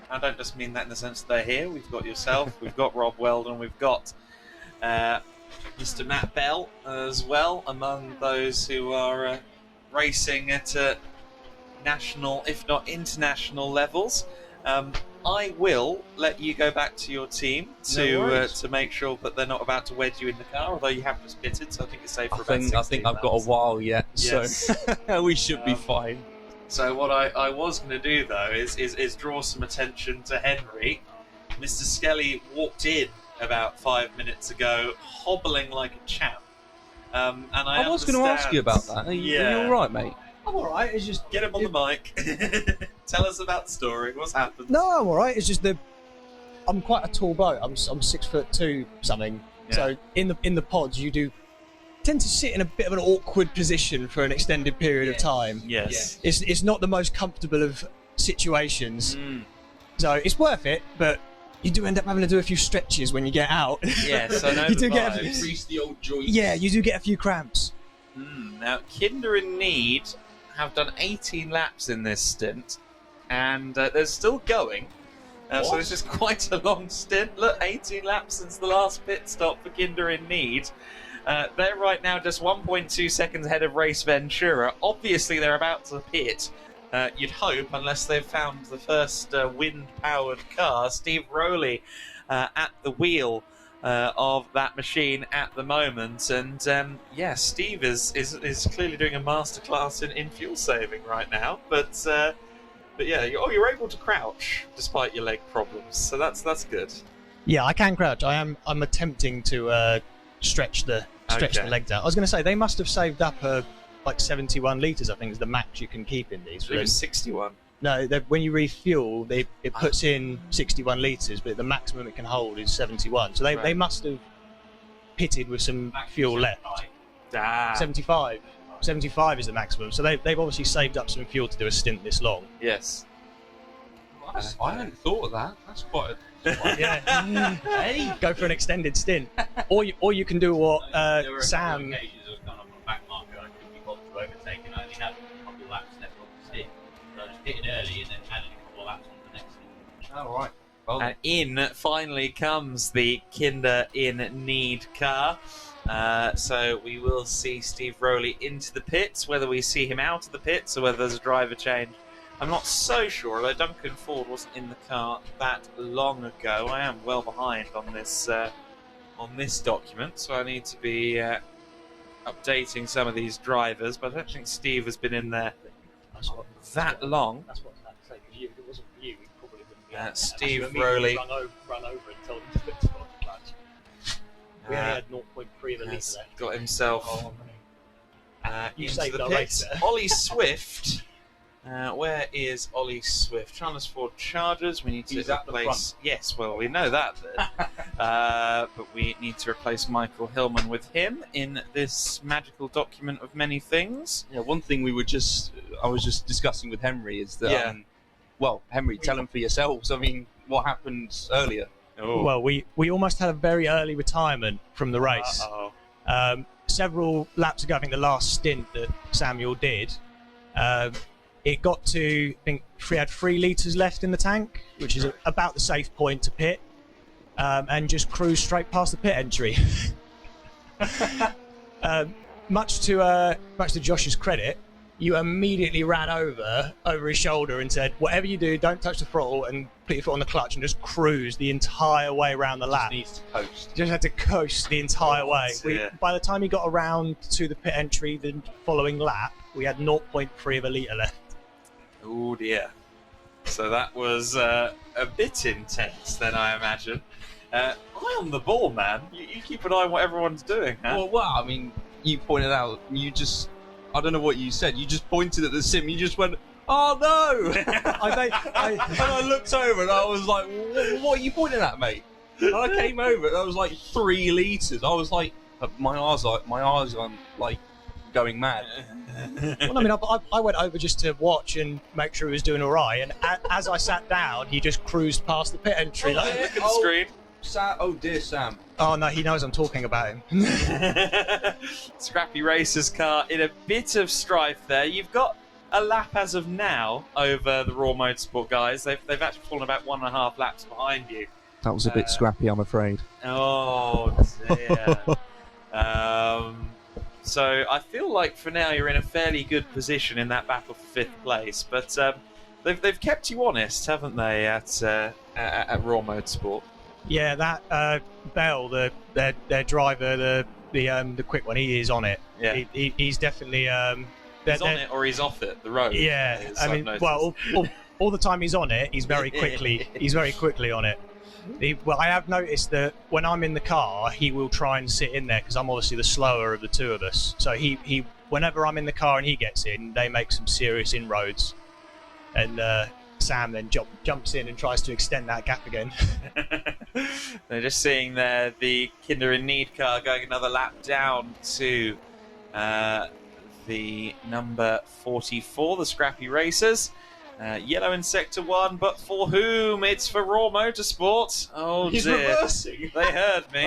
I don't just mean that in the sense that they're here. We've got yourself, we've got Rob Weldon, we've got Mr. Matt Bell as well, among those who are racing at national, if not international levels. I will let you go back to your team to make sure that they're not about to wedge you in the car, although you have just pitted, so I think it's safe for about 16
I think I've got a while yet,
yes.
So we should be fine.
So what I was going to do, though, is draw some attention to Henry. Mr. Skelly walked in about 5 minutes ago, hobbling like a champ. And I
was going to ask you about that. Are you all right, mate?
I'm all right. It's just
get him on the mic. Tell us about the story. What's happened?
No, I'm all right. It's just I'm quite a tall bloke. I'm 6'2" something.
Yeah.
So in the pods, you do tend to sit in a bit of an awkward position for an extended period of time.
Yes.
It's not the most comfortable of situations. So it's worth it, but you do end up having to do a few stretches when you get out.
Yes, I know.
You do get
increase the old joints.
Yeah, you do get a few cramps.
Now, Kinder in Need have done 18 laps in this stint, and they're still going. So this is quite a long stint. Look, 18 laps since the last pit stop for Kinder in Need. They're right now just 1.2 seconds ahead of Race Ventura. Obviously, they're about to pit. You'd hope, unless they've found the first wind-powered car. Steve Rowley at the wheel of that machine at the moment, and Steve is clearly doing a masterclass in fuel saving right now. But yeah, you're able to crouch despite your leg problems, so that's good.
Yeah, I can crouch. I'm attempting to stretch the legs out. I was going to say they must have saved up like 71 litres, I think, is the max you can keep in these.
It was 61.
No, when you refuel, it puts in 61 litres, but the maximum it can hold is 71. So they must have pitted with some fuel left. 75. 75 is the maximum. So they've obviously saved up some fuel to do a stint this long.
Yes.
I hadn't thought of that. That's quite a...
Yeah. Hey, go for an extended stint. Or you can do what Sam...
overtaken. I only had a couple of laps left on the stint, so I just pitted early and then added a couple of laps on the next stint.
Oh, right.
And in finally comes the Kinder in Need car. So we will see Steve Rowley into the pits. Whether we see him out of the pits or whether there's a driver change, I'm not so sure. Although Duncan Ford wasn't in the car that long ago. I am well behind on this document, so I need to be updating some of these drivers. But I don't think Steve has been in there that long.
That's what I was about to say, because if it wasn't for you, we probably wouldn't be out.
Steve Rowley.
Run over and told him to put the clutch. We only had 0.3 of a litre left.
Got himself
You
into
saved
the
our
pits.
race there.
Ollie Swift. Where is Ollie Swift? Chandler's Ford Chargers. We need to
He's at the
replace.
front.
Yes, well, we know that. But we need to replace Michael Hillman with him in this magical document of many things.
Yeah, one thing I was just discussing with Henry is that, well, Henry, tell him for yourselves. I mean, what happened earlier?
Well, we almost had a very early retirement from the race. Several laps ago, I think the last stint that Samuel did, it got to, I think we had 3 litres left in the tank, which is about the safe point to pit, and just cruised straight past the pit entry. Much to Josh's credit, you immediately ran over his shoulder and said, whatever you do, don't touch the throttle and put your foot on the clutch, and just cruise the entire way around the lap.
Needs to coast.
Just had to coast the entire way. By the time he got around to the pit entry the following lap, we had 0.3 of a litre left.
Oh dear. So that was a bit intense then, I imagine. Eye on the ball, man. You keep an eye on what everyone's doing, huh?
Well, I mean, you pointed out, I don't know what you said, you just pointed at the sim, you just went, oh no! And I looked over and I was like, what are you pointing at, mate? And I came over and I was like 3 litres. I was like, my eyes are like going mad.
Well, I mean, I went over just to watch and make sure he was doing all right, and as I sat down, he just cruised past the pit entry.
Screen.
Oh dear, Sam.
Oh no, he knows I'm talking about him.
Scrappy Racer's car in a bit of strife there. You've got a lap as of now over the Raw Motorsport guys. They've actually fallen about 1.5 laps behind you.
That was a bit scrappy, I'm afraid.
Oh dear. So I feel like for now you're in a fairly good position in that battle for 5th place, but they've kept you honest, haven't they, at Raw Motorsport?
Yeah, that Bell, their driver, the quick one, he is on it.
Yeah,
he's definitely
he's on it or he's off it. The road.
Yeah, I mean, well, all the time he's on it, he's very quickly on it. I have noticed that when I'm in the car, he will try and sit in there because I'm obviously the slower of the two of us. So he whenever I'm in the car and he gets in, they make some serious inroads, and Sam then jumps in and tries to extend that gap again.
They're just seeing there the Kinder in Need car going another lap down to the number 44, the Scrappy Racers. Yellow in Sector 1, but for whom? It's for Raw Motorsport. Oh,
He's
dear.
reversing.
They heard me.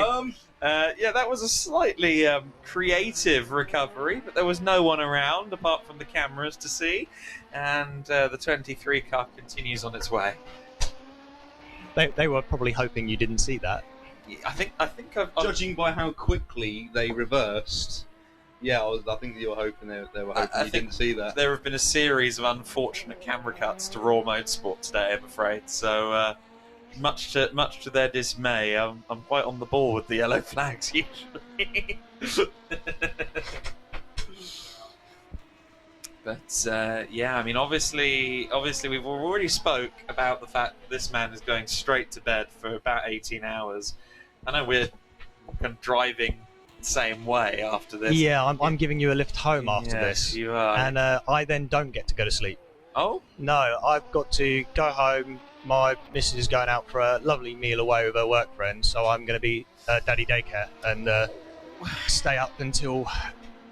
Yeah, that was a slightly creative recovery, but there was no one around apart from the cameras to see. And the 23 car continues on its way.
They were probably hoping you didn't see that.
I think I've
Judging by how quickly they reversed, yeah, I think you were hoping they were hoping you didn't see that.
There have been a series of unfortunate camera cuts to Raw Motorsport today, I'm afraid. So much to their dismay, I'm quite on the ball with the yellow flags usually. But yeah, I mean, obviously, we've already spoke about the fact that this man is going straight to bed for about 18 hours. I know we're kind of driving the same way after this.
Yeah, I'm giving you a lift home after this.
You are.
And I then don't get to go to sleep.
Oh?
No, I've got to go home. My missus is going out for a lovely meal away with her work friend, so I'm going to be daddy daycare and stay up until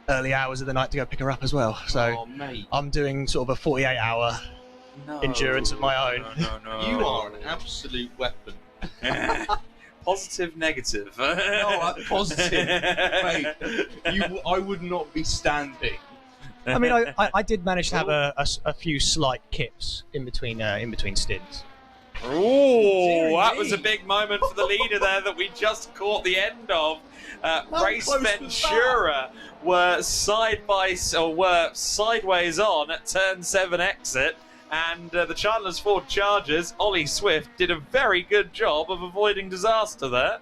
early hours of the night to go pick her up as well. So I'm doing sort of a 48-hour endurance of my own.
No.
You are an absolute weapon.
Positive, negative.
No, positive. Mate, I would not be standing.
I mean, I did manage to have a few slight kips in between stints.
Ooh, that was a big moment for the leader there that we just caught the end of. Race Ventura were sideways on at turn 7 exit, and the Chandler's Ford Chargers, Ollie Swift, did a very good job of avoiding disaster there.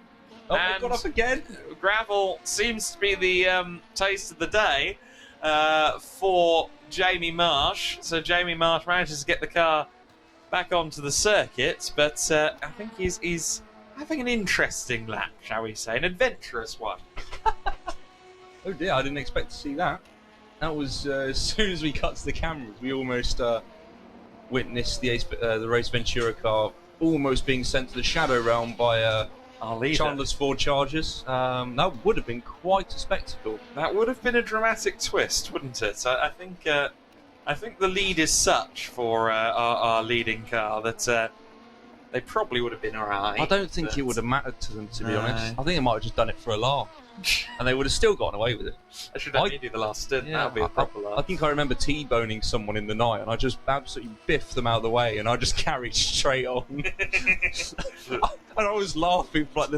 Oh, and got off again.
Gravel seems to be the taste of the day for Jamie Marsh. So Jamie Marsh manages to get the car back onto the circuit, but I think he's having an interesting lap, shall we say, an adventurous one.
Oh dear, I didn't expect to see that. That was as soon as we cut to the cameras, we almost witnessed the Race Ventura car almost being sent to the Shadow Realm by Chandler's Ford Chargers. That would have been quite a spectacle.
That would have been a dramatic twist, wouldn't it? I think the lead is such for our leading car that they probably would have been alright.
I don't think it would have mattered to them, to be honest. I think they might have just done it for a laugh, and they would have still gotten away with it.
I should have do the last stint. That would be a proper laugh.
I think I remember T-boning someone in the night, and I just absolutely biffed them out of the way, and I just carried straight on. And I was laughing for like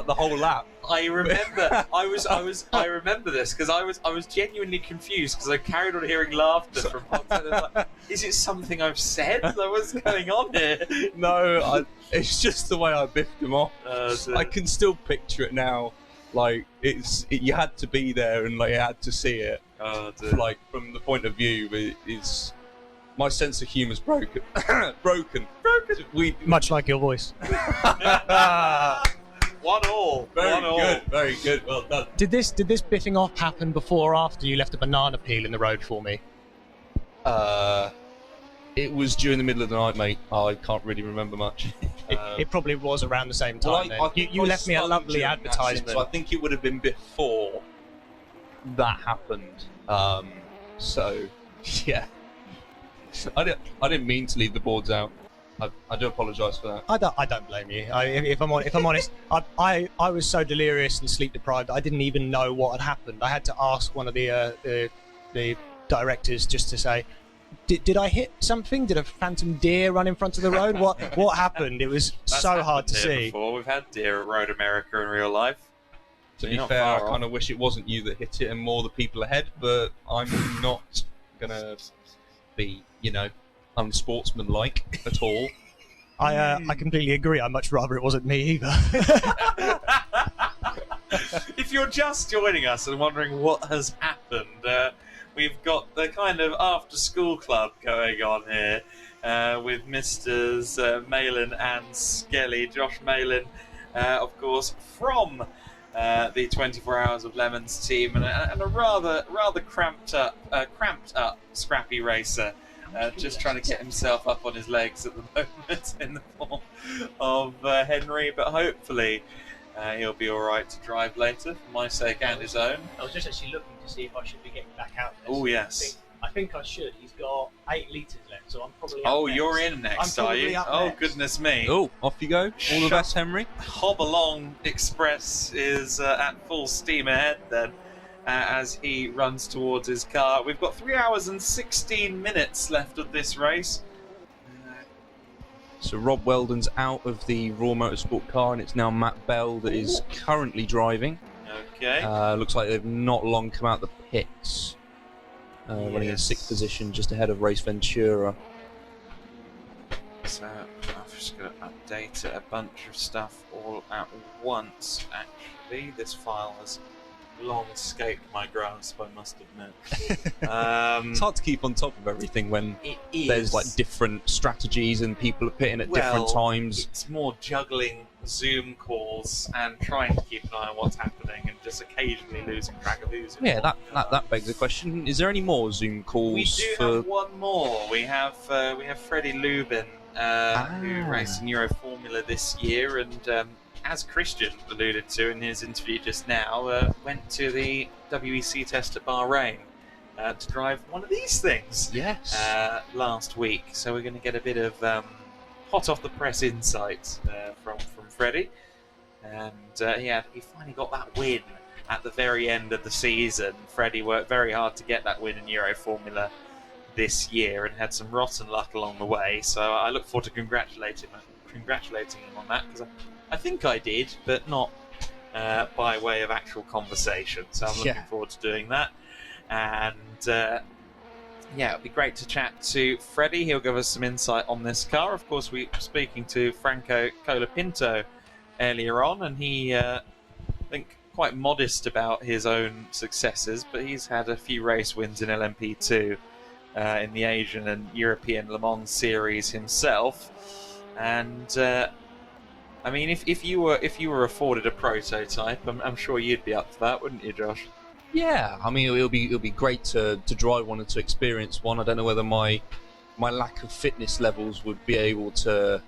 the whole lap.
I remember. I remember this because I was genuinely confused because I carried on hearing laughter from outside. Like, is it something I've said? Like, what's going on here?
No, it's just the way I biffed them off. I can still picture it now. Like you had to be there and like you had to see it. Like from the point of view, it's my sense of humour's broken. broken.
Much like your voice.
1-1.
Very good. Well done.
Did this biffing off happen before or after you left a banana peel in the road for me?
It was during the middle of the night, mate. I can't really remember much.
It probably was around the same time.
Well,
you left me a lovely advertisement.
So I think it would have been before that happened. So yeah, I didn't mean to leave the boards out. I do apologise for that.
I don't blame you. If I'm honest, I was so delirious and sleep deprived I didn't even know what had happened. I had to ask one of the directors just to say, did I hit something? Did a phantom deer run in front of the road? What happened? It was so hard to see.
Before. We've had deer at Road America in real life.
To be fair, I kind of wish it wasn't you that hit it and more the people ahead, but I'm not gonna be, unsportsmanlike at all.
I completely agree. I'd much rather it wasn't me either.
If you're just joining us and wondering what has happened, we've got the kind of after-school club going on here with Misters Malin and Skelly. Josh Malin, of course, from the 24 Hours of Lemons team, and a rather cramped up scrappy racer. Just trying to get himself up on his legs at the moment in the form of Henry, but hopefully he'll be alright to drive later, for my sake and his own.
I was just actually looking to see if I should be getting back out there.
Oh, yes.
I think I should. He's got 8 litres left, so I'm probably
up
next.
You're in next, are you? Oh, goodness me.
Oh, off you go. All the best, Henry.
Hob Along Express is at full steam ahead then. As he runs towards his car. We've got 3 hours and 16 minutes left of this race.
So Rob Weldon's out of the Raw Motorsport car, and it's now Matt Bell that is currently driving.
Okay.
Looks like they've not long come out the pits. Running in 6th position, just ahead of Race Ventura.
So I'm just going to update a bunch of stuff all at once, actually. This file has long escaped my grasp, I must admit.
It's hard to keep on top of everything when there's like different strategies and people are pitting at different times.
It's more juggling Zoom calls and trying to keep an eye on what's happening and just occasionally losing track of who's in.
Yeah, that begs the question: is there any more Zoom calls?
We do have one more. We have Freddie Lubin, who raced in Euro Formula this year, and as Christian alluded to in his interview just now, went to the WEC test at Bahrain to drive one of these things.
Yes.
Last week, so we're going to get a bit of hot off the press insights from Freddie, and he finally got that win at the very end of the season. Freddie worked very hard to get that win in Euro Formula this year and had some rotten luck along the way. So I look forward to congratulating him on that, because I think I did, but not by way of actual conversation. So I'm looking forward to doing that. And it'll be great to chat to Freddie. He'll give us some insight on this car. Of course, we were speaking to Franco Colapinto earlier on, and he, I think, quite modest about his own successes, but he's had a few race wins in LMP2 in the Asian and European Le Mans series himself. And I mean, if you were afforded a prototype, I'm sure you'd be up for that, wouldn't you, Josh?
Yeah, I mean, it'll be great to drive one and to experience one. I don't know whether my lack of fitness levels would be able to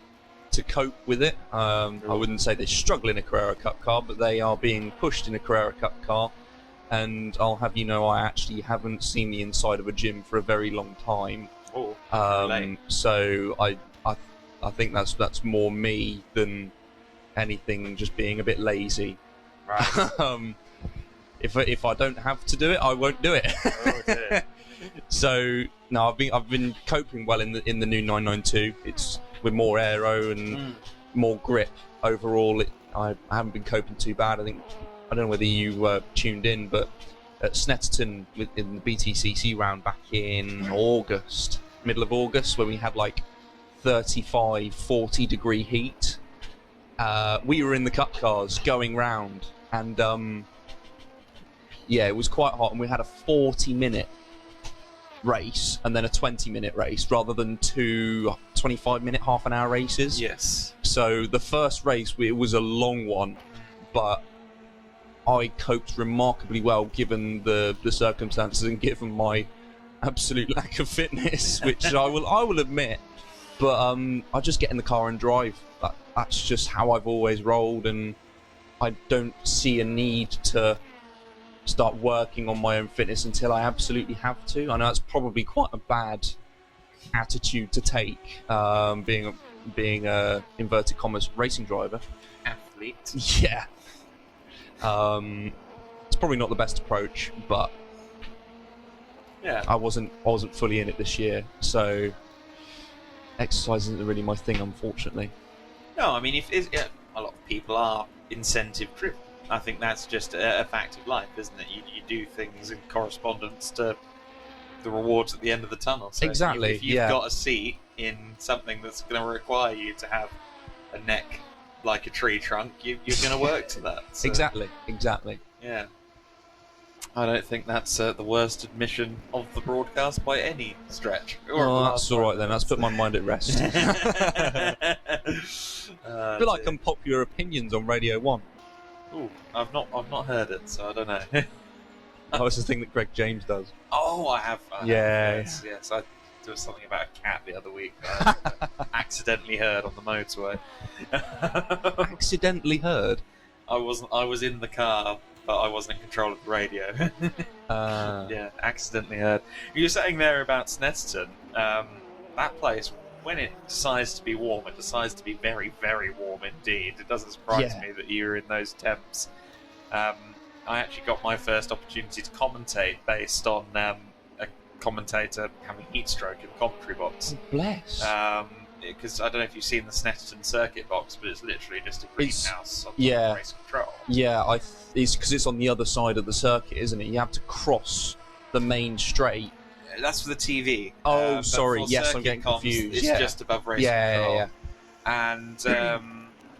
cope with it. I wouldn't say they struggle in a Carrera Cup car, but they are being pushed in a Carrera Cup car. And I'll have you know, I actually haven't seen the inside of a gym for a very long time. So I think that's more me than anything, just being a bit lazy.
Right.
If I don't have to do it, I won't do it.
Oh, dear.
So no, I've been coping well in the new 992. It's with more aero and more grip overall. I haven't been coping too bad. I don't know whether you tuned in, but at Snetterton in the BTCC round back in August, middle of August, where we had like 35, 40 degree heat, we were in the cup cars going round, and it was quite hot, and we had a 40-minute race and then a 20-minute race rather than two 25-minute, half-an-hour races.
Yes.
So the first race, it was a long one, but I coped remarkably well given the circumstances and given my absolute lack of fitness, which I will admit. But I just get in the car and drive. That's just how I've always rolled, and I don't see a need to start working on my own fitness until I absolutely have to. I know it's probably quite a bad attitude to take, being a inverted commas racing driver.
Athlete.
Yeah. It's probably not the best approach, but I wasn't fully in it this year, so exercise isn't really my thing, unfortunately.
No, I mean, a lot of people are incentive driven. I think that's just a fact of life, isn't it? You do things in correspondence to the rewards at the end of the tunnel. So
exactly.
If you've got a seat in something that's going to require you to have a neck like a tree trunk, you're going to work to that. So,
Exactly.
Yeah. I don't think that's the worst admission of the broadcast by any stretch.
That's all right then. Let's put my mind at rest. I feel like unpopular opinions on Radio 1.
Ooh, I've not heard it, so I don't know.
It's the thing that Greg James does.
Oh, I have. Yes. I there was something about a cat the other week that I accidentally heard on the motorway.
Accidentally heard?
I was in the car, but I wasn't in control of the radio. Yeah, accidentally heard. You were saying there about Snetterton. That place, when it decides to be warm, it decides to be very, very warm indeed. It doesn't surprise me that you're in those temps. I actually got my first opportunity to commentate based on a commentator having heat stroke in the commentary box.
Bless.
Because I don't know if you've seen the Snetterton circuit box, but it's literally just a greenhouse on race control.
Yeah, it's because it's on the other side of the circuit, isn't it? You have to cross the main straight.
That's for the TV.
Oh, sorry. Yes, I'm getting confused.
It's just above race control.
Yeah.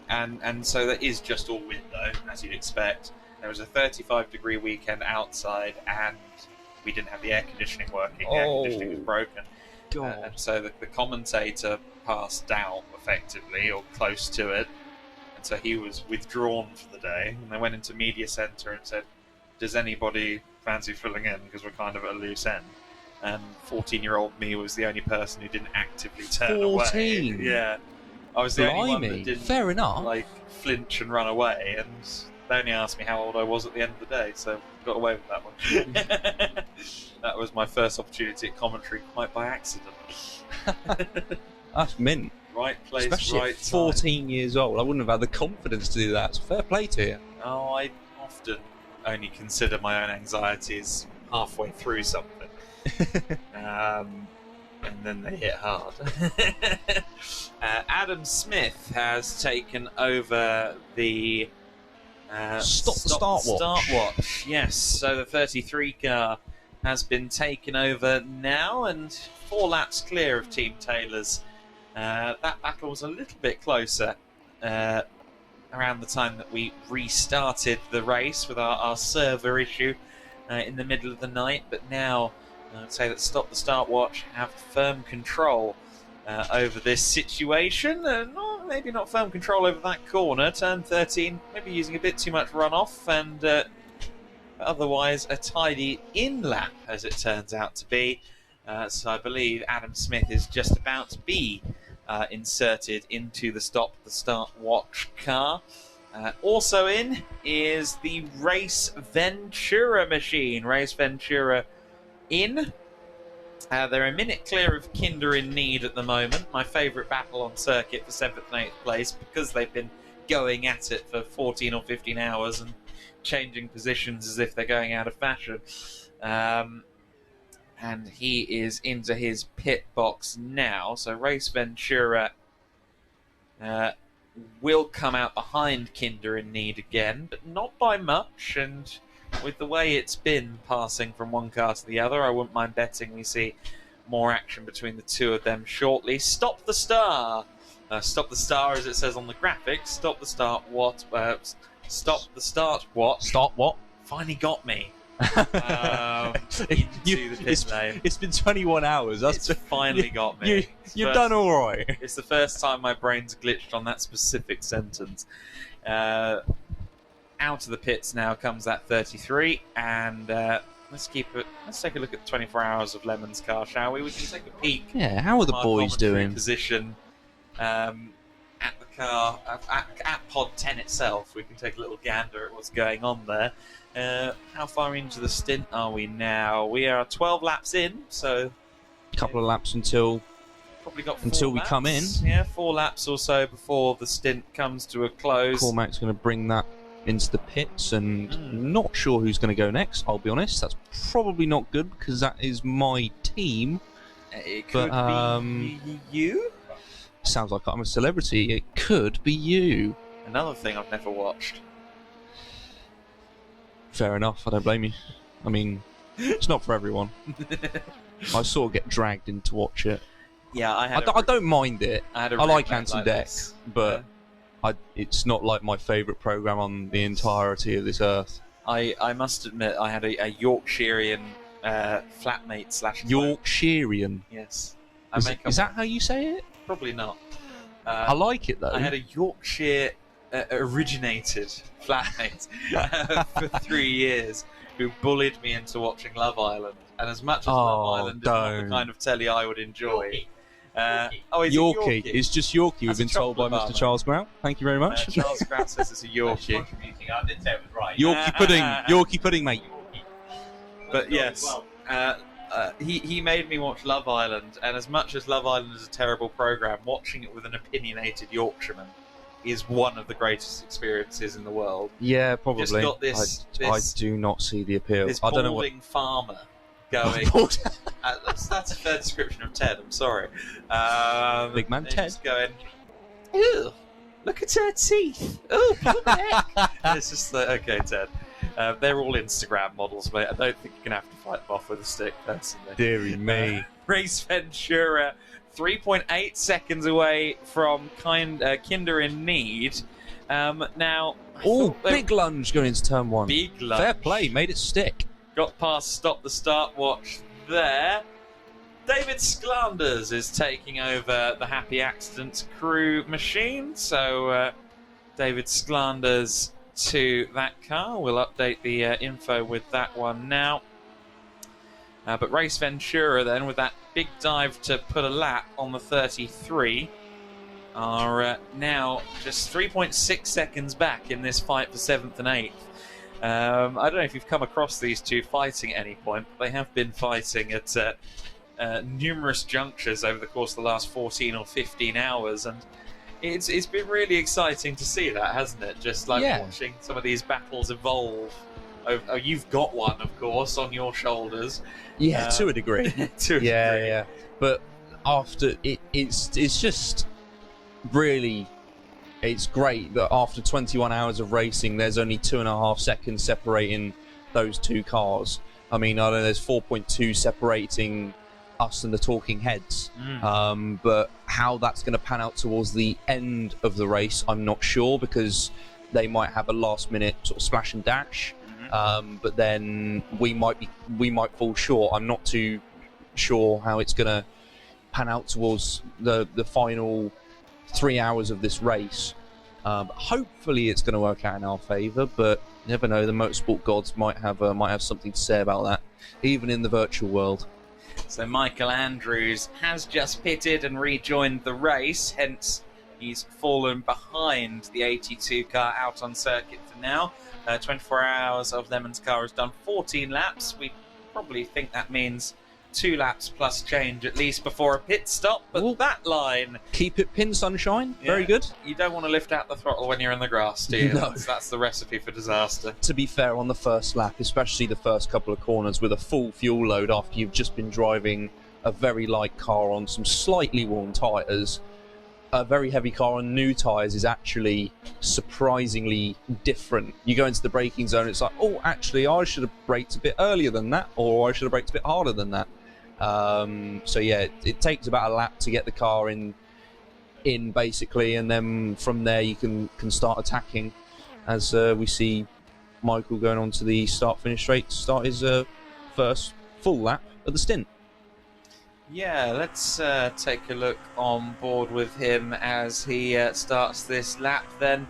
And so that is just all window, as you'd expect. There was a 35-degree weekend outside, and we didn't have the air conditioning working. The air conditioning was broken.
God.
So the commentator passed out, effectively, or close to it. And so he was withdrawn for the day. And they went into media centre and said, does anybody fancy filling in? Because we're kind of at a loose end. And 14-year-old me was the only person who didn't actively turn
14?
away. Yeah. I was the only one that didn't
Fair enough.
flinch and run away. And they only asked me how old I was at the end of the day, so got away with that one. That was my first opportunity at commentary, quite by accident.
That's mint.
Right place,
especially
right
at 14 years old. I wouldn't have had the confidence to do that. So fair play to you.
Oh, I often only consider my own anxieties halfway through something. and then they hit hard. Adam Smith has taken over the start-watch. Yes, so the 33 car has been taken over now, and 4 laps clear of Team Taylor's. That battle was a little bit closer around the time that we restarted the race with our server issue in the middle of the night, but now I'd say that Stop the Start Watch have firm control over this situation. Maybe not firm control over that corner, turn 13, maybe using a bit too much runoff, and otherwise a tidy in-lap, as it turns out to be. So I believe Adam Smith is just about to be inserted into the Stop the Start Watch car. Also in is the Race Ventura machine. Race Ventura in. They're a minute clear of Kinder in Need at the moment. My favourite battle on circuit for 7th and 8th place, because they've been going at it for 14 or 15 hours and changing positions as if they're going out of fashion. And he is into his pit box now. So Race Ventura will come out behind Kinder in Need again, but not by much. And with the way it's been passing from one car to the other, I wouldn't mind betting we see more action between the two of them shortly. Stop the Star! Stop the Star, as it says on the graphics. Stop the Start what? Stop the Start what?
Start what?
Finally got me. It's
been 21 hours.
It's finally got me.
You've done all right.
It's the first time my brain's glitched on that specific sentence. Out of the pits now comes that 33, and let's take a look at 24 hours of Lemon's car, shall we? We can take a peek.
Yeah, how are the boys doing?
Position at the car, at pod 10 itself. We can take a little gander at what's going on there. How far into the stint are we now? We are 12 laps in, so
a couple of laps until
probably got 4
until we
laps.
come in.
Yeah, 4 laps or so before the stint comes to a close.
Cormac's going to bring that into the pits, and not sure who's going to go next. I'll be honest, that's probably not good because that is my team.
It could be you.
Sounds like I'm a celebrity. It could be you.
Another thing I've never watched.
Fair enough, I don't blame you. I mean, it's not for everyone. I sort of get dragged in to watch it.
Yeah,
I don't mind it. I like Anton Deck,
this.
but it's not like my favourite programme on the entirety of this earth.
I must admit, I had a Yorkshirean flatmate /
Yorkshirean?
Yes.
Is that how you say it?
Probably not.
I like it though.
I had a Yorkshire originated flatmate for 3 years who bullied me into watching Love Island. And as much as Love Island is not the kind of telly I would enjoy.
Yorkie. It's just Yorkie. We've been told by Mr. Charles Grant. Thank you very much.
Charles Grant says it's a Yorkie.
I did say it was right.
Yorkie pudding. Yorkie pudding, mate.
But yes, he made me watch Love Island, and as much as Love Island is a terrible program, watching it with an opinionated Yorkshireman is one of the greatest experiences in the world.
Yeah, probably.
Just got this,
I do not see the appeal.
This
I don't know
balding farmer going. That's a fair description of Ted. I'm sorry.
Big man Ted.
Just going. Ew, look at her teeth. Oh, it's just like, okay, Ted. They're all Instagram models, mate. I don't think you're gonna have to fight them off with a stick, personally.
Deary me.
Race Ventura, 3.8 seconds away from Kinder in Need. Now,
big lunge going into turn 1.
Big lunge.
Fair play, made it stick.
Got past Stop the Start Watch there. David Sklanders is taking over the Happy Accidents crew machine. So, David Sklanders to that car. We'll update the info with that one now. But Race Ventura then, with that big dive to put a lap on the 33, are now just 3.6 seconds back in this fight for 7th and 8th. I don't know if you've come across these two fighting at any point, but they have been fighting at numerous junctures over the course of the last 14 or 15 hours, and it's been really exciting to see that, hasn't it? Just like watching some of these battles evolve Oh, you've got one, of course, on your shoulders.
Yeah, to a degree.
To a degree.
Yeah. But after it's just really, it's great that after 21 hours of racing, there's only 2.5 seconds separating those two cars. I mean, I know there's 4.2 separating us and the talking heads, but how that's going to pan out towards the end of the race, I'm not sure, because they might have a last-minute sort of splash and dash, but then we might fall short. I'm not too sure how it's going to pan out towards the final 3 hours of this race. Hopefully, it's going to work out in our favour, but you never know. The motorsport gods might have something to say about that, even in the virtual world.
So Michael Andrews has just pitted and rejoined the race, hence he's fallen behind the 82 car out on circuit for now. 24 hours of Lemon's car has done 14 laps. We probably think that means 2 laps plus change at least before a pit stop, but that line...
Keep it pin sunshine, very good.
You don't want to lift out the throttle when you're in the grass, do you?
No.
That's the recipe for disaster.
To be fair, on the first lap, especially the first couple of corners with a full fuel load after you've just been driving a very light car on some slightly worn tyres, a very heavy car on new tyres is actually surprisingly different. You go into the braking zone, it's like, oh, actually, I should have braked a bit earlier than that, or I should have braked a bit harder than that. So yeah, it takes about a lap to get the car in basically, and then from there you can start attacking. As we see Michael going on to the start-finish straight to start his first full lap of the stint.
Yeah, let's take a look on board with him as he starts this lap then.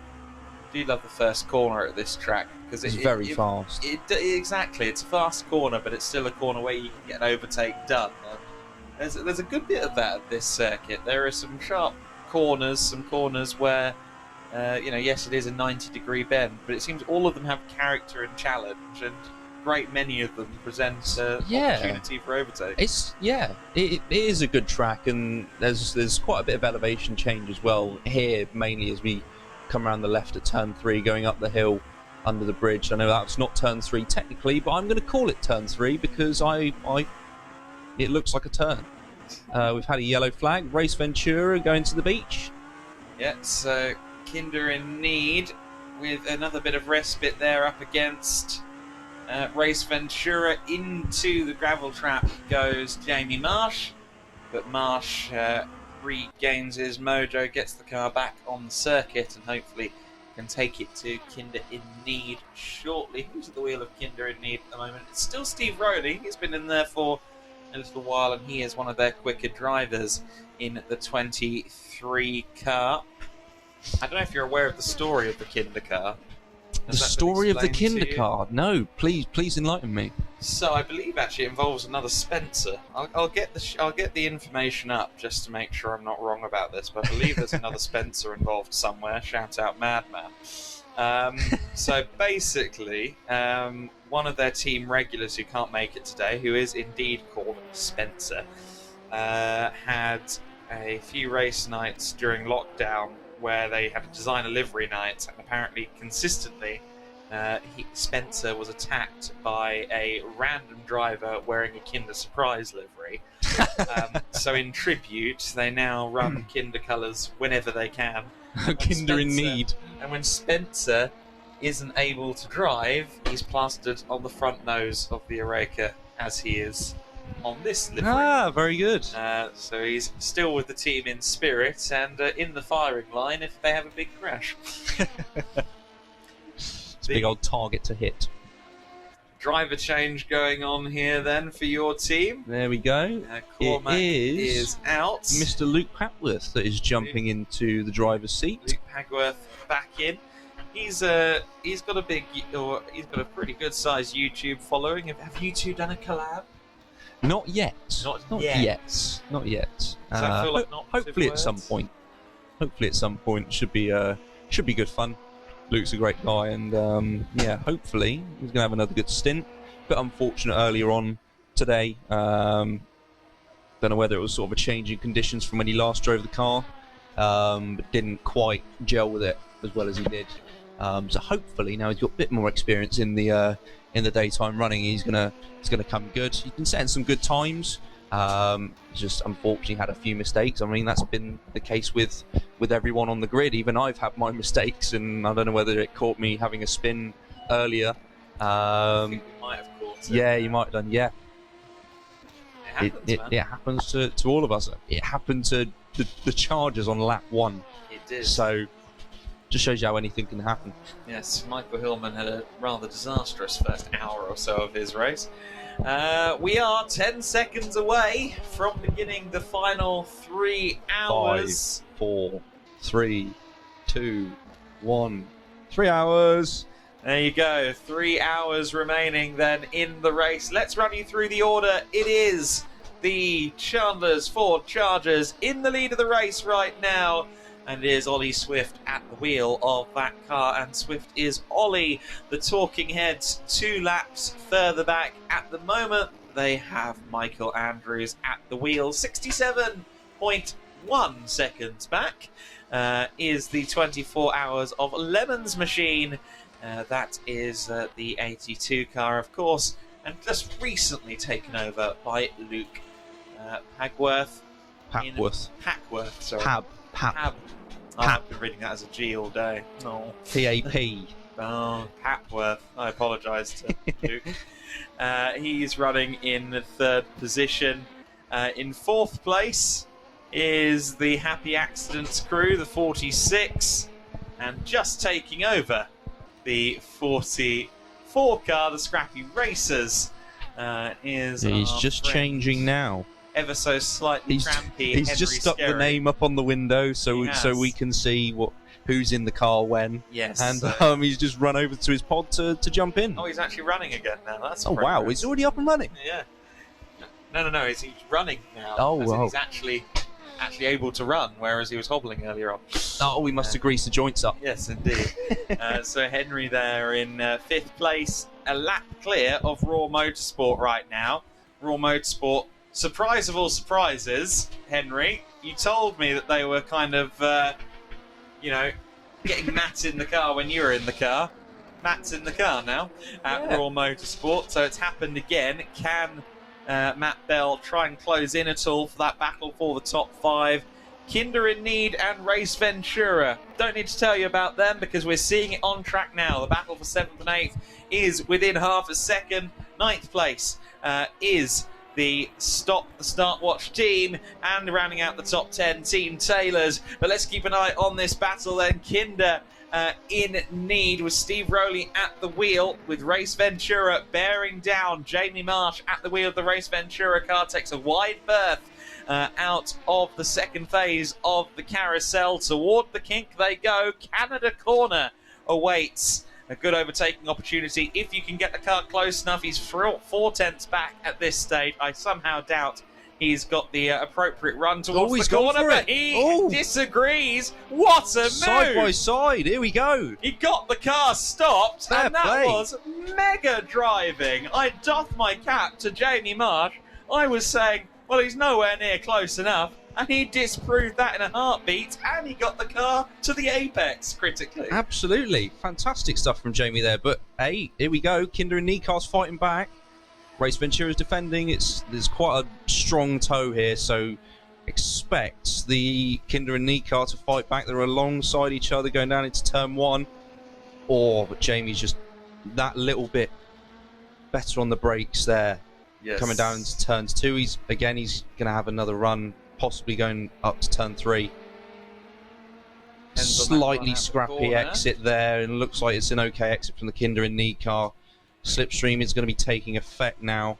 I do love the first corner at this track, because
it's very fast.
Exactly, it's a fast corner, but it's still a corner where you can get an overtake done. There's a good bit of that at this circuit. There are some sharp corners, some corners where, yes, it is a 90-degree bend, but it seems all of them have character and challenge, and great many of them present opportunity for overtake.
It is a good track, and there's quite a bit of elevation change as well here, mainly as we come around the left at turn 3, going up the hill under the bridge. I know that's not turn 3 technically, but I'm going to call it turn 3 because it looks like a turn. We've had a yellow flag. Race Ventura going to the beach.
Yeah, so Kinder in need with another bit of respite there up against Race Ventura. Into the gravel trap goes Jamie Marsh, but Marsh regains his mojo, gets the car back on the circuit, and hopefully can take it to Kinder in need shortly. Who's at the wheel of Kinder in need at the moment? It's still Steve Rowley. He's been in there for a little while, and he is one of their quicker drivers in the 23 car. I don't know if you're aware of the story of the Kinder car.
The story of the Kinder car? No, please enlighten me.
So I believe actually it involves another Spencer. I'll get the information up just to make sure I'm not wrong about this, but I believe there's another Spencer involved somewhere. Shout out Madman. So basically, one of their team regulars who can't make it today, who is indeed called Spencer, had a few race nights during lockdown where they had to design a livery night, and apparently consistently Spencer was attacked by a random driver wearing a Kinder Surprise livery. So in tribute, they now run Kinder colours whenever they can.
Kinder in need.
And when Spencer isn't able to drive, he's plastered on the front nose of the Oreca as he is on this livery.
Ah, very good.
So he's still with the team in spirit and in the firing line if they have a big crash.
It's a big old target to hit.
Driver change going on here then for your team.
There we go.
Cormac
it
is out.
Mr. Luke Papworth that is jumping into the driver's seat.
Luke Papworth back in. He's got a pretty good sized YouTube following. Have you two done a collab?
Not yet.
Not
yet.
yet.
Not yet.
Does that feel like not
hopefully at some point. Hopefully at some point should be good fun. Luke's a great guy, and hopefully he's gonna have another good stint. But unfortunate earlier on today. Don't know whether it was sort of a change in conditions from when he last drove the car, but didn't quite gel with it as well as he did. So hopefully now he's got a bit more experience in the in the daytime running. He's gonna come good. He's been setting some good times. Just unfortunately had a few mistakes. I mean, that's been the case with everyone on the grid. Even I've had my mistakes, and I don't know whether it caught me having a spin earlier.
I think we might have caught it.
Yeah, you might have done. Yeah,
It happens,
it happens to all of us. It happened to the Chargers on lap 1.
It did.
So, just shows you how anything can happen.
Yes, Michael Hillman had a rather disastrous first hour or so of his race. We are 10 seconds away from beginning the final 3 hours.
5, 4, 3, 2, 1. 3 hours.
There you go. 3 hours remaining then in the race. Let's run you through the order. It is the Chandler's Ford Chargers in the lead of the race right now. And it is Ollie Swift at the wheel of that car. And Swift is Ollie. The talking heads 2 laps further back. At the moment, they have Michael Andrews at the wheel. 67.1 seconds back is the 24 hours of Lemon's machine. That is the 82 car, of course, and just recently taken over by Luke Pagworth. Packworth, sorry.
Pap.
I've been reading that as a G all day. No.
P-A-P.
Oh, Papworth. I apologise to Luke. He's running in 3rd position. In 4th place is the Happy Accidents crew, the 46, and just taking over the 44 car, the Scrappy Racers, is.
He's just changing now.
Ever so slightly crampy.
He's
Henry
just stuck
Skerry.
the name up on the window so we can see who's in the car when.
Yes.
And
so-
he's just run over to his pod to jump in.
Oh, he's actually running again now. That's
Oh wow,
progress.
he's already up and running.
Yeah. No. He's running now.
Oh,
As in
wow.
He's actually able to run, whereas he was hobbling earlier on.
Oh, we must have greased the joints up.
Yes, indeed. So Henry there in 5th place, a lap clear of Raw Motorsport right now. Raw Motorsport, surprise of all surprises, Henry. You told me that they were kind of, getting Matt in the car when you were in the car. Matt's in the car now at Raw Motorsport, so it's happened again. Can Matt Bell try and close in at all for that battle for the top 5? Kinder in Need and Race Ventura. Don't need to tell you about them because we're seeing it on track now. The battle for 7th and 8th is within half a second. 9th place is the Stop the Start Watch team, and rounding out the top 10, Team Taylors. But let's keep an eye on this battle then. Kinder in Need with Steve Rowley at the wheel, with Race Ventura bearing down. Jamie Marsh at the wheel of the Race Ventura car takes a wide berth out of the second phase of the carousel. Toward the kink they go. Canada Corner awaits a good overtaking opportunity if you can get the car close enough. He's 4/10 back at this stage. I somehow doubt he's got the appropriate run towards
he's
the
gone
corner,
for
but
it.
he disagrees. What a move!
Side by side, here we go.
He got the car stopped,
Fair
and that
play.
was mega driving. I doff my cap to Jamie Marsh. I was saying, well, he's nowhere near close enough, and he disproved that in a heartbeat, and he got the car to the apex critically.
Absolutely. Fantastic stuff from Jamie there. But hey, here we go. Kinder and Nikar's fighting back. Race Ventura's defending. There's quite a strong toe here, so expect the Kinder and Nikar to fight back. They're alongside each other going down into turn 1. But Jamie's just that little bit better on the brakes there.
Yes.
Coming down into turns 2. He's going to have another run, possibly going up to turn 3. Slightly scrappy exit there, and looks like it's an okay exit from the Kinder and Nikar. Slipstream is going to be taking effect now.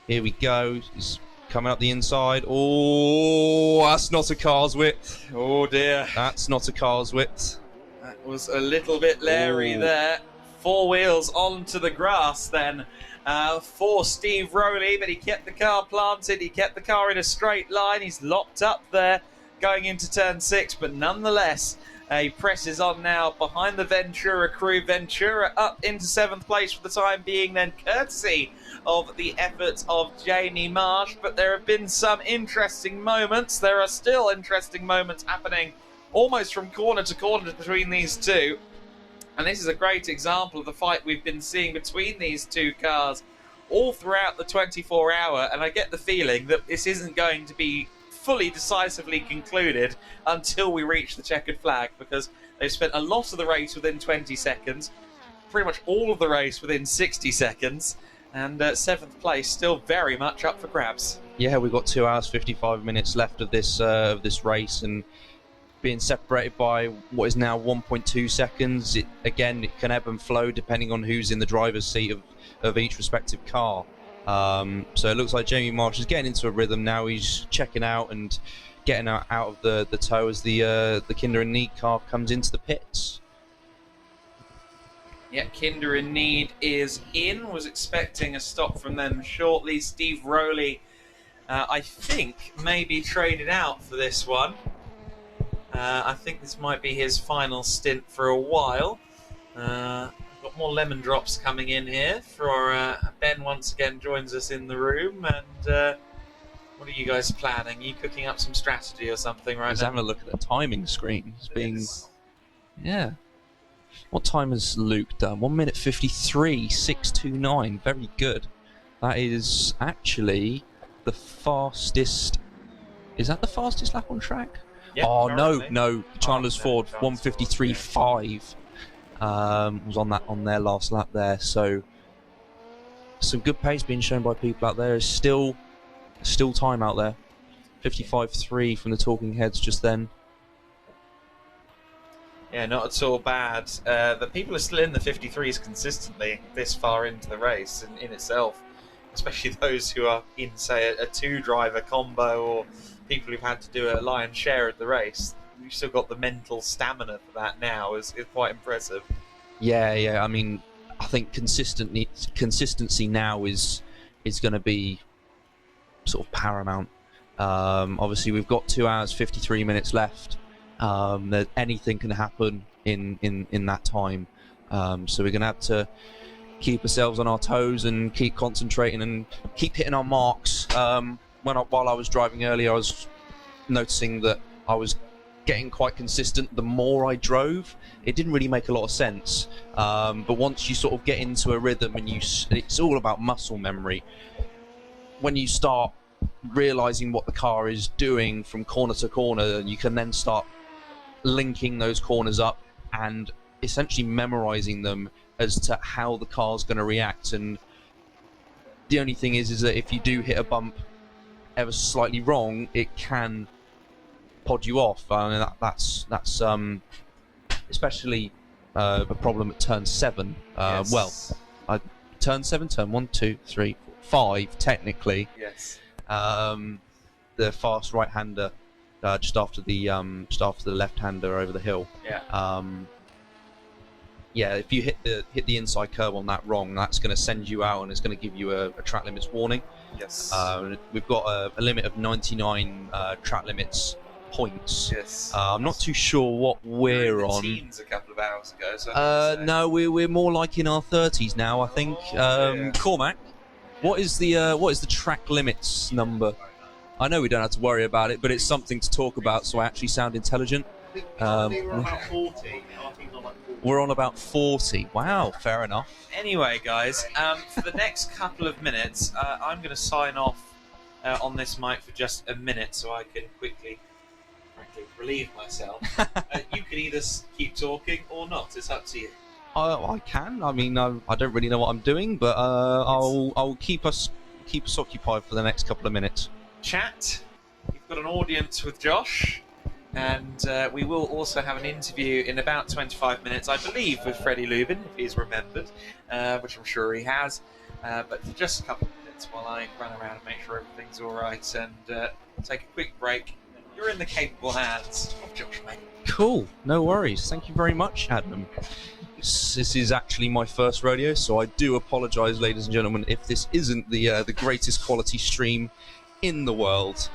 Here we go. He's coming up the inside. Oh, that's not a car's width.
Oh dear.
That's not a car's width.
That was a little bit leery there. 4 wheels onto the grass then for Steve Rowley, but he kept the car planted. He kept the car in a straight line. He's locked up there going into turn 6, but nonetheless, he presses on now behind the Ventura crew. Ventura up into 7th place for the time being, then courtesy of the efforts of Jamie Marsh. But there have been some interesting moments. There are still interesting moments happening almost from corner to corner between these two. And this is a great example of the fight we've been seeing between these two cars all throughout the 24-hour, and I get the feeling that this isn't going to be fully decisively concluded until we reach the checkered flag, because they've spent a lot of the race within 20 seconds, pretty much all of the race within 60 seconds, and 7th place still very much up for grabs.
Yeah, we've got 2 hours 55 minutes left of this race, and being separated by what is now 1.2 seconds. It can ebb and flow depending on who's in the driver's seat of each respective car. So it looks like Jamie Marsh is getting into a rhythm now. He's checking out and getting out of the tow as the Kinder and Need car comes into the pits.
Yeah, Kinder in Need is in. Was expecting a stop from them shortly. Steve Rowley, I think, maybe traded out for this one. I think this might be his final stint for a while. Got more lemon drops coming in here for Ben. Once again joins us in the room. And what are you guys planning? Are you cooking up some strategy or something right now?
He's having a look at the timing screen. It's being... Yeah. What time has Luke done? 1 minute 53, 6:29. Very good. That is actually the fastest... Is that the fastest lap on track?
Yeah,
oh,
currently.
no. Chandler's Ford, 153.5 was on their last lap there. So some good pace being shown by people out there. There's still time out there. 55.3 from the talking heads just then.
Yeah, not at all bad. The people are still in the 53s consistently this far into the race in itself, especially those who are in, say, a two-driver combo or people who've had to do a lion's share of the race. You've still got the mental stamina for that now. Is quite impressive.
Yeah. I mean, I think consistency now is going to be sort of paramount. Obviously, we've got 2 hours 53 minutes left. That anything can happen in that time. So we're going to have to keep ourselves on our toes and keep concentrating and keep hitting our marks. While I was driving earlier, I was noticing that I was getting quite consistent the more I drove. It didn't really make a lot of sense. But once you sort of get into a rhythm and it's all about muscle memory. When you start realizing what the car is doing from corner to corner, you can then start linking those corners up and essentially memorizing them as to how the car's going to react. And the only thing is that if you do hit a bump ever slightly wrong, it can pod you off. That's especially a problem at turn 7.
Yes.
Well, turn 7, turn 1, 2, 3, 4, 5 technically.
Yes.
The fast right-hander just after the left-hander over the hill.
Yeah.
Yeah, if you hit the inside curb on that wrong, that's going to send you out and it's going to give you a track limits warning.
Yes.
We've got a limit of 99 track limits points.
Yes.
I'm not too sure what we're on.
Teens a couple of hours ago. So
no, we're more like in our 30s now, I think.
Yeah.
Cormac, what is the track limits number? I know we don't have to worry about it, but it's something to talk about, so I actually sound intelligent.
we're on about 40.
We're on about 40. Wow, fair enough.
Anyway, guys, for the next couple of minutes, I'm going to sign off on this mic for just a minute so I can quickly relieve myself. You can either keep talking or not. It's up to you.
I can. I mean, I don't really know what I'm doing, but I'll keep us occupied for the next couple of minutes.
Chat. You've got an audience with Josh. And we will also have an interview in about 25 minutes, I believe, with Freddie Lubin, if he's remembered, which I'm sure he has. But for just a couple of minutes while I run around and make sure everything's all right and take a quick break. You're in the capable hands of Josh, mate.
Cool. No worries. Thank you very much, Adam. This is actually my first rodeo, so I do apologise, ladies and gentlemen, if this isn't the greatest quality stream in the world.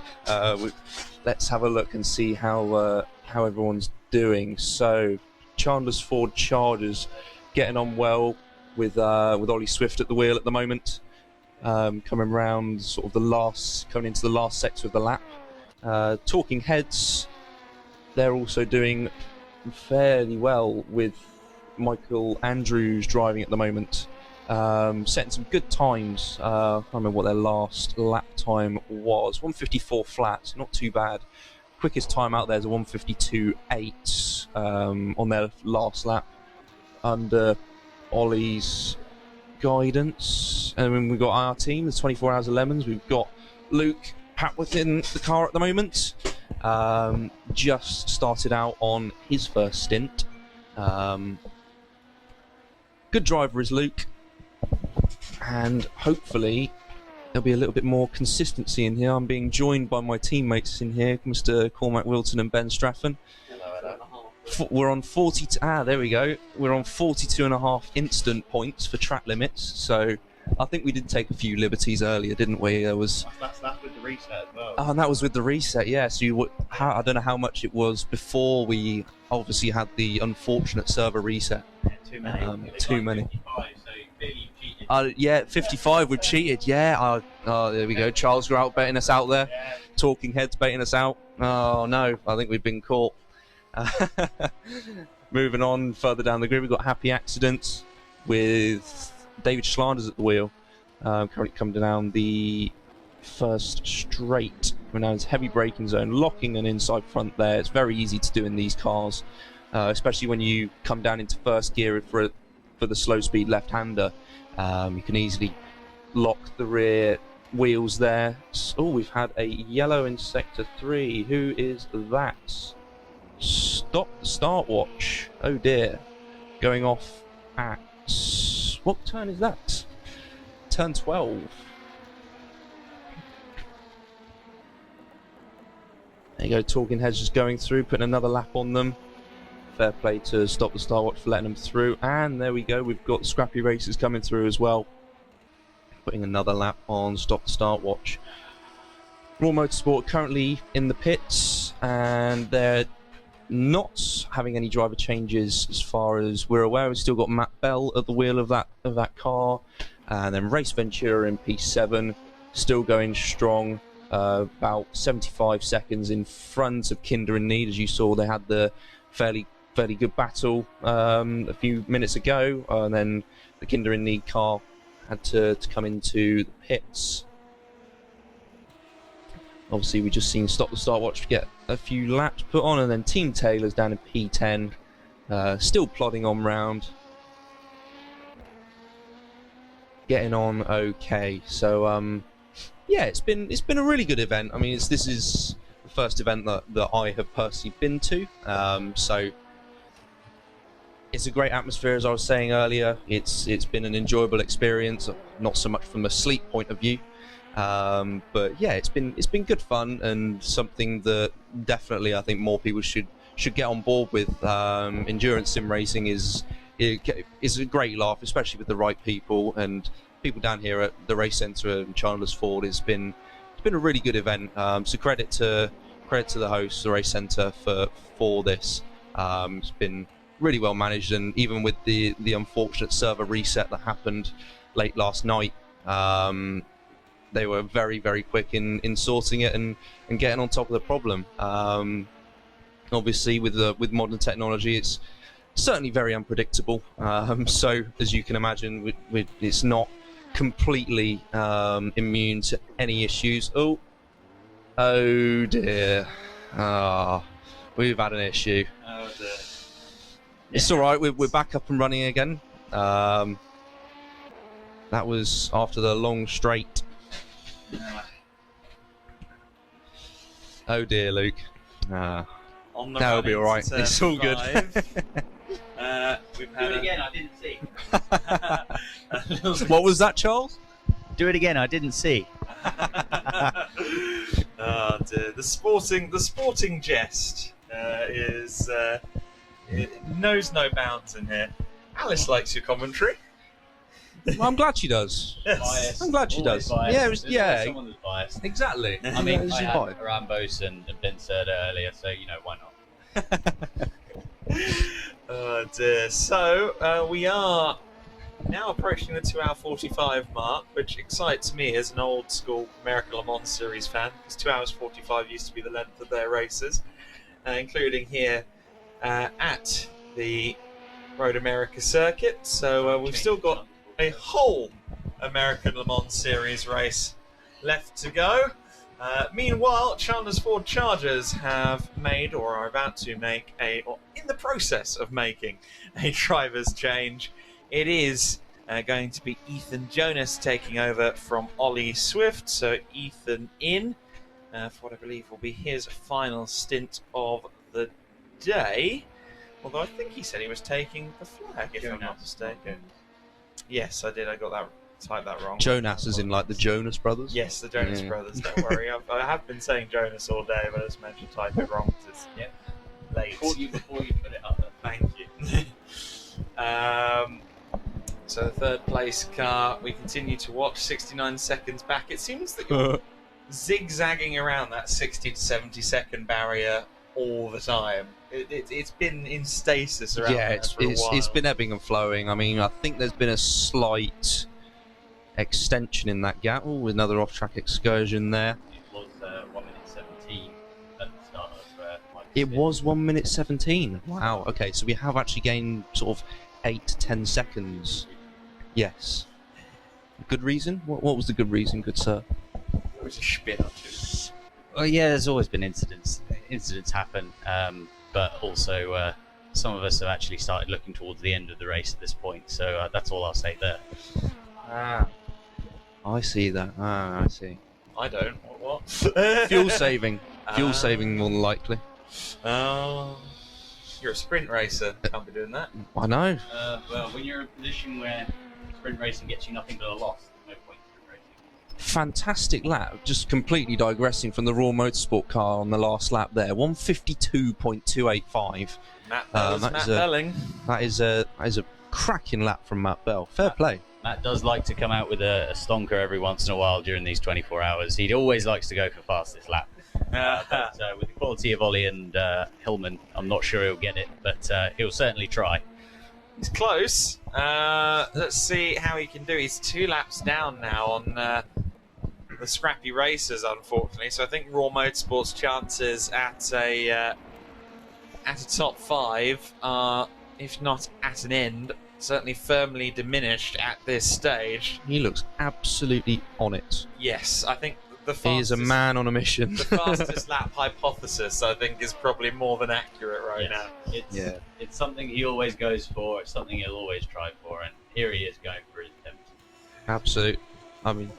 Let's have a look and see how everyone's doing. So, Chandler's Ford Chargers getting on well with Ollie Swift at the wheel at the moment, coming round sort of coming into the last sector of the lap. Talking Heads, they're also doing fairly well with Michael Andrews driving at the moment. Setting some good times. I can't remember what their last lap time was. 1:54 flat, not too bad. Quickest time out there is a 1:52.8 on their last lap under Ollie's guidance. And then we've got our team, the 24 Hours of Lemons. We've got Luke Papworth in the car at the moment. Just started out on his first stint. Good driver is Luke, and hopefully there'll be a little bit more consistency in here. I'm being joined by my teammates in here, Mr. Cormac Wilton and Ben Straffen. We're on 40. There we go. We're on 42.5 instant points for track limits. So I think we did take a few liberties earlier, didn't we? There was.
That's with the reset as well.
Oh, and that was with the reset, yeah. So I don't know how much it was before we obviously had the unfortunate server reset.
Yeah,
too many. Yeah, 55 we've cheated. Yeah. There we go. Charles Grout baiting us out there.
Yeah.
Talking Heads baiting us out. Oh no, I think we've been caught. Moving on further down the grid, we've got Happy Accidents with David Schlanders at the wheel. Currently coming down the first straight. We're now in heavy braking zone, locking an inside front there. It's very easy to do in these cars, especially when you come down into first gear for the slow speed left-hander. You can easily lock the rear wheels there. Oh, we've had a yellow in sector 3. Who is that? Stop the start watch. Oh dear. Going off at... What turn is that? Turn 12. There you go, Talking Heads just going through, putting another lap on them. Fair play to Stop the Start Watch for letting them through. And there we go, we've got Scrappy Racers coming through as well. Putting another lap on Stop the Start Watch. Raw Motorsport currently in the pits, and they're not having any driver changes as far as we're aware. We've still got Matt Bell at the wheel of that car, and then Race Ventura in P7 still going strong, about 75 seconds in front of Kinder in Need. As you saw, they had the fairly good battle a few minutes ago, and then the Kinder in Need car had to come into the pits. Obviously, we just seen Stop the Start Watch get a few laps put on, and then Team Taylor's down in P10, still plodding on round, getting on okay. So yeah, it's been a really good event. I mean, this is the first event that I have personally been to, so it's a great atmosphere. As I was saying earlier, it's been an enjoyable experience, not so much from a sleep point of view. But yeah, it's been good fun, and something that definitely I think more people should get on board with. Endurance sim racing is a great laugh, especially with the right people, and people down here at the race centre in Chandler's Ford. It's been a really good event. So credit to the hosts, the race centre for this. It's been really well managed, and even with the unfortunate server reset that happened late last night, they were very, very quick in sorting it and getting on top of the problem. Obviously, with modern technology, it's certainly very unpredictable. So, as you can imagine, it's not completely immune to any issues. Oh dear. We've had an issue.
Oh dear.
It's all right. We're back up and running again. That was after the long straight. Oh dear, Luke.
On the
that'll be all right. It's all good.
We've had
Do it again, I didn't see.
What was that, Charles?
Do it again, I didn't see.
Oh dear. The sporting jest is it knows no bounds in here. Alice likes your commentary.
Well, I'm glad she does.
Yes.
I'm glad she does.
Biased.
Yeah,
There's
yeah.
always someone that's biased.
Exactly.
I mean,
It's
I
your
had
vibe.
Rambos and Ben Serda earlier, so you know why not.
Oh dear. So we are now approaching the 2-hour 45 mark, which excites me as an old school American Le Mans Series fan, because 2 hours 45 used to be the length of their races, including here at the Road America circuit. So we've still got a whole American Le Mans Series race left to go. Meanwhile, Chandler's Ford Chargers have made, or are about to make, or in the process of making, a driver's change. It is going to be Ethan Jonas taking over from Ollie Swift. So Ethan in for what I believe will be his final stint of the day. Although I think he said he was taking the flag, if I'm not mistaken. Yes, I did. I got that. Typed that wrong.
Jonas is in like the Jonas Brothers?
Yes, the Jonas Brothers. Don't worry. I have been saying Jonas all day, but I just meant to type it wrong because it's late.
Caught you before you put it up there.
Thank you. So the third place car, we continue to watch 69 seconds back. It seems that you're zigzagging around that 60 to 70 second barrier all the time. It's been in stasis around there for a while.
It's been ebbing and flowing. I mean, I think there's been a slight extension in that gap. Oh, another off-track excursion there.
It was 1 minute 17 at the start of
It was 1 minute 17. Wow. Okay, so we have actually gained sort of 8 to 10 seconds. Yes. Good reason? What was the good reason, good sir?
It was a spin or two.
Well, yeah, there's always been incidents. Incidents happen, but also some of us have actually started looking towards the end of the race at this point. So that's all I'll say there.
I see that. I see.
I don't. What?
Fuel saving. Fuel saving, more than likely.
Oh, you're a sprint racer. Can't be doing that.
I know.
Well, when you're in a position where sprint racing gets you nothing but a loss, there's no point in sprint racing.
Fantastic lap. Just completely digressing from the Raw Motorsport car on the last lap there. 152.285.
Matt Belling.
That is a cracking lap from Matt Bell. Fair play.
Matt does like to come out with a stonker every once in a while during these 24 hours. He always likes to go for fastest lap. But with the quality of Ollie and Hillman, I'm not sure he'll get it, but he'll certainly try.
He's close. Let's see how he can do. He's 2 laps down now on the scrappy racers, unfortunately. So I think Raw Motorsport's chances at a top 5 are, if not at an end, certainly firmly diminished at this stage.
He looks absolutely on it.
Yes, I think the fastest...
He is a man on a mission.
The fastest lap hypothesis, I think, is probably more than accurate now.
It's something he always goes for. It's something he'll always try for, and here he is going for his attempt.
Absolute. I mean...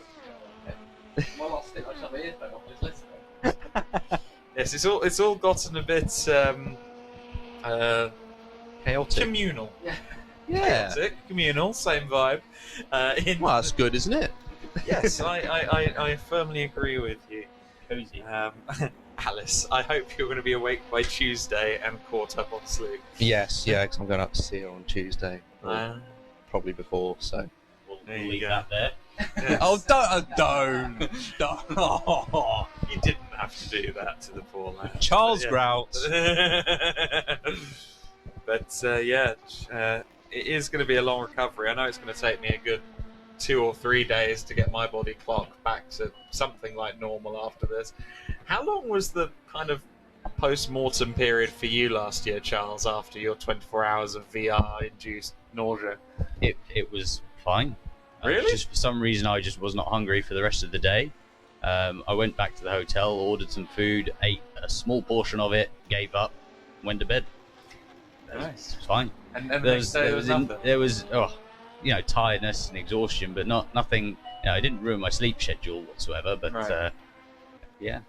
Yes, it's all gotten a bit
chaotic.
Communal.
Yeah.
Chaotic, communal, same vibe.
Well, that's good, isn't it?
Yes, I firmly agree with you.
Cozy.
Alice, I hope you're going to be awake by Tuesday and caught up on sleep.
Yes, yeah, because I'm going up to see her on Tuesday. Probably before, so...
We'll leave that there.
Yes.
Oh, don't!
You didn't have to do that to the poor lad.
Charles Grout.
But it is going to be a long recovery. I know it's going to take me a good 2 or 3 days to get my body clock back to something like normal after this. How long was the kind of post-mortem period for you last year, Charles, after your 24 hours of VR-induced nausea?
It was fine.
Really?
Just for some reason, I just was not hungry for the rest of the day. I went back to the hotel, ordered some food, ate a small portion of it, gave up, went to bed.
Nice.
It was fine.
And there was nothing?
There was, tiredness and exhaustion, but nothing. It didn't ruin my sleep schedule whatsoever. But
right.
it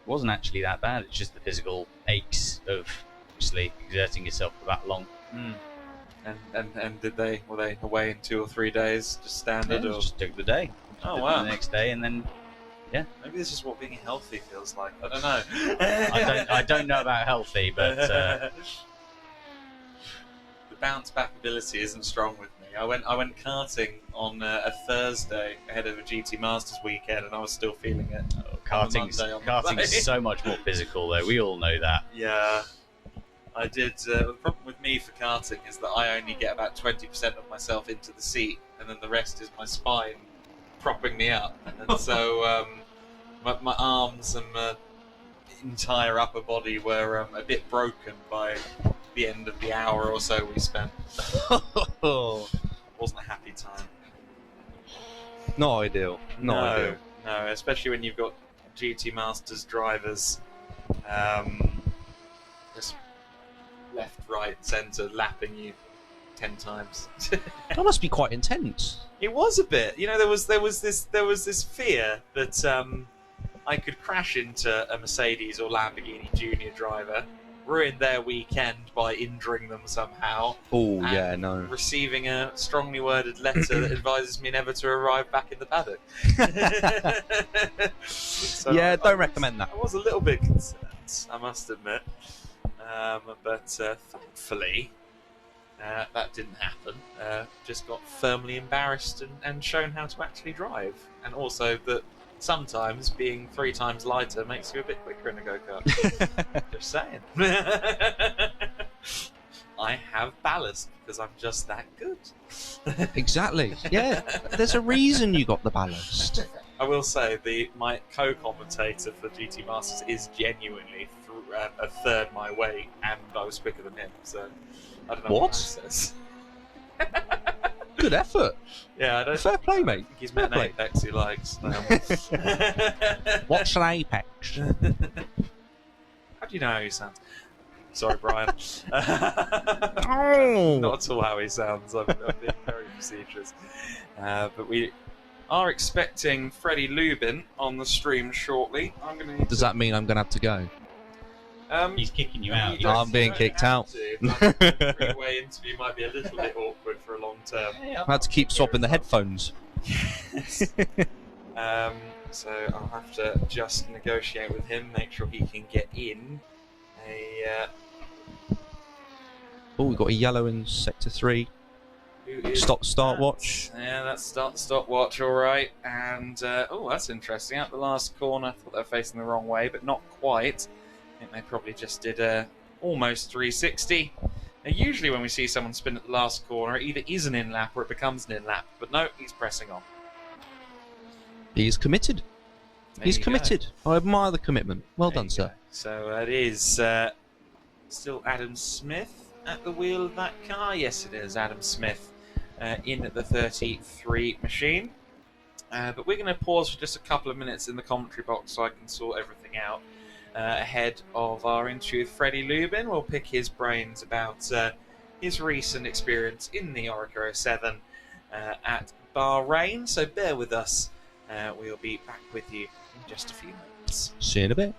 wasn't actually that bad. It's just the physical aches of obviously exerting yourself for that long.
Mm. And were they away in 2 or 3 days, just standard?
Yeah,
or
just took the day.
Oh wow!
The next day, and then
maybe this is what being healthy feels like. I don't know.
I don't know about healthy, but
the bounce back ability isn't strong with me. I went karting on a Thursday ahead of a GT Masters weekend, and I was still feeling it.
Karting's so much more physical, though. We all know that.
Yeah. I did. The problem with me for karting is that I only get about 20% of myself into the seat, and then the rest is my spine propping me up. And so my arms and my entire upper body were a bit broken by the end of the hour or so we spent. Wasn't a happy time.
Not ideal. Not ideal.
No, especially when you've got GT Masters drivers just left, right, centre, lapping you 10 times.
That must be quite intense.
It was a bit. You know, there was this fear that I could crash into a Mercedes or Lamborghini Junior driver, ruin their weekend by injuring them somehow.
Oh
and
yeah, no.
Receiving a strongly worded letter that advises me never to arrive back in the paddock. So
Yeah, don't recommend that.
I was a little bit concerned, I must admit. But thankfully, that didn't happen. Just got firmly embarrassed and shown how to actually drive. And also that sometimes being 3 times lighter makes you a bit quicker in a go-kart. Just saying. I have ballast because I'm just that good.
Exactly. Yeah, there's a reason you got the ballast.
I will say my co-commentator for GT Masters is genuinely a third my weight, and I was quicker than him. So I don't know what that says.
Good effort.
Yeah, I don't.
Fair play, mate.
I think he's met an apex he likes.
What's an apex?
How do you know how he sounds? Sorry, Brian. Not at all how he sounds. I'm being very facetious. But we are expecting Freddie Lubin on the stream shortly.
Does that mean I'm going to have to go?
He's kicking you out.
I'm being kicked out.
The three-way interview might be a little bit awkward for a long term.
I had to keep swapping the headphones.
So I'll have to just negotiate with him, make sure he can get in.
Oh, we've got a yellow in sector 3. Start watch.
Yeah, that's stopwatch, all right. And oh, that's interesting. Out the last corner, I thought they were facing the wrong way, but not quite. I think they probably just did almost 360. Now, usually when we see someone spin at the last corner, it either is an in-lap or it becomes an in-lap. But no, he's pressing on.
He's committed. He's committed. I admire the commitment. Well done, sir.
So it is still Adam Smith at the wheel of that car. Yes, it is Adam Smith in at the 33 machine. But we're going to pause for just a couple of minutes in the commentary box so I can sort everything out ahead of our interview with Freddie Lubin. We'll pick his brains about his recent experience in the Oreca 07 at Bahrain. So bear with us. We'll be back with you in just a few minutes.
See you in a bit.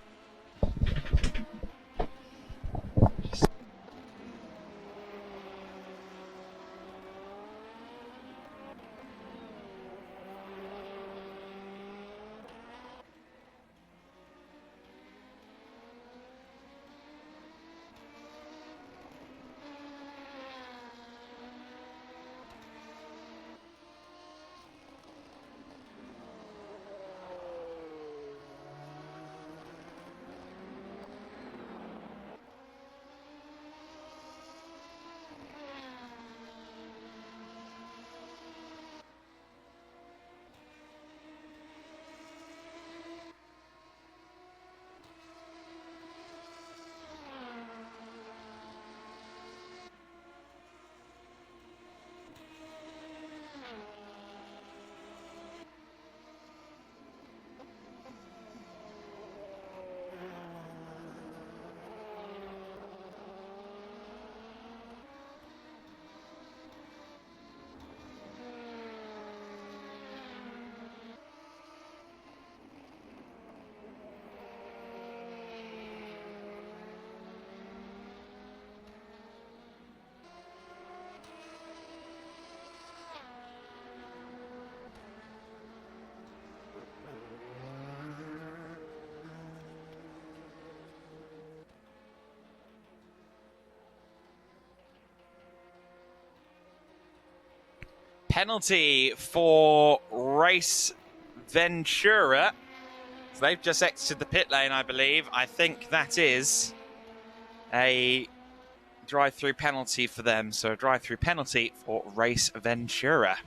Penalty for Race Ventura. So they've just exited the pit lane, I believe. I think that is a drive-through penalty for them. So a drive-through penalty for Race Ventura.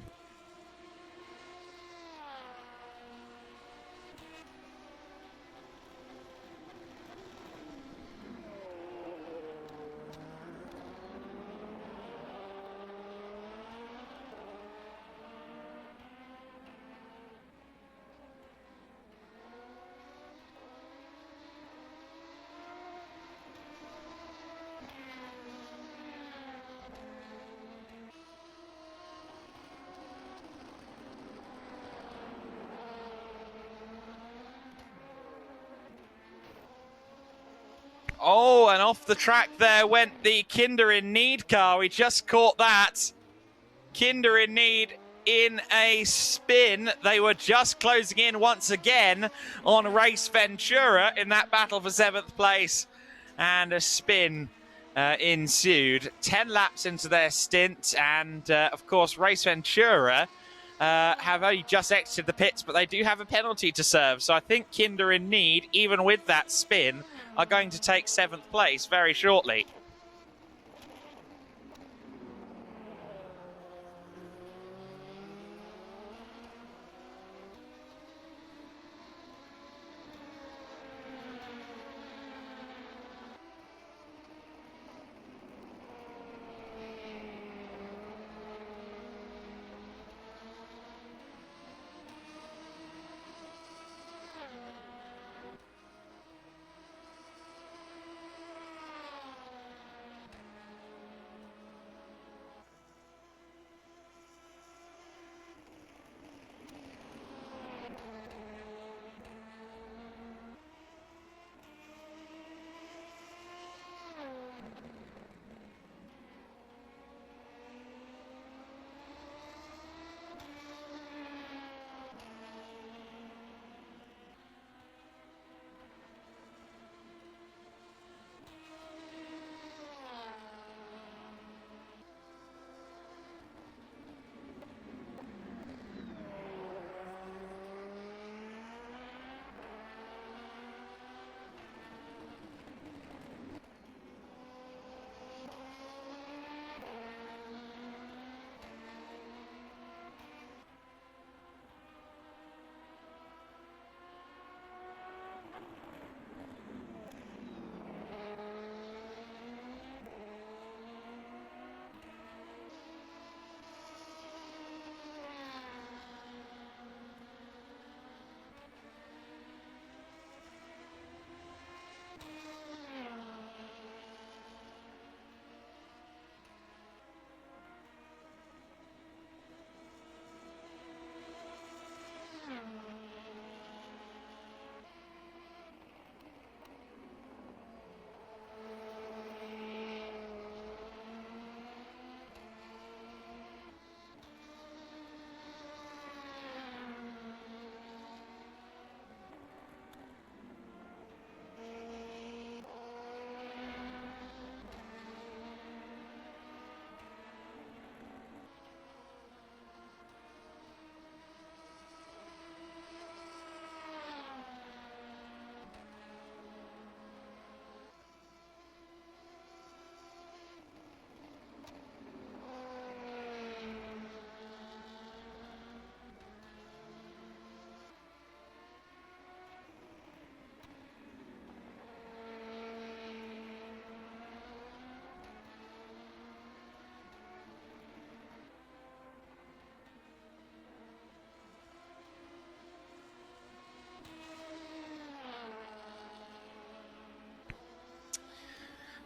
Oh, and off the track there went the Kinder in Need car. We just caught that. Kinder in Need in a spin. They were just closing in once again on Race Ventura in that battle for 7th place. And a spin ensued. 10 laps into their stint. And, of course, Race Ventura have only just exited the pits, but they do have a penalty to serve. So I think Kinder in Need, even with that spin, are going to take 7th place very shortly.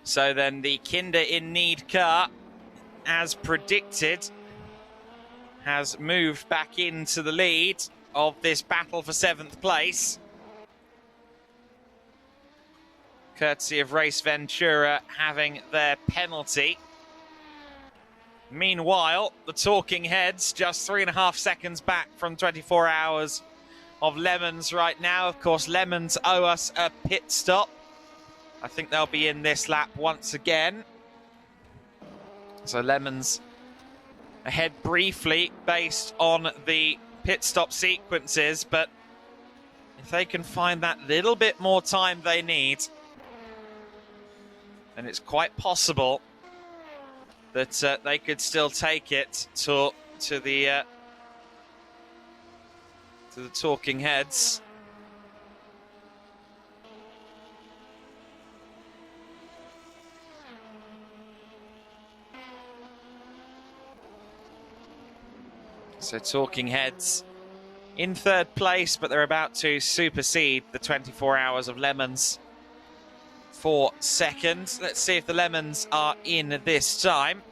So then the Kinder in Need car, as predicted, has moved back into the lead of this battle for 7th place. Courtesy of Race Ventura having their penalty. Meanwhile, the Talking Heads just 3.5 seconds back from 24 hours of Lemons right now. Of course, Lemons owe us a pit stop. I think they'll be in this lap once again. So Lemons ahead briefly based on the pit stop sequences, but if they can find that little bit more time they need, then it's quite possible that they could still take it to the Talking Heads. So Talking Heads in 3rd place, but they're about to supersede the 24 hours of Lemons for 2nd. Let's see if the Lemons are in this time.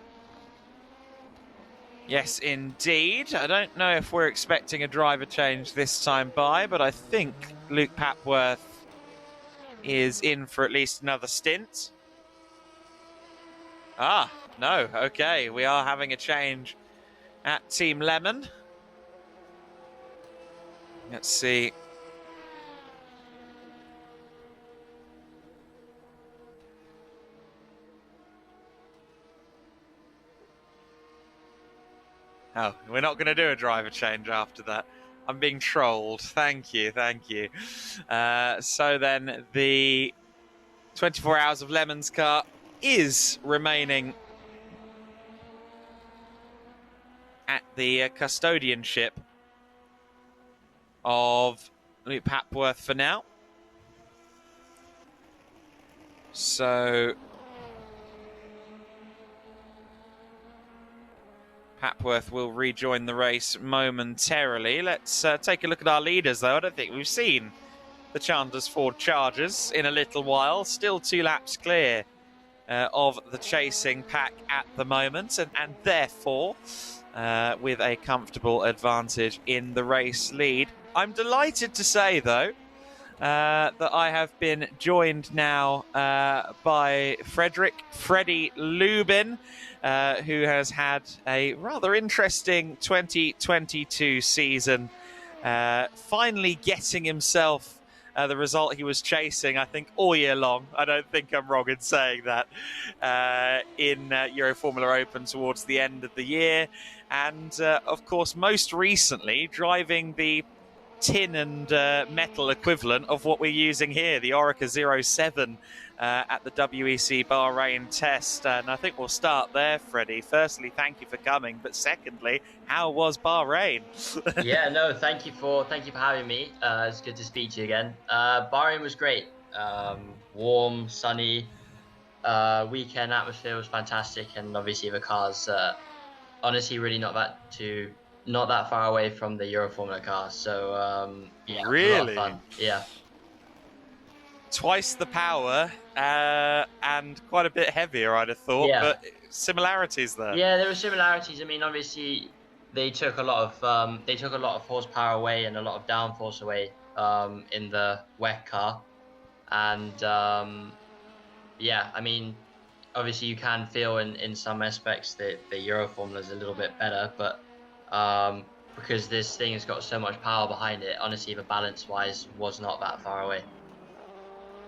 Yes, indeed. I don't know if we're expecting a driver change this time by, but I think Luke Papworth is in for at least another stint. Ah, no, okay, we are having a change at Team Lemon. Let's see. Oh, we're not going to do a driver change after that. I'm being trolled. Thank you, thank you. So then the 24 Hours of Lemons car is remaining at the custodianship of Luke Papworth for now. So Papworth will rejoin the race momentarily. Let's take a look at our leaders, though. I don't think we've seen the Chandler's Ford Chargers in a little while. Still 2 laps clear of the chasing pack at the moment, and therefore with a comfortable advantage in the race lead. I'm delighted to say, though, that I have been joined now by Freddie Lubin, who has had a rather interesting 2022 season, finally getting himself the result he was chasing, I think, all year long. I don't think I'm wrong in saying that, in Euro Formula Open towards the end of the year. And, of course, most recently, driving the tin and metal equivalent of what we're using here, the Oreca 07 at the WEC Bahrain test. And I think we'll start there, Freddie. Firstly, thank you for coming, but secondly, how was Bahrain?
Yeah, no, thank you for having me. It's good to speak to you again. Bahrain was great. Warm, sunny, weekend atmosphere was fantastic, and obviously the cars honestly really not that far away from the Euro Formula car, so yeah,
really?
It was a lot of fun. Yeah.
Twice the power and quite a bit heavier, I'd have thought,
Yeah.
but similarities there.
Yeah, there were similarities. I mean, obviously, they took a lot of horsepower away and a lot of downforce away in the WEC car, and yeah, I mean, obviously you can feel in some aspects that the Euro Formula is a little bit better, but because this thing has got so much power behind it, honestly, the balance-wise was not that far away.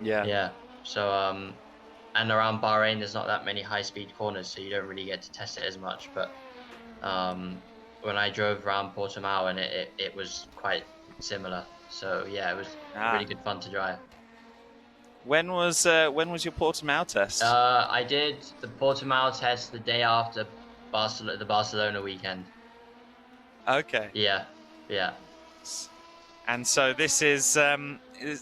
Yeah.
Yeah. So, and around Bahrain, there's not that many high-speed corners, so you don't really get to test it as much. But when I drove around Portimao, and it was quite similar. So yeah, it was really good fun to drive.
When was your Portimao test?
I did the Portimao test the day after the Barcelona weekend.
Okay.
Yeah. Yeah.
And so this is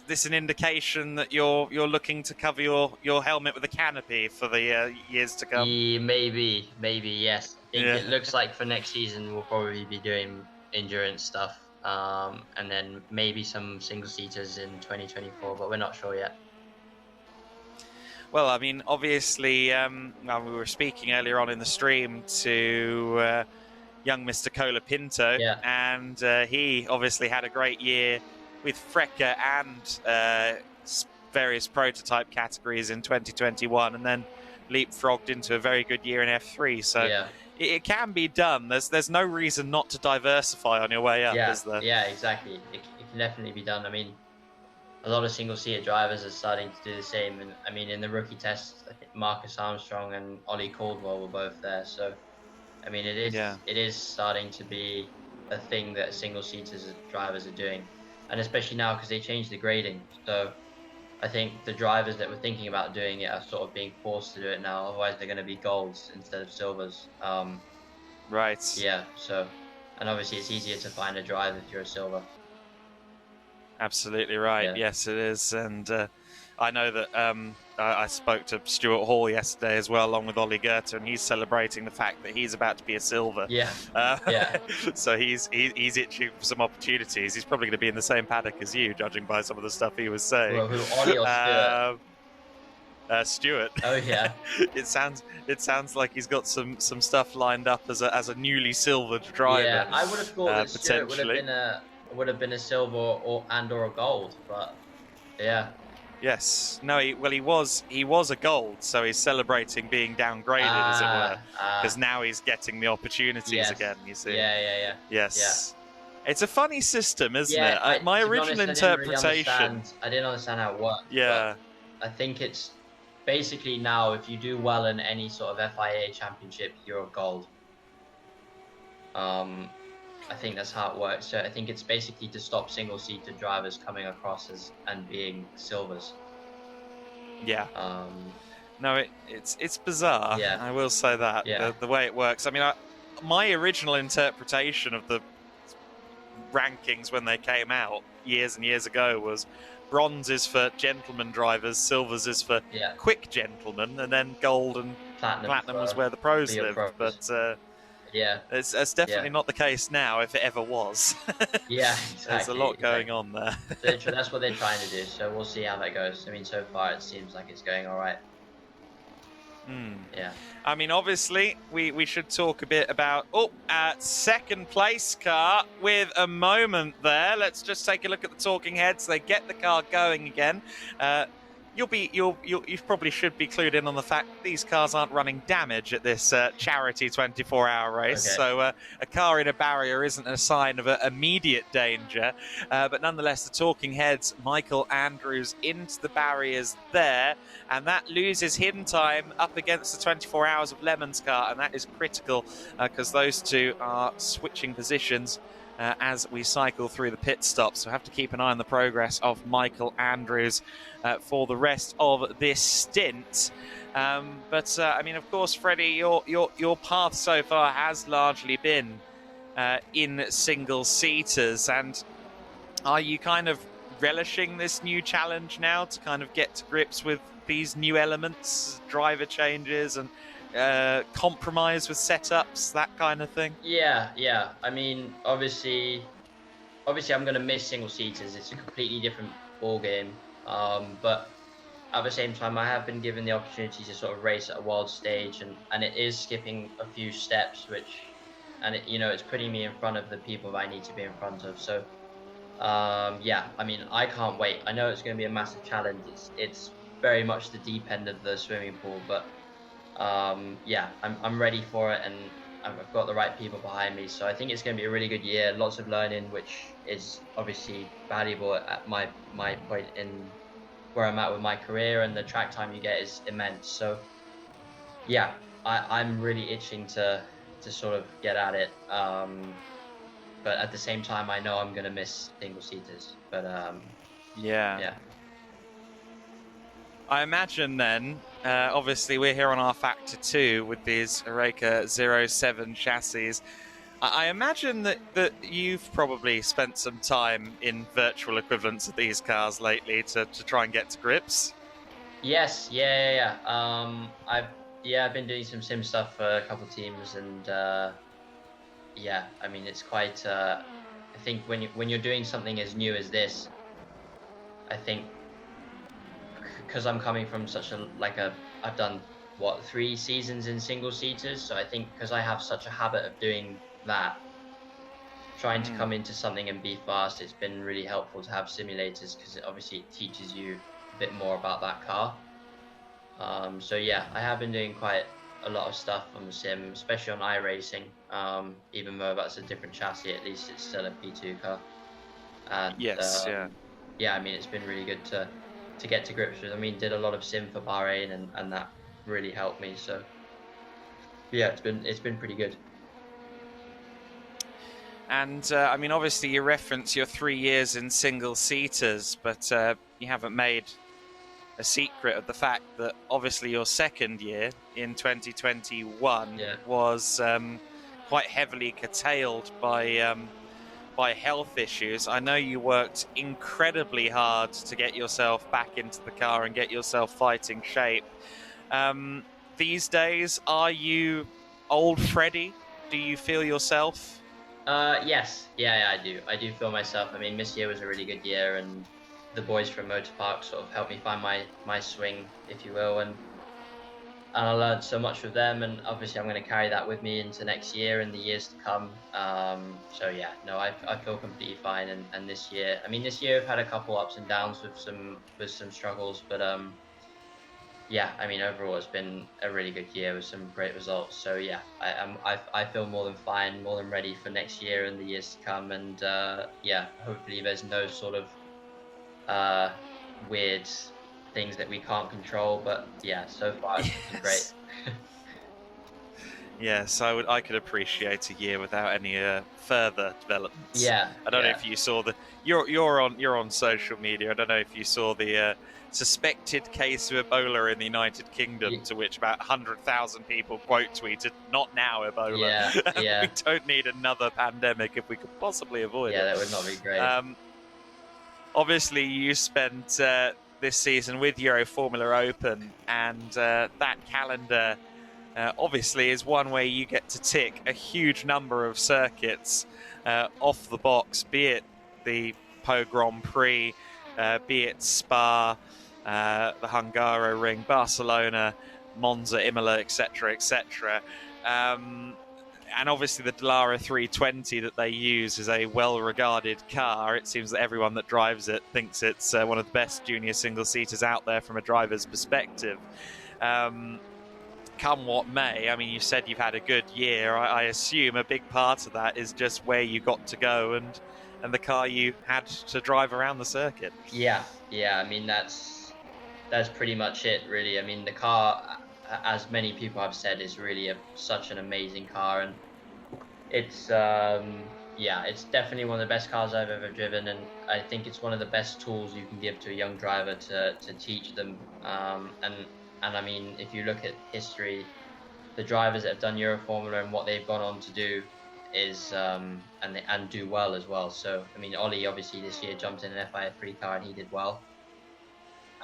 this an indication that you're looking to cover your helmet with a canopy for the years to come?
Yeah, maybe yes. I think it looks like for next season we'll probably be doing endurance stuff, and then maybe some single seaters in 2024, but we're not sure yet.
Well, I mean, obviously, we were speaking earlier on in the stream to young Mr. Colapinto, and he obviously had a great year with Freca and various prototype categories in 2021, and then leapfrogged into a very good year in F3. So it can be done. There's no reason not to diversify on your way up, is there?
Yeah, exactly. It can definitely be done. I mean, a lot of single-seater drivers are starting to do the same. And I mean, in the rookie test, I think Marcus Armstrong and Ollie Caldwell were both there. So, I mean, it is starting to be a thing that single-seaters drivers are doing, and especially now because they changed the grading. So, I think the drivers that were thinking about doing it are sort of being forced to do it now. Otherwise, they're going to be golds instead of silvers.
Right.
Yeah. So, and obviously, it's easier to find a drive if you're a silver.
Absolutely right. Yes, it is. And I know that I spoke to Stuart Hall yesterday as well, along with Ollie Goethe, and he's celebrating the fact that he's about to be a silver.
Yeah.
So he's itching for some opportunities. He's probably going to be in the same paddock as you, judging by some of the stuff he was saying.
Well, who, Ollie or Stuart?
Stuart.
Oh yeah.
It sounds like he's got some stuff lined up as a newly silvered driver.
Yeah, I would have thought that Stuart would have
potentially.
been a silver or a gold, but yeah.
Yes. No, he was a gold, so he's celebrating being downgraded, as it were, because now he's getting the opportunities again, you see.
Yeah.
Yes. It's a funny system, isn't
Yeah,
it? My
to be
original
honest, I
interpretation...
didn't understand how it worked.
Yeah.
I think it's basically now, if you do well in any sort of FIA championship, you're a gold. I think that's how it works. So I think it's basically to stop single-seater drivers coming across and being silvers.
Yeah. No, it's bizarre.
Yeah.
I will say that.
Yeah.
The way it works. I mean, my original interpretation of the rankings when they came out years and years ago was bronze is for gentleman drivers, silvers is for quick gentlemen, and then gold and platinum was where the pros lived. But
yeah,
it's definitely not the case now, if it ever was.
Yeah, exactly.
There's a lot going on there.
So that's what they're trying to do, so we'll see how that goes. I mean, so far it seems like it's going all right. Yeah.
I mean, obviously, we should talk a bit about second place car with a moment there. Let's just take a look at the talking heads. They get the car going again. You probably should be clued in on the fact that these cars aren't running damage at this charity 24-hour race.
Okay.
So a car in a barrier isn't a sign of immediate danger. But nonetheless, the talking heads, Michael Andrews into the barriers there, and that loses him time up against the 24 Hours of Lemon's car, and that is critical because those two are switching positions as we cycle through the pit stops. So we have to keep an eye on the progress of Michael Andrews for the rest of this stint. But I mean, of course, Freddie, your path so far has largely been in single-seaters. And are you kind of relishing this new challenge now to kind of get to grips with these new elements, driver changes and compromise with setups, that kind of thing?
Yeah. I mean, obviously I'm going to miss single-seaters. It's a completely different ball game. But at the same time, I have been given the opportunity to sort of race at a world stage, and it is skipping a few steps, it's putting me in front of the people that I need to be in front of. So, I mean, I can't wait. I know it's going to be a massive challenge. It's very much the deep end of the swimming pool, but I'm ready for it, and I've got the right people behind me. So I think it's going to be a really good year. Lots of learning, which is obviously valuable at my point in where I'm at with my career, and the track time you get is immense. So yeah, I'm really itching to sort of get at it. But at the same time, I know I'm going to miss single-seaters. But yeah.
I imagine then, obviously we're here on our Factor 2 with these Oreca 07 chassis. I imagine that you've probably spent some time in virtual equivalents of these cars lately to try and get to grips.
Yes, yeah. I've been doing some sim stuff for a couple of teams, and I mean, it's quite. I think when you're doing something as new as this, I think because I'm coming from such I've done 3 seasons in single-seaters, so I think because I have such a habit of doing that, trying to come into something and be fast, it's been really helpful to have simulators, because it teaches you a bit more about that car. So yeah, I have been doing quite a lot of stuff on the sim, especially on iRacing. Even though that's a different chassis, at least it's still a P2 car. And, yeah, I mean, it's been really good to get to grips with. I mean, did a lot of sim for Bahrain, and that really helped me. So yeah, it's been pretty good.
And I mean, obviously you reference your 3 years in single-seaters, but you haven't made a secret of the fact that obviously your second year in 2021 was quite heavily curtailed by health issues. I know you worked incredibly hard to get yourself back into the car and get yourself fighting shape. These days, are you old Freddie? Do you feel yourself?
Yes. Yeah, I do. I do feel myself. I mean, this year was a really good year, and the boys from Motor Park sort of helped me find my swing, if you will. And I learned so much with them, and obviously I'm going to carry that with me into next year and the years to come. So yeah, no, I feel completely fine. And this year, I mean, this year I've had a couple ups and downs with some struggles, but yeah, I mean, overall it's been a really good year with some great results. So yeah, I feel more than fine, more than ready for next year and the years to come. And yeah, hopefully there's no sort of weird things that we can't control. But yeah, so far it's been great.
Yes, I could appreciate a year without any further developments.
Yeah,
I don't know if you saw the you're on social media. I don't know if you saw the suspected case of Ebola in the United Kingdom, to which about 100,000 people quote tweeted, "Not now, Ebola."
Yeah, yeah.
We don't need another pandemic if we could possibly avoid it.
Yeah, that would not be great.
Obviously, you spent this season with Euro Formula Open, and that calendar obviously is one where you get to tick a huge number of circuits off the box, be it the Po Grand Prix, be it Spa, the Hungaroring, Barcelona, Monza, Imola, etc., etc. And obviously the Dallara 320 that they use is a well-regarded car. It seems that everyone that drives it thinks it's one of the best junior single-seaters out there from a driver's perspective. Come what may, I mean, you said you've had a good year. I assume a big part of that is just where you got to go and the car you had to drive around the circuit.
Yeah, I mean, that's pretty much it, really. I mean, the car, as many people have said, is really such an amazing car, and it's it's definitely one of the best cars I've ever driven, and I think it's one of the best tools you can give to a young driver to teach them. And I mean, if you look at history, the drivers that have done Euro Formula and what they've gone on to do is and do well as well. So I mean, Ollie obviously this year jumped in an FIA 3 car and he did well.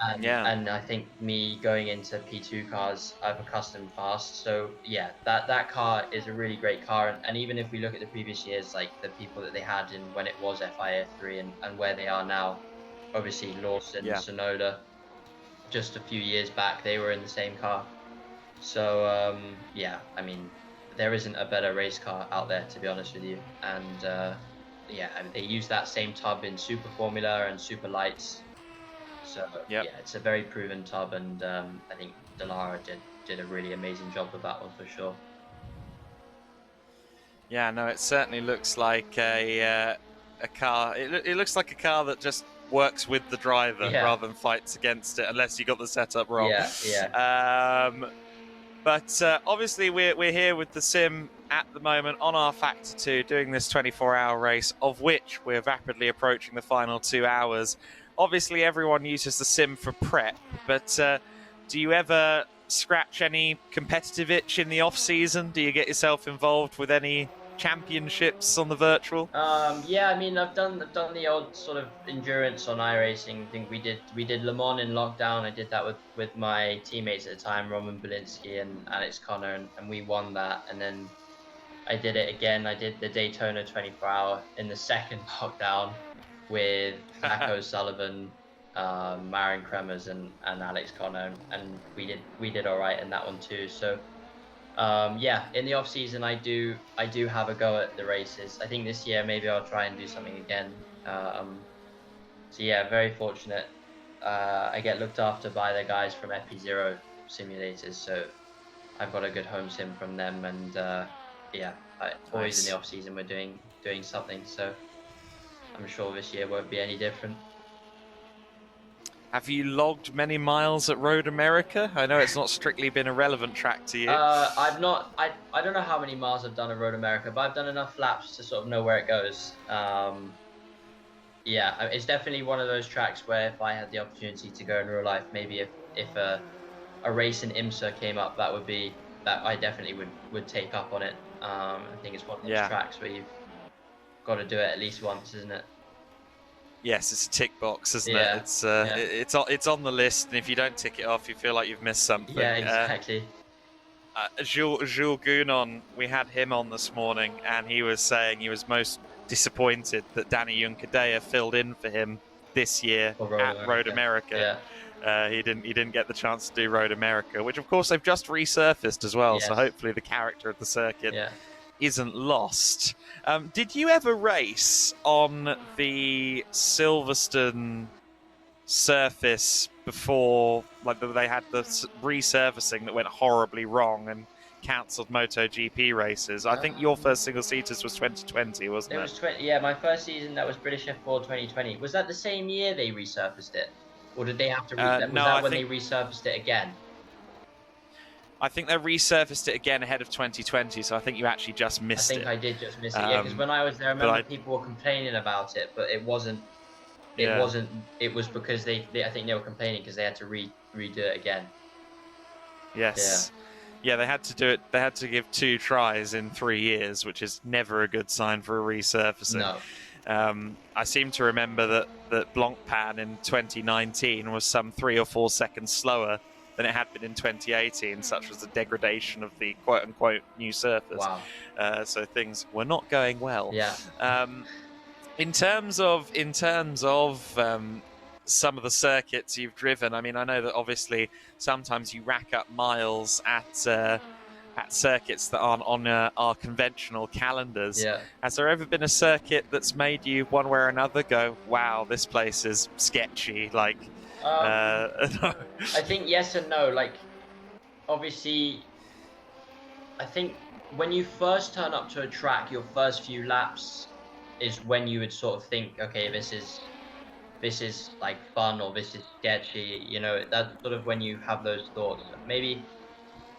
And I think me going into P2 cars, I've accustomed fast. So yeah, that car is a really great car. And even if we look at the previous years, like the people that they had in when it was FIA 3 and where they are now, obviously Lawson, Sonoda, just a few years back, they were in the same car. So yeah, I mean, there isn't a better race car out there, to be honest with you. And yeah, I mean, they use that same tub in Super Formula and Super Lights. So yeah, it's a very proven tub, and I think Dallara did a really amazing job with that one for sure.
Yeah, no, it certainly looks like a car. It looks like a car that just works with the driver rather than fights against it, unless you got the setup wrong. But obviously we're here with the sim at the moment on our Factor 2 doing this 24-hour race, of which we're rapidly approaching the final 2 hours. Obviously everyone uses the sim for prep, but do you ever scratch any competitive itch in the off season? Do you get yourself involved with any championships on the virtual?
Yeah, I mean, I've done the old sort of endurance on iRacing. I think we did Le Mans in lockdown. I did that with my teammates at the time, Roman Belinsky and Alex Connor, and we won that. And then I did it again. I did the Daytona 24-hour in the second lockdown with Zach O'Sullivan, Marin Kremers, and Alex Connor, and we did all right in that one too. So yeah, in the off season I do have a go at the races. I think this year maybe I'll try and do something again. So yeah, very fortunate. I get looked after by the guys from FP0 simulators, so I've got a good home sim from them, and yeah, always in the off season we're doing something. So I'm sure this year won't be any different.
Have you logged many miles at Road America? I know it's not strictly been a relevant track to you.
I've not. I don't know how many miles I've done at Road America, but I've done enough laps to sort of know where it goes. Yeah, it's definitely one of those tracks where if I had the opportunity to go in real life, maybe if a race in IMSA came up, that I definitely would take up on it. I think it's one of those tracks where you've got to do it at least once, isn't it?
Yes, it's a tick box, isn't it? It's on the list, and if you don't tick it off, you feel like you've missed something.
Yeah, exactly.
Jules Gounon, we had him on this morning, and he was saying he was most disappointed that Danny Juncadella filled in for him this year at Road America. He didn't get the chance to do Road America, which of course they've just resurfaced as well.
Yes.
So hopefully the character of the circuit isn't lost. Did you ever race on the Silverstone surface before, like they had the resurfacing that went horribly wrong and cancelled MotoGP races? I think your first single seaters was 2020, wasn't it?
It was 20. Yeah, my first season that was British F4 2020. Was that the same year they resurfaced it, or did they have to? Was that when they resurfaced it again?
I think they resurfaced it again ahead of 2020, so I think you actually just missed it.
I think I did just miss it. Yeah, because when I was there, I remember people were complaining about it, but it wasn't. It wasn't. It was because they I think they were complaining because they had to redo it again.
Yes. Yeah, they had to do it. They had to give 2 tries in 3 years, which is never a good sign for a resurfacing.
No.
I seem to remember that Blancpain in 2019 was some 3 or 4 seconds slower than it had been in 2018. Such was the degradation of the quote-unquote new surface.
Wow.
So things were not going well.
Yeah.
In terms of some of the circuits you've driven, I mean, I know that obviously sometimes you rack up miles at circuits that aren't on our conventional calendars.
Yeah.
Has there ever been a circuit that's made you one way or another go, wow, this place is sketchy? Like,
I think yes and no. Like, obviously, I think when you first turn up to a track, your first few laps is when you would sort of think, okay, this is like fun, or this is sketchy. You know, that's sort of when you have those thoughts. Maybe,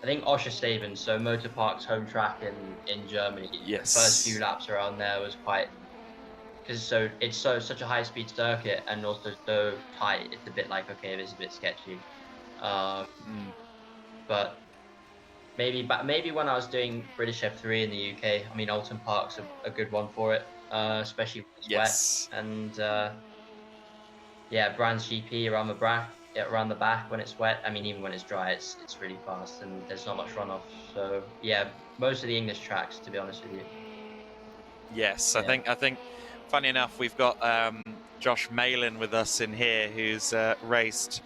I think Oschersleben, so Motor Park's home track in Germany.
Yes.
The first few laps around there was quite, because it's such a high speed circuit and also so tight. It's a bit like, okay, this is a bit sketchy. But maybe when I was doing British F3 in the UK, I mean, Alton Park's a good one for it, especially when it's wet. And Brands GP around the back when it's wet. I mean, even when it's dry, it's really fast and there's not much runoff. So yeah, most of the English tracks, to be honest with you.
Yes, I think. Funny enough, we've got Josh Malin with us in here, who's raced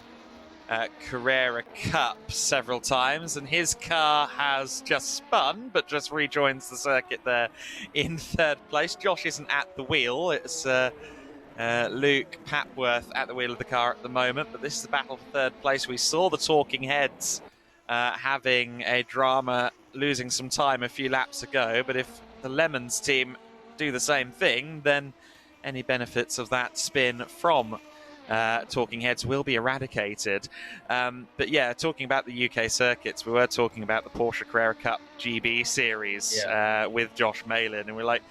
Carrera Cup several times, and his car has just spun, but just rejoins the circuit there in 3rd place. Josh isn't at the wheel. It's Luke Papworth at the wheel of the car at the moment, but this is the battle for 3rd place. We saw the Talking Heads having a drama, losing some time a few laps ago, but if the Lemons team do the same thing, then any benefits of that spin from Talking Heads will be eradicated. But yeah, talking about the UK circuits, we were talking about the Porsche Carrera Cup GB series with Josh Malin, and we're like,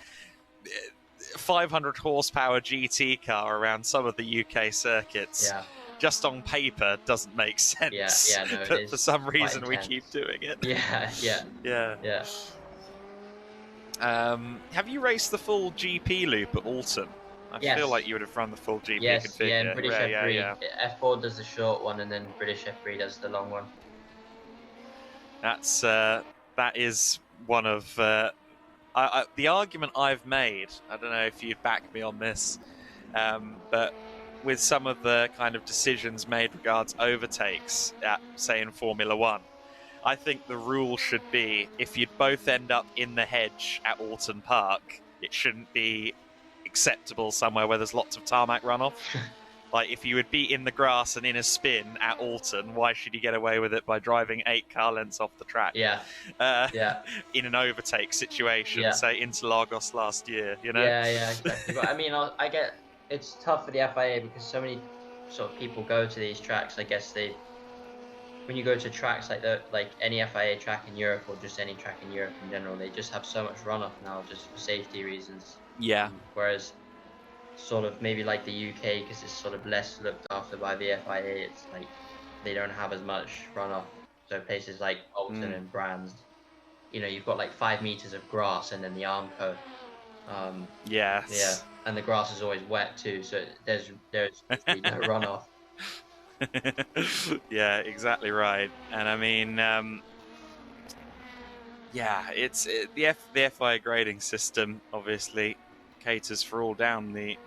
500 horsepower GT car around some of the UK circuits.
Yeah.
Just on paper doesn't make sense.
No,
but for some reason we keep doing it.
Yeah.
Have you raced the full GP loop at Alton? I feel like you would have run the full GP config.
Yeah, in British F3. F4 does the short one, and then British F3 does the long one.
That is one of the argument I've made. I don't know if you'd back me on this, but with some of the kind of decisions made regards overtakes at, say, in Formula One, I think the rule should be if you'd both end up in the hedge at Alton Park, it shouldn't be acceptable somewhere where there's lots of tarmac runoff. Like, if you would be in the grass and in a spin at Alton, why should you get away with it by driving 8 car lengths off the track? In an overtake situation, say Interlagos last year, you know?
Yeah, exactly. But I mean, I get it's tough for the FIA because so many sort of people go to these tracks. I guess when you go to tracks like any FIA track in Europe or just any track in Europe in general, they just have so much runoff now just for safety reasons.
Yeah.
Whereas sort of maybe like the UK, because it's sort of less looked after by the FIA, it's like they don't have as much runoff. So places like Alton and Brands, you know, you've got like 5 meters of grass and then the Armco.
Yes.
Yeah, and the grass is always wet too, so there's really no runoff.
Yeah, exactly right. And I mean, the FIA grading system obviously caters for all down the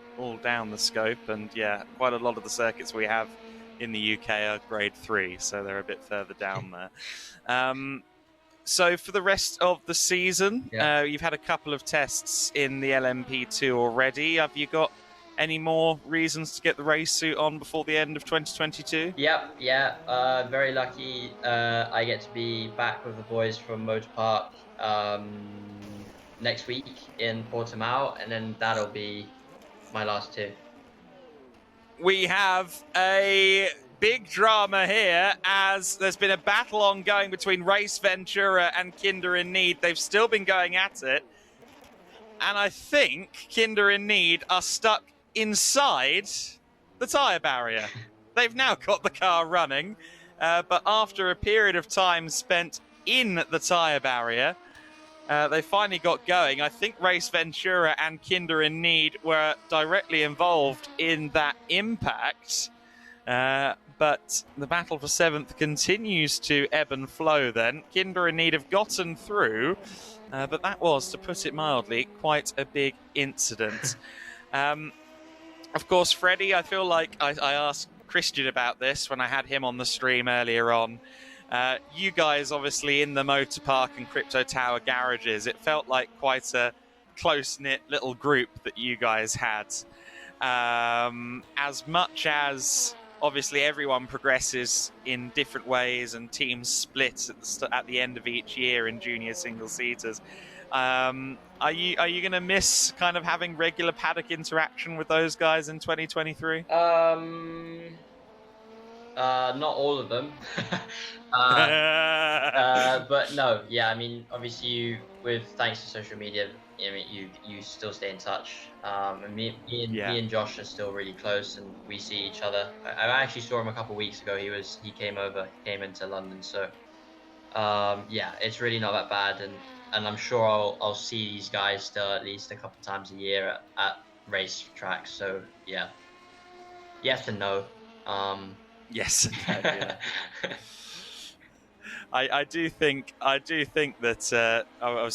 scope, and yeah, quite a lot of the circuits we have in the UK are grade 3, so they're a bit further down there. So for the rest of the season, you've had a couple of tests in the LMP2 already. Have you got any more reasons to get the race suit on before the end of 2022?
Yep, very lucky. I get to be back with the boys from Motor Park next week in Portimao, and then that'll be my last 2.
We have a big drama here, as there's been a battle ongoing between Race Ventura and Kinder in Need. They've still been going at it, and I think Kinder in Need are stuck inside the tyre barrier. They've now got the car running, but after a period of time spent in the tyre barrier, they finally got going. I think Race Ventura and Kinder in Need were directly involved in that impact. But the battle for 7th continues to ebb and flow then. Kinder in Need have gotten through, but that was, to put it mildly, quite a big incident. Of course, Freddie, I feel like I asked Christian about this when I had him on the stream earlier on. You guys, obviously, in the Motor Park and Crypto Tower garages, it felt like quite a close-knit little group that you guys had. As much as obviously everyone progresses in different ways and teams split at the end of each year in junior single-seaters, are you going to miss kind of having regular paddock interaction with those guys in 2023?
Not all of them. But no, I mean, obviously, thanks to social media, I mean, you still stay in touch. And me and Josh are still really close, and we see each other. I actually saw him a couple of weeks ago. He came into London. So it's really not that bad, and I'm sure I'll see these guys still at least a couple times a year at race tracks. So yes and no.
Yes. I do think that I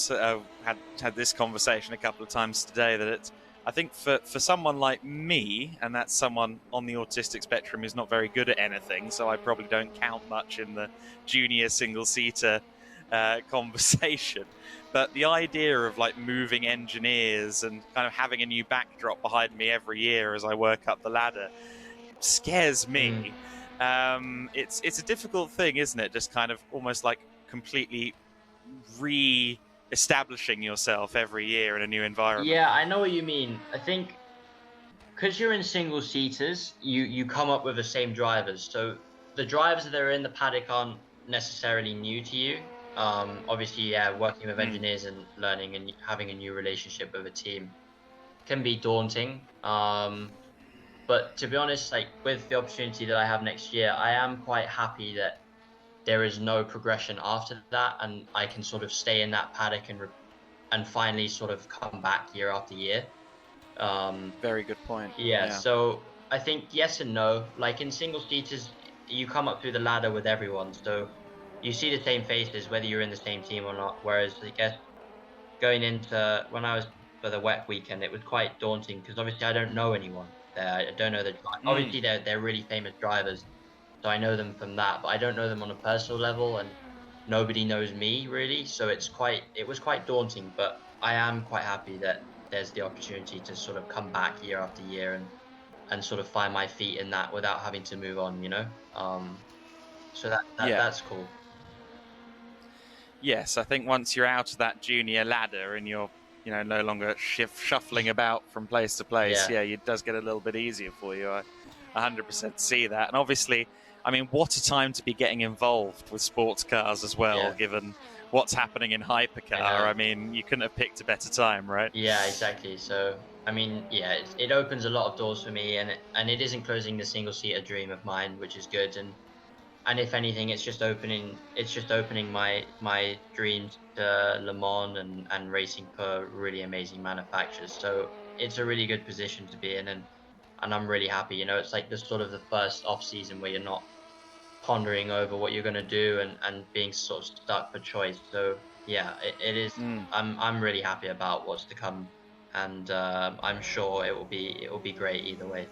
had this conversation a couple of times today, that I think for someone like me, and that's someone on the autistic spectrum who's not very good at anything, so I probably don't count much in the junior single-seater conversation. But the idea of like moving engineers and kind of having a new backdrop behind me every year as I work up the ladder scares me. It's a difficult thing, isn't it? Just kind of almost like completely re-establishing yourself every year in a new environment.
Yeah, I know what you mean. I think because you're in single-seaters, you come up with the same drivers. So the drivers that are in the paddock aren't necessarily new to you. Obviously, working with engineers and learning and having a new relationship with a team can be daunting. But to be honest, like with the opportunity that I have next year, I am quite happy that there is no progression after that, and I can sort of stay in that paddock and finally sort of come back year after year.
Very good point.
Yeah, so I think yes and no. Like in single-seaters, you come up through the ladder with everyone, so you see the same faces whether you're in the same team or not. Whereas I guess going into when I was for the wet weekend, it was quite daunting because obviously I don't know anyone. I don't know obviously they're really famous drivers, so I know them from that, but I don't know them on a personal level, and nobody knows me really. So it was quite daunting, but I am quite happy that there's the opportunity to sort of come back year after year and sort of find my feet in that without having to move on, you know. So that's cool.
Yes, I think once you're out of that junior ladder and you're no longer shuffling about from place to place, it does get a little bit easier for you. I 100% see that. And obviously, I mean, what a time to be getting involved with sports cars as well, given what's happening in hypercar. I mean, you couldn't have picked a better time, right?
Yeah, exactly. So, I mean, it opens a lot of doors for me, and it isn't closing the single-seater dream of mine, which is good. And if anything, it's just opening my dreams to Le Mans and racing for really amazing manufacturers. So it's a really good position to be in, and I'm really happy. It's like the first off season where you're not pondering over what you're going to do and being sort of stuck for choice. So it is. I'm really happy about what's to come, and I'm sure it will be great either way.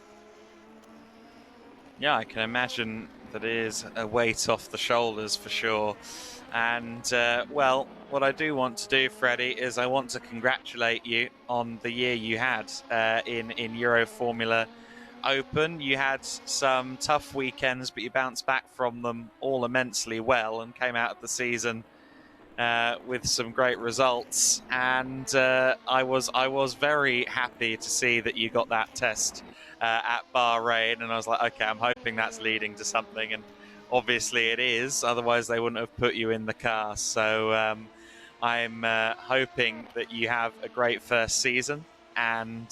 Yeah, I can imagine that it is a weight off the shoulders for sure. And, well, what I do want to do, Freddie, is I want to congratulate you on the year you had in Euro Formula Open. You had some tough weekends, but you bounced back from them all immensely well and came out of the season with some great results. And I was very happy to see that you got that test at Bahrain, and I was like, okay, I'm hoping that's leading to something, and obviously it is, otherwise they wouldn't have put you in the car. So I'm hoping that you have a great first season, and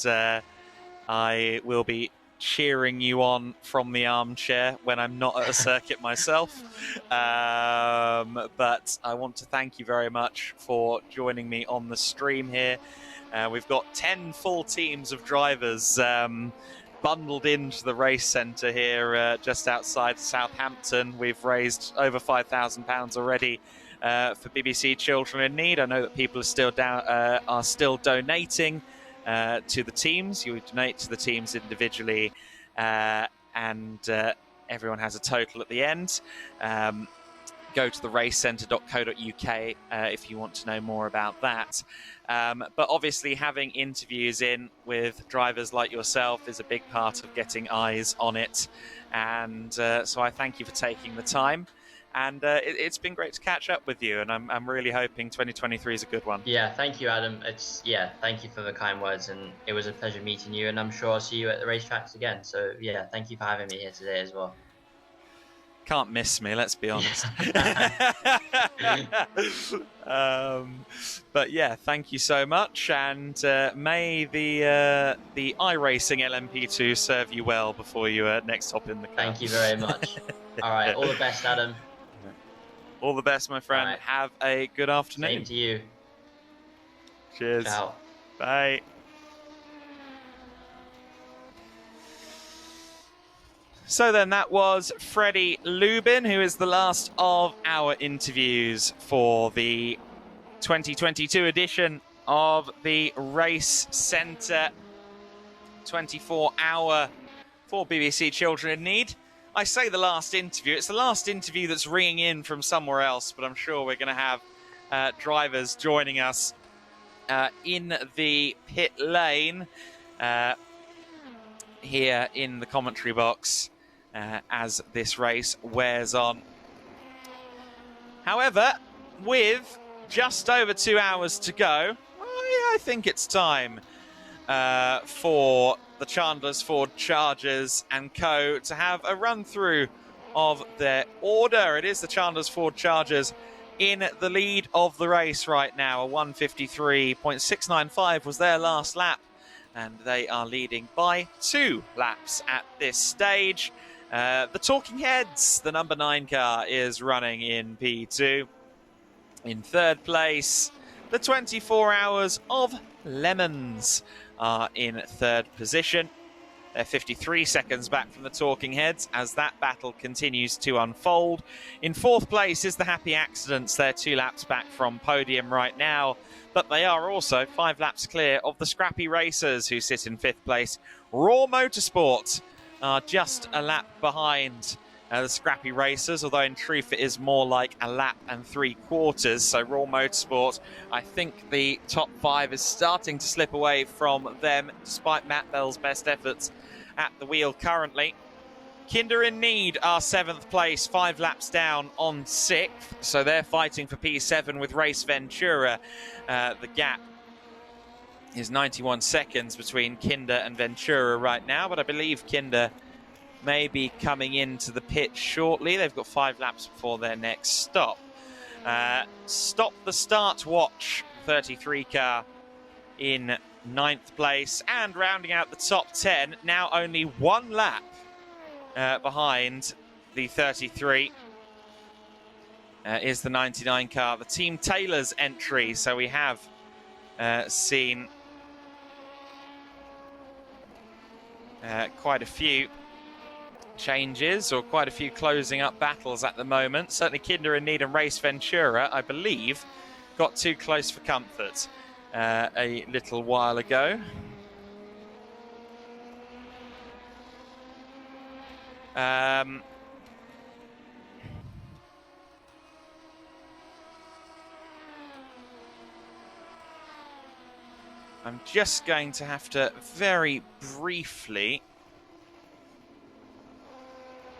I will be cheering you on from the armchair when I'm not at a circuit myself. But I want to thank you very much for joining me on the stream here. We've got 10 full teams of drivers bundled into the race centre here just outside Southampton. We've raised over £5,000 already for BBC Children in Need. I know that people are still donating to the teams. You donate to the teams individually, and everyone has a total at the end. Go to the racecentre.co.uk if you want to know more about that. But obviously having interviews in with drivers like yourself is a big part of getting eyes on it. And so I thank you for taking the time. And it's been great to catch up with you, and I'm really hoping 2023 is a good one.
Yeah, thank you, Adam. Thank you for the kind words, and it was a pleasure meeting you, and I'm sure I'll see you at the racetracks again. So yeah, thank you for having me here today as well.
Can't miss me, let's be honest. But yeah, thank you so much, and may the iRacing LMP2 serve you well before you next hop in the car.
Thank you very much. All right, all the best, Adam.
All the best, my friend.
Right.
Have a good afternoon.
Same to you.
Cheers.
Ciao.
Bye. So then that was Freddie Lubin, who is the last of our interviews for the 2022 edition of the Race Centre 24-hour for BBC Children in Need. I say the last interview. It's the last interview that's ringing in from somewhere else, but I'm sure we're going to have drivers joining us in the pit lane here in the commentary box as this race wears on. However, with just over 2 hours to go, I think it's time for the Chandler's Ford Chargers and Co. to have a run through of their order. It is the Chandler's Ford Chargers in the lead of the race right now. A 1:53.695 was their last lap, and they are leading by 2 laps at this stage. The Talking Heads, the number 9 car, is running in P2. In third place, the 24 Hours of Lemons are in third position. They're 53 seconds back from the Talking Heads as that battle continues to unfold. In fourth place is the Happy Accidents. They're 2 laps back from podium right now, but they are also 5 laps clear of the Scrappy Racers, who sit in fifth place. Raw Motorsport are just a lap behind the Scrappy Racers, although in truth it is more like a lap and 3/4. So Raw Motorsport, I think the top 5 is starting to slip away from them, despite Matt Bell's best efforts at the wheel currently. Kinder in Need are 7th place, 5 laps down on 6th. So they're fighting for P7 with Race Ventura. The gap is 91 seconds between Kinder and Ventura right now, but I believe Kinder may be coming into the pit shortly. They've got 5 laps before their next stop. Stop the Start Watch 33 car in 9th place, and rounding out the top 10, now only 1 lap behind the 33 is the 99 car, the Team Taylor's entry. So we have seen quite a few changes, or quite a few closing up battles at the moment. Certainly Kinder in Need and Race Ventura, I believe, got too close for comfort a little while ago. I'm just going to have to very briefly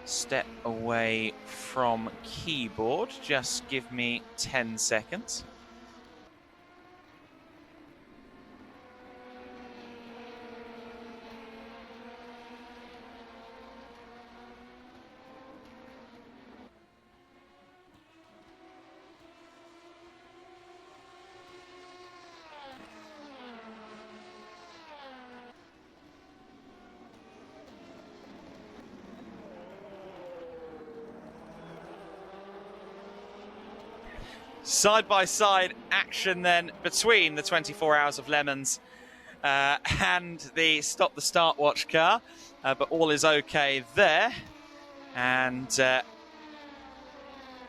step away from keyboard. Just give me 10 seconds. Side-by-side action then between the 24 Hours of Lemons and the Stop the Start Watch car, but all is okay there, and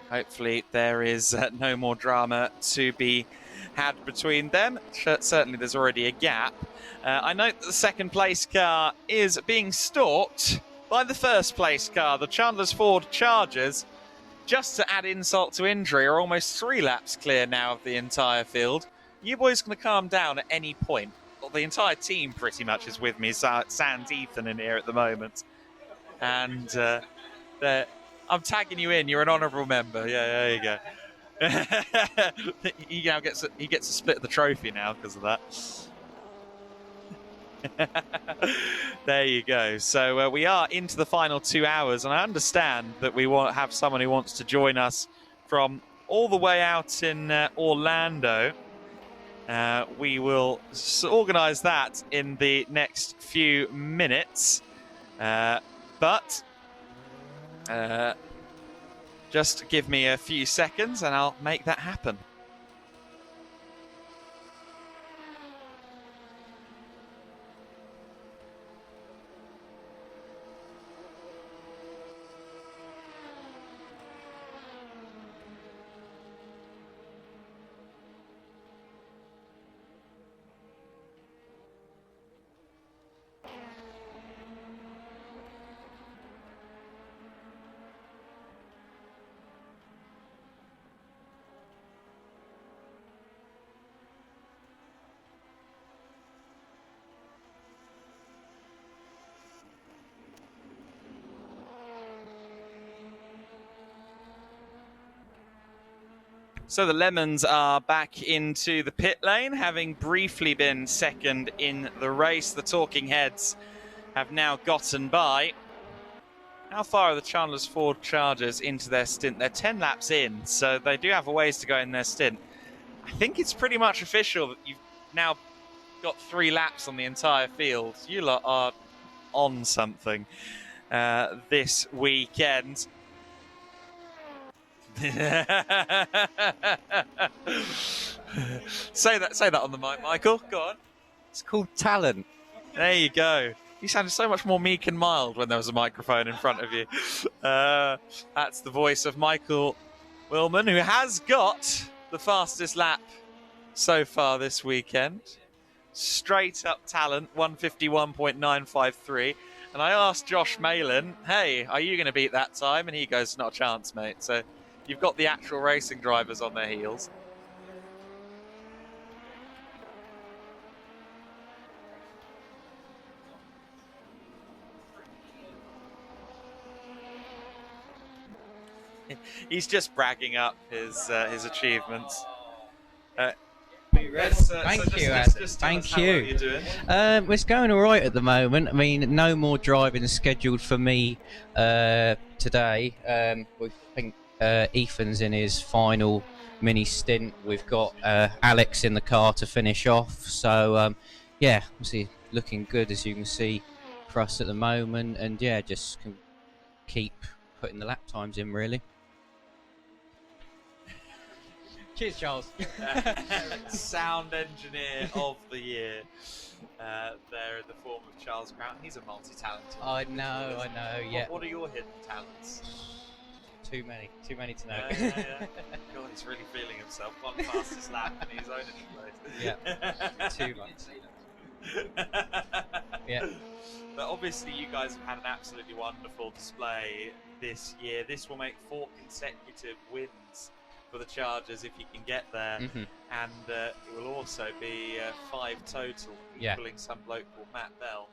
hopefully there is no more drama to be had between them. Certainly there's already a gap. I note that the second place car is being stalked by the first place car, the Chandler's Ford Chargers. Just to add insult to injury, are almost 3 laps clear now of the entire field. You boys going to calm down at any point? Well, the entire team pretty much is with me. Sans Ethan in here at the moment. And I'm tagging you in. You're an honourable member. Yeah, there you go. He gets to split the trophy now because of that. There you go. So we are into the final 2 hours, and I understand that we have someone who wants to join us from all the way out in Orlando. We will organise that in the next few minutes, but just give me a few seconds and I'll make that happen. So the Lemons are back into the pit lane, having briefly been second in the race. The Talking Heads have now gotten by. How far are the Chandler's Ford Chargers into their stint? They're 10 laps in, so they do have a ways to go in their stint. I think it's pretty much official that you've now got 3 laps on the entire field. You lot are on something this weekend. Say that on the mic, Michael. Go on.
It's called talent.
There you go. You sounded so much more meek and mild when there was a microphone in front of you. That's the voice of Michael Willman, who has got the fastest lap so far this weekend. Straight up talent, 151.953. And I asked Josh Malin, hey, are you going to beat that time? And he goes, not a chance, mate. So you've got the actual racing drivers on their heels. He's just bragging up his achievements.
Thank you, Adam. Thank you. It's going all right at the moment. I mean, no more driving scheduled for me today. We think Ethan's in his final mini stint. We've got Alex in the car to finish off. So, yeah, obviously looking good, as you can see, for us at the moment. And, yeah, just can keep putting the lap times in, really. Cheers, Charles.
Sound engineer of the year. There in the form of Charles Crown. He's a multi-talented.
I know, yeah.
What are your hidden talents?
Too many to know.
Yeah. God, he's really feeling himself. One fastest lap and he's owning the place.
Yeah, too much. Yeah.
But obviously, you guys have had an absolutely wonderful display this year. This will make 4 consecutive wins for the Chargers if you can get there, and it will also be 5 total, equaling some bloke called Matt Bell.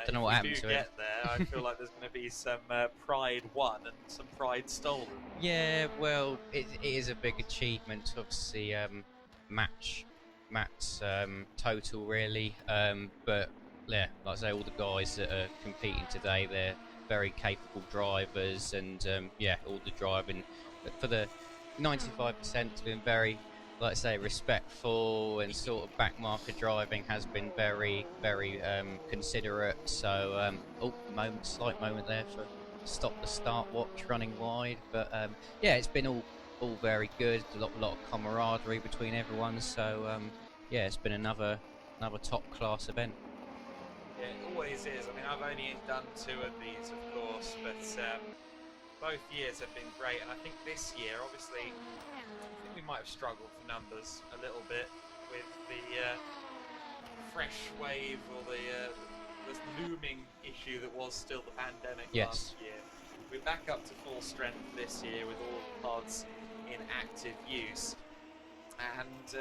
Don't know what happened
if you
to
get
him.
there, I feel like there's going to be some pride won and some pride stolen.
Yeah, well, it is a big achievement to obviously match Matt's total, really. But yeah, like I say, all the guys that are competing today, they're very capable drivers, and all the driving for the 95% has been very, like I say, respectful, and sort of backmarker driving has been very, very considerate. So, slight moment there for stop the start watch running wide, but it's been all very good. A lot of camaraderie between everyone. So, it's been another top class event.
Yeah, it always is. I mean, I've only done 2 of these, of course, but both years have been great, and I think this year, obviously, I think we might have struggled for numbers a little bit with the fresh wave or the looming issue that was still the pandemic last year. We're back up to full strength this year with all the pods in active use. And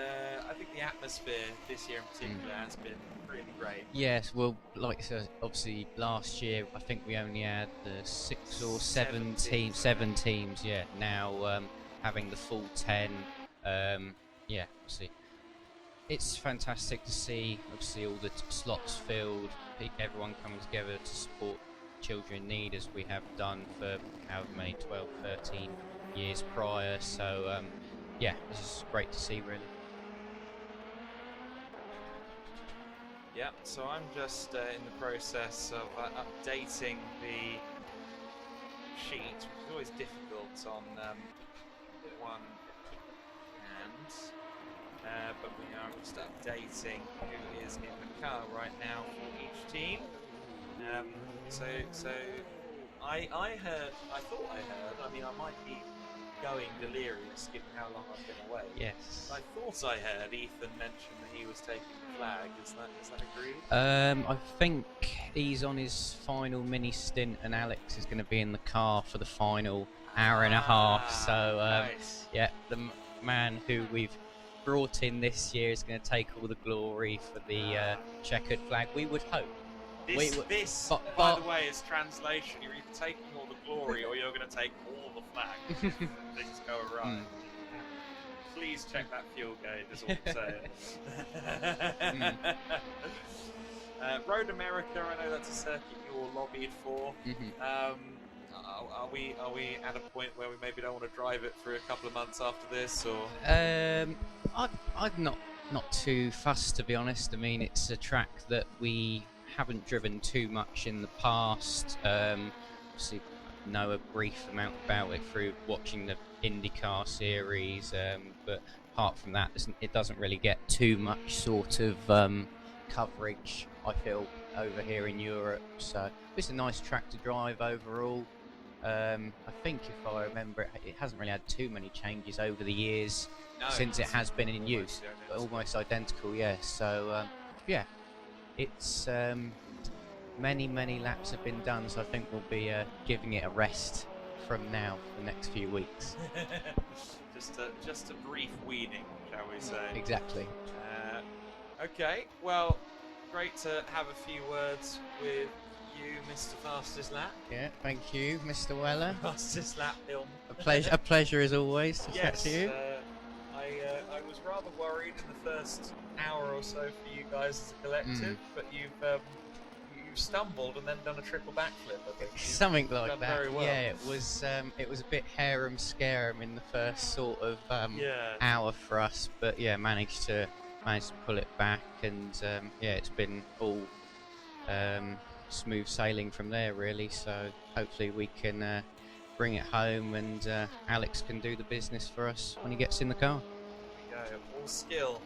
I think the atmosphere this year in particular has been really great.
Yes, well, like I said, obviously last year I think we only had 6 or 7 teams. Yeah, now having the full 10. Obviously, it's fantastic to see. Obviously, all the slots filled, everyone coming together to support children in need, as we have done for however many 12, 13 years prior. So. This is great to see, really.
Yeah, so I'm just in the process of updating the sheet, which is always difficult on one hand, but we are just updating who is in the car right now for each team. So I thought I heard, I mean, I might be going delirious given how long I've been away.
Yes.
I thought I heard Ethan mention that he was taking the flag. Is that agreed?
I think he's on his final mini stint, and Alex is going to be in the car for the final hour and a half. So
nice.
The man who we've brought in this year is going to take all the glory for the checkered flag. We would hope.
This, by the way, is translation. You're either taking all the glory or you're going to take all the flag if things go awry. Please check that fuel gauge, is all I'm saying. Road America, I know that's a circuit you're lobbied for. Are we at a point where we maybe don't want to drive it for a couple of months after this, or?
I'm not too fussed, to be honest. I mean, it's a track that we haven't driven too much in the past. Obviously, know a brief amount about it through watching the IndyCar series, but apart from that, it doesn't really get too much sort of coverage, I feel, over here in Europe. So it's a nice track to drive overall. I think, if I remember, it hasn't really had too many changes over the years since it has been in use. Almost identical, yeah. So it's many laps have been done, so I think we'll be giving it a rest from now for the next few weeks.
just a brief weaning, shall we say?
Exactly.
Okay, well, great to have a few words with you, Mr. Fastest Lap.
Yeah, thank you, Mr. Weller.
Fastest Lap film.
A pleasure as always to chat to you.
I was rather worried in the first hour or so for you guys as a collective, but you've stumbled and then done a triple backflip. I think
something like
done
that.
Very well.
Yeah, it was a bit harem scarum in the first sort of hour for us, but managed to pull it back, and it's been all smooth sailing from there, really. So hopefully we can bring it home, and Alex can do the business for us when he gets in the car.
There we go. All skill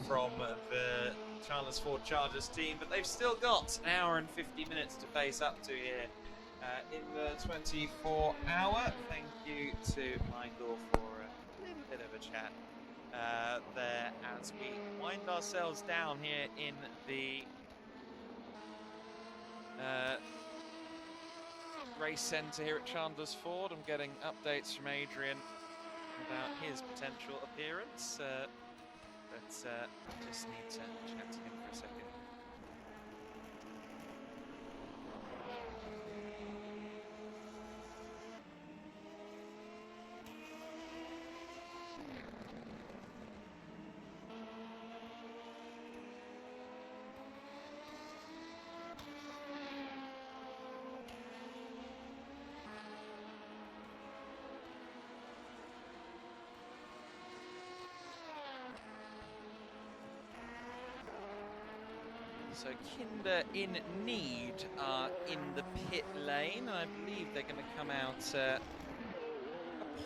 from the Chandler's Ford Chargers team, but they've still got an hour and 50 minutes to face up to here in the 24 hour. Thank you to Michael for a little bit of a chat.
there as we wind ourselves down here in the race centre here at Chandler's Ford. I'm getting updates from Adrian about his potential appearance, but just need to chat to him for a second. So Kinder in Need are in the pit lane. I believe they're going to come out a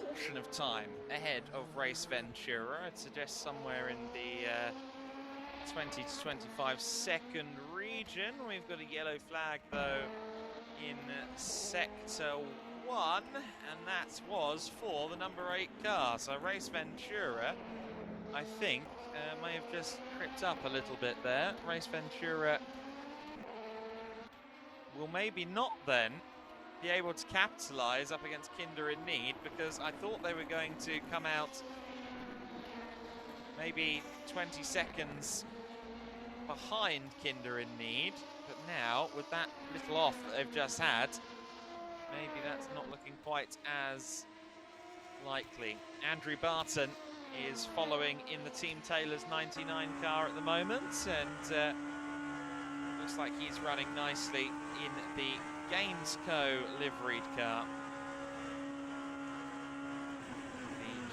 portion of time ahead of Race Ventura. I'd suggest somewhere in the 20 to 25 second region. We've got a yellow flag though in sector 1, and that was for the number 8 car. So Race Ventura, I think, may have just tripped up a little bit there. Race Ventura will maybe not then be able to capitalise up against Kinder in Need, because I thought they were going to come out maybe 20 seconds behind Kinder in Need, but now with that little off that they've just had, maybe that's not looking quite as likely. Andrew Barton is following in the Team Taylor's 99 car at the moment, and looks like he's running nicely in the Gainsco liveried car.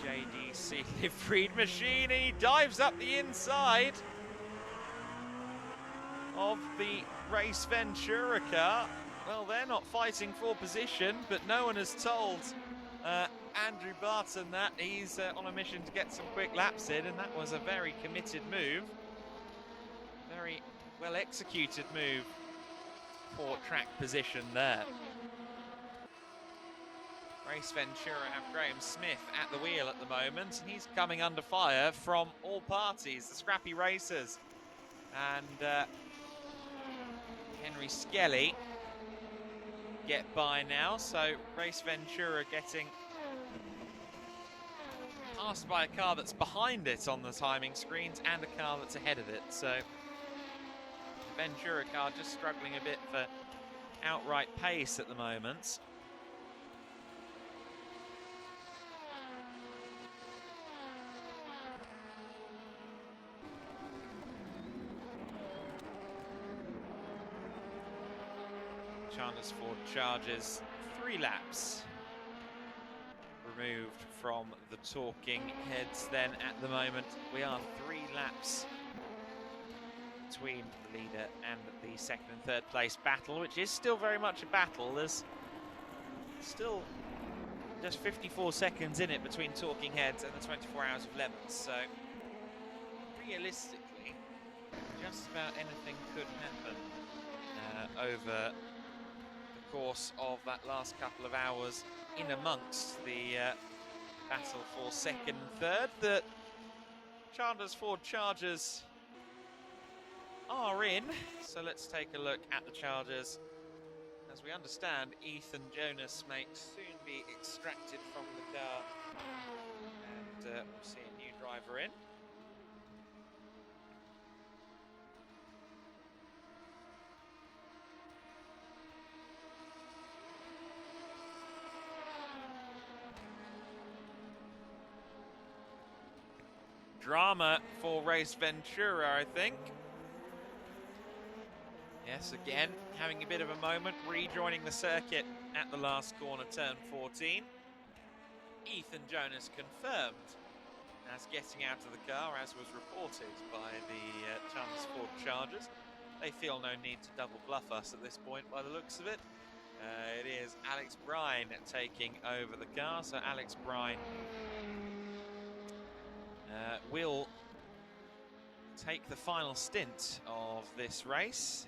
The JDC liveried machine, and he dives up the inside of the Race Ventura car. Well, they're not fighting for position, but no one has told Andrew Barton that he's on a mission to get some quick laps in, and that was a very committed move. Very well executed move for track position there. Race Ventura have Graham Smith at the wheel at the moment, and he's coming under fire from all parties, the scrappy racers. And Henry Skelly get by now, so Race Ventura getting passed by a car that's behind it on the timing screens and a car that's ahead of it. So Ventura car just struggling a bit for outright pace at the moment. Chandler's Ford charges 3 laps removed from the talking heads. Then at the moment we are 3 laps between the leader and the second and third place battle, which is still very much a battle. There's still just 54 seconds in it between talking heads and the 24 hours of lemons, so realistically just about anything could happen over the course of that last couple of hours in amongst the battle for second and third. The Chandler's Ford Chargers are in, so let's take a look at the Chargers. As we understand, Ethan Jonas may soon be extracted from the car, and we'll see a new driver in. Drama for Race Ventura, I think. Yes, again, having a bit of a moment, rejoining the circuit at the last corner, turn 14. Ethan Jonas confirmed as getting out of the car, as was reported by the Chandler's Ford Chargers. They feel no need to double bluff us at this point by the looks of it. It is Alex Brine taking over the car, so Alex Brine will take the final stint of this race.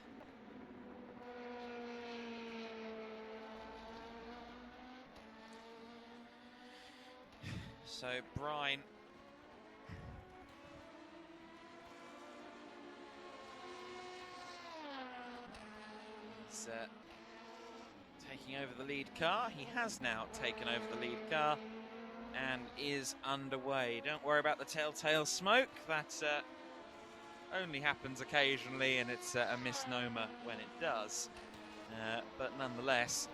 So Brine is taking over the lead car. He has now taken over the lead car and is underway. Don't worry about the telltale smoke. That only happens occasionally, and it's a misnomer when it does. But nonetheless,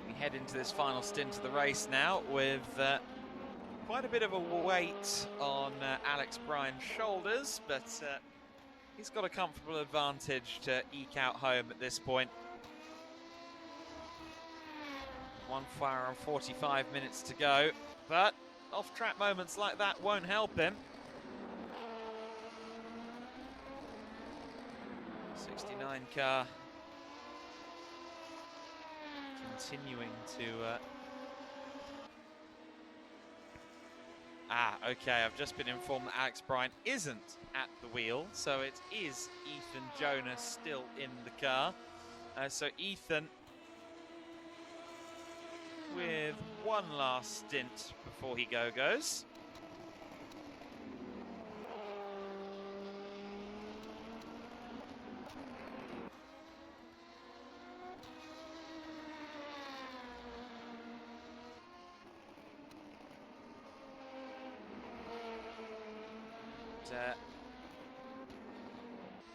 we head into this final stint of the race now with quite a bit of a weight on Alex Bryan's shoulders, but he's got a comfortable advantage to eke out home at this point. 1 hour and 45 minutes to go, but off-track moments like that won't help him. 69 car continuing to okay, I've just been informed that Alex Bryan isn't at the wheel, so it is Ethan Jonas still in the car. So Ethan with one last stint before he goes.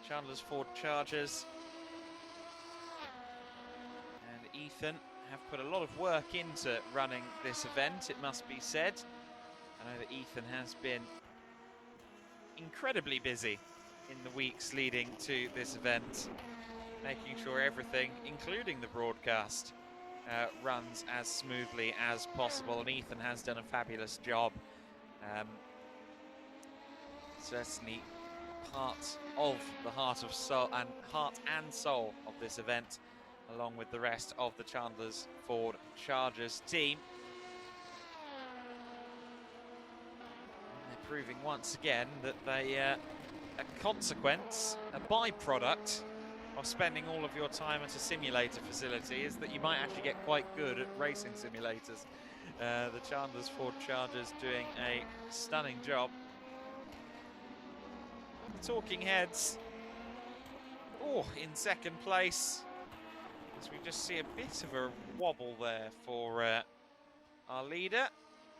Chandler's Ford Chargers and Ethan have put a lot of work into running this event, it must be said. I know that Ethan has been incredibly busy in the weeks leading to this event, making sure everything, including the broadcast, runs as smoothly as possible, and Ethan has done a fabulous job. Certainly part of the heart and soul of this event, along with the rest of the Chandler's Ford Chargers team. And they're proving once again that they a consequence, a byproduct of spending all of your time at a simulator facility is that you might actually get quite good at racing simulators. The Chandler's Ford Chargers doing a stunning job. The Talking Heads, in second place. As we just see a bit of a wobble there for our leader.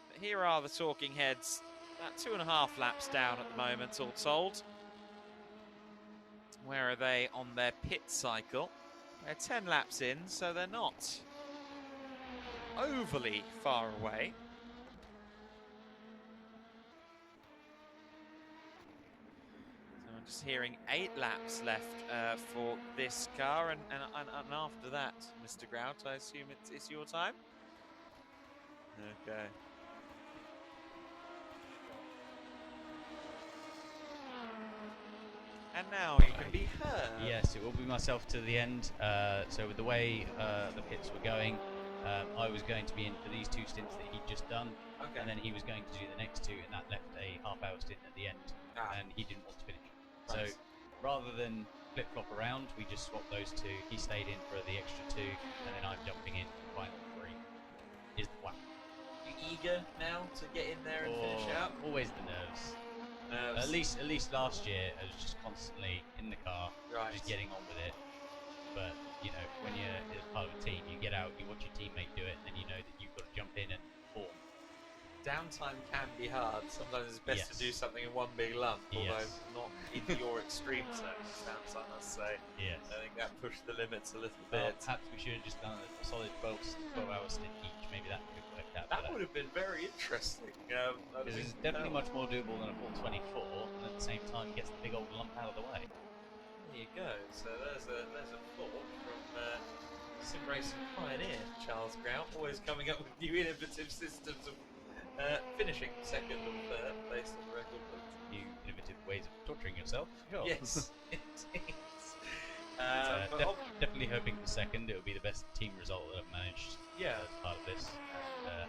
But here are the Talking Heads, about 2.5 laps down at the moment, all told. Where are they on their pit cycle? They're 10 laps in, so they're not overly far away. I'm just hearing 8 laps left for this car, and after that, Mr. Grout, I assume it's your time? Okay. And now you can be heard.
Yes, it will be myself to the end. So with the way the pits were going, I was going to be in for these 2 stints that he'd just done, and then he was going to do the next 2, and that left a half-hour stint at the end, and he didn't want to finish. Nice. So rather than flip-flop around, we just swapped those 2. He stayed in for the extra 2, and then I'm jumping in for the final 3. Is the plan.
You eager now to get in there and finish out?
Always the nerves. At least last year, I was just constantly in the car, just getting on with it. But you know, when you're part of a team, you get out, you watch your teammate do it, and then you know that you've got to jump in and perform.
Downtime can be hard. Sometimes it's best to do something in one big lump, although not in your extreme circumstance, I must say.
Yes.
I think that pushed the limits a little
Well,
bit.
perhaps we should have just done a solid 12-hour stint each. Maybe that could have worked out
That
better.
would have been very interesting.
Because it's definitely much more doable than a 424, and at the same time gets the big old lump out of the way.
There you go. So there's a thought from Sim Racing pioneer Charles Grout, always coming up with new innovative systems of finishing second or third based on the record books.
New innovative ways of torturing yourself. Sure.
Yes, indeed.
Definitely hoping for second. It would be the best team result that I've managed as part of this. And,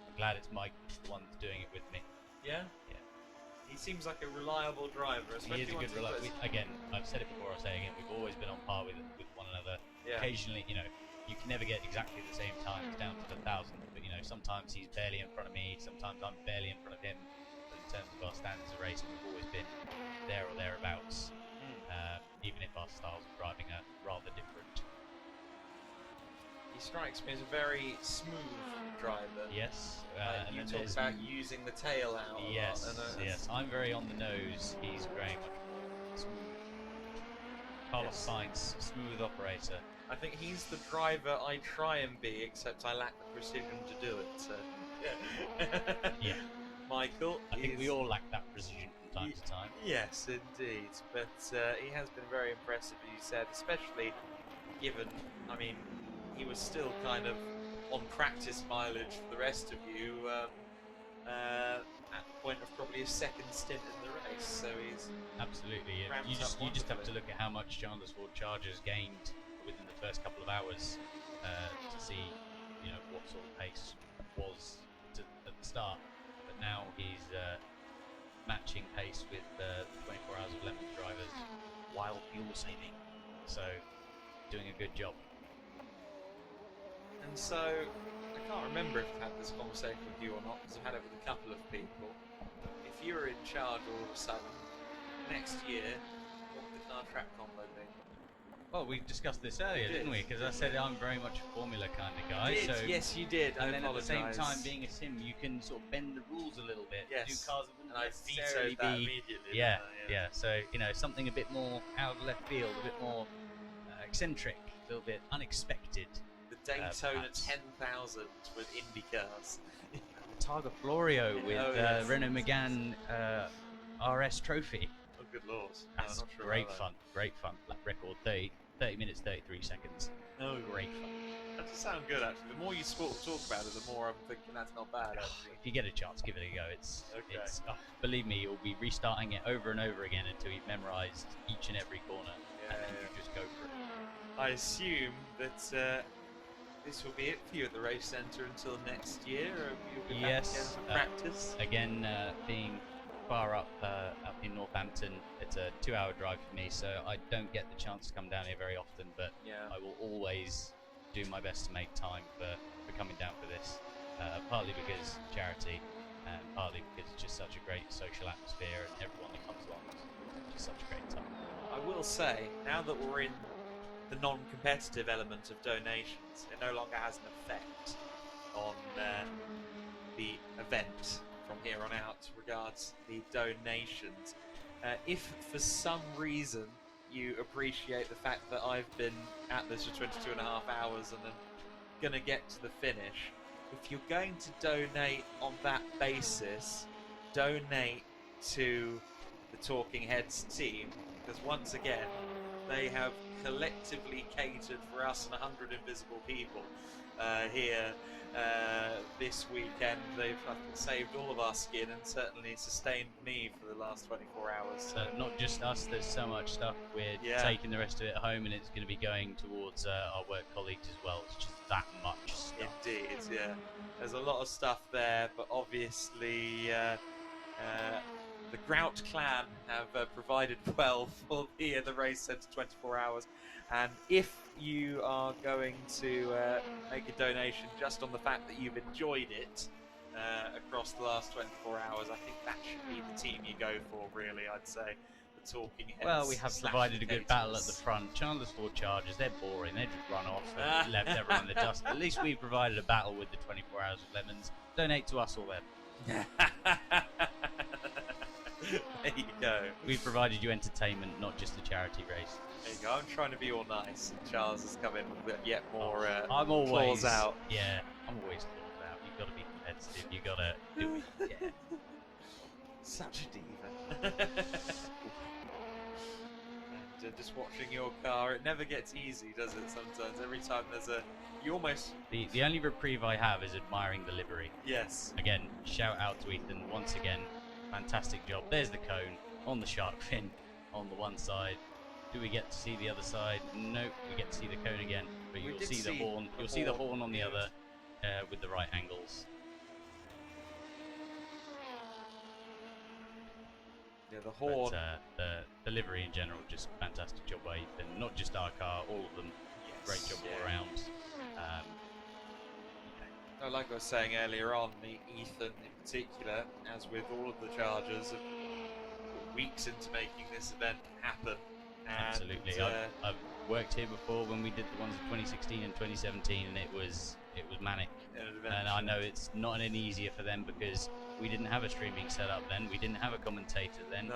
I'm glad it's Mike, the one that's doing it with me.
Yeah?
Yeah.
He seems like a reliable driver, especially
He is a good reliable. Again, I've said it before, I'll say it again, we've always been on par with one another.
Yeah.
Occasionally, you know, you can never get exactly the same times down to the 1,000, but you know, sometimes he's barely in front of me, sometimes I'm barely in front of him. But in terms of our standards of racing, we've always been there or thereabouts. even if our styles of driving are rather different.
He strikes me as a very smooth driver.
Yes.
And you talk about using the tail out a lot,
Yes, yes. I'm very on the nose. He's very much more smooth. Carlos Sainz, smooth operator.
I think he's the driver I try and be, except I lack the precision to do it. So,
yeah.
Michael,
I think we all lack that precision from time to time.
Yes, indeed. But he has been very impressive, as you said, especially given, I mean, he was still kind of on practice mileage for the rest of you at the point of probably a second stint in the race. So he's
absolutely. Yeah. You just have to look at how much Chandler's Ford Chargers gained within the first couple of hours to see, what sort of pace was at the start. But now he's matching pace with the 24 Hours of Lemons drivers while fuel saving. So doing a good job.
And so, I can't remember if I've had this conversation with you or not, because I've had it with a couple of people. If you were in charge all of a sudden, next year, what would the car track combo be?
Well, we discussed this earlier, didn't we? Because I said I'm very much a formula kind of guy.
You did.
So
Yes, you did.
And
I
then at the same
apologise.
time, being a sim, you can sort of bend the rules a little bit.
Yes.
Do cars that wouldn't
And I
necessarily
vetoed that
be.
immediately,
Yeah,
didn't I?
So something a bit more out of left field, a bit more eccentric, a little bit unexpected.
The Daytona
perhaps.
10,000 with Indy cars.
Targa Florio with
yes.
Renault Megane RS Trophy.
Oh, good lord.
That's
I'm not sure
great
about
fun. Great fun. Lap record 30 minutes 33 seconds.
Oh,
great fun.
That does sound good, actually. The more you talk about it, the more I'm thinking that's not bad, actually.
If you get a chance, give it a go. It's
Okay.
believe me, you'll be restarting it over and over again until you've memorised each and every corner, and then you just go for it.
I assume that this will be it for you at the race centre until next year, or you'll be back again
Yes,
for practice?
again, being far up in Northampton, it's a 2-hour drive for me, so I don't get the chance to come down here very often, but
Yeah.
I will always do my best to make time for coming down for this, partly because charity, and partly because it's just such a great social atmosphere, and everyone that comes along is just such a great time.
I will say, now that we're in the non-competitive element of donations, it no longer has an effect on the event from here on out regards the donations. If for some reason you appreciate the fact that I've been at this for 22 and a half hours and I'm going to get to the finish, if you're going to donate on that basis, donate to the Talking Heads team, because once again, they have collectively catered for us and 100 invisible people here this weekend. They've saved all of our skin and certainly sustained me for the last 24 hours.
So not just us, there's so much stuff. We're taking the rest of it home, and it's going to be going towards our work colleagues as well. It's just that much stuff.
Indeed, yeah. There's a lot of stuff there, but obviously the Grout clan have provided well for the race centre 24 hours, and if you are going to make a donation just on the fact that you've enjoyed it across the last 24 hours, I think that should be the team you go for, really, I'd say. The Talking Heads.
Well, we have
/
provided a good battle at the
Gators.
front. Chandler's Ford Chargers, they're boring. They just run off and left everyone in the dust. At least we provided a battle with the 24 Hours of Lemons. Donate to us or them.
There you go.
We provided you entertainment, not just a charity race.
There you go. I'm trying to be all nice, and Charles has come in with yet more
I'm always
claws out.
Yeah, I'm always claws out. You've got to be competitive. You've got to do it. Yeah.
Such a diva. And just watching your car, it never gets easy, does it? Sometimes, every time there's you almost.
The only reprieve I have is admiring the livery.
Yes.
Again, shout out to Ethan once again. Fantastic job. There's the cone on the shark fin on the one side. Do we get to see the other side? Nope. We get to see the cone again, but you'll see the horn. You'll see the horn on the other with the right angles.
Yeah, the horn.
But, the livery in general, just fantastic job by Ethan. Not just our car, all of them.
Yes,
Great job all around.
Like I was saying earlier on, Ethan in particular, as with all of the Chargers, are weeks into making this event happen,
Absolutely.
And,
I've worked here before when we did the ones in 2016 and 2017, and it was manic. And I know it's not any easier for them because we didn't have a streaming setup then, we didn't have a commentator then,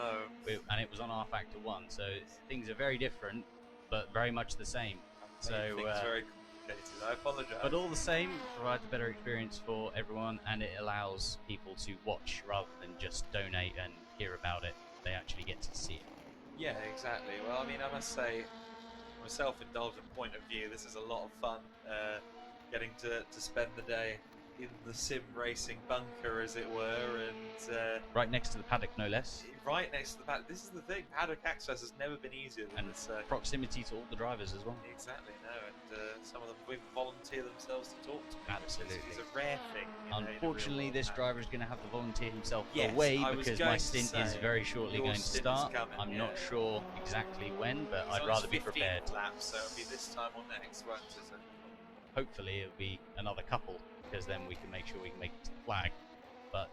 and it was on R Factor 1, so things are very different, but very much the same. So
things very complicated. I apologise.
but all the same, provides a better experience for everyone, and it allows people to watch rather than just donate and hear about it. They actually get to see it.
Yeah, exactly. Well, I mean, I must say, from a self-indulgent point of view, this is a lot of fun. Getting to spend the day in the sim racing bunker, as it were, and
right next to the paddock, no less.
Right next to the paddock. This is the thing. Paddock access has never been easier than this.
Proximity to all the drivers as well.
Exactly. No, and some of them will volunteer themselves to talk to me.
Absolutely.
It's a rare thing.
Unfortunately, this driver is going to have to volunteer himself
Yes,
away
I was
because
going
my
to
stint is
say,
very shortly
your
going to
stint is
start.
coming,
I'm
yeah.
not sure exactly when, but
It's
I'd
on
rather
its
be
15th
prepared.
lap, so it'll be this time or next, won't it?
Hopefully, it'll be another couple because then we can make sure we can make it to the flag. But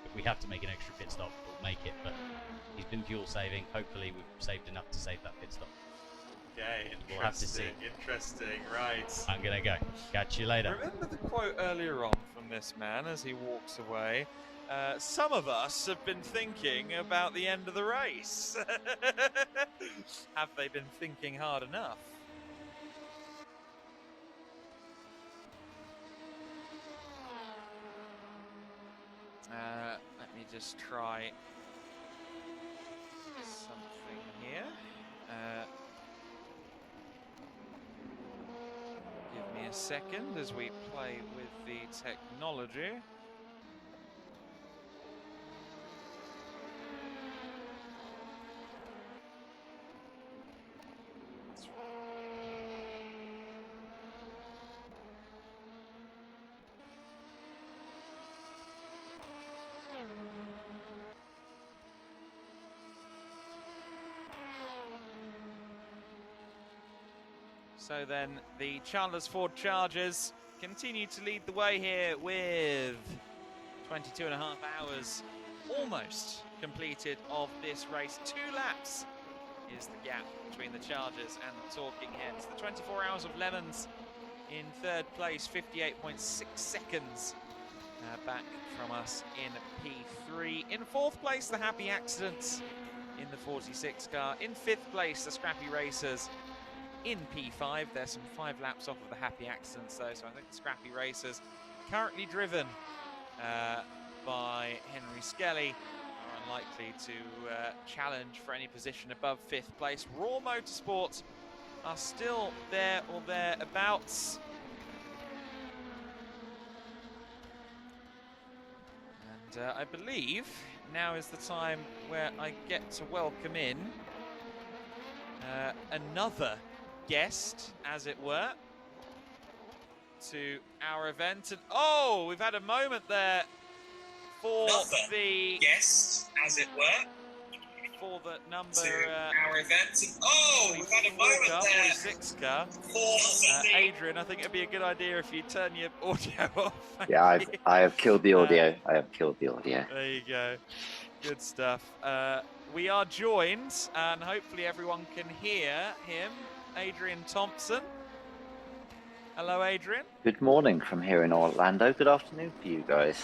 if we have to make an extra pit stop, we'll make it. But he's been fuel saving. Hopefully, we've saved enough to save that pit stop.
Okay, interesting.
We'll have to see.
Interesting, right.
I'm gonna go. Catch you later.
Remember the quote earlier on from this man as he walks away? Some of us have been thinking about the end of the race. Have they been thinking hard enough? Let me just try something here. Give me a second as we play with the technology. So then the Chandler's Ford Chargers continue to lead the way here with 22.5 hours almost completed of this race. 2 laps is the gap between the Chargers and the Talking Heads. The 24 Hours of Lemons in 3rd place, 58.6 seconds back from us in P3. In 4th place, the Happy Accidents in the 46 car. In 5th place, the Scrappy Racers in P5. There's some 5 laps off of the Happy Accidents though, so I think the Scrappy Racers, currently driven by Henry Skelly, are unlikely to challenge for any position above 5th place. Raw Motorsports are still there or thereabouts. And I believe now is the time where I get to welcome in another guest, as it were, to our event. And oh, we've had a moment there for the guest, as it were, for the number to our event. And oh, we've had a moment there 46 car. Adrian, I think it'd be a good idea if you turn your audio off.
Yeah, I have killed the audio. I have killed the audio.
There you go. Good stuff. We are joined, and hopefully everyone can hear him, Adrian Thompson. Hello, Adrian.
Good morning from here in Orlando. Good afternoon for you guys.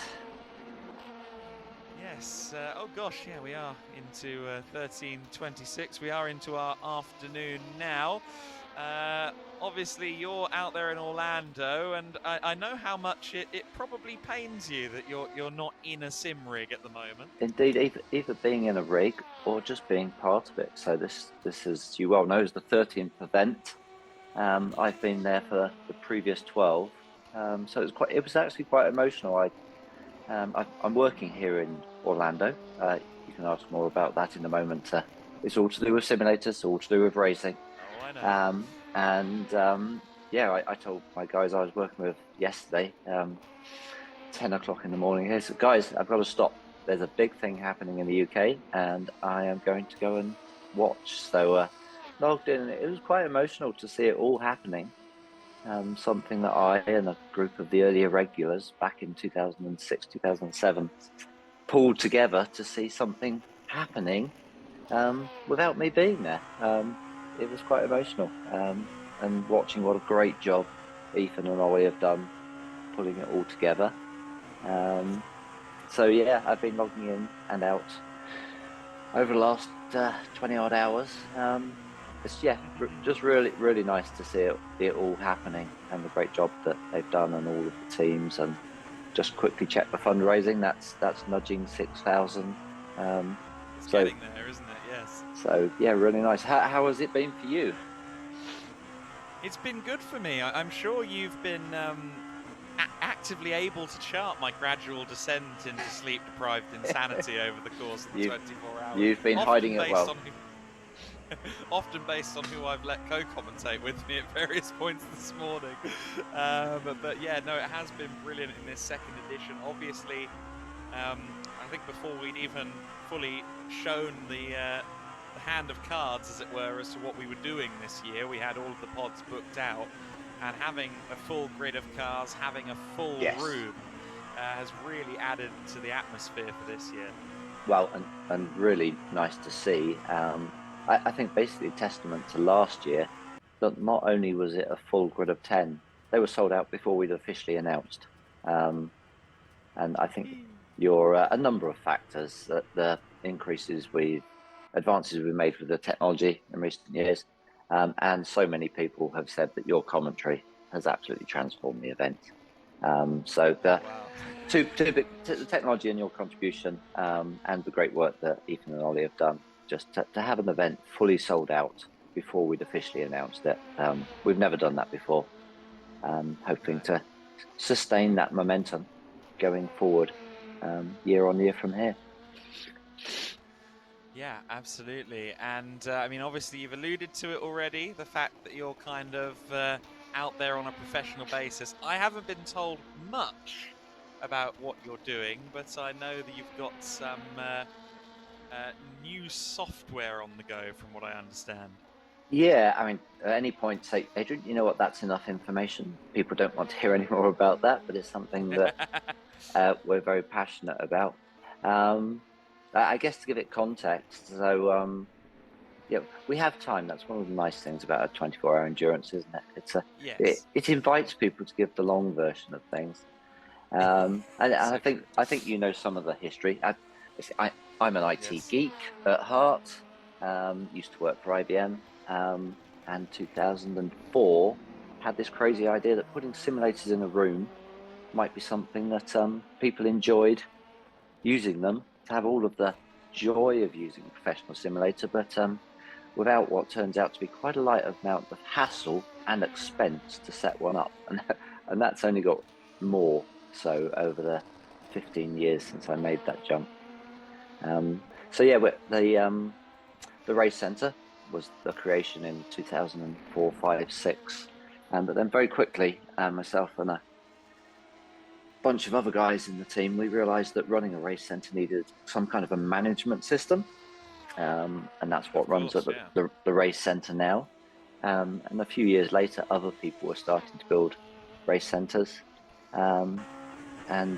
Yes. Oh gosh, yeah, we are into 13:26. We are into our afternoon now. Obviously, you're out there in Orlando, and I know how much it probably pains you that you're not in a sim rig at the moment.
Indeed, either being in a rig or just being part of it. So this is, you well know, is the 13th event. I've been there for the previous 12, so it was actually quite emotional. I'm working here in Orlando. You can ask more about that in a moment. It's all to do with simulators, all to do with racing.
Oh, I know.
I told my guys I was working with yesterday, 10 o'clock in the morning. Hey, so guys, I've got to stop. There's a big thing happening in the UK, and I am going to go and watch. So logged in. It was quite emotional to see it all happening. Something that I and a group of the earlier regulars back in 2006, 2007 pulled together to see something happening without me being there. It was quite emotional, and watching what a great job Ethan and Ollie have done pulling it all together. So yeah, I've been logging in and out over the last 20 odd hours. It's just really nice to see it all happening, and the great job that they've done, and all of the teams. And just quickly check the fundraising. That's nudging 6,000.
It's getting there, isn't it? Yes.
So yeah, really nice. How has it been for you?
It's been good for me. I'm sure you've been actively able to chart my gradual descent into sleep-deprived insanity over the course of the 24 hours.
You've been hiding it well.
Often based on who I've let co-commentate with me at various points this morning. But yeah, no, it has been brilliant in this second edition. Obviously, I think before we'd even fully shown the hand of cards, as it were, as to what we were doing this year, we had all of the pods booked out, and having a full grid of cars, having a full room, has really added to the atmosphere for this year.
Well, and really nice to see. I think basically testament to last year, that not only was it a full grid of 10, they were sold out before we'd officially announced. And I think a number of factors, that the advances we've made with the technology in recent years, and so many people have said that your commentary has absolutely transformed the event. So the the technology and your contribution, and the great work that Ethan and Ollie have done, just to have an event fully sold out before we'd officially announced it. We've never done that before. Hoping to sustain that momentum going forward year on year from here.
Yeah, absolutely. And I mean, obviously you've alluded to it already, the fact that you're kind of out there on a professional basis. I haven't been told much about what you're doing, but I know that you've got some new software on the go, from what I understand.
Yeah, I mean, at any point say, Adrian, you know what, that's enough information. People don't want to hear any more about that, but it's something that we're very passionate about. I guess to give it context, so yeah, we have time. That's one of the nice things about a 24-hour endurance, isn't it? It invites people to give the long version of things. And I think you know some of the history. I'm an IT geek at heart. Used to work for IBM, and 2004 had this crazy idea that putting simulators in a room might be something that people enjoyed using them, to have all of the joy of using a professional simulator, but without what turns out to be quite a light amount of hassle and expense to set one up, and that's only got more so over the 15 years since I made that jump. So yeah, the race centre was the creation in 2004, 5, 6, but then very quickly, myself and a bunch of other guys in the team, we realised that running a race centre needed some kind of a management system, and that's what runs at the race centre now. And a few years later, other people were starting to build race centres, and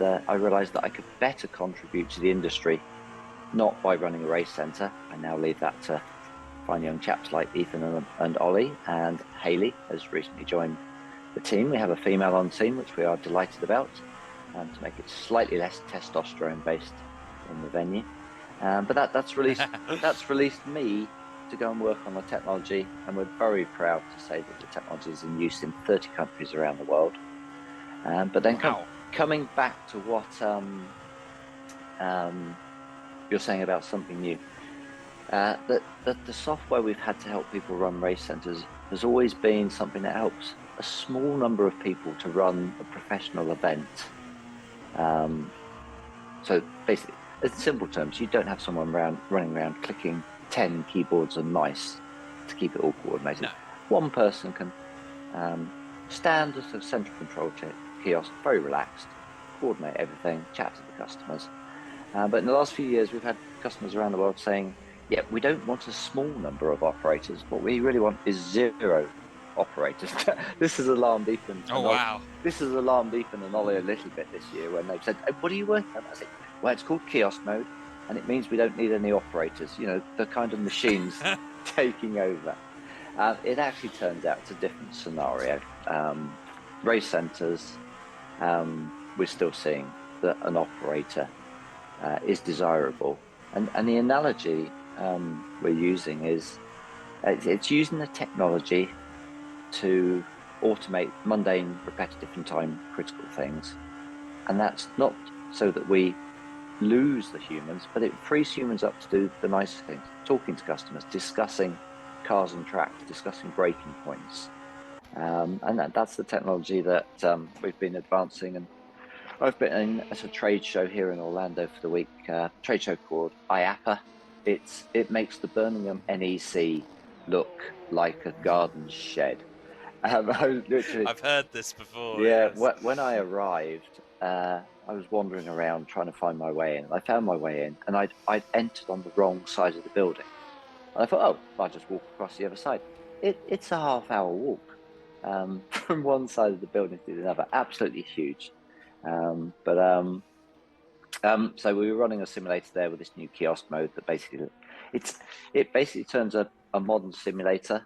I realised that I could better contribute to the industry, not by running a race centre. I now leave that to fine young chaps like Ethan and Ollie, and Hayley has recently joined the team. We have a female on team, which we are delighted about, to make it slightly less testosterone based in the venue. But that's released me to go and work on the technology, and we're very proud to say that the technology is in use in 30 countries around the world. But then coming back to what you're saying about something new, that the software we've had to help people run race centres has always been something that helps a small number of people to run a professional event. So basically, in simple terms, you don't have someone running around clicking 10 keyboards and mice to keep it all coordinated. No. One person can stand as a central control kiosk, very relaxed, coordinate everything, chat to the customers. But in the last few years, we've had customers around the world saying, yeah, we don't want a small number of operators. What we really want is 0 operators. This is alarmed Ethan.
Oh, wow.
This has alarmed Ethan and Ollie a little bit this year when they've said, hey, what are you working on? I said, well, it's called kiosk mode. and it means we don't need any operators. You know, the kind of machines taking over. It actually turns out it's a different scenario. Race centres, we're still seeing that an operator is desirable, and the analogy we're using is it's using the technology to automate mundane, repetitive and time critical things, and that's not so that we lose the humans, but it frees humans up to do the nice things, talking to customers, discussing cars and tracks, discussing braking points, and that's the technology that we've been advancing. And I've been at a trade show here in Orlando for the week, trade show called IAAPA. It makes the Birmingham NEC look like a garden shed. I've
heard this before.
Yeah,
yes.
When I arrived, I was wandering around trying to find my way in. I found my way in, and I'd entered on the wrong side of the building. And I thought, I'll just walk across the other side. It's a half-hour walk from one side of the building to the other. Absolutely huge. So we were running a simulator there with this new kiosk mode that basically turns a modern simulator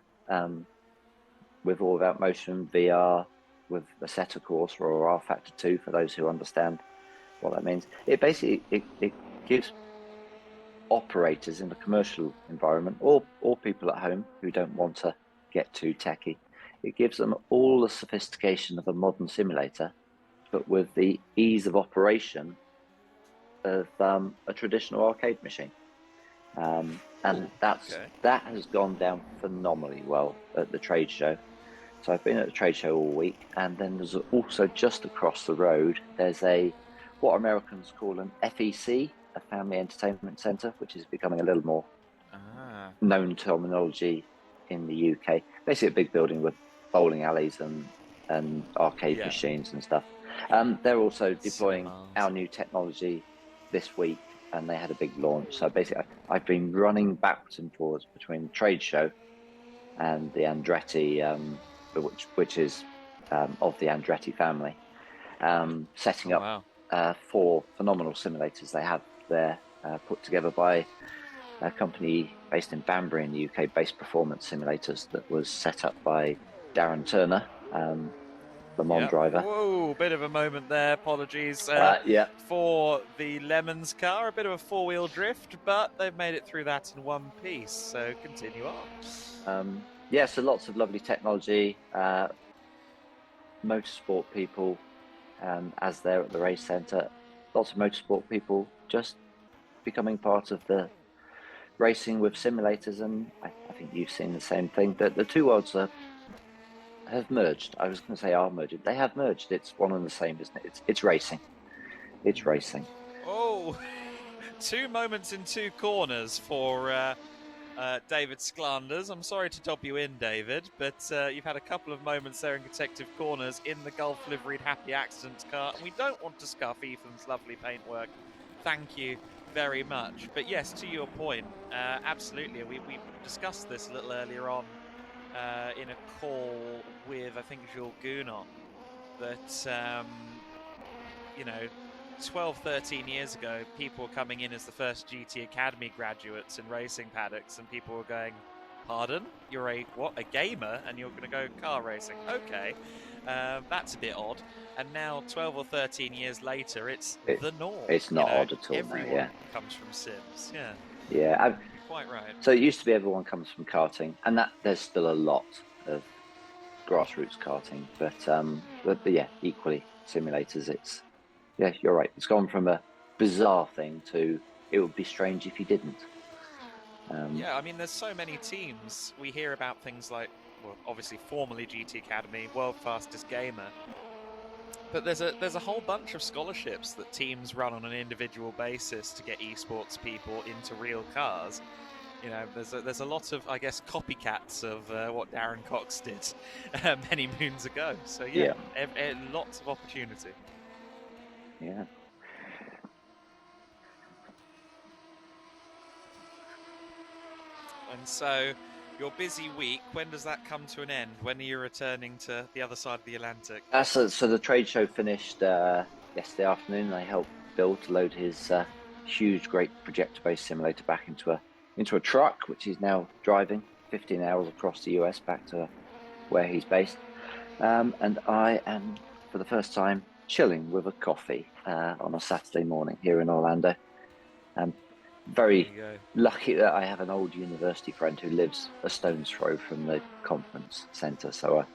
with all about motion, VR, with Assetto Corsa or R Factor 2 for those who understand what that means. It basically it gives operators in the commercial environment or people at home who don't want to get too techy, it gives them all the sophistication of a modern simulator, but with the ease of operation of a traditional arcade machine. And that has gone down phenomenally well at the trade show. So I've been at the trade show all week, and then there's also just across the road, there's what Americans call an FEC, a Family Entertainment Centre, which is becoming a little more known terminology in the UK. Basically a big building with bowling alleys and arcade machines and stuff. They're also deploying our new technology this week, and they had a big launch. So basically I've been running backwards and forwards between the trade show and the Andretti, which is of the Andretti family, setting up 4 phenomenal simulators they have there, put together by a company based in Banbury in the UK, Base Performance Simulators, that was set up by Darren Turner, Le Mans driver.
Whoa, bit of a moment there. Apologies for the Lemons car. A bit of a 4-wheel drift, but they've made it through that in one piece. So continue on.
So lots of lovely technology. Motorsport people, as they're at the race centre, lots of motorsport people just becoming part of the racing with simulators, and I think you've seen the same thing. That the two worlds have merged. I was going to say are merged. They have merged. It's one and the same, isn't it? It's racing. It's racing.
Oh, 2 moments in 2 corners for David Sklanders. I'm sorry to dob you in, David, but you've had a couple of moments there in consecutive corners in the Gulf liveried Happy Accidents car, and we don't want to scuff Ethan's lovely paintwork. Thank you very much. But yes, to your point, absolutely. We discussed this a little earlier on in a call with, I think, Jules Gounod, that, 12, 13 years ago, people were coming in as the first GT Academy graduates in racing paddocks, and people were going, pardon? You're a gamer, and you're going to go car racing? Okay, that's a bit odd. And now, 12 or 13 years later, it's the norm.
It's not odd at all.
Everyone comes from Sims.
Yeah,
quite right.
So it used to be everyone comes from karting, and that there's still a lot of grassroots karting, but yeah, equally simulators. You're right. It's gone from a bizarre thing to it would be strange if you didn't.
I mean, there's so many teams. We hear about things like, well, obviously formerly GT Academy, World Fastest Gamer, but there's a whole bunch of scholarships that teams run on an individual basis to get esports people into real cars. There's a lot of, I guess, copycats of what Darren Cox did many moons ago. So lots of opportunity.
Yeah.
And so, your busy week, when does that come to an end? When are you returning to the other side of the Atlantic?
So the trade show finished yesterday afternoon. I helped Bill to load his huge, great projector-based simulator back into a truck, which he's now driving 15 hours across the US back to where he's based. And I am, for the first time, chilling with a coffee on a Saturday morning here in Orlando. I'm very lucky that I have an old university friend who lives a stone's throw from the conference centre, so I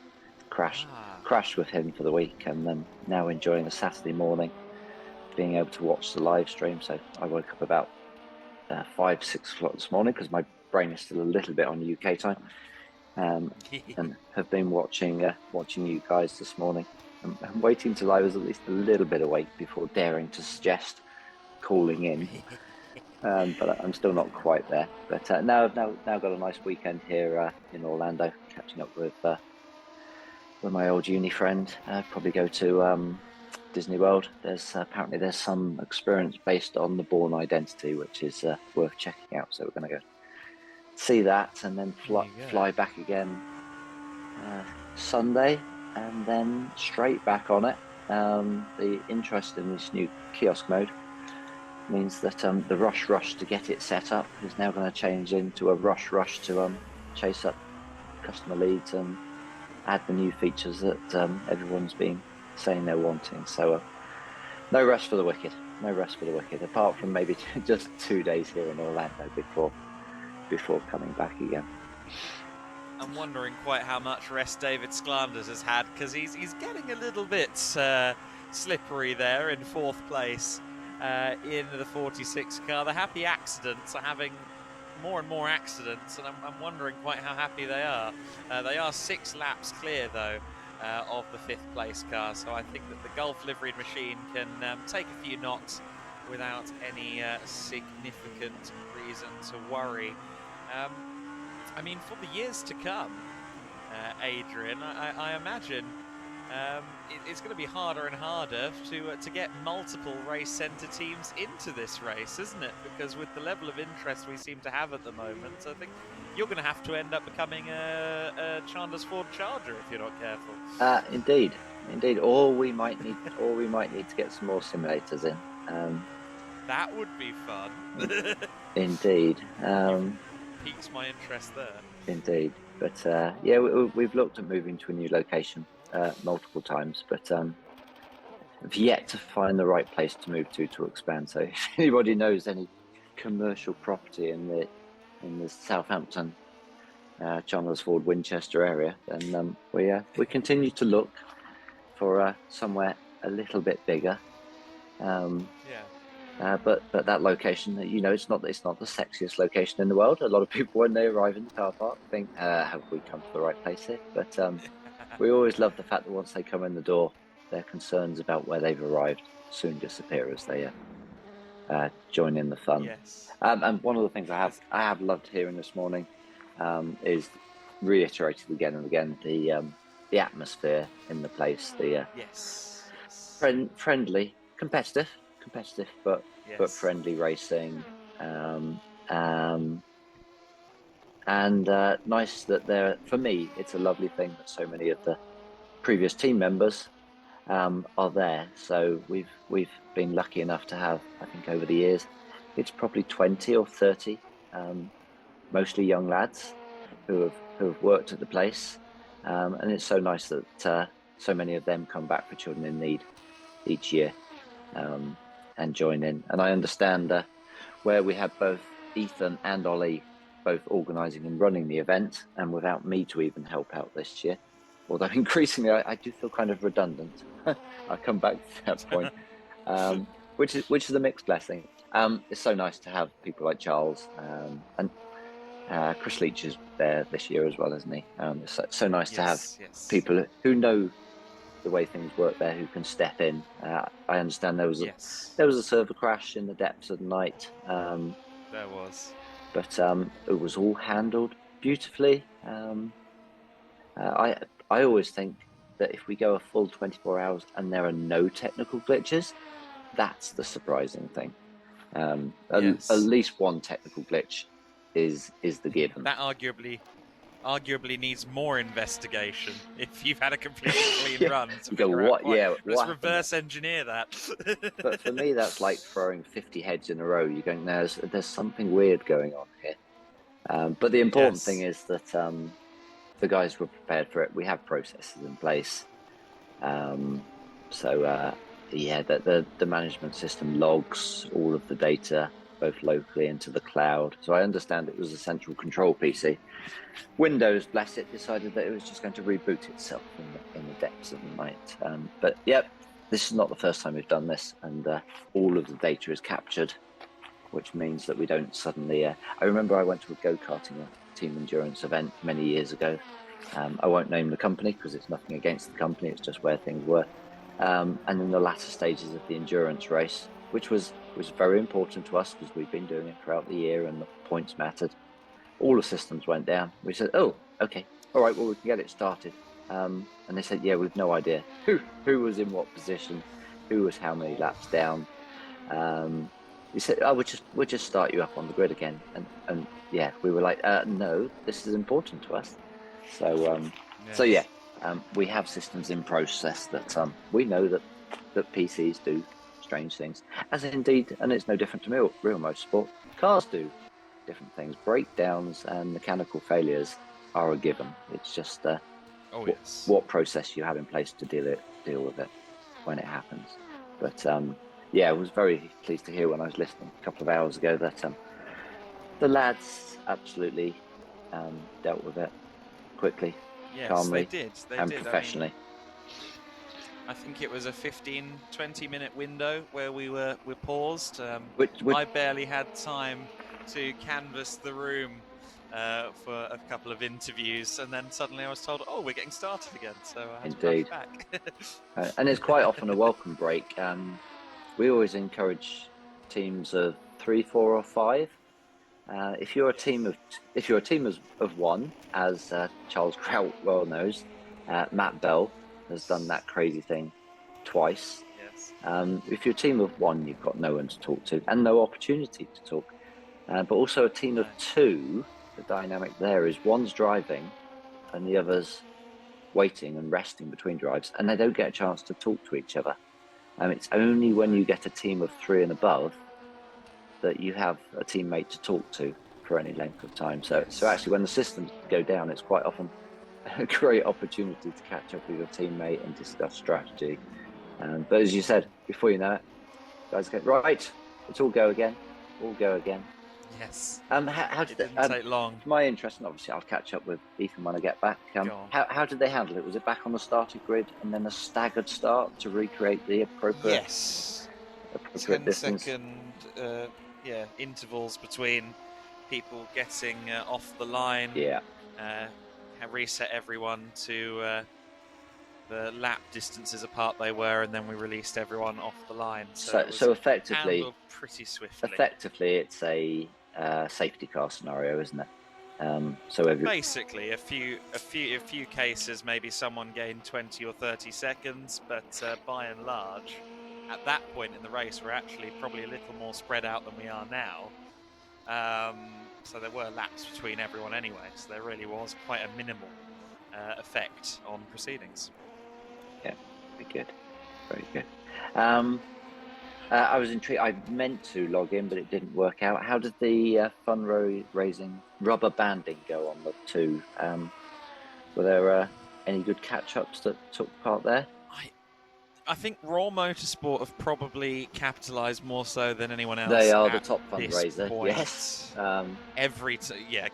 crashed with him for the week, and then now enjoying a Saturday morning, being able to watch the live stream. So I woke up about 5-6 o'clock this morning because my brain is still a little bit on UK time, and have been watching you guys this morning. I'm waiting till I was at least a little bit awake before daring to suggest calling in. But I'm still not quite there. But now got a nice weekend here in Orlando, catching up with my old uni friend. Probably go to Disney World. Apparently there's some experience based on the Bourne Identity, which is worth checking out. So we're going to go see that, and then fly back again Sunday, and then straight back on it. The interest in this new kiosk mode means that the rush to get it set up is now going to change into a rush to chase up customer leads and add the new features that everyone's been saying they're wanting. So no rest for the wicked, apart from maybe just 2 days here in Orlando before coming back again.
I'm wondering quite how much rest David Sklanders has had, because he's getting a little bit slippery there in 4th place in the 46 car. The happy accidents are having more and more accidents, and I'm wondering quite how happy they are. They are 6 laps clear, though, of the 5th place car, so I think that the Gulf liveried machine can take a few knots without any significant reason to worry. I mean, for the years to come, Adrian, I imagine it's going to be harder and harder to get multiple race centre teams into this race, isn't it? Because with the level of interest we seem to have at the moment, I think you're going to have to end up becoming a Chandler's Ford Charger if you're not careful.
Indeed. Or we might need to get some more simulators in.
That would be fun.
Indeed.
Piques my interest there.
Indeed. But we've looked at moving to a new location multiple times, but have yet to find the right place to move to expand. So if anybody knows any commercial property in the Southampton, Chandler's Ford, Winchester area, then we continue to look for somewhere a little bit bigger. But that location, it's not the sexiest location in the world. A lot of people, when they arrive in the car park, think, have we come to the right place here? But we always love the fact that once they come in the door, their concerns about where they've arrived soon disappear as they join in the fun.
Yes.
And one of the things I have loved hearing this morning is reiterated again and again the atmosphere in the place, the friendly, competitive, but friendly racing, and nice that for me, it's a lovely thing that so many of the previous team members are there. So we've been lucky enough to have, I think over the years, it's probably 20 or 30, mostly young lads who have worked at the place, and it's so nice that so many of them come back for Children in Need each year. And join in. And I understand where we have both Ethan and Ollie both organising and running the event, and without me to even help out this year, although increasingly I do feel kind of redundant. I'll come back to that point, which is a mixed blessing. It's so nice to have people like Charles, and Chris Leach is there this year as well, isn't he? It's so nice to have people who know the way things work there, who can step in. I understand there was a server crash in the depths of the night.
There was,
but it was all handled beautifully. I always think that if we go a full 24 hours and there are no technical glitches, that's the surprising thing. At least one technical glitch is the given.
That arguably arguably needs more investigation if you've had a completely clean run. To
You go,
figure out
what? Yeah,
let's
what happened
reverse engineer that.
But for me, that's like throwing 50 heads in a row. You're going, there's something weird going on here. But the important thing is that the guys were prepared for it. We have processes in place. The management system logs all of the data, both locally and to the cloud. So I understand it was a central control PC. Windows, bless it, decided that it was just going to reboot itself in the depths of the night. But yep, this is not the first time we've done this, and all of the data is captured, which means that we don't suddenly... I remember I went to a go-karting team endurance event many years ago. I won't name the company because it's nothing against the company, it's just where things were. And in the latter stages of the endurance race, which was very important to us because we've been doing it throughout the year and the points mattered. All the systems went down. We said, oh, okay, all right, well, we can get it started. And they said, yeah, we've no idea who was in what position, who was how many laps down. We said, oh, we'll just start you up on the grid again. And yeah, we were like, no, this is important to us. So, we have systems in process that we know that PCs do strange things, as indeed, and it's no different to real motorsport. Cars do different things. Breakdowns and mechanical failures are a given. It's just what process you have in place to deal with it when it happens. But I was very pleased to hear when I was listening a couple of hours ago that the lads absolutely dealt with it quickly, calmly, and professionally.
I think it was a 15-20 minute window where we're paused. I barely had time to canvass the room for a couple of interviews, and then suddenly I was told, "Oh, we're getting started again." So I had to rush back.
And it's quite often a welcome break. We always encourage teams of 3, 4, or 5. If you're a team of one, as Charles Kraut well knows, Matt Bell has done that crazy thing twice.
Yes.
If you're a team of one, you've got no one to talk to and no opportunity to talk. But also a team of 2, the dynamic there is one's driving and the other's waiting and resting between drives, and they don't get a chance to talk to each other. It's only when you get a team of 3 and above that you have a teammate to talk to for any length of time. So actually when the systems go down, it's quite often a great opportunity to catch up with your teammate and discuss strategy. But as you said, before you know it, guys go, right, let's all go again.
Yes.
How did
it didn't take long?
For my interest, and obviously I'll catch up with Ethan when I get back. How did they handle it? Was it back on the starting grid and then a staggered start to recreate the appropriate?
Yes.
Appropriate
10
distance?
second intervals between people getting off the line.
Yeah.
Reset everyone to the lap distances apart they were, and then we released everyone off the line. So
effectively,
handled pretty swiftly.
Effectively, it's a safety car scenario, isn't it?
Basically, a few cases, maybe someone gained 20 or 30 seconds, but by and large, at that point in the race, we're actually probably a little more spread out than we are now. So there were laps between everyone anyway, so there really was quite a minimal effect on proceedings.
Yeah, very good. I was intrigued. I meant to log in, but it didn't work out. How did the fundraising rubber banding go on the 2? Were there any good catch-ups that took part there?
I think Raw Motorsport have probably capitalised more so than anyone else.
They are the top fundraiser, yes.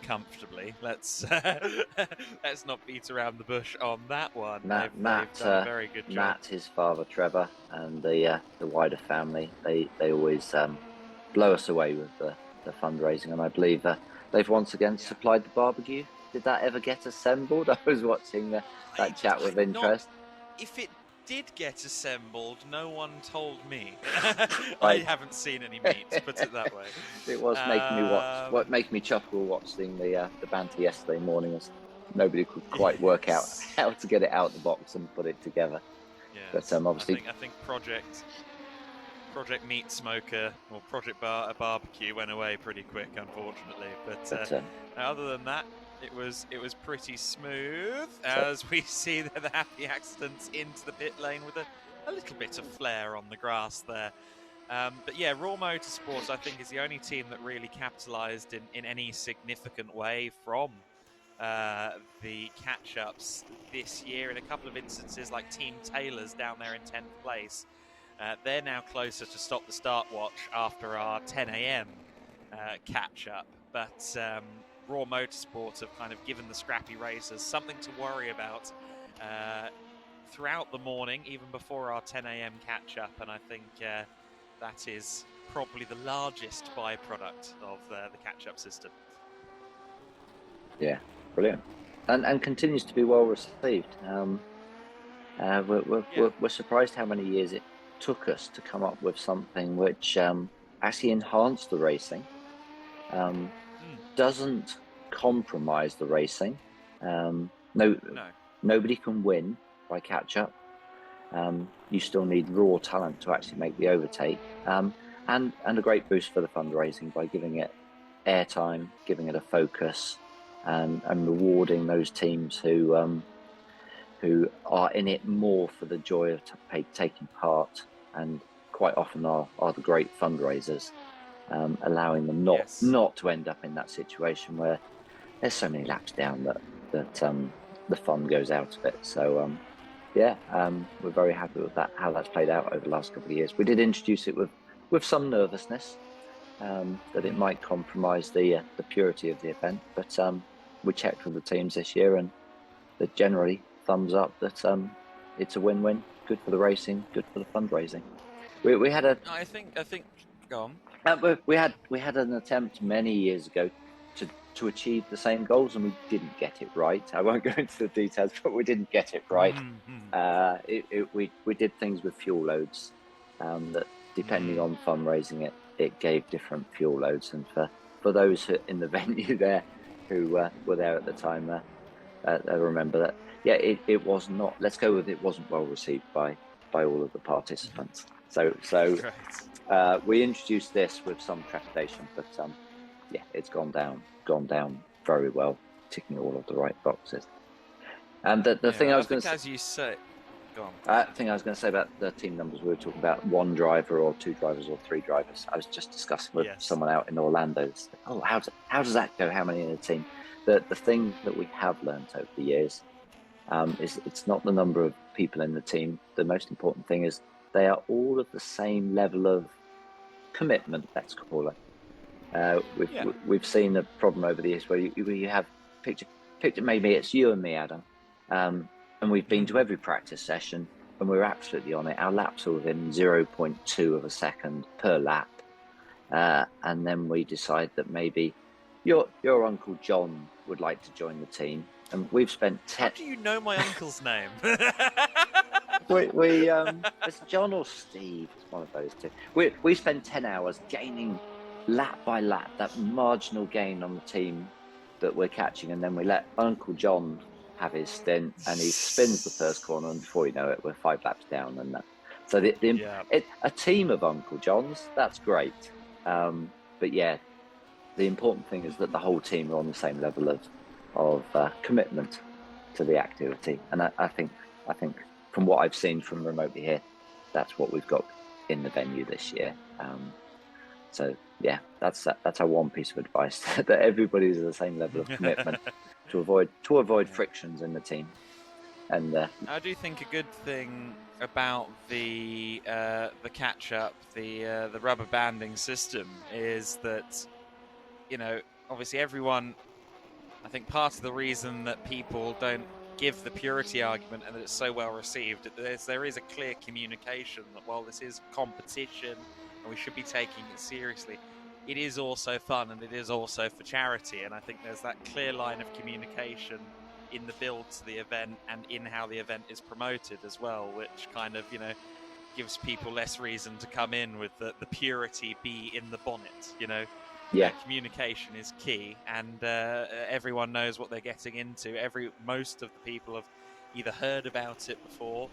Comfortably. Let's not beat around the bush on that one.
Matt,
they've done a very good job.
Matt, his father Trevor, and the wider family, they always blow us away with the fundraising, and I believe they've once again supplied the barbecue. Did that ever get assembled? I was watching that chat with interest.
If it did get assembled, no one told me. I haven't seen any meat, put it that way.
It was making me chuckle watching the banter yesterday morning, as nobody could quite work out how to get it out of the box and put it together.
Yes,
but obviously,
I think Project Meat Smoker or Project Barbecue went away pretty quick, unfortunately. But other than that, It was pretty smooth as we see the happy accidents into the pit lane with a little bit of flair on the grass there. But yeah, Raw Motorsports, I think, is the only team that really capitalised in any significant way from the catch-ups this year. In a couple of instances, like Team Taylor's down there in 10th place, they're now closer to stop the start watch after our 10 a.m. Catch-up. But Raw Motorsport have kind of given the scrappy racers something to worry about throughout the morning, even before our 10 a.m. catch-up, and I think that is probably the largest byproduct of the catch-up system.
Yeah, brilliant, and continues to be well received. We're surprised how many years it took us to come up with something which actually enhanced the racing. Doesn't compromise the racing. Nobody can win by catch-up. You still need raw talent to actually make the overtake, and a great boost for the fundraising by giving it airtime, giving it a focus, and rewarding those teams who are in it more for the joy of taking part, and quite often are the great fundraisers. Allowing them not to end up in that situation where there's so many laps down that the fun goes out of it. So we're very happy with that, how that's played out over the last couple of years. We did introduce it with some nervousness that it might compromise the purity of the event, but we checked with the teams this year, and they're generally thumbs up that it's a win-win. Good for the racing, good for the fundraising. We had a.
I think. Go on.
We had an attempt many years ago to achieve the same goals, and we didn't get it right. I won't go into the details, but we didn't get it right. We did things with fuel loads that, depending on fundraising, it gave different fuel loads. And for those in the venue there who were there at the time, they remember that. Yeah, it was not. Let's go with it wasn't well received by all of the participants. So. We introduced this with some trepidation, but it's gone down very well, ticking all of the right boxes. And the thing I was going to say,
as you say, go on.
The thing I was going to say about the team numbers, we were talking about one driver or two drivers or three drivers. I was just discussing with someone out in Orlando. Oh, how does that go? How many in a team? The thing that we have learnt over the years is it's not the number of people in the team. The most important thing is they are all of the same level of commitment, let's call it. We've seen the problem over the years where you have picture maybe it's you and me, Adam, and we've been to every practice session and we're absolutely on it. Our laps are within 0.2 of a second per lap, and then we decide that maybe your Uncle John would like to join the team, and we've spent
How do you know my uncle's name?
It's John or Steve. It's one of those two. We spend 10 hours gaining lap by lap that marginal gain on the team that we're catching, and then we let Uncle John have his stint, and he spins the first corner, and before you know it, we're 5 laps down. And so a team of Uncle Johns, that's great. But yeah, the important thing is that the whole team are on the same level of commitment to the activity, and I think. From what I've seen from remotely here, that's what we've got in the venue this year. So yeah, that's our one piece of advice, that everybody's at the same level of commitment to avoid frictions in the team. And
I do think a good thing about the catch-up, the rubber banding system, is that, obviously everyone. I think part of the reason that people don't give the purity argument and that it's so well received, there is a clear communication that while this is competition and we should be taking it seriously, it is also fun and it is also for charity. And I think there's that clear line of communication in the build to the event and in how the event is promoted as well, which kind of gives people less reason to come in with the purity be in the bonnet.
Yeah,
communication is key, and everyone knows what they're getting into. Most of the people have either heard about it before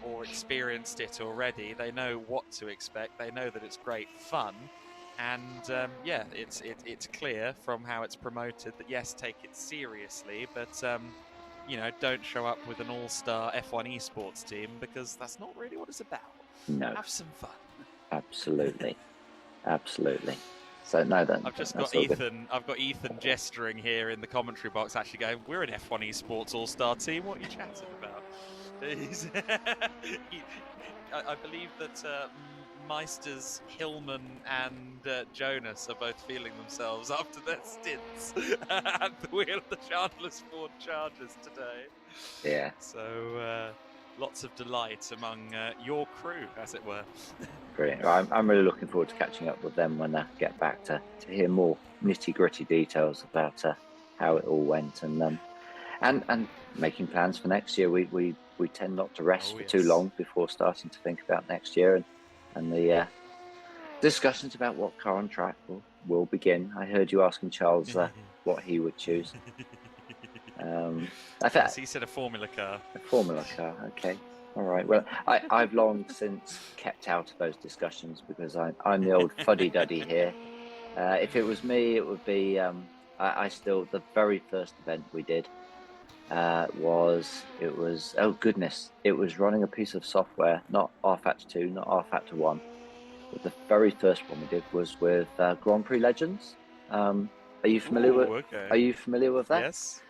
or experienced it already. They know what to expect. They know that it's great fun, And yeah, it's clear from how it's promoted that yes, take it seriously, but don't show up with an all-star F1 esports team, because that's not really what it's about.
No.
Have some fun.
Absolutely. Absolutely. So no,
I've just got Ethan. I've got Ethan gesturing here in the commentary box, actually going, "We're an F1 esports all-star team. What are you chatting about?" I believe that Meisters, Hillman, and Jonas are both feeling themselves after their stints at the wheel of the Chandler's Ford Chargers today.
Yeah.
So lots of delight among your crew, as it were.
Brilliant. I'm really looking forward to catching up with them when I get back to hear more nitty-gritty details about how it all went, and making plans for next year. We tend not to rest for too long before starting to think about next year, and the discussions about what car on track will begin. I heard you asking Charles what he would choose.
Yes, he said a Formula car.
A Formula car, okay. All right. Well, I've long since kept out of those discussions because I'm the old fuddy-duddy here. If it was me, it would be. The very first event we did was running a piece of software, not rFactor 2, not rFactor 1. But the very first one we did was with Grand Prix Legends. Are you familiar Are you familiar with that?
Yes.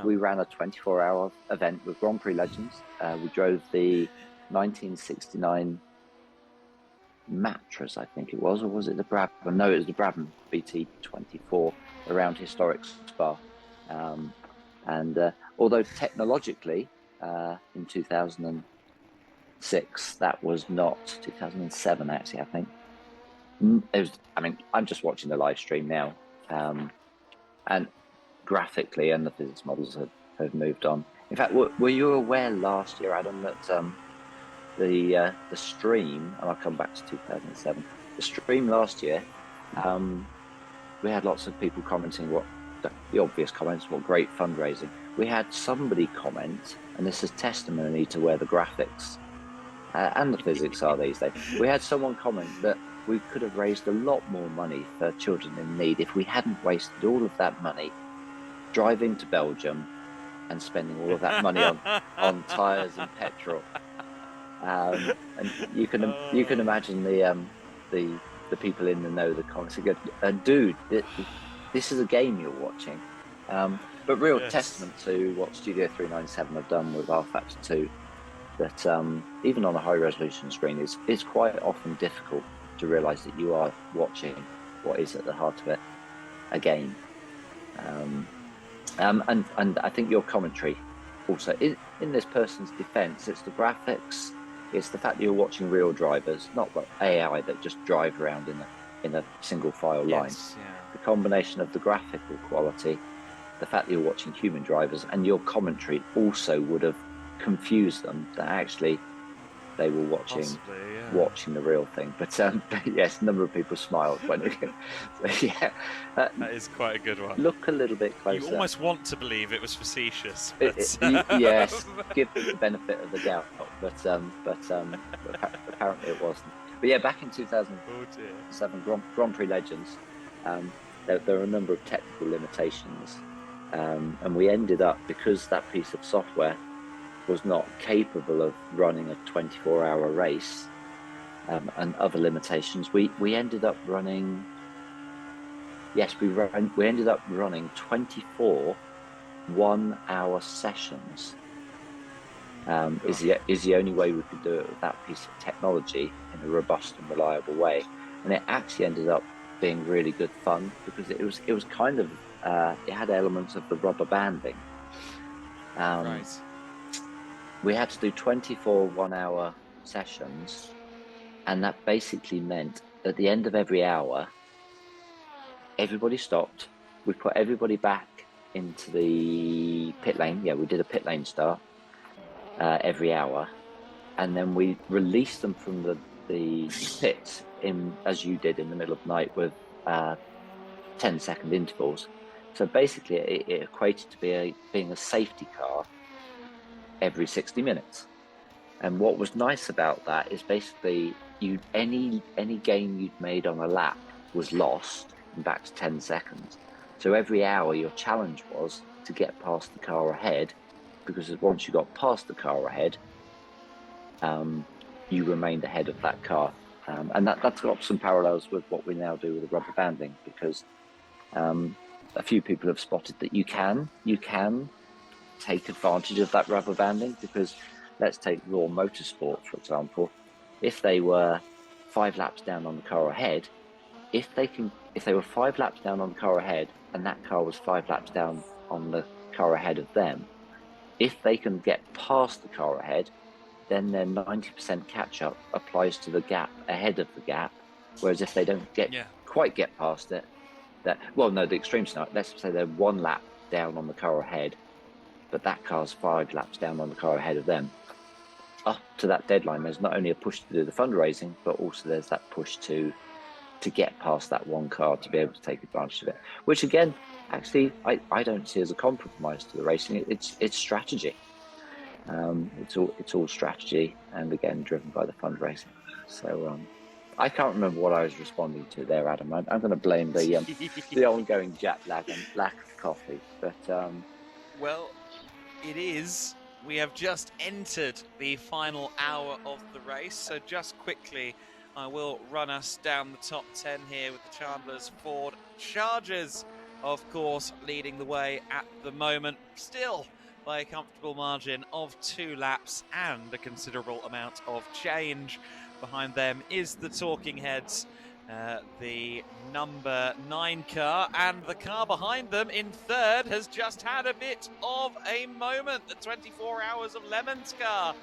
We ran a 24-hour event with Grand Prix Legends. We drove the 1969 Matras, I think it was, or was it the Brabham? No, it was the Brabham BT24 around historic Spa. Although technologically, in 2006, that was not 2007 actually. I think it was. I mean, I'm just watching the live stream now, and graphically and the physics models have moved on. In fact, were you aware last year, Adam, that the stream, and I'll come back to 2007, the stream last year, we had lots of people commenting the obvious comments, what great fundraising. We had somebody comment, and this is testimony to where the graphics and the physics are these days. We had someone comment that we could have raised a lot more money for children in need if we hadn't wasted all of that money driving to Belgium and spending all of that money on tyres and petrol. And you can imagine the people in the know, the comments are good. Dude, this is a game you're watching. But real testament to what Studio 397 have done with rFactor 2, that even on a high resolution screen, it's quite often difficult to realise that you are watching what is at the heart of it, a game. And I think your commentary also, in this person's defence, it's the graphics, it's the fact that you're watching real drivers, not like AI that just drive around in a single file line. The combination of the graphical quality, the fact that you're watching human drivers, and your commentary also would have confused them that actually they were watching the real thing. But yes, a number of people smiled when
that is quite a good one.
Look a little bit closer.
You almost want to believe it was facetious. But
yes, give the benefit of the doubt, but apparently it wasn't. But yeah, back in 2007, Grand Prix Legends, there were a number of technical limitations, and we ended up, because that piece of software was not capable of running a 24-hour race, and other limitations, we ended up running. Yes, we ended up running 24 one-hour sessions. Is the only way we could do it with that piece of technology in a robust and reliable way, and it actually ended up being really good fun because it was kind of it had elements of the rubber banding.
Right.
We had to do 24 one-hour sessions, and that basically meant at the end of every hour, everybody stopped. We put everybody back into the pit lane. Yeah, we did a pit lane start every hour, and then we released them from the pits as you did in the middle of the night with 10-second intervals. So basically, it equated to being a safety car every 60 minutes. And what was nice about that is basically any gain you'd made on a lap was lost back to 10 seconds. So every hour your challenge was to get past the car ahead, because once you got past the car ahead, you remained ahead of that car. And that's got some parallels with what we now do with the rubber banding, because a few people have spotted that you can take advantage of that rubber banding, because let's take Raw Motorsport, for example. If they were 5 laps down on the car ahead, if they were 5 laps down on the car ahead and that car was 5 laps down on the car ahead of them, if they can get past the car ahead, then their 90% catch-up applies to the gap ahead of the gap. Whereas if they don't quite get past it, the extreme scenario, let's say they're 1 lap down on the car ahead, but that car's 5 laps down on the car ahead of them. Up to that deadline, there's not only a push to do the fundraising, but also there's that push to get past that one car to be able to take advantage of it. Which again, actually, I don't see as a compromise to the racing. It's strategy. It's all strategy, and again driven by the fundraising. So I can't remember what I was responding to there, Adam. I'm going to blame the ongoing jet lag and lack of coffee. But
well, it is. We have just entered the final hour of the race, so just quickly, I will run us down the top 10 here with the Chandler's Ford Chargers, of course, leading the way at the moment, still by a comfortable margin of 2 laps and a considerable amount of change. Behind them is the Talking Heads, the number 9 car, and the car behind them in third has just had a bit of a moment. The 24 Hours of Lemons car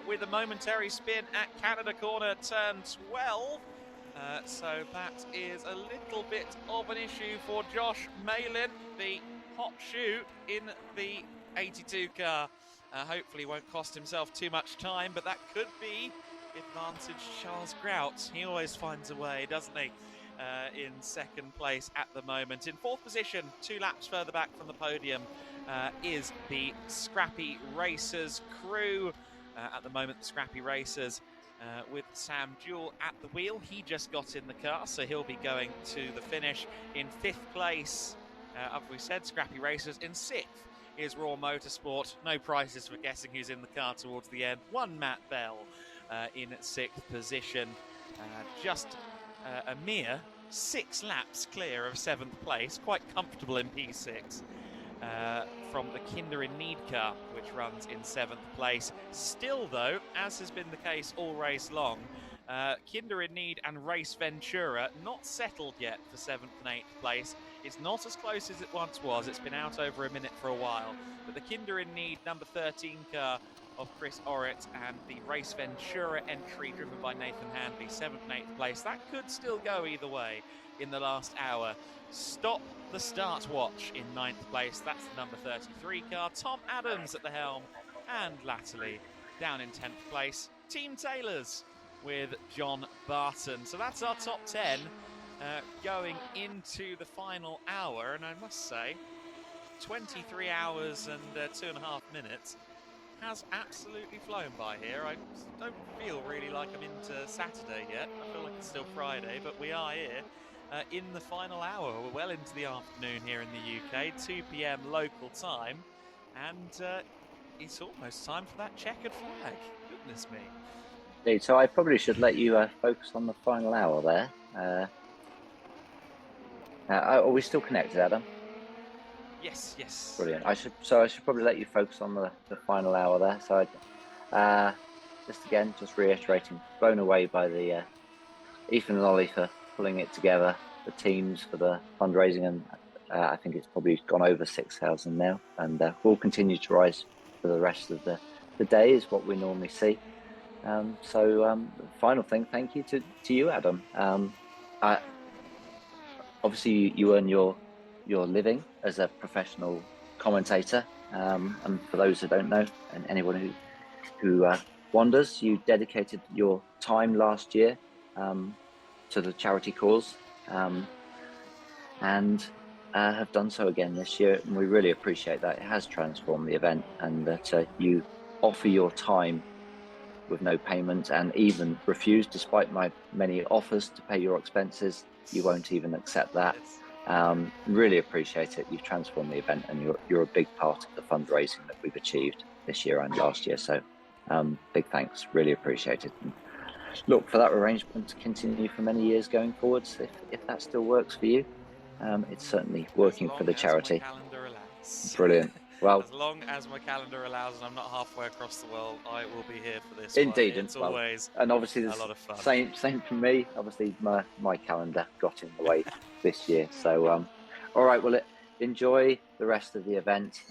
with a momentary spin at Canada Corner turn 12. So that is a little bit of an issue for Josh Malin, the hot shoe in the 82 car. Hopefully won't cost himself too much time, but that could be advantage Charles Grout. He always finds a way, doesn't he? In second place at the moment. In fourth position, 2 laps further back from the podium, is the Scrappy Racers crew. At the moment, the Scrappy Racers with Sam Jewell at the wheel. He just got in the car, so he'll be going to the finish. In 5th place, as we said, Scrappy Racers. In 6th is Raw Motorsport. No prizes for guessing who's in the car towards the end. One Matt Bell in 6th position. Just a mere 6 laps clear of 7th place. Quite comfortable in P6. From the Kinder in Need car, which runs in 7th place. Still, though, as has been the case all race long, Kinder in Need and Race Ventura not settled yet for 7th and 8th place. It's not as close as it once was. It's been out over a minute for a while. But the Kinder in Need number 13 car of Chris Orrit and the Race Ventura entry driven by Nathan Handley, 7th and 8th place. That could still go either way in the last hour. Stop the Start Watch in 9th place. That's the number 33 car. Tom Adams at the helm. And latterly, down in 10th place, Team Taylors with John Barton. So that's our top 10 going into the final hour. And I must say, 23 hours and 2.5 minutes has absolutely flown by here. I don't feel really like I'm into Saturday yet. I feel like it's still Friday, but we are here. In the final hour. We're well into the afternoon here in the UK, 2 p.m. local time, and it's almost time for that checkered flag. Goodness me.
Indeed, so I probably should let you focus on the final hour there. Are we still connected, Adam?
Yes, yes.
Brilliant. I should probably let you focus on the final hour there. So just reiterating, blown away by the Ethan and Ollie for pulling it together, the teams for the fundraising, and I think it's probably gone over 6,000 now, and we'll continue to rise for the rest of the day is what we normally see. Final thing, thank you to you, Adam. Obviously you earn your living as a professional commentator, and for those who don't know, and anyone who wonders, you dedicated your time last year to the charity cause, and have done so again this year, and we really appreciate that. It has transformed the event, and that you offer your time with no payment, and even refuse, despite my many offers to pay your expenses. You won't even accept that. Really appreciate it. You've transformed the event, and you're a big part of the fundraising that we've achieved this year and last year. So big thanks. Really appreciate it. And look for that arrangement to continue for many years going forwards, if that still works for you. It's certainly working for the charity. Brilliant. Well,
as long as my calendar allows and I'm not halfway across the world, I will be here for this.
Indeed,
It's always
and obviously
a lot of fun.
Same for me. Obviously, my calendar got in the way this year. So, all right. Well, enjoy the rest of the event,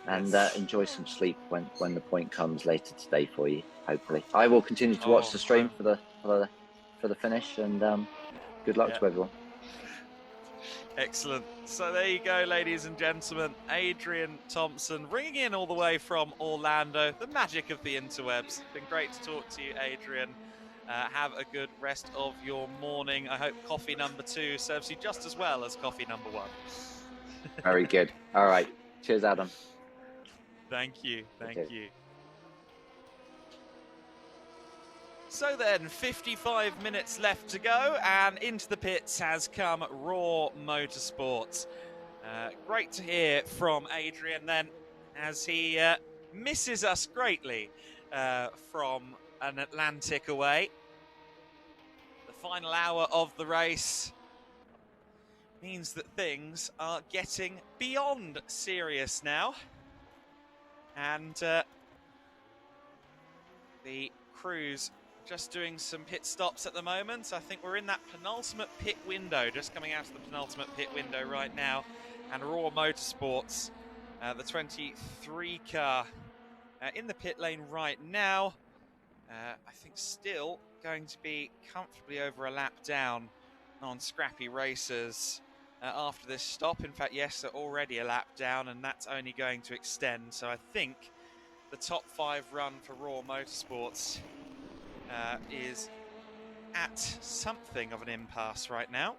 and enjoy some sleep when the point comes later today for you. Hopefully, I will continue to watch the stream for the finish, and good luck to everyone.
Excellent. So there you go, ladies and gentlemen. Adrian Thompson ringing in all the way from Orlando. The magic of the interwebs. Been great to talk to you, Adrian. Have a good rest of your morning. I hope coffee number 2 serves you just as well as coffee number 1.
Very good. All right. Cheers, Adam.
Thank you. Thank you. So then, 55 minutes left to go, and into the pits has come Raw Motorsports. Great to hear from Adrian then, as he misses us greatly from an Atlantic away. The final hour of the race means that things are getting beyond serious now. And the crews just doing some pit stops at the moment. I think we're in that penultimate pit window, just coming out of the penultimate pit window right now. And Raw Motorsports, the 23 car, in the pit lane right now. I think still going to be comfortably over a lap down on Scrappy Racers after this stop. In fact, yes, they're already a lap down, and that's only going to extend. So I think the top 5 run for Raw Motorsports is at something of an impasse right now.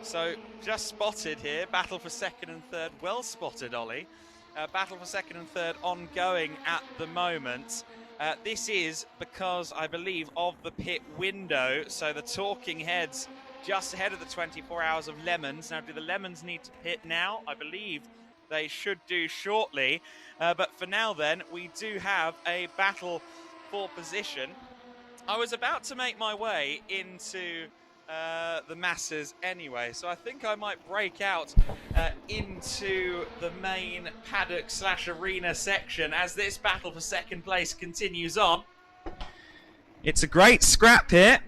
So, just spotted here, battle for second and third. Well spotted, Ollie. Battle for second and third ongoing at the moment. This is because, I believe, of the pit window. So the Talking Heads just ahead of the 24 Hours of Lemons. Now, do the Lemons need to pit now? I believe they should do shortly. But for now, then, we do have a battle for position. I was about to make my way into the masses anyway, so I think I might break out into the main paddock/arena section as this battle for second place continues on. It's a great scrap here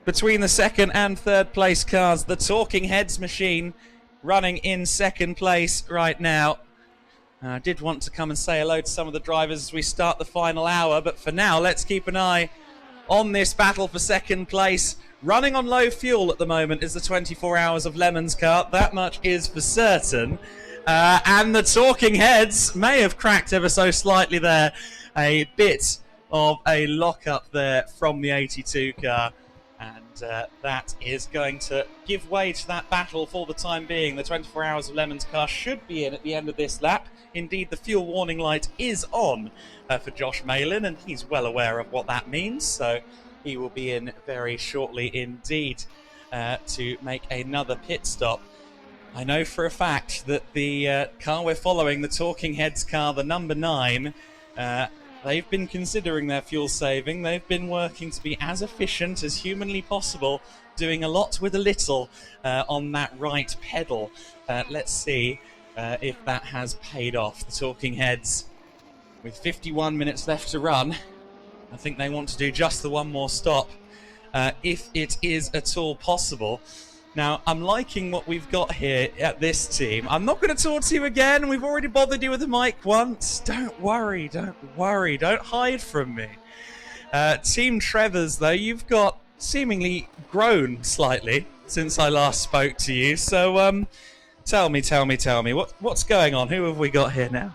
between the second and third place cars. The Talking Heads machine running in second place right now. I did want to come and say hello to some of the drivers as we start the final hour, but for now, let's keep an eye on this battle for second place. Running on low fuel at the moment is the 24 Hours of Lemons car. That much is for certain. And the Talking Heads may have cracked ever so slightly there. A bit of a lock-up there from the 82 car. And that is going to give way to that battle for the time being. The 24 Hours of Lemons car should be in at the end of this lap. Indeed, the fuel warning light is on for Josh Malin, and he's well aware of what that means. So he will be in very shortly indeed to make another pit stop. I know for a fact that the car we're following, the Talking Heads car, the number 9, they've been considering their fuel saving. They've been working to be as efficient as humanly possible, doing a lot with a little on that right pedal. Let's see if that has paid off. The Talking Heads, with 51 minutes left to run, I think they want to do just the one more stop, if it is at all possible. Now, I'm liking what we've got here at this team. I'm not going to talk to you again. We've already bothered you with the mic once. Don't worry, don't worry. Don't hide from me. Team Trevor's, though, you've got seemingly grown slightly since I last spoke to you. So, tell me. What's going on? Who have we got here now?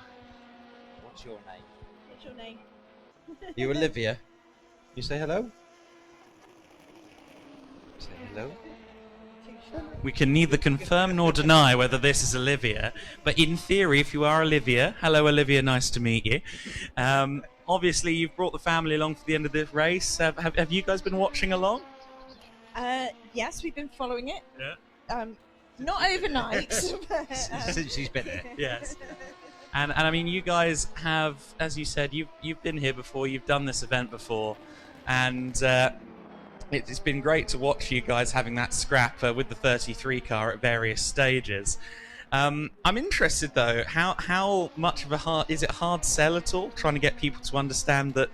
What's your name?
What's your name?
You Olivia? You say hello?
Hello? We can neither confirm nor deny whether this is Olivia, but in theory, if you are Olivia, hello Olivia, nice to meet you. Obviously, you've brought the family along for the end of this race. Have you guys been watching along?
Yes, we've been following it.
Yeah.
Not overnight. But,
Since she's been there. Yes. And I mean, you guys have, as you said, you've been here before, you've done this event before, and it's been great to watch you guys having that scrap with the 33 car at various stages. I'm interested though, how much of is it a hard sell at all, trying to get people to understand that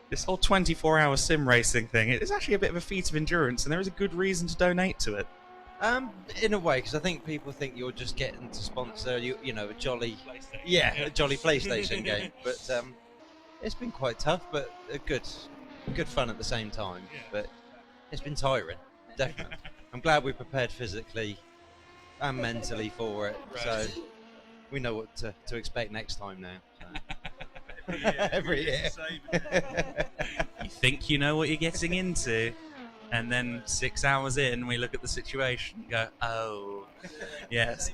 this whole 24-hour sim racing thing is actually a bit of a feat of endurance, and there is a good reason to donate to it.
In a way, because I think people think you're just getting to sponsor, you know, a jolly, a jolly PlayStation game. But it's been quite tough, but good fun at the same time. But it's been tiring, definitely. I'm glad we prepared physically and mentally for it, so we know what to expect next time now. So. Every year.
You think you know what you're getting into, and then 6 hours in, we look at the situation and go, oh, yes.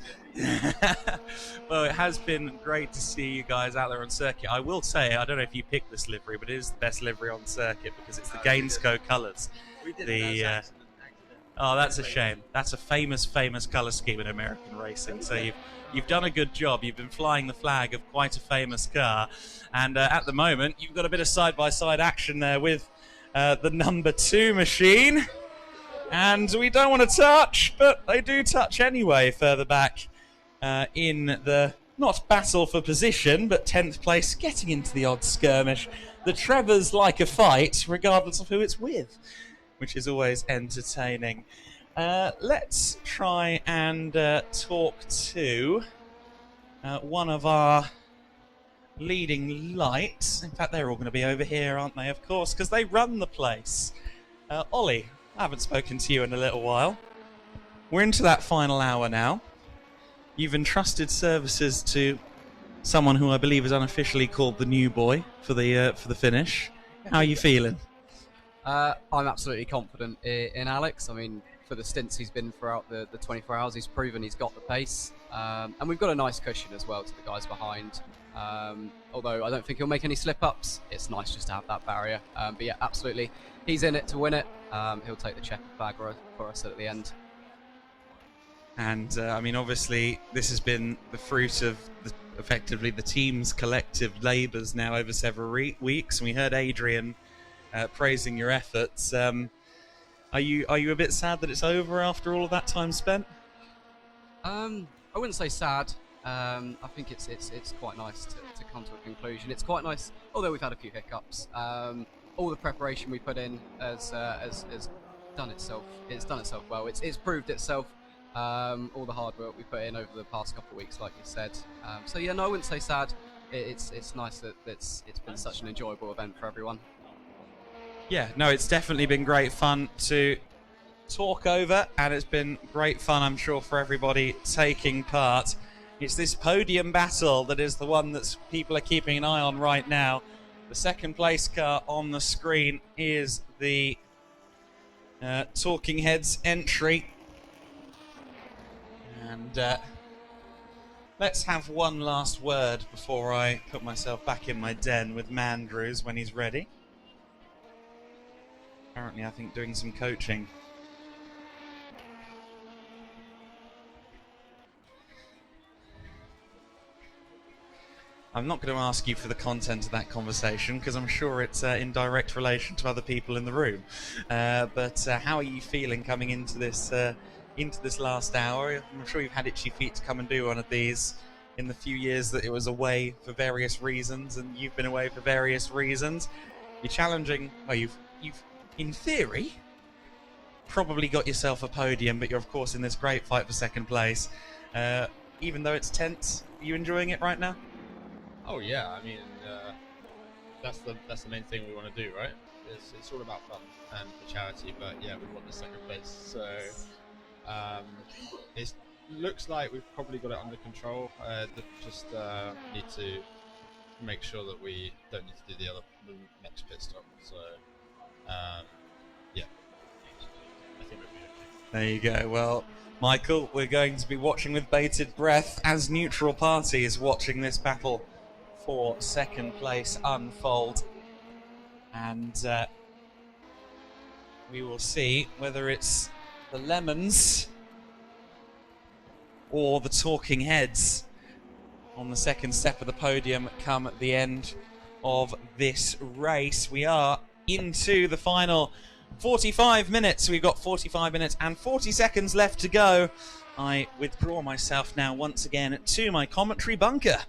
Well, it has been great to see you guys out there on circuit. I will say, I don't know if you picked this livery, but it is the best livery on circuit because it's the Gainsco colours. Oh, that's a shame. That's a famous colour scheme in American racing. So you've done a good job. You've been flying the flag of quite a famous car. And at the moment, you've got a bit of side-by-side action there with the number 2 machine. And we don't want to touch, but they do touch anyway further back in the, not battle for position, but 10th place, getting into the odd skirmish. The Trevors like a fight, regardless of who it's with, which is always entertaining. Let's try and talk to one of our leading lights. In fact, they're all going to be over here, aren't they? Of course, because they run the place. Ollie, I haven't spoken to you in a little while. We're into that final hour now. You've entrusted services to someone who I believe is unofficially called the new boy for the finish. How are you feeling?
I'm absolutely confident in Alex. I mean, for the stints he's been throughout the 24 hours, he's proven he's got the pace. And we've got a nice cushion as well to the guys behind. Although I don't think he'll make any slip-ups. It's nice just to have that barrier. But yeah, absolutely. He's in it to win it. He'll take the checkered flag for us at the end.
And, I mean, obviously, this has been the fruit of, effectively, the team's collective labours now over several weeks. And we heard Adrian praising your efforts. Are you a bit sad that it's over after all of that time spent?
I wouldn't say sad. I think it's quite nice to come to a conclusion. It's quite nice, although we've had a few hiccups. All the preparation we put in has done itself. It's done itself well. It's proved itself. All the hard work we put in over the past couple of weeks, like you said. So yeah, no, I wouldn't say sad. It's nice that it's been such an enjoyable event for everyone.
Yeah, no, it's definitely been great fun to talk over, and it's been great fun, I'm sure, for everybody taking part. It's this podium battle that is the one that people are keeping an eye on right now. The second place car on the screen is the Talking Heads entry. And let's have one last word before I put myself back in my den with Mandrews when he's ready. Apparently, I think, doing some coaching. I'm not going to ask you for the content of that conversation because I'm sure it's in direct relation to other people in the room. But how are you feeling coming into this last hour? I'm sure you've had itchy feet to come and do one of these in the few years that it was away for various reasons, and you've been away for various reasons. You're challenging. Well, you've in theory probably got yourself a podium, but you're of course in this great fight for second place. Even though it's tense, are you enjoying it right now?
Oh yeah, I mean that's the main thing we want to do, right? It's all about fun and for charity, but yeah, we want the second place. So it looks like we've probably got it under control. Just need to make sure that we don't need to do the next pit stop. So yeah, I think we'll be okay.
There you go. Well, Michael, we're going to be watching with bated breath as neutral party is watching this battle for second place unfold. And we will see whether it's the Lemons or the Talking Heads on the second step of the podium come at the end of this race. We are into the final 45 minutes. We've got 45 minutes and 40 seconds left to go. I withdraw myself now once again to my commentary bunker.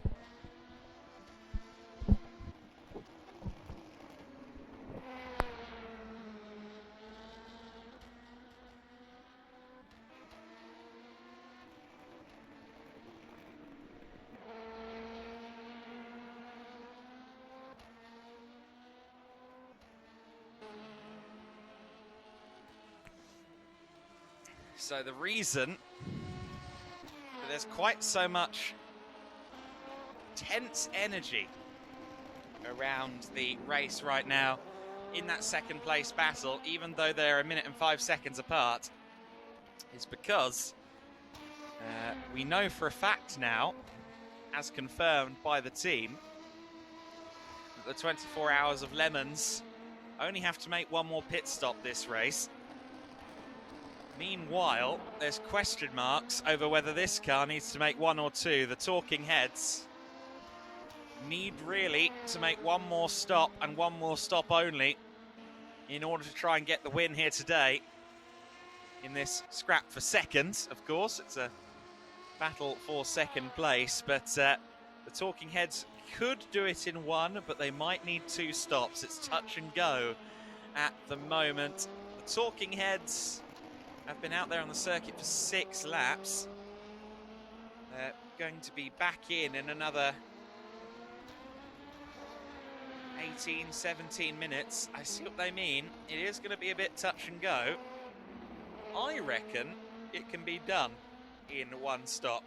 So the reason that there's quite so much tense energy around the race right now in that second place battle, even though they're 1 minute and 5 seconds apart, is because we know for a fact now, as confirmed by the team, that the 24 Hours of Lemons only have to make one more pit stop this race. Meanwhile, there's question marks over whether this car needs to make one or two. The Talking Heads need really to make one more stop and one more stop only in order to try and get the win here today in this scrap for second. Of course, it's a battle for second place, but the Talking Heads could do it in one, but they might need 2 stops. It's touch and go at the moment. The Talking Heads have been out there on the circuit for 6 laps. They're going to be back in another 18, 17 minutes. I see what they mean. It is going to be a bit touch and go. I reckon it can be done in 1 stop.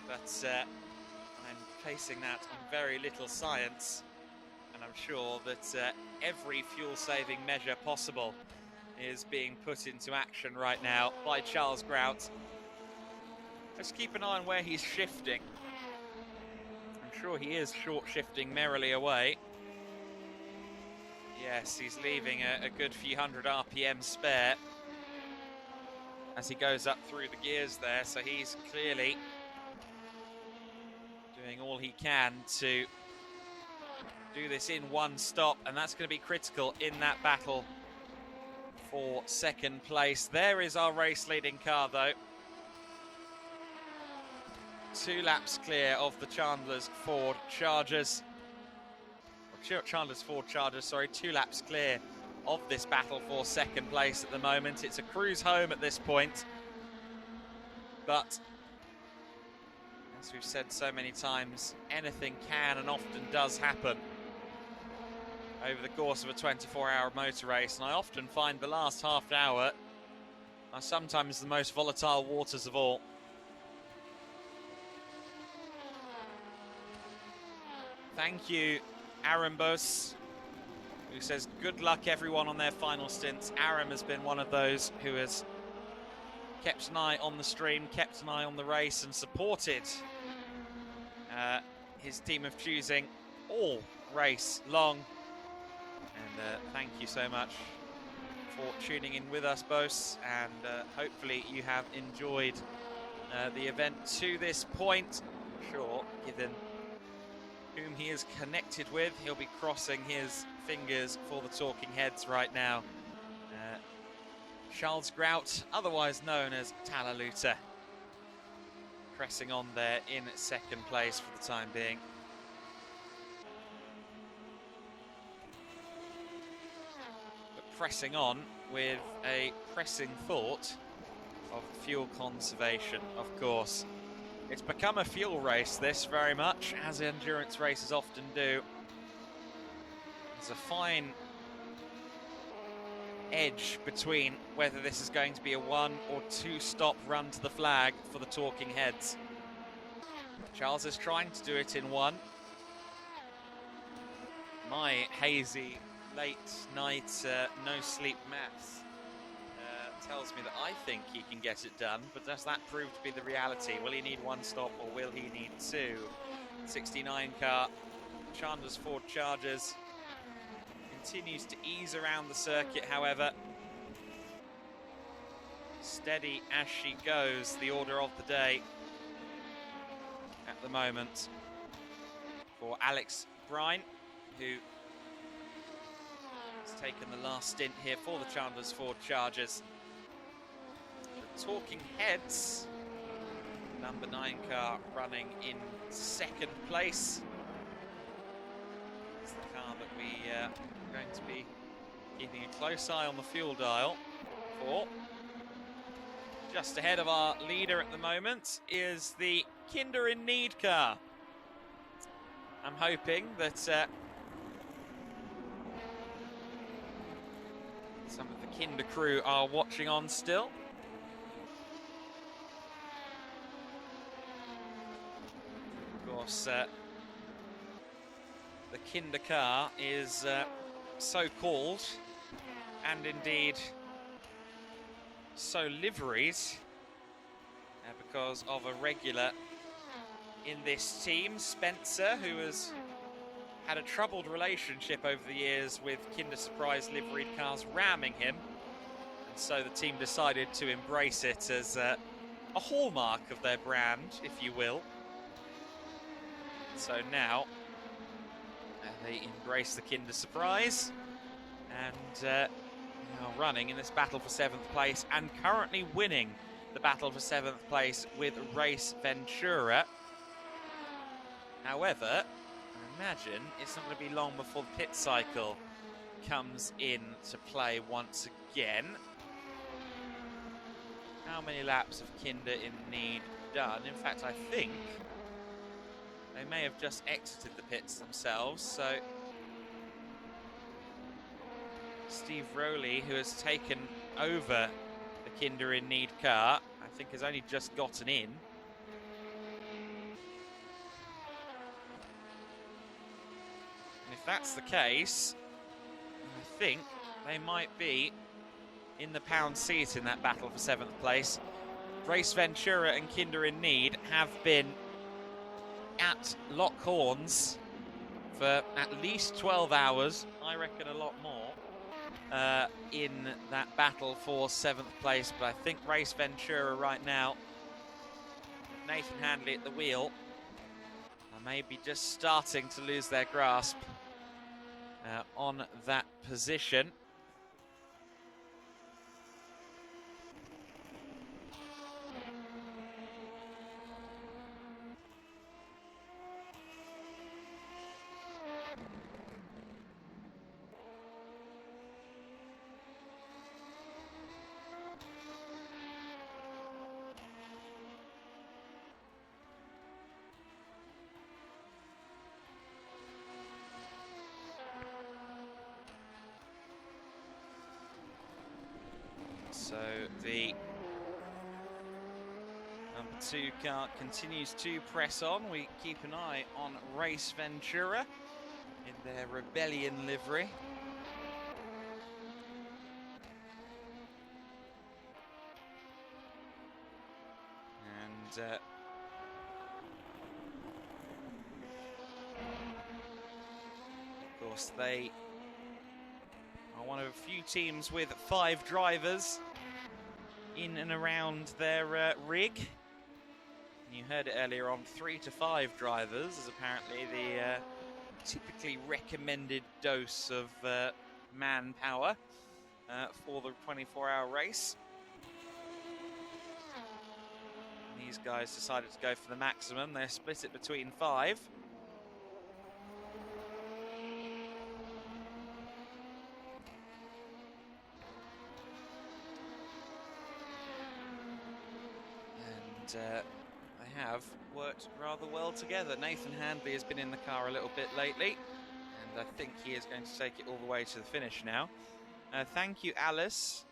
But I'm placing that on very little science. And I'm sure that every fuel-saving measure possible is being put into action right now by Charles Grout. Let's keep an eye on where he's shifting. I'm sure he is short shifting merrily away. Yes, he's leaving a good few hundred RPM spare as he goes up through the gears there, so he's clearly doing all he can to do this in 1 stop, and that's going to be critical in that battle for second place. There is our race leading car though. 2 laps clear of the Chandler's Ford Chargers. Chandler's Ford Chargers, sorry, 2 laps clear of this battle for second place at the moment. It's a cruise home at this point. But as we've said so many times, anything can and often does happen over the course of a 24-hour motor race, and I often find the last half hour are sometimes the most volatile waters of all. Thank you, Arambos, who says good luck everyone on their final stints. Aram has been one of those who has kept an eye on the stream, kept an eye on the race, and supported his team of choosing all race long. And thank you so much for tuning in with us, Bose, and hopefully you have enjoyed the event to this point. I'm sure, given whom he is connected with, he'll be crossing his fingers for the Talking Heads right now. Charles Grout, otherwise known as Talaluta, pressing on there in second place for the time being. Pressing on with a pressing thought of fuel conservation, of course. It's become a fuel race, this, very much, as endurance races often do. There's a fine edge between whether this is going to be a 1 or 2 stop run to the flag for the Talking Heads. Charles is trying to do it in 1. My hazy late night no sleep maths
tells me that I think he can get it done, but does that prove to be the reality? Will he need one stop or will he need two? 69 car, Chandler's Ford Chargers, continues to ease around the circuit, however. Steady as she goes, the order of the day at the moment for Alex Brine, who has taken the last stint here for the Chandler's Ford Chargers. The Talking Heads, number 9 car, running in second place. It's the car that we are going to be keeping a close eye on the fuel dial for. Just ahead of our leader at the moment is the Kinder in Need car. I'm hoping that some of the Kinder crew are watching on still. Of course, the Kinder car is so called, and indeed so liveried, because of a regular in this team, Spencer, who has had a troubled relationship over the years with Kinder Surprise liveried cars ramming him, and so the team decided to embrace it as a hallmark of their brand, if you will. So now they embrace the Kinder Surprise, and now running in this battle for 7th place and currently winning the battle for 7th place with Race Ventura. However, I imagine it's not going to be long before the pit cycle comes in to play once again. How many laps have Kinder in Need done? In fact, I think they may have just exited the pits themselves, so Steve Rowley, who has taken over the Kinder in Need car, I think has only just gotten in. And if that's the case, I think they might be in the pound seat in that battle for 7th place. Race Ventura and Kinder in Need have been at lock horns for at least 12 hours, I reckon a lot more, in that battle for 7th place. But I think Race Ventura right now, Nathan Handley at the wheel, are maybe just starting to lose their grasp on that position. So the number 2 car continues to press on. We keep an eye on Race Ventura in their Rebellion livery. And of course they are one of a few teams with 5 drivers in and around their rig. And you heard it earlier on, 3 to 5 drivers is apparently the typically recommended dose of manpower for the 24-hour race. And these guys decided to go for the maximum. They split it between 5. They have worked rather well together. Nathan Handley has been in the car a little bit lately, and I think he is going to take it all the way to the finish now. Thank you, Alice.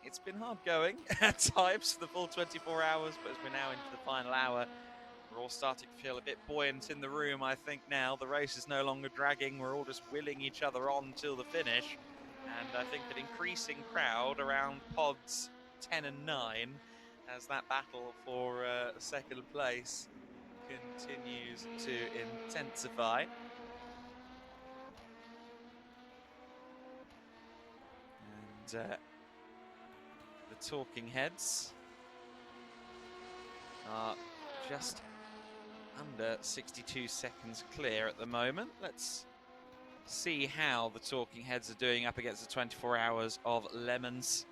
It's been hard going at times for the full 24 hours, but as we're now into the final hour, we're all starting to feel a bit buoyant in the room, I think now. The race is no longer dragging. We're all just willing each other on till the finish. And I think an increasing crowd around pods 10 and 9 as that battle for second place continues to intensify. And the talking heads are just under 62 seconds clear at the moment. Let's see how the talking heads are doing up against the 24 hours of Lemons.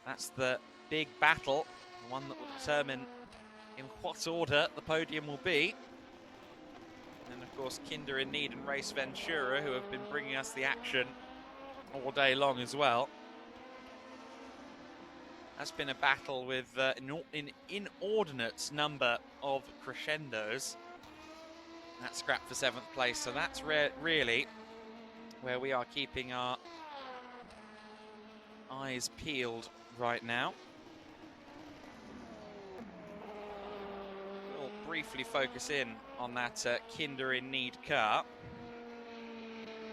That's the big battle, the one that will determine in what order the podium will be. And of course Kinder in Need and Race Ventura, who have been bringing us the action all day long as well. That's been a battle with an inordinate number of crescendos. That's scrapped for 7th place, so that's really where we are keeping our eyes peeled right now. We'll briefly focus in on that Kinder in Need car,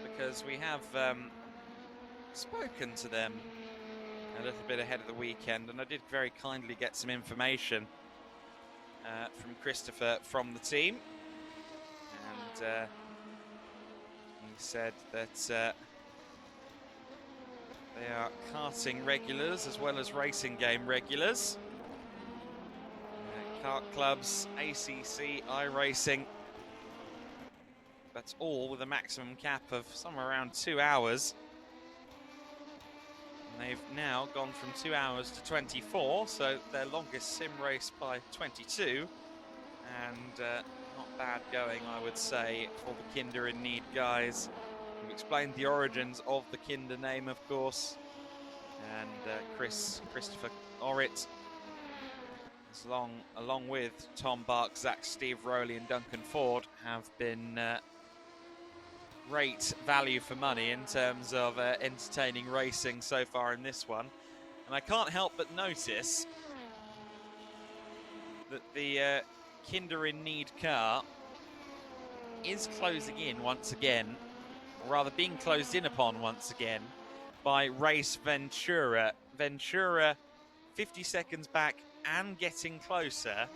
because we have spoken to them a little bit ahead of the weekend, and I did very kindly get some information from Christopher from the team, and he said that they are karting regulars as well as racing game regulars. Kart clubs, ACC, iRacing, that's all with a maximum cap of somewhere around 2 hours. They've now gone from 2 hours to 24, so their longest sim race by 22. And not bad going, I would say, for the Kinder in Need guys. We've explained the origins of the Kinder name, of course. And Christopher Orrit, along with Tom Bark, Zach, Steve Rowley and Duncan Ford, have been great value for money in terms of entertaining racing so far in this one. And I can't help but notice that the Kinder in Need car is closing in once again, or rather being closed in upon once again, by Race Ventura. Ventura 50 seconds back and getting closer. I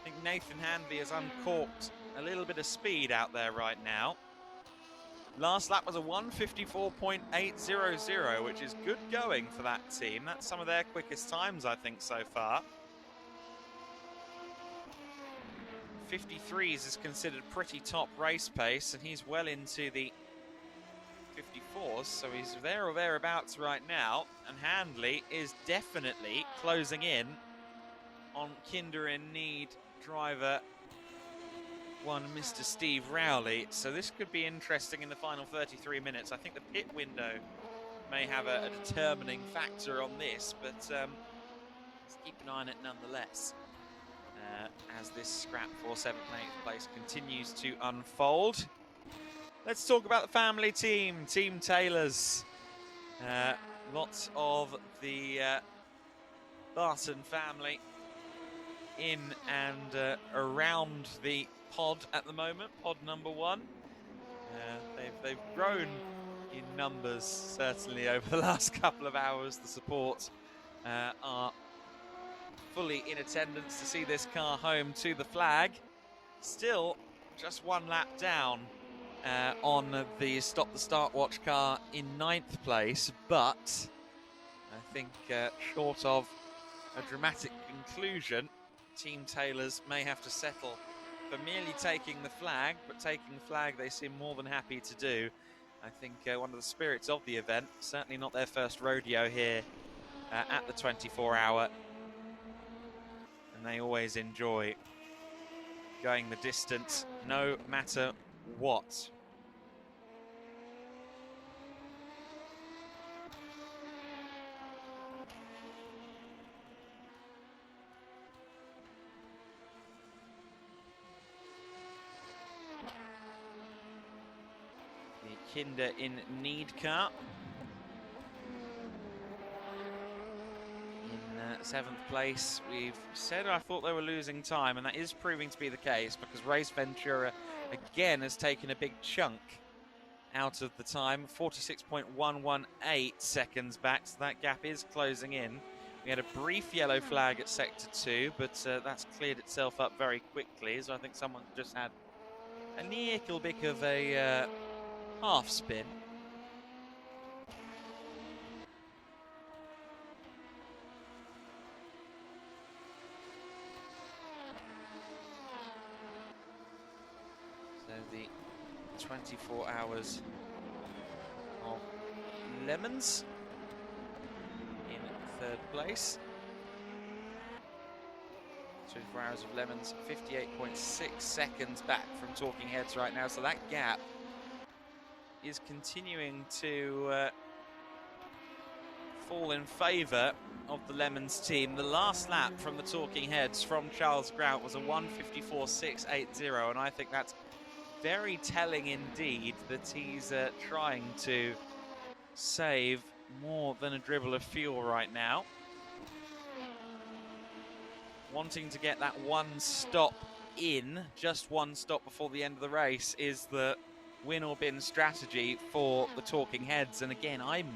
think Nathan Hanby has uncorked a little bit of speed out there right now. Last lap was a 1:54.800, which is good going for that team. That's some of their quickest times, I think, so far. 53s is considered pretty top race pace, and he's well into the 54s, so he's there or thereabouts right now. And Handley is definitely closing in on Kinder in Need driver one, Mr. Steve Rowley. So this could be interesting in the final 33 minutes. I think the pit window may have a determining factor on this, but let's keep an eye on it nonetheless as this scrap for 7th and 8th place continues to unfold. Let's talk about the family team, Team Taylors. Lots of the Barton family in and around the pod at the moment, pod number 1. They've grown in numbers certainly over the last couple of hours. The support are fully in attendance to see this car home to the flag. Still just one lap down on the Stop the Start Watch car in 9th place, but I think short of a dramatic conclusion, Team Taylors may have to settle for merely taking the flag, but taking the flag they seem more than happy to do. I think one of the spirits of the event, certainly not their first rodeo here at the 24-hour, and they always enjoy going the distance no matter what. The Kinder in Need car in 7th place. We've said I thought they were losing time, and that is proving to be the case, because Race Ventura again has taken a big chunk out of the time, 46.118 seconds back, so that gap is closing in. We had a brief yellow flag at Sector 2, but that's cleared itself up very quickly, so I think someone just had a little bit of a half spin. So the 24 hours of Lemons in third place. 24 hours of Lemons, 58.6 seconds back from Talking Heads right now. So that gap is continuing to fall in favour of the Lemons team. The last lap from the Talking Heads from Charles Grout was a 1:54.680, and I think that's very telling indeed that he's trying to save more than a dribble of fuel right now. Wanting to get that one stop in, just one stop before the end of the race, is the win or bin strategy for the Talking Heads. And again, I'm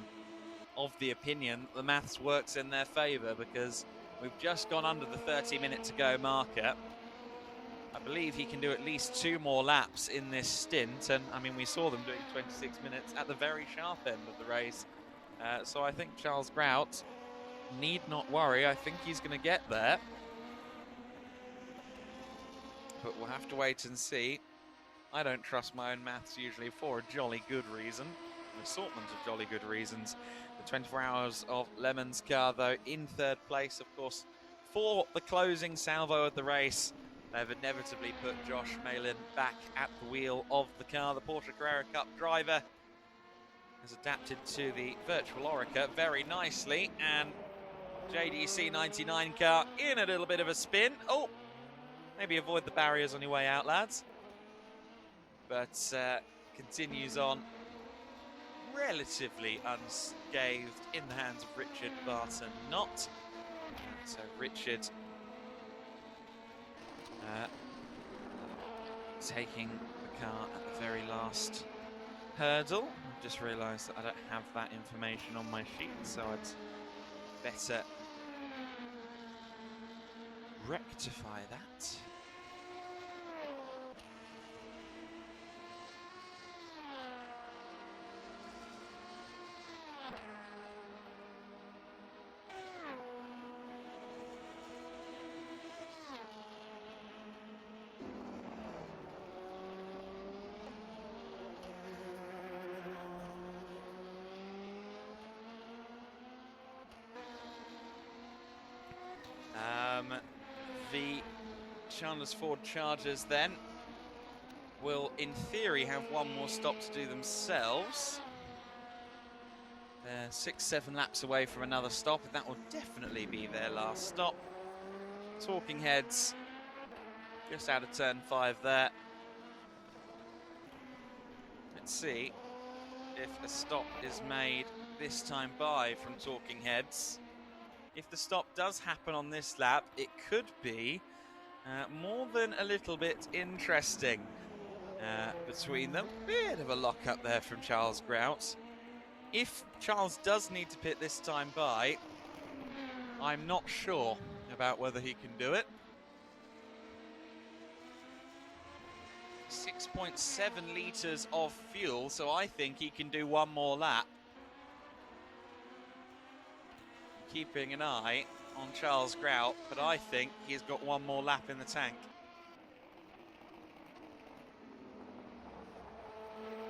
of the opinion the maths works in their favour, because we've just gone under the 30-minute to go marker. I believe he can do at least 2 more laps in this stint, and I mean, we saw them doing 26 minutes at the very sharp end of the race. So I think Charles Grout need not worry. I think he's going to get there. But we'll have to wait and see. I don't trust my own maths usually for a jolly good reason. An assortment of jolly good reasons. The 24 hours of Lemons car, though, in third place, of course, for the closing salvo of the race. They've inevitably put Josh Malin back at the wheel of the car. The Porsche Carrera Cup driver has adapted to the virtual Orica very nicely. And JDC 99 car in a little bit of a spin. Oh, maybe avoid the barriers on your way out, lads. But continues on relatively unscathed in the hands of Richard Barton Not. So Richard taking the car at the very last hurdle. I've just realised that I don't have that information on my sheet, so I'd better rectify that. The Chandler's Ford Chargers then will, in theory, have one more stop to do themselves. They're 6-7 laps away from another stop, and that will definitely be their last stop. Talking Heads just out of turn 5 there. Let's see if a stop is made this time by from Talking Heads. If the stop does happen on this lap, it could be more than a little bit interesting between them. Bit of a lock-up there from Charles Grout. If Charles does need to pit this time by, I'm not sure about whether he can do it. 6.7 litres of fuel, so I think he can do one more lap. Keeping an eye on Charles Grout, but I think he's got one more lap in the tank.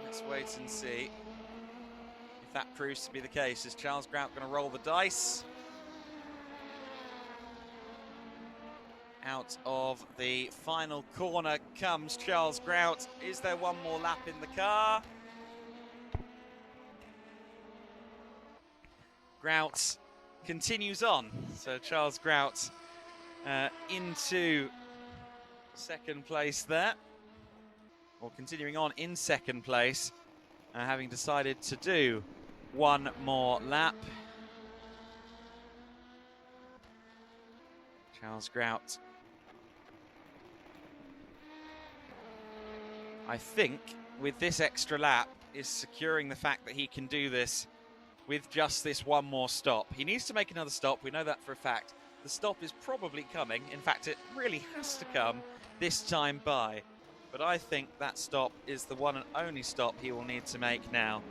Let's wait and see if that proves to be the case. Is Charles Grout going to roll the dice? Out of the final corner comes Charles Grout. Is there one more lap in the car? Grout continues on. So Charles Grout into second place there. Or continuing on in second place, having decided to do one more lap. Charles Grout, I think with this extra lap, is securing the fact that he can do this with just this one more stop. He needs to make another stop, we know that for a fact. The stop is probably coming. In fact, it really has to come this time by. But I think that stop is the one and only stop he will need to make now.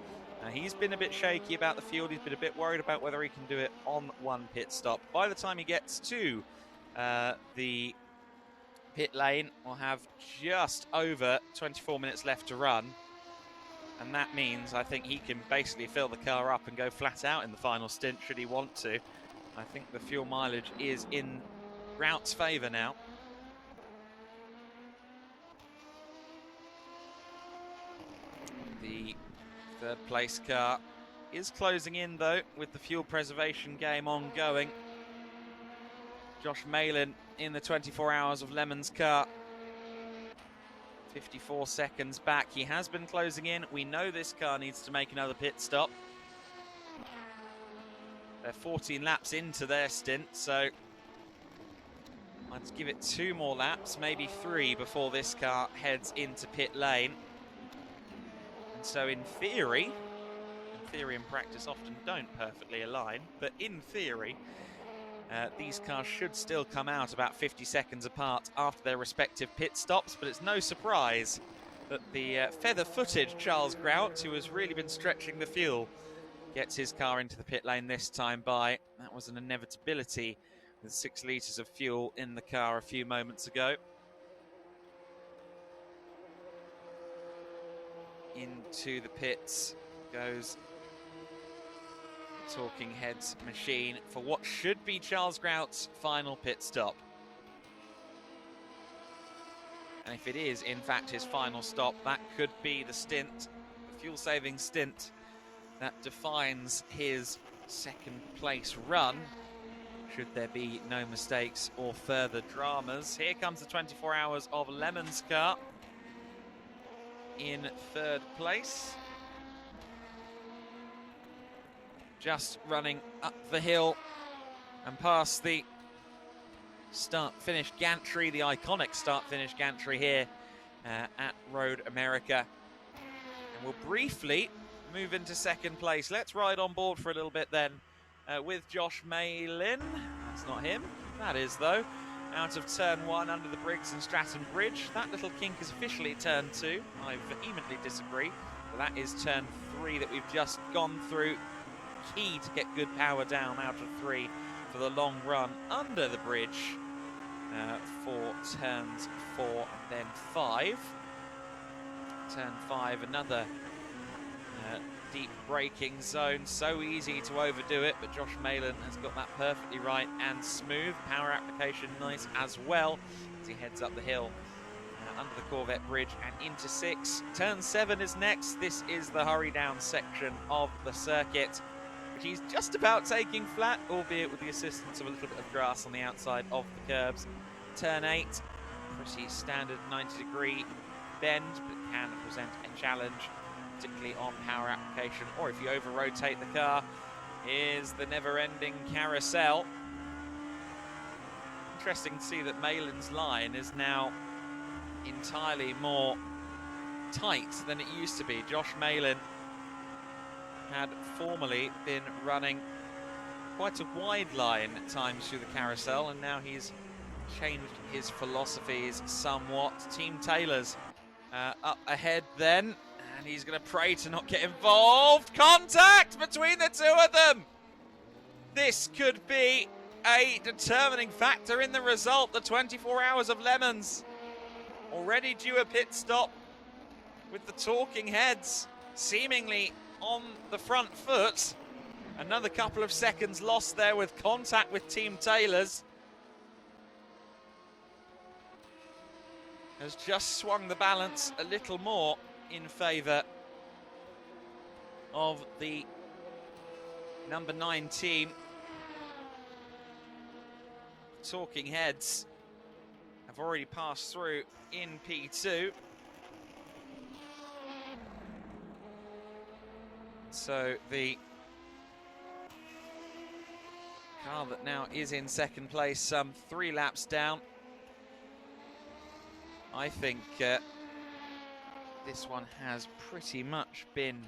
He's been a bit shaky about the field. He's been a bit worried about whether he can do it on one pit stop. By the time he gets to the pit lane, we'll have just over 24 minutes left to run. And that means I think he can basically fill the car up and go flat out in the final stint should he want to. I think the fuel mileage is in Grout's favour now. The third place car is closing in though with the fuel preservation game ongoing. Josh Malin in the 24 Hours of Lemons car. 54 seconds back. He has been closing in. We know this car needs to make another pit stop. They're 14 laps into their stint, so I'd give it 2 more laps, maybe 3, before this car heads into pit lane. And so in theory and practice often don't perfectly align, but in theory, these cars should still come out about 50 seconds apart after their respective pit stops, but it's no surprise that the feather-footed Charles Grout, who has really been stretching the fuel, gets his car into the pit lane this time by. That was an inevitability with 6 litres of fuel in the car a few moments ago. Into the pits goes the Talking Heads machine for what should be Charles Grout's final pit stop. And if it is, in fact, his final stop, that could be the stint, the fuel-saving stint, that defines his second place run, should there be no mistakes or further dramas. Here comes the 24 Hours of Lemons car in third place. Just running up the hill and past the start-finish gantry, the iconic start-finish gantry here at Road America. And we'll briefly move into second place. Let's ride on board for a little bit then with Josh Malin. That's not him. That is, though. Out of turn 1 under the Briggs and Stratton Bridge. That little kink is officially turn 2. I vehemently disagree. But that is turn 3 that we've just gone through. Key to get good power down out of 3 for the long run under the bridge for turns 4 and then 5. Turn 5, another deep braking zone. So easy to overdo it, but Josh Malin has got that perfectly right and smooth. Power application nice as well as he heads up the hill under the Corvette bridge and into 6. Turn 7 is next. This is the hurry down section of the circuit, which he's just about taking flat, albeit with the assistance of a little bit of grass on the outside of the curbs. Turn 8, pretty standard 90-degree bend, but can present a challenge, particularly on power application, or if you over-rotate the car. Here's the never-ending carousel. Interesting to see that Malin's line is now entirely more tight than it used to be. Josh Malin had formerly been running quite a wide line at times through the carousel, and now he's changed his philosophies somewhat. Team Taylor's up ahead then, and he's going to pray to not get involved. Contact between the two of them! This could be a determining factor in the result. The 24 Hours of Lemons already due a pit stop with the Talking Heads seemingly on the front foot. Another couple of seconds lost there with contact with Team Taylor's. Has just swung the balance a little more in favour of the number 9 team. Talking Heads have already passed through in P2. So the car that now is in second place, some 3 laps down. I think the this one has pretty much been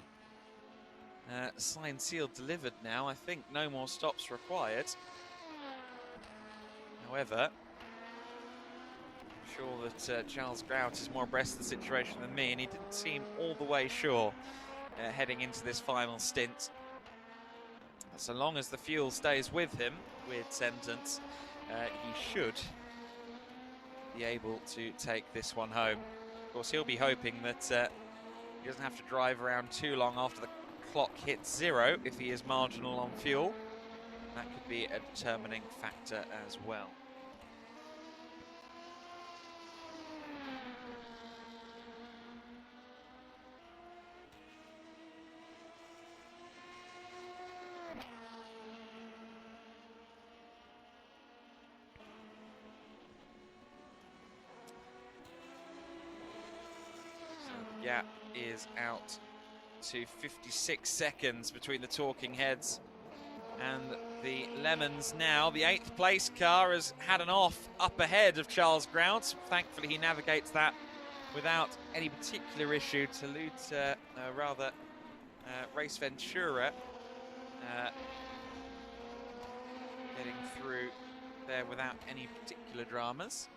signed, sealed, delivered now. I think no more stops required. However, I'm sure that Charles Grout is more abreast of the situation than me, and he didn't seem all the way sure heading into this final stint. So long as the fuel stays with him, weird sentence, he should be able to take this one home. Of course, he'll be hoping that he doesn't have to drive around too long after the clock hits 0 if he is marginal on fuel. That could be a determining factor as well. Gap is out to 56 seconds between the Talking Heads and the Lemons now. The 8th place car has had an off up ahead of Charles Grout. Thankfully, he navigates that without any particular issue. To elude, Race Ventura getting through there without any particular dramas.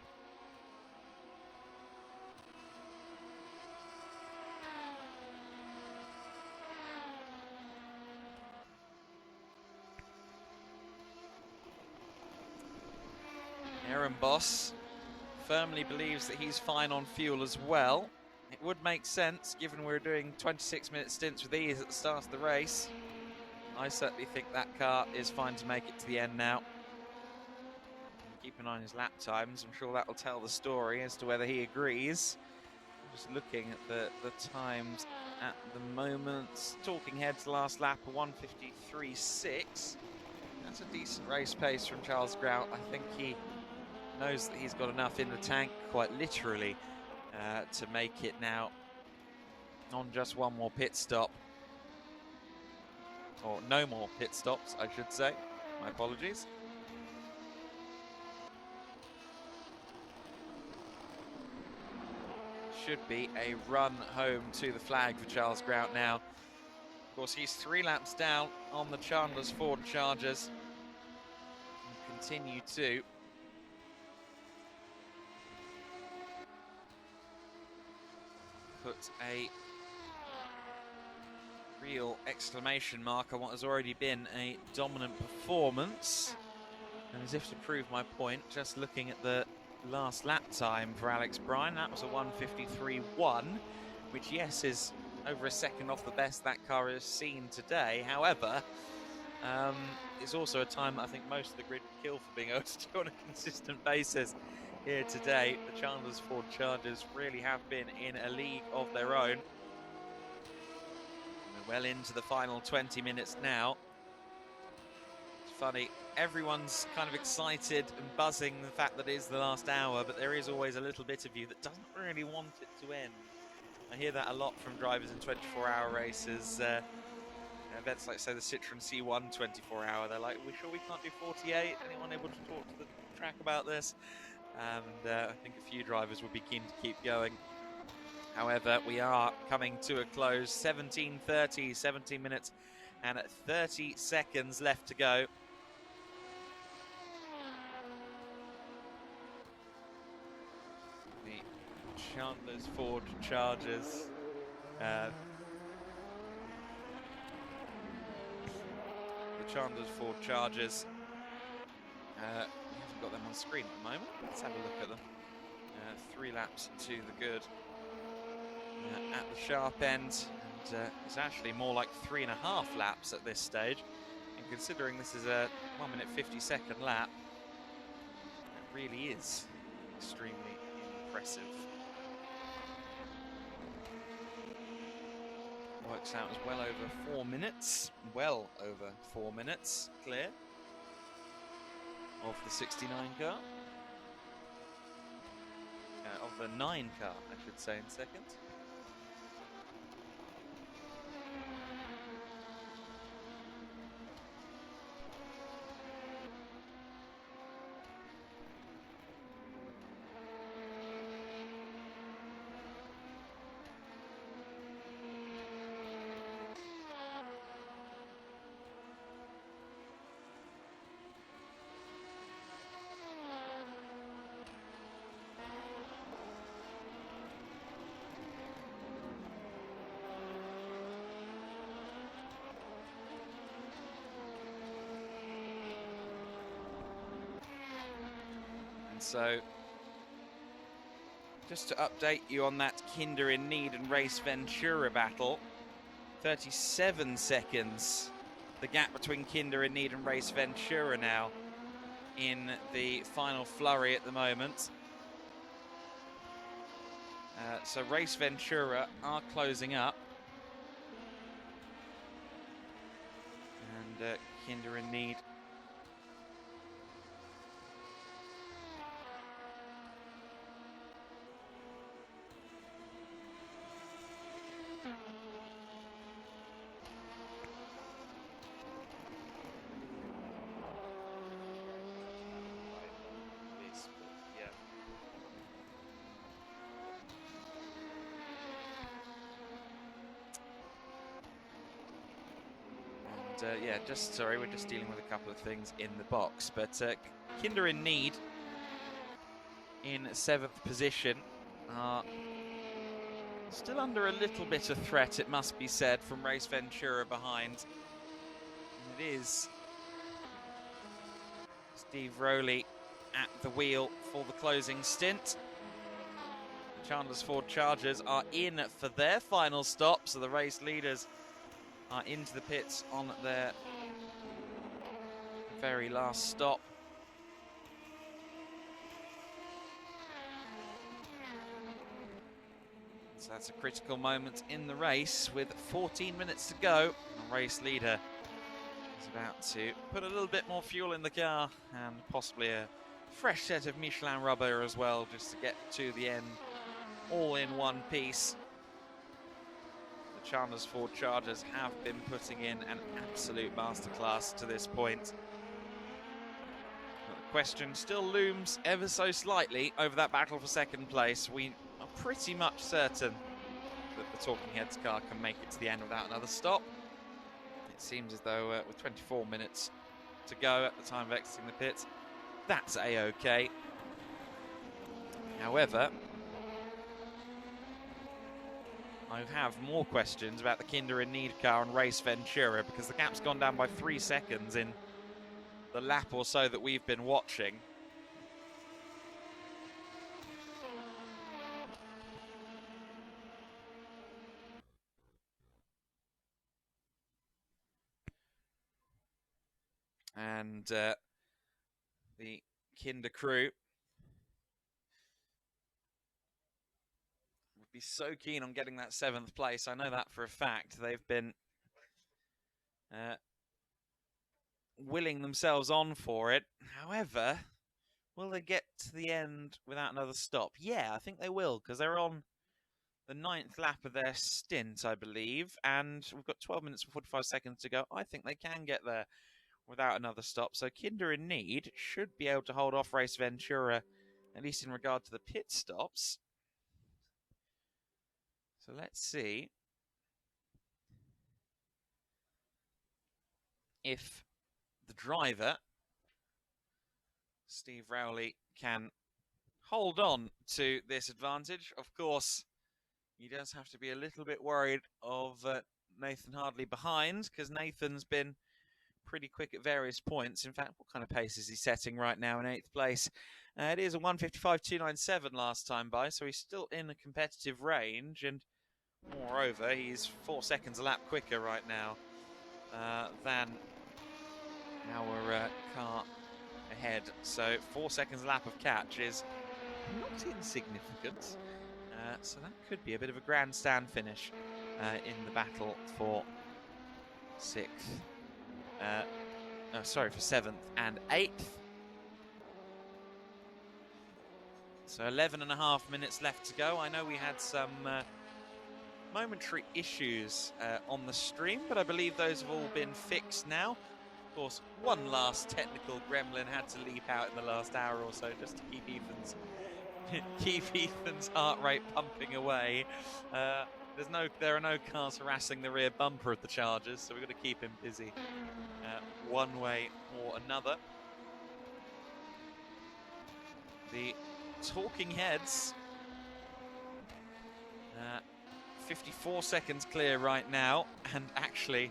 Aaron Boss firmly believes that he's fine on fuel as well. It would make sense, given we're doing 26-minute stints with ease at the start of the race. I certainly think that car is fine to make it to the end now. Keep an eye on his lap times. I'm sure that will tell the story as to whether he agrees. Just looking at the times at the moment. Talking Heads last lap, a 1:53.6. That's a decent race pace from Charles Grout. I think he knows that he's got enough in the tank, quite literally, to make it now on just one more pit stop. Or no more pit stops, I should say. My apologies. Should be a run home to the flag for Charles Grout now. Of course, he's 3 laps down on the Chandler's Ford Chargers. And continue to put a real exclamation mark on what has already been a dominant performance. And as if to prove my point, just looking at the last lap time for Alex Bryan, that was a 1:53.1, which, yes, is over a second off the best that car has seen today. However, it's also a time I think most of the grid would kill for being able to do on a consistent basis here today. The Chandler's Ford Chargers really have been in a league of their own. We're well into the final 20 minutes now. It's funny, everyone's kind of excited and buzzing the fact that it is the last hour, but there is always a little bit of you that doesn't really want it to end. I hear that a lot from drivers in 24-hour races. Events like, say, the Citroen C1 24-hour, they're like, we sure we can't do 48? Anyone able to talk to the track about this? And I think a few drivers would be keen to keep going. However, we are coming to a close. 17:30, 17 minutes and 30 seconds left to go. The Chandler's Ford Chargers. The Chandler's Ford Chargers. We haven't got them on screen at the moment. Let's have a look at them. 3 laps to the good at the sharp end. And it's actually more like 3.5 laps at this stage. And considering this is a 1:50 lap, that really is extremely impressive. Works out as well over 4 minutes. Well over 4 minutes clear of the 69 car. Of the 9 car, I should say, in second. So, just to update you on that Kinder in Need and Race Ventura battle, 37 seconds, the gap between Kinder in Need and Race Ventura now in the final flurry at the moment. So Race Ventura are closing up. And Kinder in Need yeah, just sorry, we're just dealing with a couple of things in the box. But Kinder in Need in 7th position are still under a little bit of threat, it must be said, from Race Ventura behind. And it is Steve Rowley at the wheel for the closing stint. The Chandler's Ford Chargers are in for their final stop, so the race leaders are into the pits on their very last stop. So that's a critical moment in the race with 14 minutes to go. The race leader is about to put a little bit more fuel in the car and possibly a fresh set of Michelin rubber as well, just to get to the end all in one piece. The Chandler's Ford Chargers have been putting in an absolute masterclass to this point. But the question still looms ever so slightly over that battle for second place. We are pretty much certain that the Talking Heads car can make it to the end without another stop. It seems as though with 24 minutes to go at the time of exiting the pits, that's a-okay. However, I have more questions about the Kinder in Need car and Race Ventura, because the gap's gone down by 3 seconds in the lap or so that we've been watching. And the Kinder crew would be so keen on getting that 7th place. I know that for a fact. They've been willing themselves on for it. However, will they get to the end without another stop? Yeah, I think they will, because they're on the 9th lap of their stint, I believe, and we've got 12 minutes and 45 seconds to go. I think they can get there without another stop. So Kinder in Need should be able to hold off Race Ventura, at least in regard to the pit stops. So let's see if the driver, Steve Rowley, can hold on to this advantage. Of course, he does have to be a little bit worried of Nathan Hardley behind, because Nathan's been pretty quick at various points. In fact, what kind of pace is he setting right now in 8th place? It is a 1:55.297 last time by, so he's still in a competitive range, and moreover, he's 4 seconds a lap quicker right now than our car ahead. So 4 seconds a lap of catch is not insignificant. So that could be a bit of a grandstand finish in the battle for 6th. For 7th and 8th. So 11.5 minutes left to go. I know we had some momentary issues on the stream, but I believe those have all been fixed now. Of course, one last technical gremlin had to leap out in the last hour or so just to keep Ethan's heart rate pumping away. There are no cars harassing the rear bumper of the Chargers, so we've got to keep him busy one way or another. The Talking Heads, 54 seconds clear right now, and actually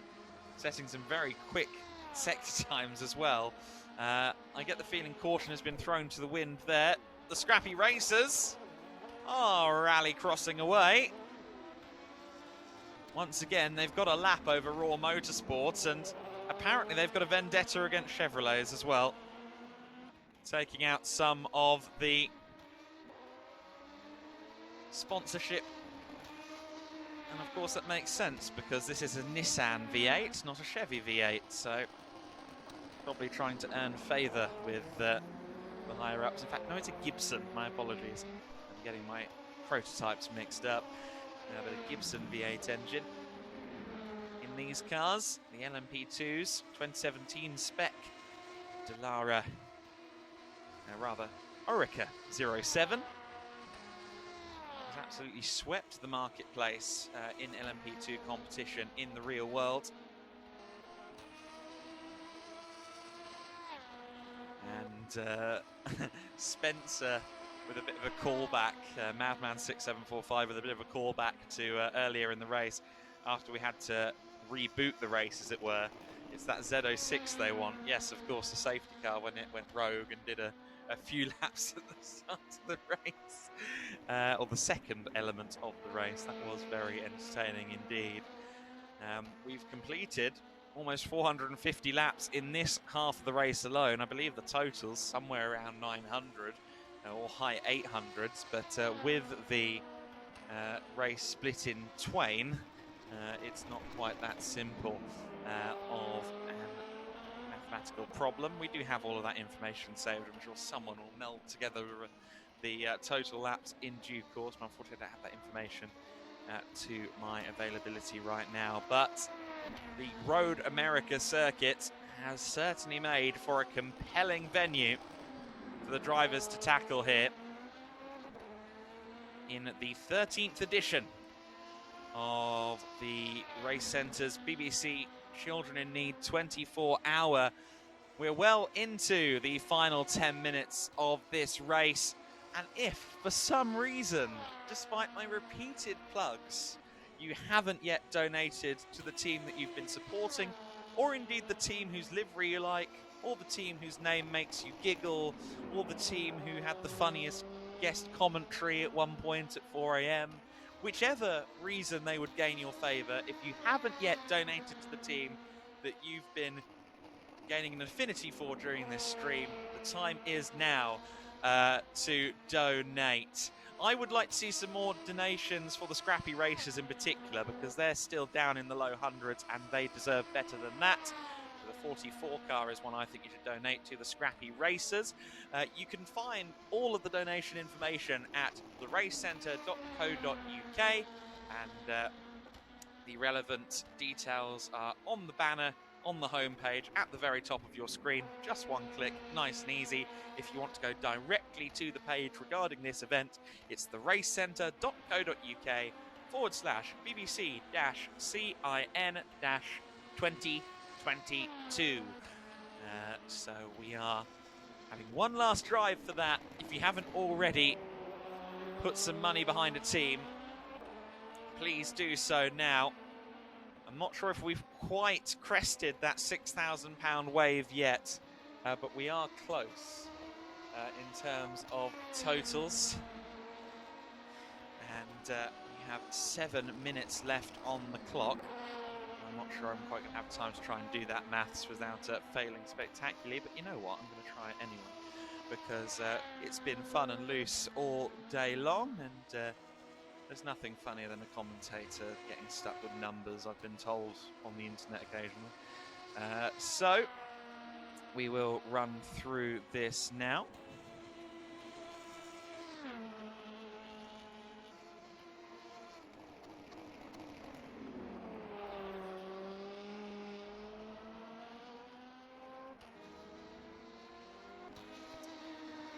setting some very quick sector times as well. I get the feeling caution has been thrown to the wind there. The Scrappy Racers are rally crossing away. Once again, they've got a lap over Raw Motorsports, and apparently they've got a vendetta against Chevrolets as well, taking out some of the sponsorship. And of course that makes sense, because this is a Nissan V8, not a Chevy V8, so probably trying to earn favour with the higher ups. In fact, no, it's a Gibson. My apologies. I'm getting my prototypes mixed up. But a Gibson V8 engine in these cars. The LMP2s, 2017 spec. Dallara, Oreca 07. Has absolutely swept the marketplace in LMP2 competition in the real world. And Spencer with a bit of a callback, Madman6745 with a bit of a callback to earlier in the race, after we had to reboot the race, as it were. It's that Z06 they want. Yes, of course, the safety car when it went rogue and did a few laps at the start of the race, or the second element of the race. That was very entertaining indeed. We've completed almost 450 laps in this half of the race alone. I believe the total's somewhere around 900 or high 800s, but with the race split in twain, it's not quite that simple of a mathematical problem. We do have all of that information saved. I'm sure someone will meld together the total laps in due course, but unfortunately I don't have that information to my availability right now. But the Road America circuit has certainly made for a compelling venue for the drivers to tackle here in the 13th edition of the Race Centre's BBC Children in Need 24-hour. We're well into the final 10 minutes of this race, and if for some reason, despite my repeated plugs, you haven't yet donated to the team that you've been supporting, or indeed the team whose livery you like, or the team whose name makes you giggle, or the team who had the funniest guest commentary at one point at 4 AM, whichever reason they would gain your favour, if you haven't yet donated to the team that you've been gaining an affinity for during this stream, the time is now to donate. I would like to see some more donations for the Scrappy Racers in particular, because they're still down in the low hundreds and they deserve better than that. So the 44 car is one I think you should donate to, the Scrappy Racers. You can find all of the donation information at theracecentre.co.uk, and the relevant details are on the banner on the homepage at the very top of your screen. Just one click, nice and easy. If you want to go directly to the page regarding this event, it's theracecentre.co.uk/BBC-CIN-2022. So we are having one last drive for that. If you haven't already put some money behind a team, please do so now. I'm not sure if we've quite crested that £6,000 wave yet, but we are close in terms of totals. And we have 7 minutes left on the clock. I'm not sure I'm quite going to have time to try and do that maths without failing spectacularly, but you know what, I'm going to try it anyway, because it's been fun and loose all day long, and there's nothing funnier than a commentator getting stuck with numbers, I've been told on the internet occasionally. So we will run through this now.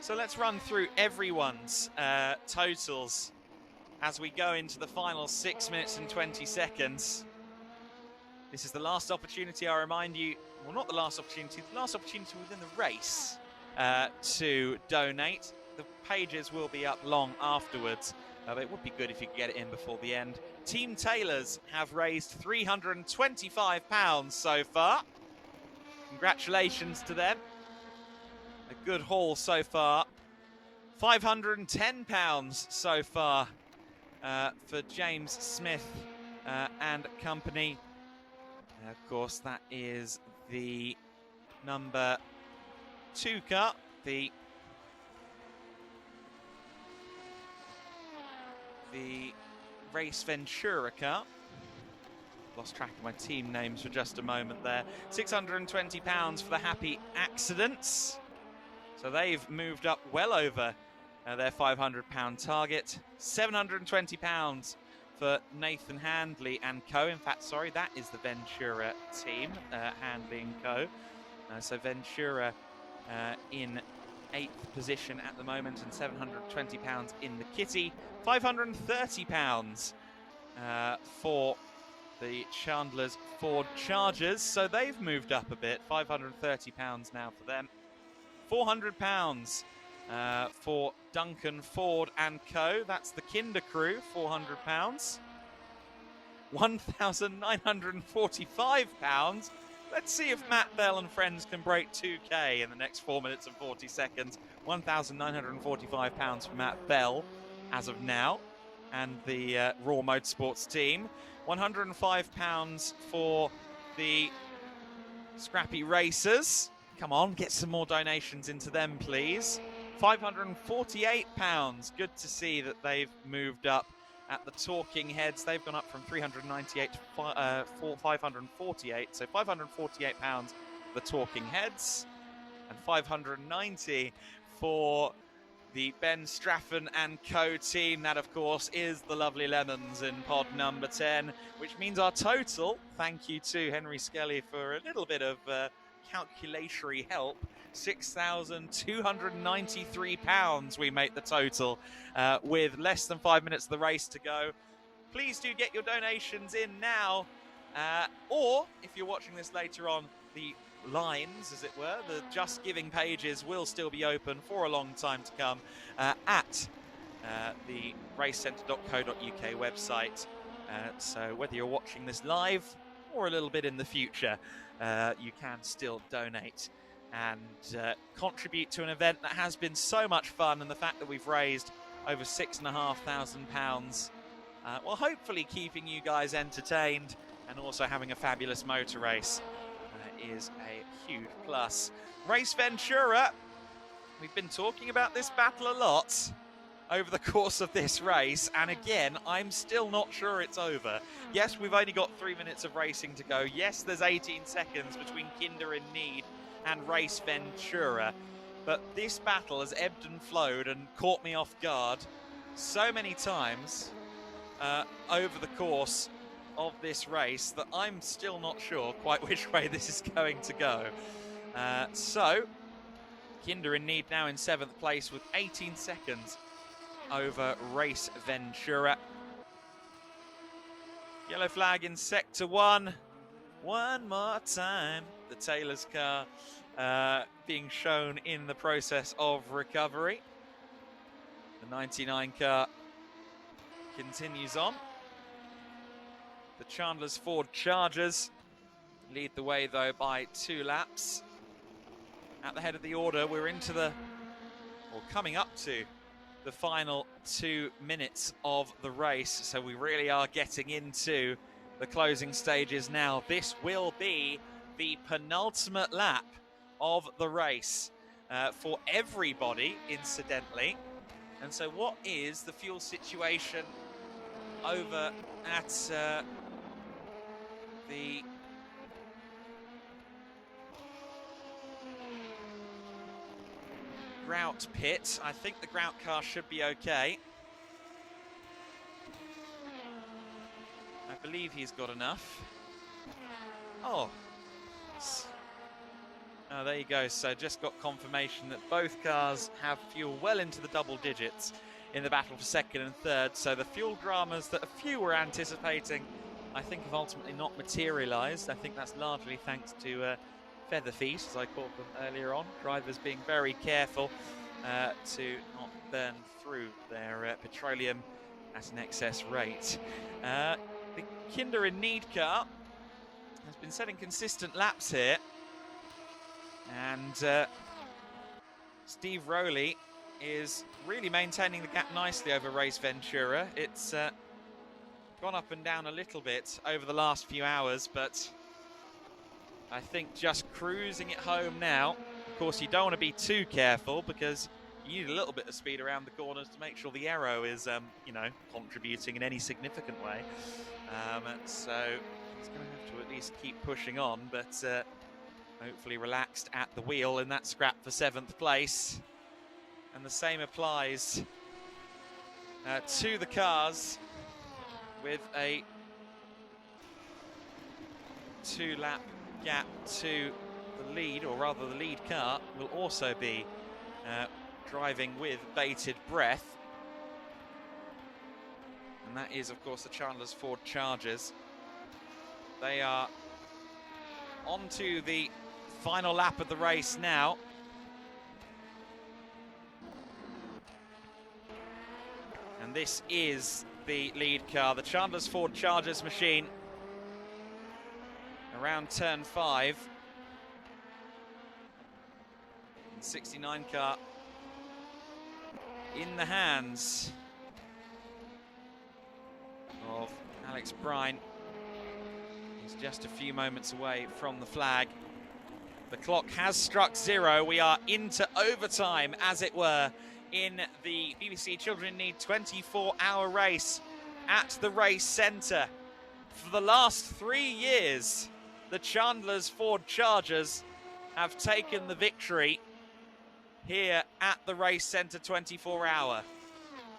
So let's run through everyone's totals as we go into the final 6 minutes and 20 seconds. This is the last opportunity, I remind you, well, not the last opportunity within the race to donate. The pages will be up long afterwards, but it would be good if you could get it in before the end. Team Taylors have raised £325 so far. Congratulations to them. a good haul so far. £510 so far for James Smith and company. Of course, that is the number 2 car, the Race Ventura car. Lost track of my team names for just a moment there. £620 for the Happy Accidents. So they've moved up well over their £500 target. £720 for Nathan Handley and co. In fact, sorry, that is the Ventura team, Handley and co. So Ventura in 8th position at the moment, and £720 in the kitty. £530 for the Chandler's Ford Chargers. So they've moved up a bit. £530 now for them. £400 for Duncan Ford and co. That's the Kinder crew, £400. £1,945. Let's see if Matt Bell and friends can break 2K in the next 4 minutes and 40 seconds. £1,945 for Matt Bell as of now, and the Raw Motorsports team. £105 for the Scrappy Racers. Come on, get some more donations into them, please. £548. Good to see that they've moved up. At the Talking Heads, they've gone up from 398 to 548. So £548 for the Talking Heads, and £590 for the Ben Straffen and co team. That, of course, is the Lovely Lemons in pod number 10, which means our total, thank you to Henry Skelly for a little bit of calculatory help, £6,293 we make the total with less than 5 minutes of the race to go. Please do get your donations in now, or if you're watching this later on, the lines, as it were, the Just Giving pages will still be open for a long time to come at the racecentre.co.uk website. So whether you're watching this live or a little bit in the future, you can still donate and contribute to an event that has been so much fun, and the fact that we've raised over £6,500, well, hopefully keeping you guys entertained and also having a fabulous motor race is a huge plus. Race Ventura, we've been talking about this battle a lot over the course of this race, and again, I'm still not sure it's over. Yes, we've only got 3 minutes of racing to go. Yes, there's 18 seconds between Kinder in Need and Race Ventura, but this battle has ebbed and flowed and caught me off guard so many times over the course of this race that I'm still not sure quite which way this is going to go. So Kinder in Need now in 7th place with 18 seconds over Race Ventura. Yellow flag in Sector 1. One more time. The Taylor's car being shown in the process of recovery. The 99 car continues on. The Chandler's Ford Chargers lead the way, though, by 2 laps. At the head of the order, we're into the, or coming up to, the final 2 minutes of the race. So we really are getting into the closing stages now. This will be the penultimate lap of the race for everybody, incidentally. And so what is the fuel situation over at the Grout pit? I think the Grout car should be okay. I believe he's got enough. Oh, there you go. So just got confirmation that both cars have fuel well into the double digits in the battle for 2nd and 3rd. So the fuel dramas that a few were anticipating, I think, have ultimately not materialised. I think that's largely thanks to feather feet, as I called them earlier on. Drivers being very careful to not burn through their petroleum at an excess rate. The Kinder in Need car has been setting consistent laps here, and Steve Rowley is really maintaining the gap nicely over Race Ventura. It's gone up and down a little bit over the last few hours, but I think just cruising it home now. Of course, you don't want to be too careful because you need a little bit of speed around the corners to make sure the aero is, contributing in any significant way. So he's going to have to at least keep pushing on, but hopefully relaxed at the wheel in that scrap for 7th place. And the same applies to the cars with a 2-lap gap to the lead, or rather the lead car will also be driving with bated breath. And that is, of course, the Chandler's Ford Chargers. They are on to the final lap of the race now. And this is the lead car, the Chandler's Ford Chargers machine. Around turn 5. 69 car in the hands of Alex Brine. He's just a few moments away from the flag. The clock has struck 0. We are into overtime, as it were, in the BBC Children in Need 24-hour race at the race centre. For the last 3 years, the Chandler's Ford Chargers have taken the victory here at the race centre 24-hour.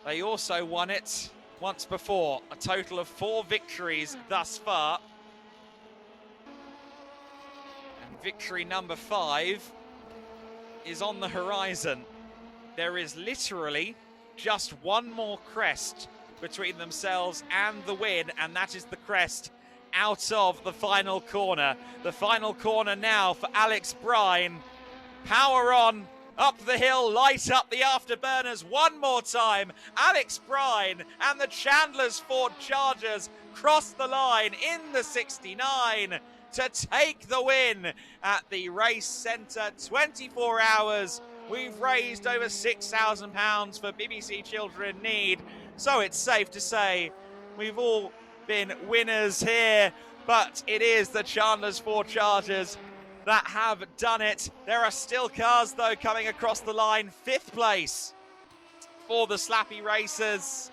They also won it once before, a total of 4 victories thus far. And victory number 5 is on the horizon. There is literally just one more crest between themselves and the win, and that is the crest out of the final corner. The final corner now for Alex Brine. Power on, up the hill, light up the afterburners one more time. Alex Brine and the Chandler's Ford Chargers cross the line in the 69 to take the win at the race centre 24 hours. We've raised over £6,000 for BBC Children in Need, so it's safe to say we've all been winners here, but it is the Chandler's Ford Chargers that have done it. There are still cars, though, coming across the line. 5th place for the Scrappy Racers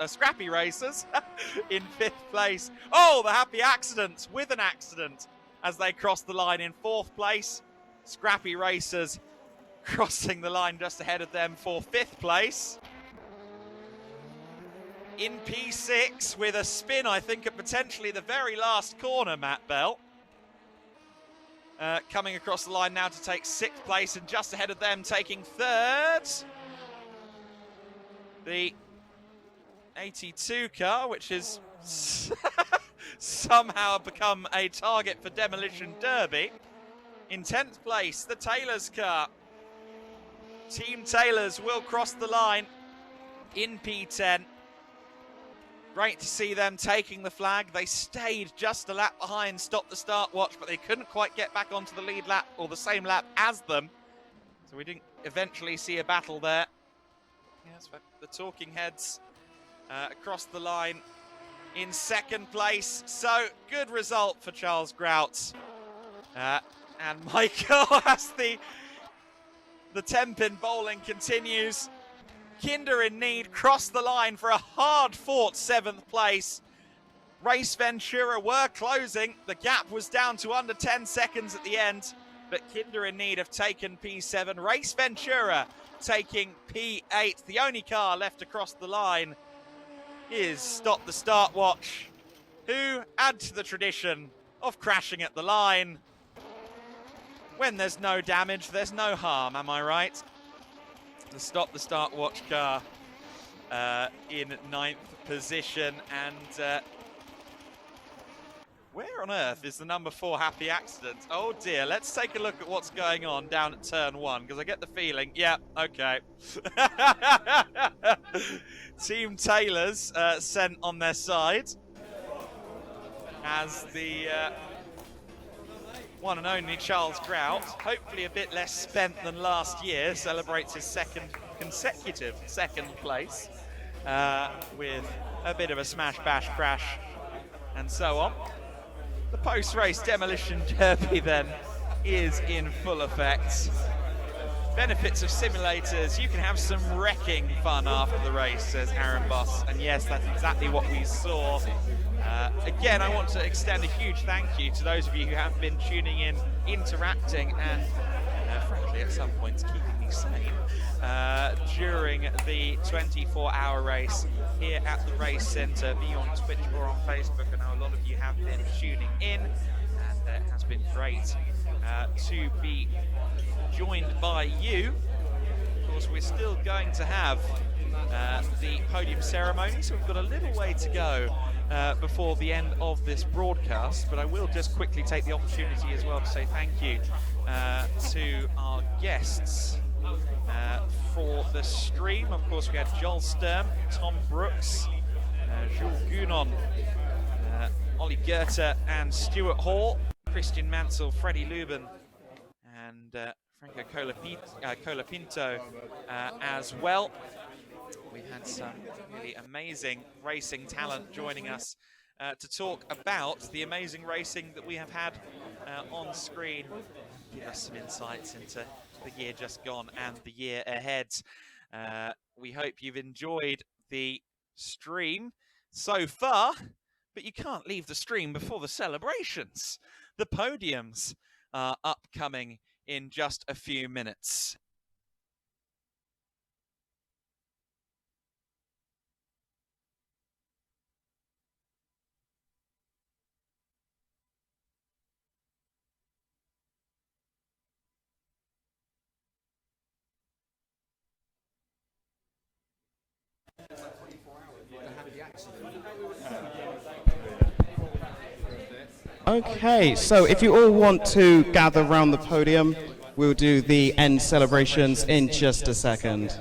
in 5th place. Oh, the Happy Accidents with an accident as they cross the line in 4th place. Scrappy Racers crossing the line just ahead of them for 5th place. In P6 with a spin, I think, at potentially the very last corner, Matt Bell. Coming across the line now to take 6th place, and just ahead of them taking 3rd. The 82 car, which has somehow become a target for Demolition Derby. In 10th place, the Taylor's car. Team Taylors will cross the line in P10. Great to see them taking the flag. They stayed just a lap behind, stopped the start watch, but they couldn't quite get back onto the lead lap, or the same lap as them. So we didn't eventually see a battle there. Yes, the Talking Heads across the line in 2nd place. So good result for Charles Grout. And Michael as the 10-pin bowling continues. Kinder in Need crossed the line for a hard-fought 7th place. Race Ventura were closing. The gap was down to under 10 seconds at the end, but Kinder in Need have taken P7. Race Ventura taking P8. The only car left across the line is Stop the Start Watch, who add to the tradition of crashing at the line. When there's no damage, there's no harm, am I right? The Stop the Start Watch car in 9th position. And where on earth is the number 4 Happy Accident? Oh dear, let's take a look at what's going on down at turn 1, because I get the feeling, yeah, okay. Team Taylors sent on their side as the
one and only Charles Grout, hopefully a bit less spent than last year, celebrates his second consecutive second place with a bit of a smash, bash, crash, and so on. The post-race Demolition Derby then is in full effect. Benefits of simulators, you can have some wrecking fun after the race, says Aaron Boss, and yes, that's exactly what we saw. Again, I want to extend a huge thank you to those of you who have been tuning in, interacting, and frankly at some points keeping me sane during the 24-hour race here at the Race Centre, be on Twitch or on Facebook. I know a lot of you have been tuning in, and it has been great to be joined by you. Of course, we're still going to have the podium ceremony, so we've got a little way to go before the end of this broadcast, but I will just quickly take the opportunity as well to say thank you to our guests for the stream. Of course, we had Joel Sturm, Tom Brooks, Jules Gounon, Ollie Goethe and Stuart Hall, Christian Mansell, Freddie Lubin, and Franco Colapinto as well. We've had some really amazing racing talent joining us to talk about the amazing racing that we have had on screen. Give us some insights into the year just gone and the year ahead. We hope you've enjoyed the stream so far, but you can't leave the stream before the celebrations. The podiums are upcoming in just a few minutes.
Okay, so if you all want to gather around the podium, we'll do the end celebrations in just a second.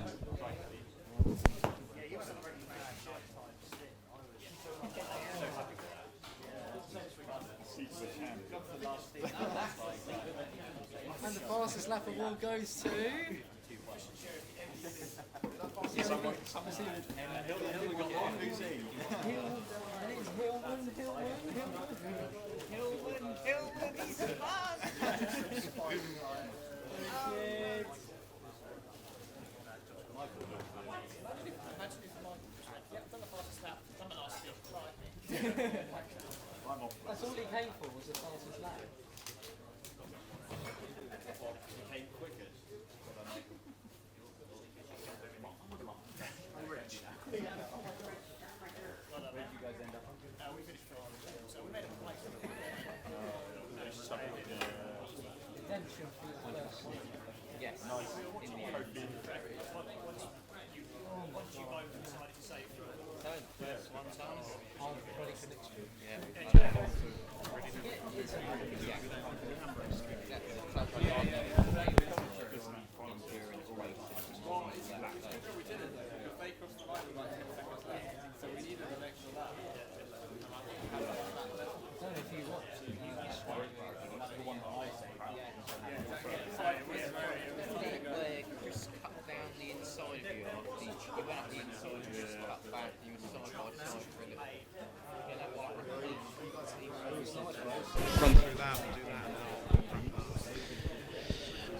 And the fastest lap of all goes to... That's all he came for, was the fastest lap.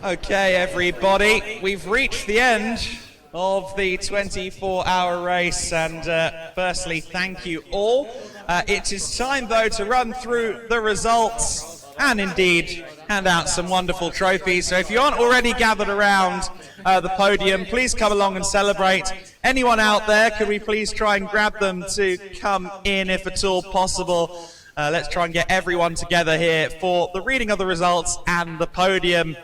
Okay, everybody, we've reached the end of the 24-hour race, and firstly, thank you all. It is time, though, to run through the results and indeed hand out some wonderful trophies. So if you aren't already gathered around the podium, please come along and celebrate. Anyone out there, could we please try and grab them to come in if at all possible? Let's try and get everyone together here for the reading of the results and the podium.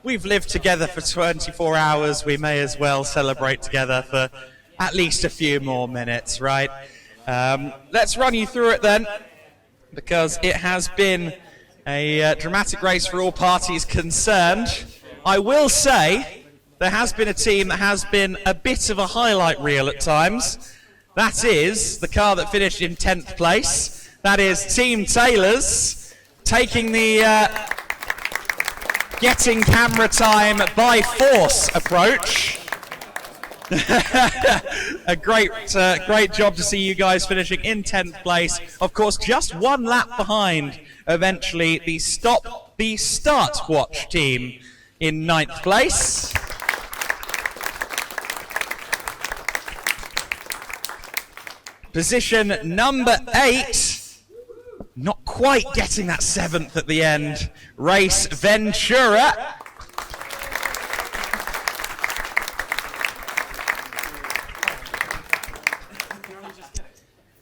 We've lived together for 24 hours. We may as well celebrate together for at least a few more minutes, right? Let's run you through it then, because it has been a dramatic race for all parties concerned. I will say there has been a team that has been a bit of a highlight reel at times. That is the car that finished in 10th place. That is Team Taylor's, taking the
getting camera time by force approach. A great job to see you guys finishing in 10th place. Of course, just one lap behind, eventually, the Start Watch team in 9th place. Position number 8, not quite getting that 7th at the end, Race Ventura.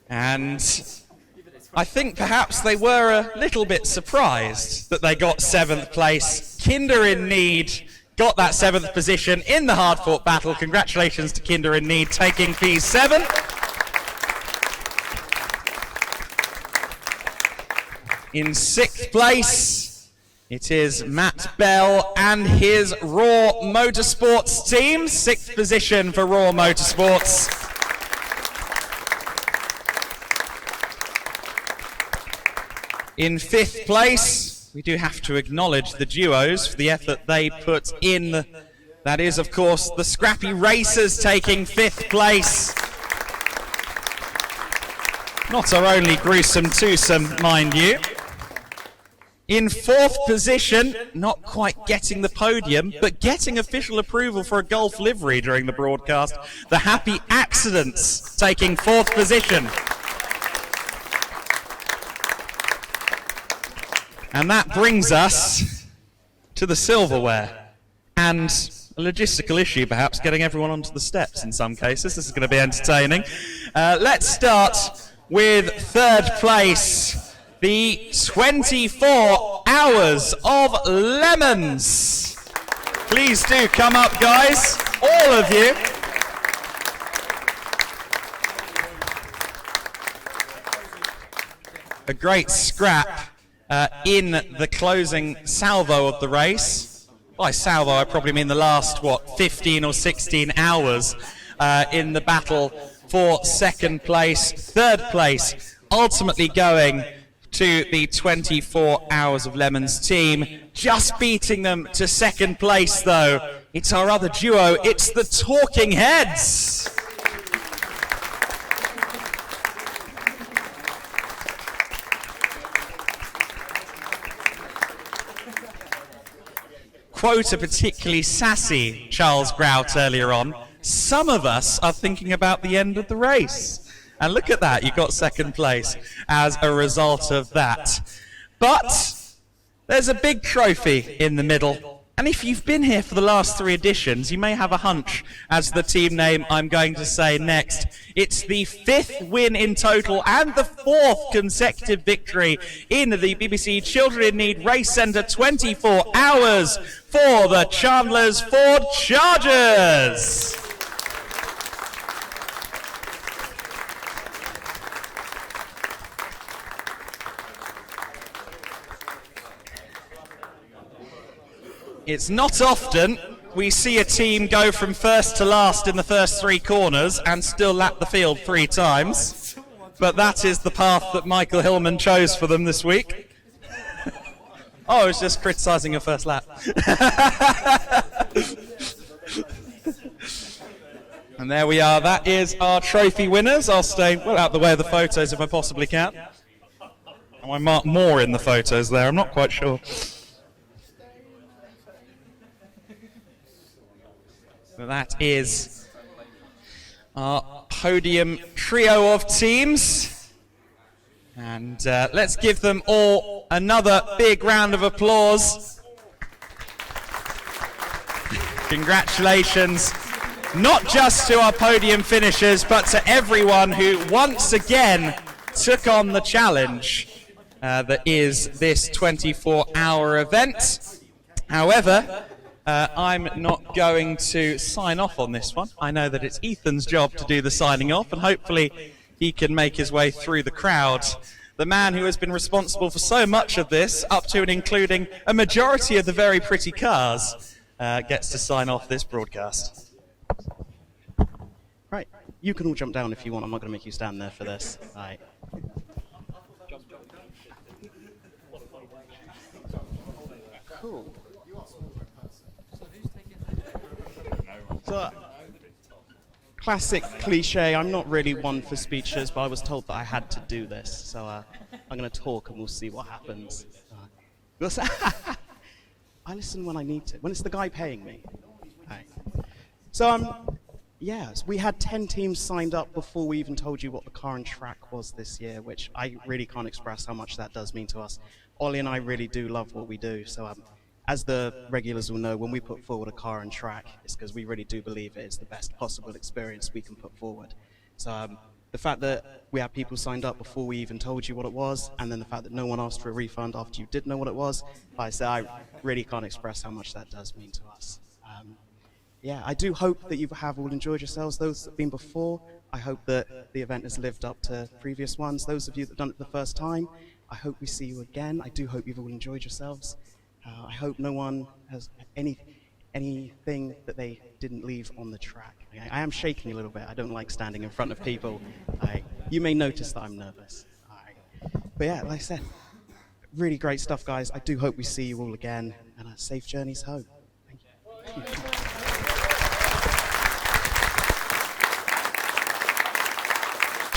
And I think perhaps they were a little bit surprised that they got 7th place. Kinder in Need got that 7th position in the hard-fought battle. Congratulations to Kinder in Need taking P7. In 6th place, it is Matt Bell and his Raw Motorsports team. 6th position for Raw Motorsports. In 5th place, we do have to acknowledge the duos for the effort they put in. That is, of course, the Scrappy Racers taking 5th place. Not our only gruesome twosome, mind you. In 4th position, not quite getting the podium, but getting official approval for a Golf livery during the broadcast, the Happy Accidents taking 4th position. And that brings us to the silverware. And a logistical issue, perhaps, getting everyone onto the steps in some cases. This is going to be entertaining. Let's start with 3rd place. The 24 Hours of Lemons. Please do come up, guys, all of you. A great scrap in the closing salvo of the race. By salvo, I probably mean the last, 15 or 16 hours in the battle for 2nd place. 3rd place, ultimately going to the 24 Hours of Lemons team. Just beating them to 2nd place, though. It's our other duo. It's the Talking Heads. Quote a particularly sassy Charles Grout earlier on. Some of us are thinking about the end of the race. And look at that, you got 2nd place as a result of that. But there's a big trophy in the middle. And if you've been here for the last 3 editions, you may have a hunch as the team name I'm going to say next. It's the 5th win in total and the 4th consecutive victory in the BBC Children in Need Race Centre 24 Hours for the Chandler's Ford Chargers. It's not often we see a team go from first to last in the first 3 corners and still lap the field 3 times. But that is the path that Michael Hillman chose for them this week. Oh, I was just criticising your first lap. And there we are. That is our trophy winners. I'll stay well out the way of the photos if I possibly can. And I mark more in the photos there. I'm not quite sure. So that is our podium trio of teams. And let's give them all another big round of applause. Congratulations, not just to our podium finishers, but to everyone who once again took on the challenge that is this 24-hour event. However, I'm not going to sign off on this one. I know that it's Ethan's job to do the signing off, and hopefully he can make his way through the crowd. The man who has been responsible for so much of this, up to and including a majority of the very pretty cars, gets to sign off this broadcast.
Right, you can all jump down if you want. I'm not going to make you stand there for this. All right. Cool. So, classic cliche. I'm not really one for speeches, but I was told that I had to do this, so I'm going to talk and we'll see what happens. I listen when I need to, when it's the guy paying me. Right. So, yes, we had 10 teams signed up before we even told you what the car and track was this year, which I really can't express how much that does mean to us. Ollie and I really do love what we do, so as the regulars will know, when we put forward a car and track, it's because we really do believe it is the best possible experience we can put forward. So the fact that we had people signed up before we even told you what it was, and then the fact that no one asked for a refund after you did know what it was, like I say, I really can't express how much that does mean to us. Yeah, I do hope that you have all enjoyed yourselves. Those that have been before, I hope that the event has lived up to previous ones. Those of you that have done it the first time, I hope we see you again. I do hope you've all enjoyed yourselves. I hope no one has anything that they didn't leave on the track. I am shaking a little bit. I don't like standing in front of people. You may notice that I'm nervous. But yeah, like I said, really great stuff, guys. I do hope we see you all again, and safe journeys home. Thank you.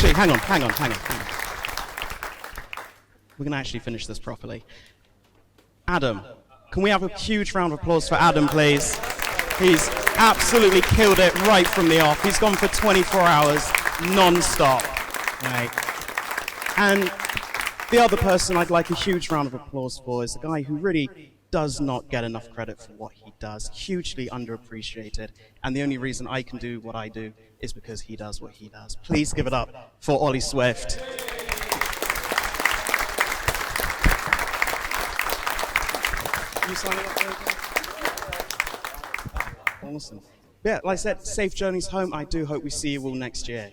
Actually, hang on. We're going to actually finish this properly. Adam, can we have a huge round of applause for Adam, please? He's absolutely killed it right from the off. He's gone for 24 hours non-stop. Right. And the other person I'd like a huge round of applause for is a guy who really does not get enough credit for what he does. Hugely underappreciated. And the only reason I can do what I do is because he does what he does. Please give it up for Ollie Swift. You signing up there? Awesome. Yeah, like I said, safe journeys home. I do hope we see you all next year.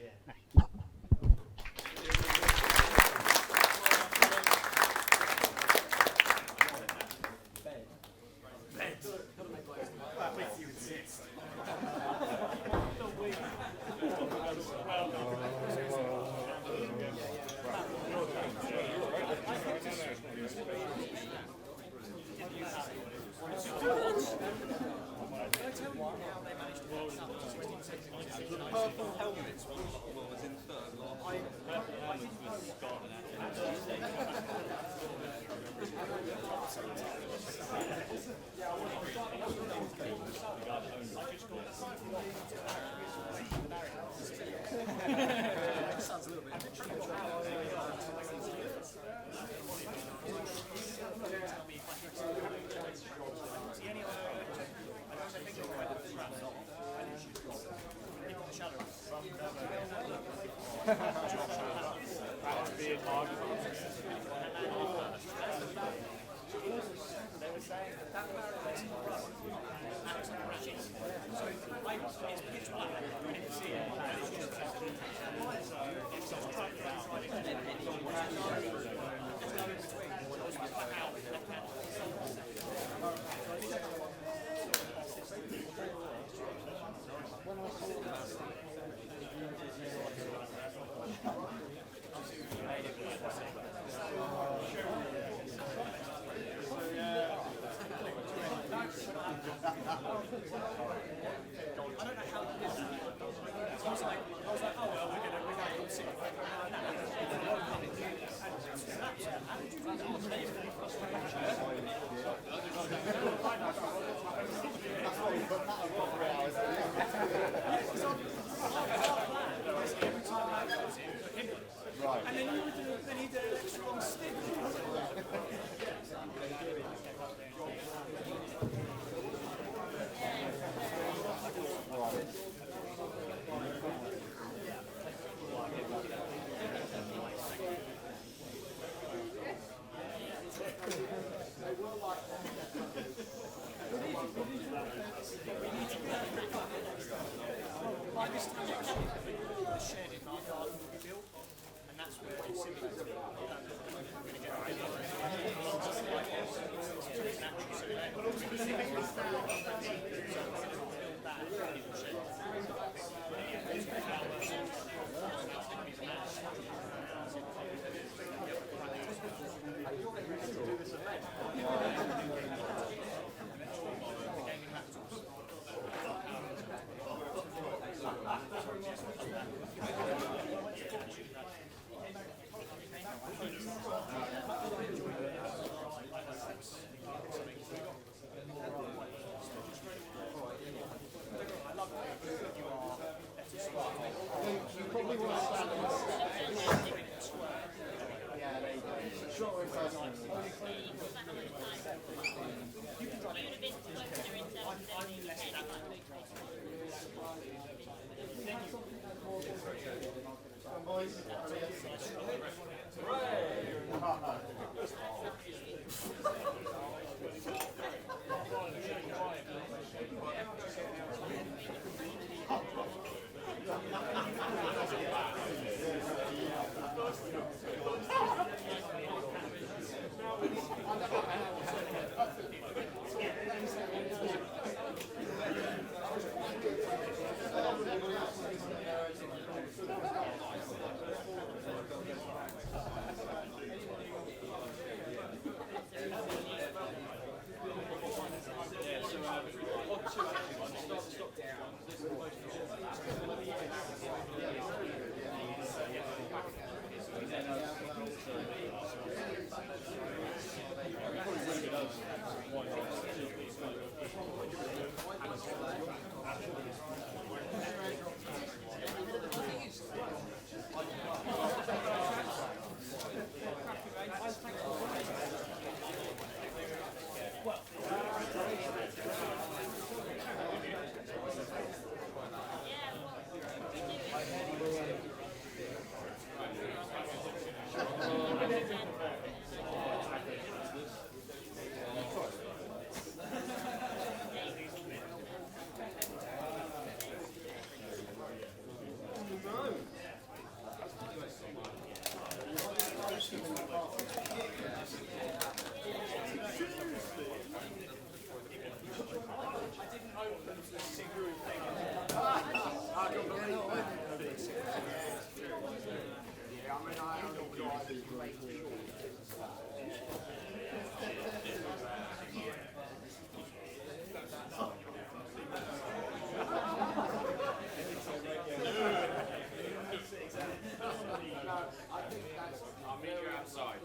I'll meet you outside.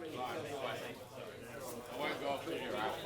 I won't go until you're out.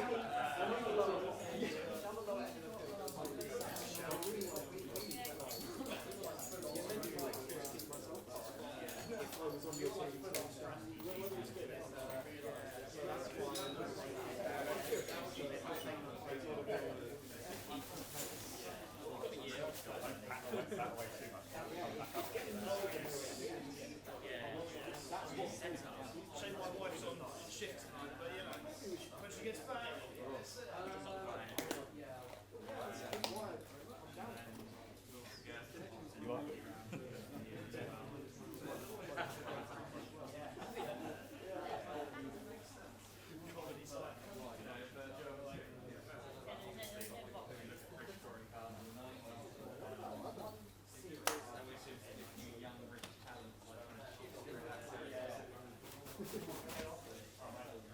Shame my wife's on shift tonight, but you know, when she gets back,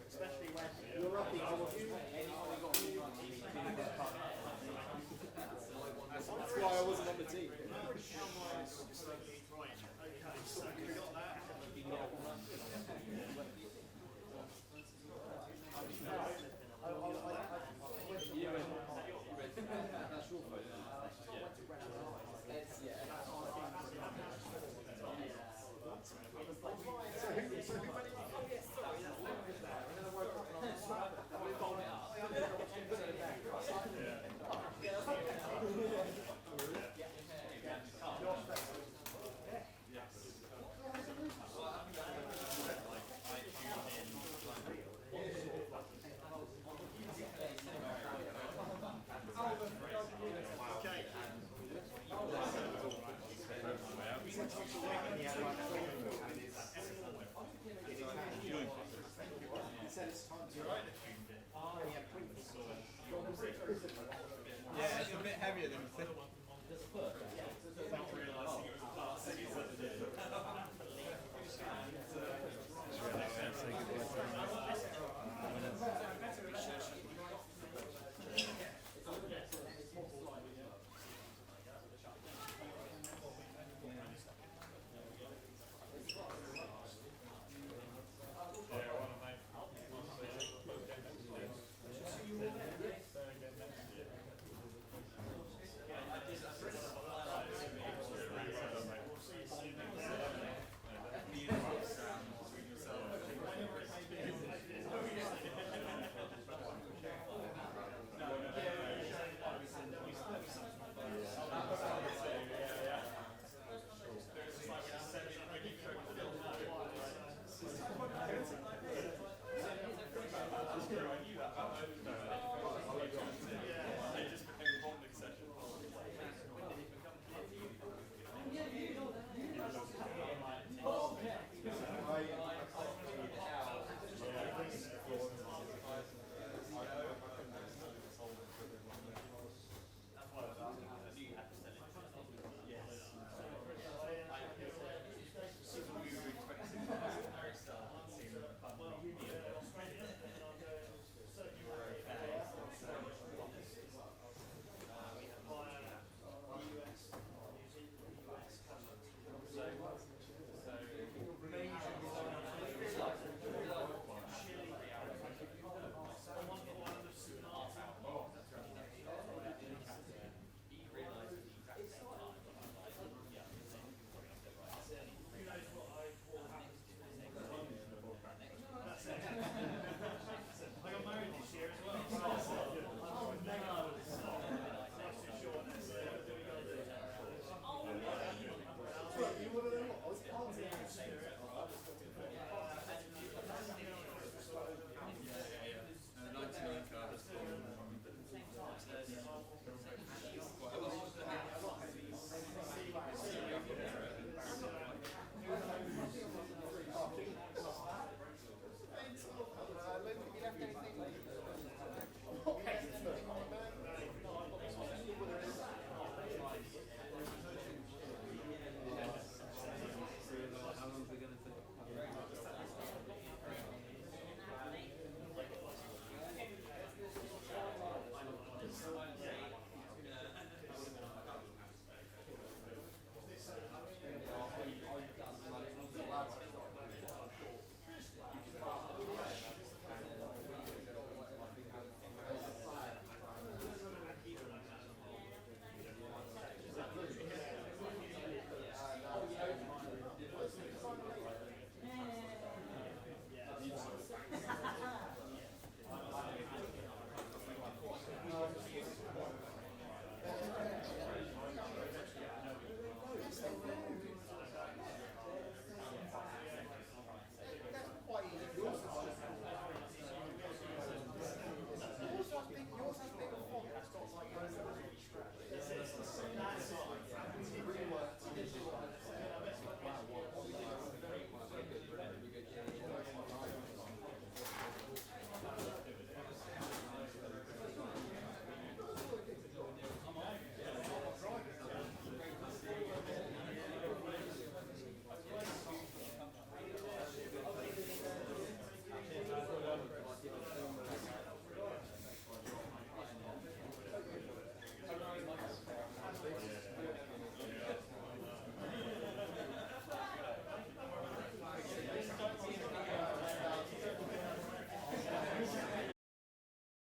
especially when you're lucky to that's why I wasn't on the team. Right, okay, so we got that.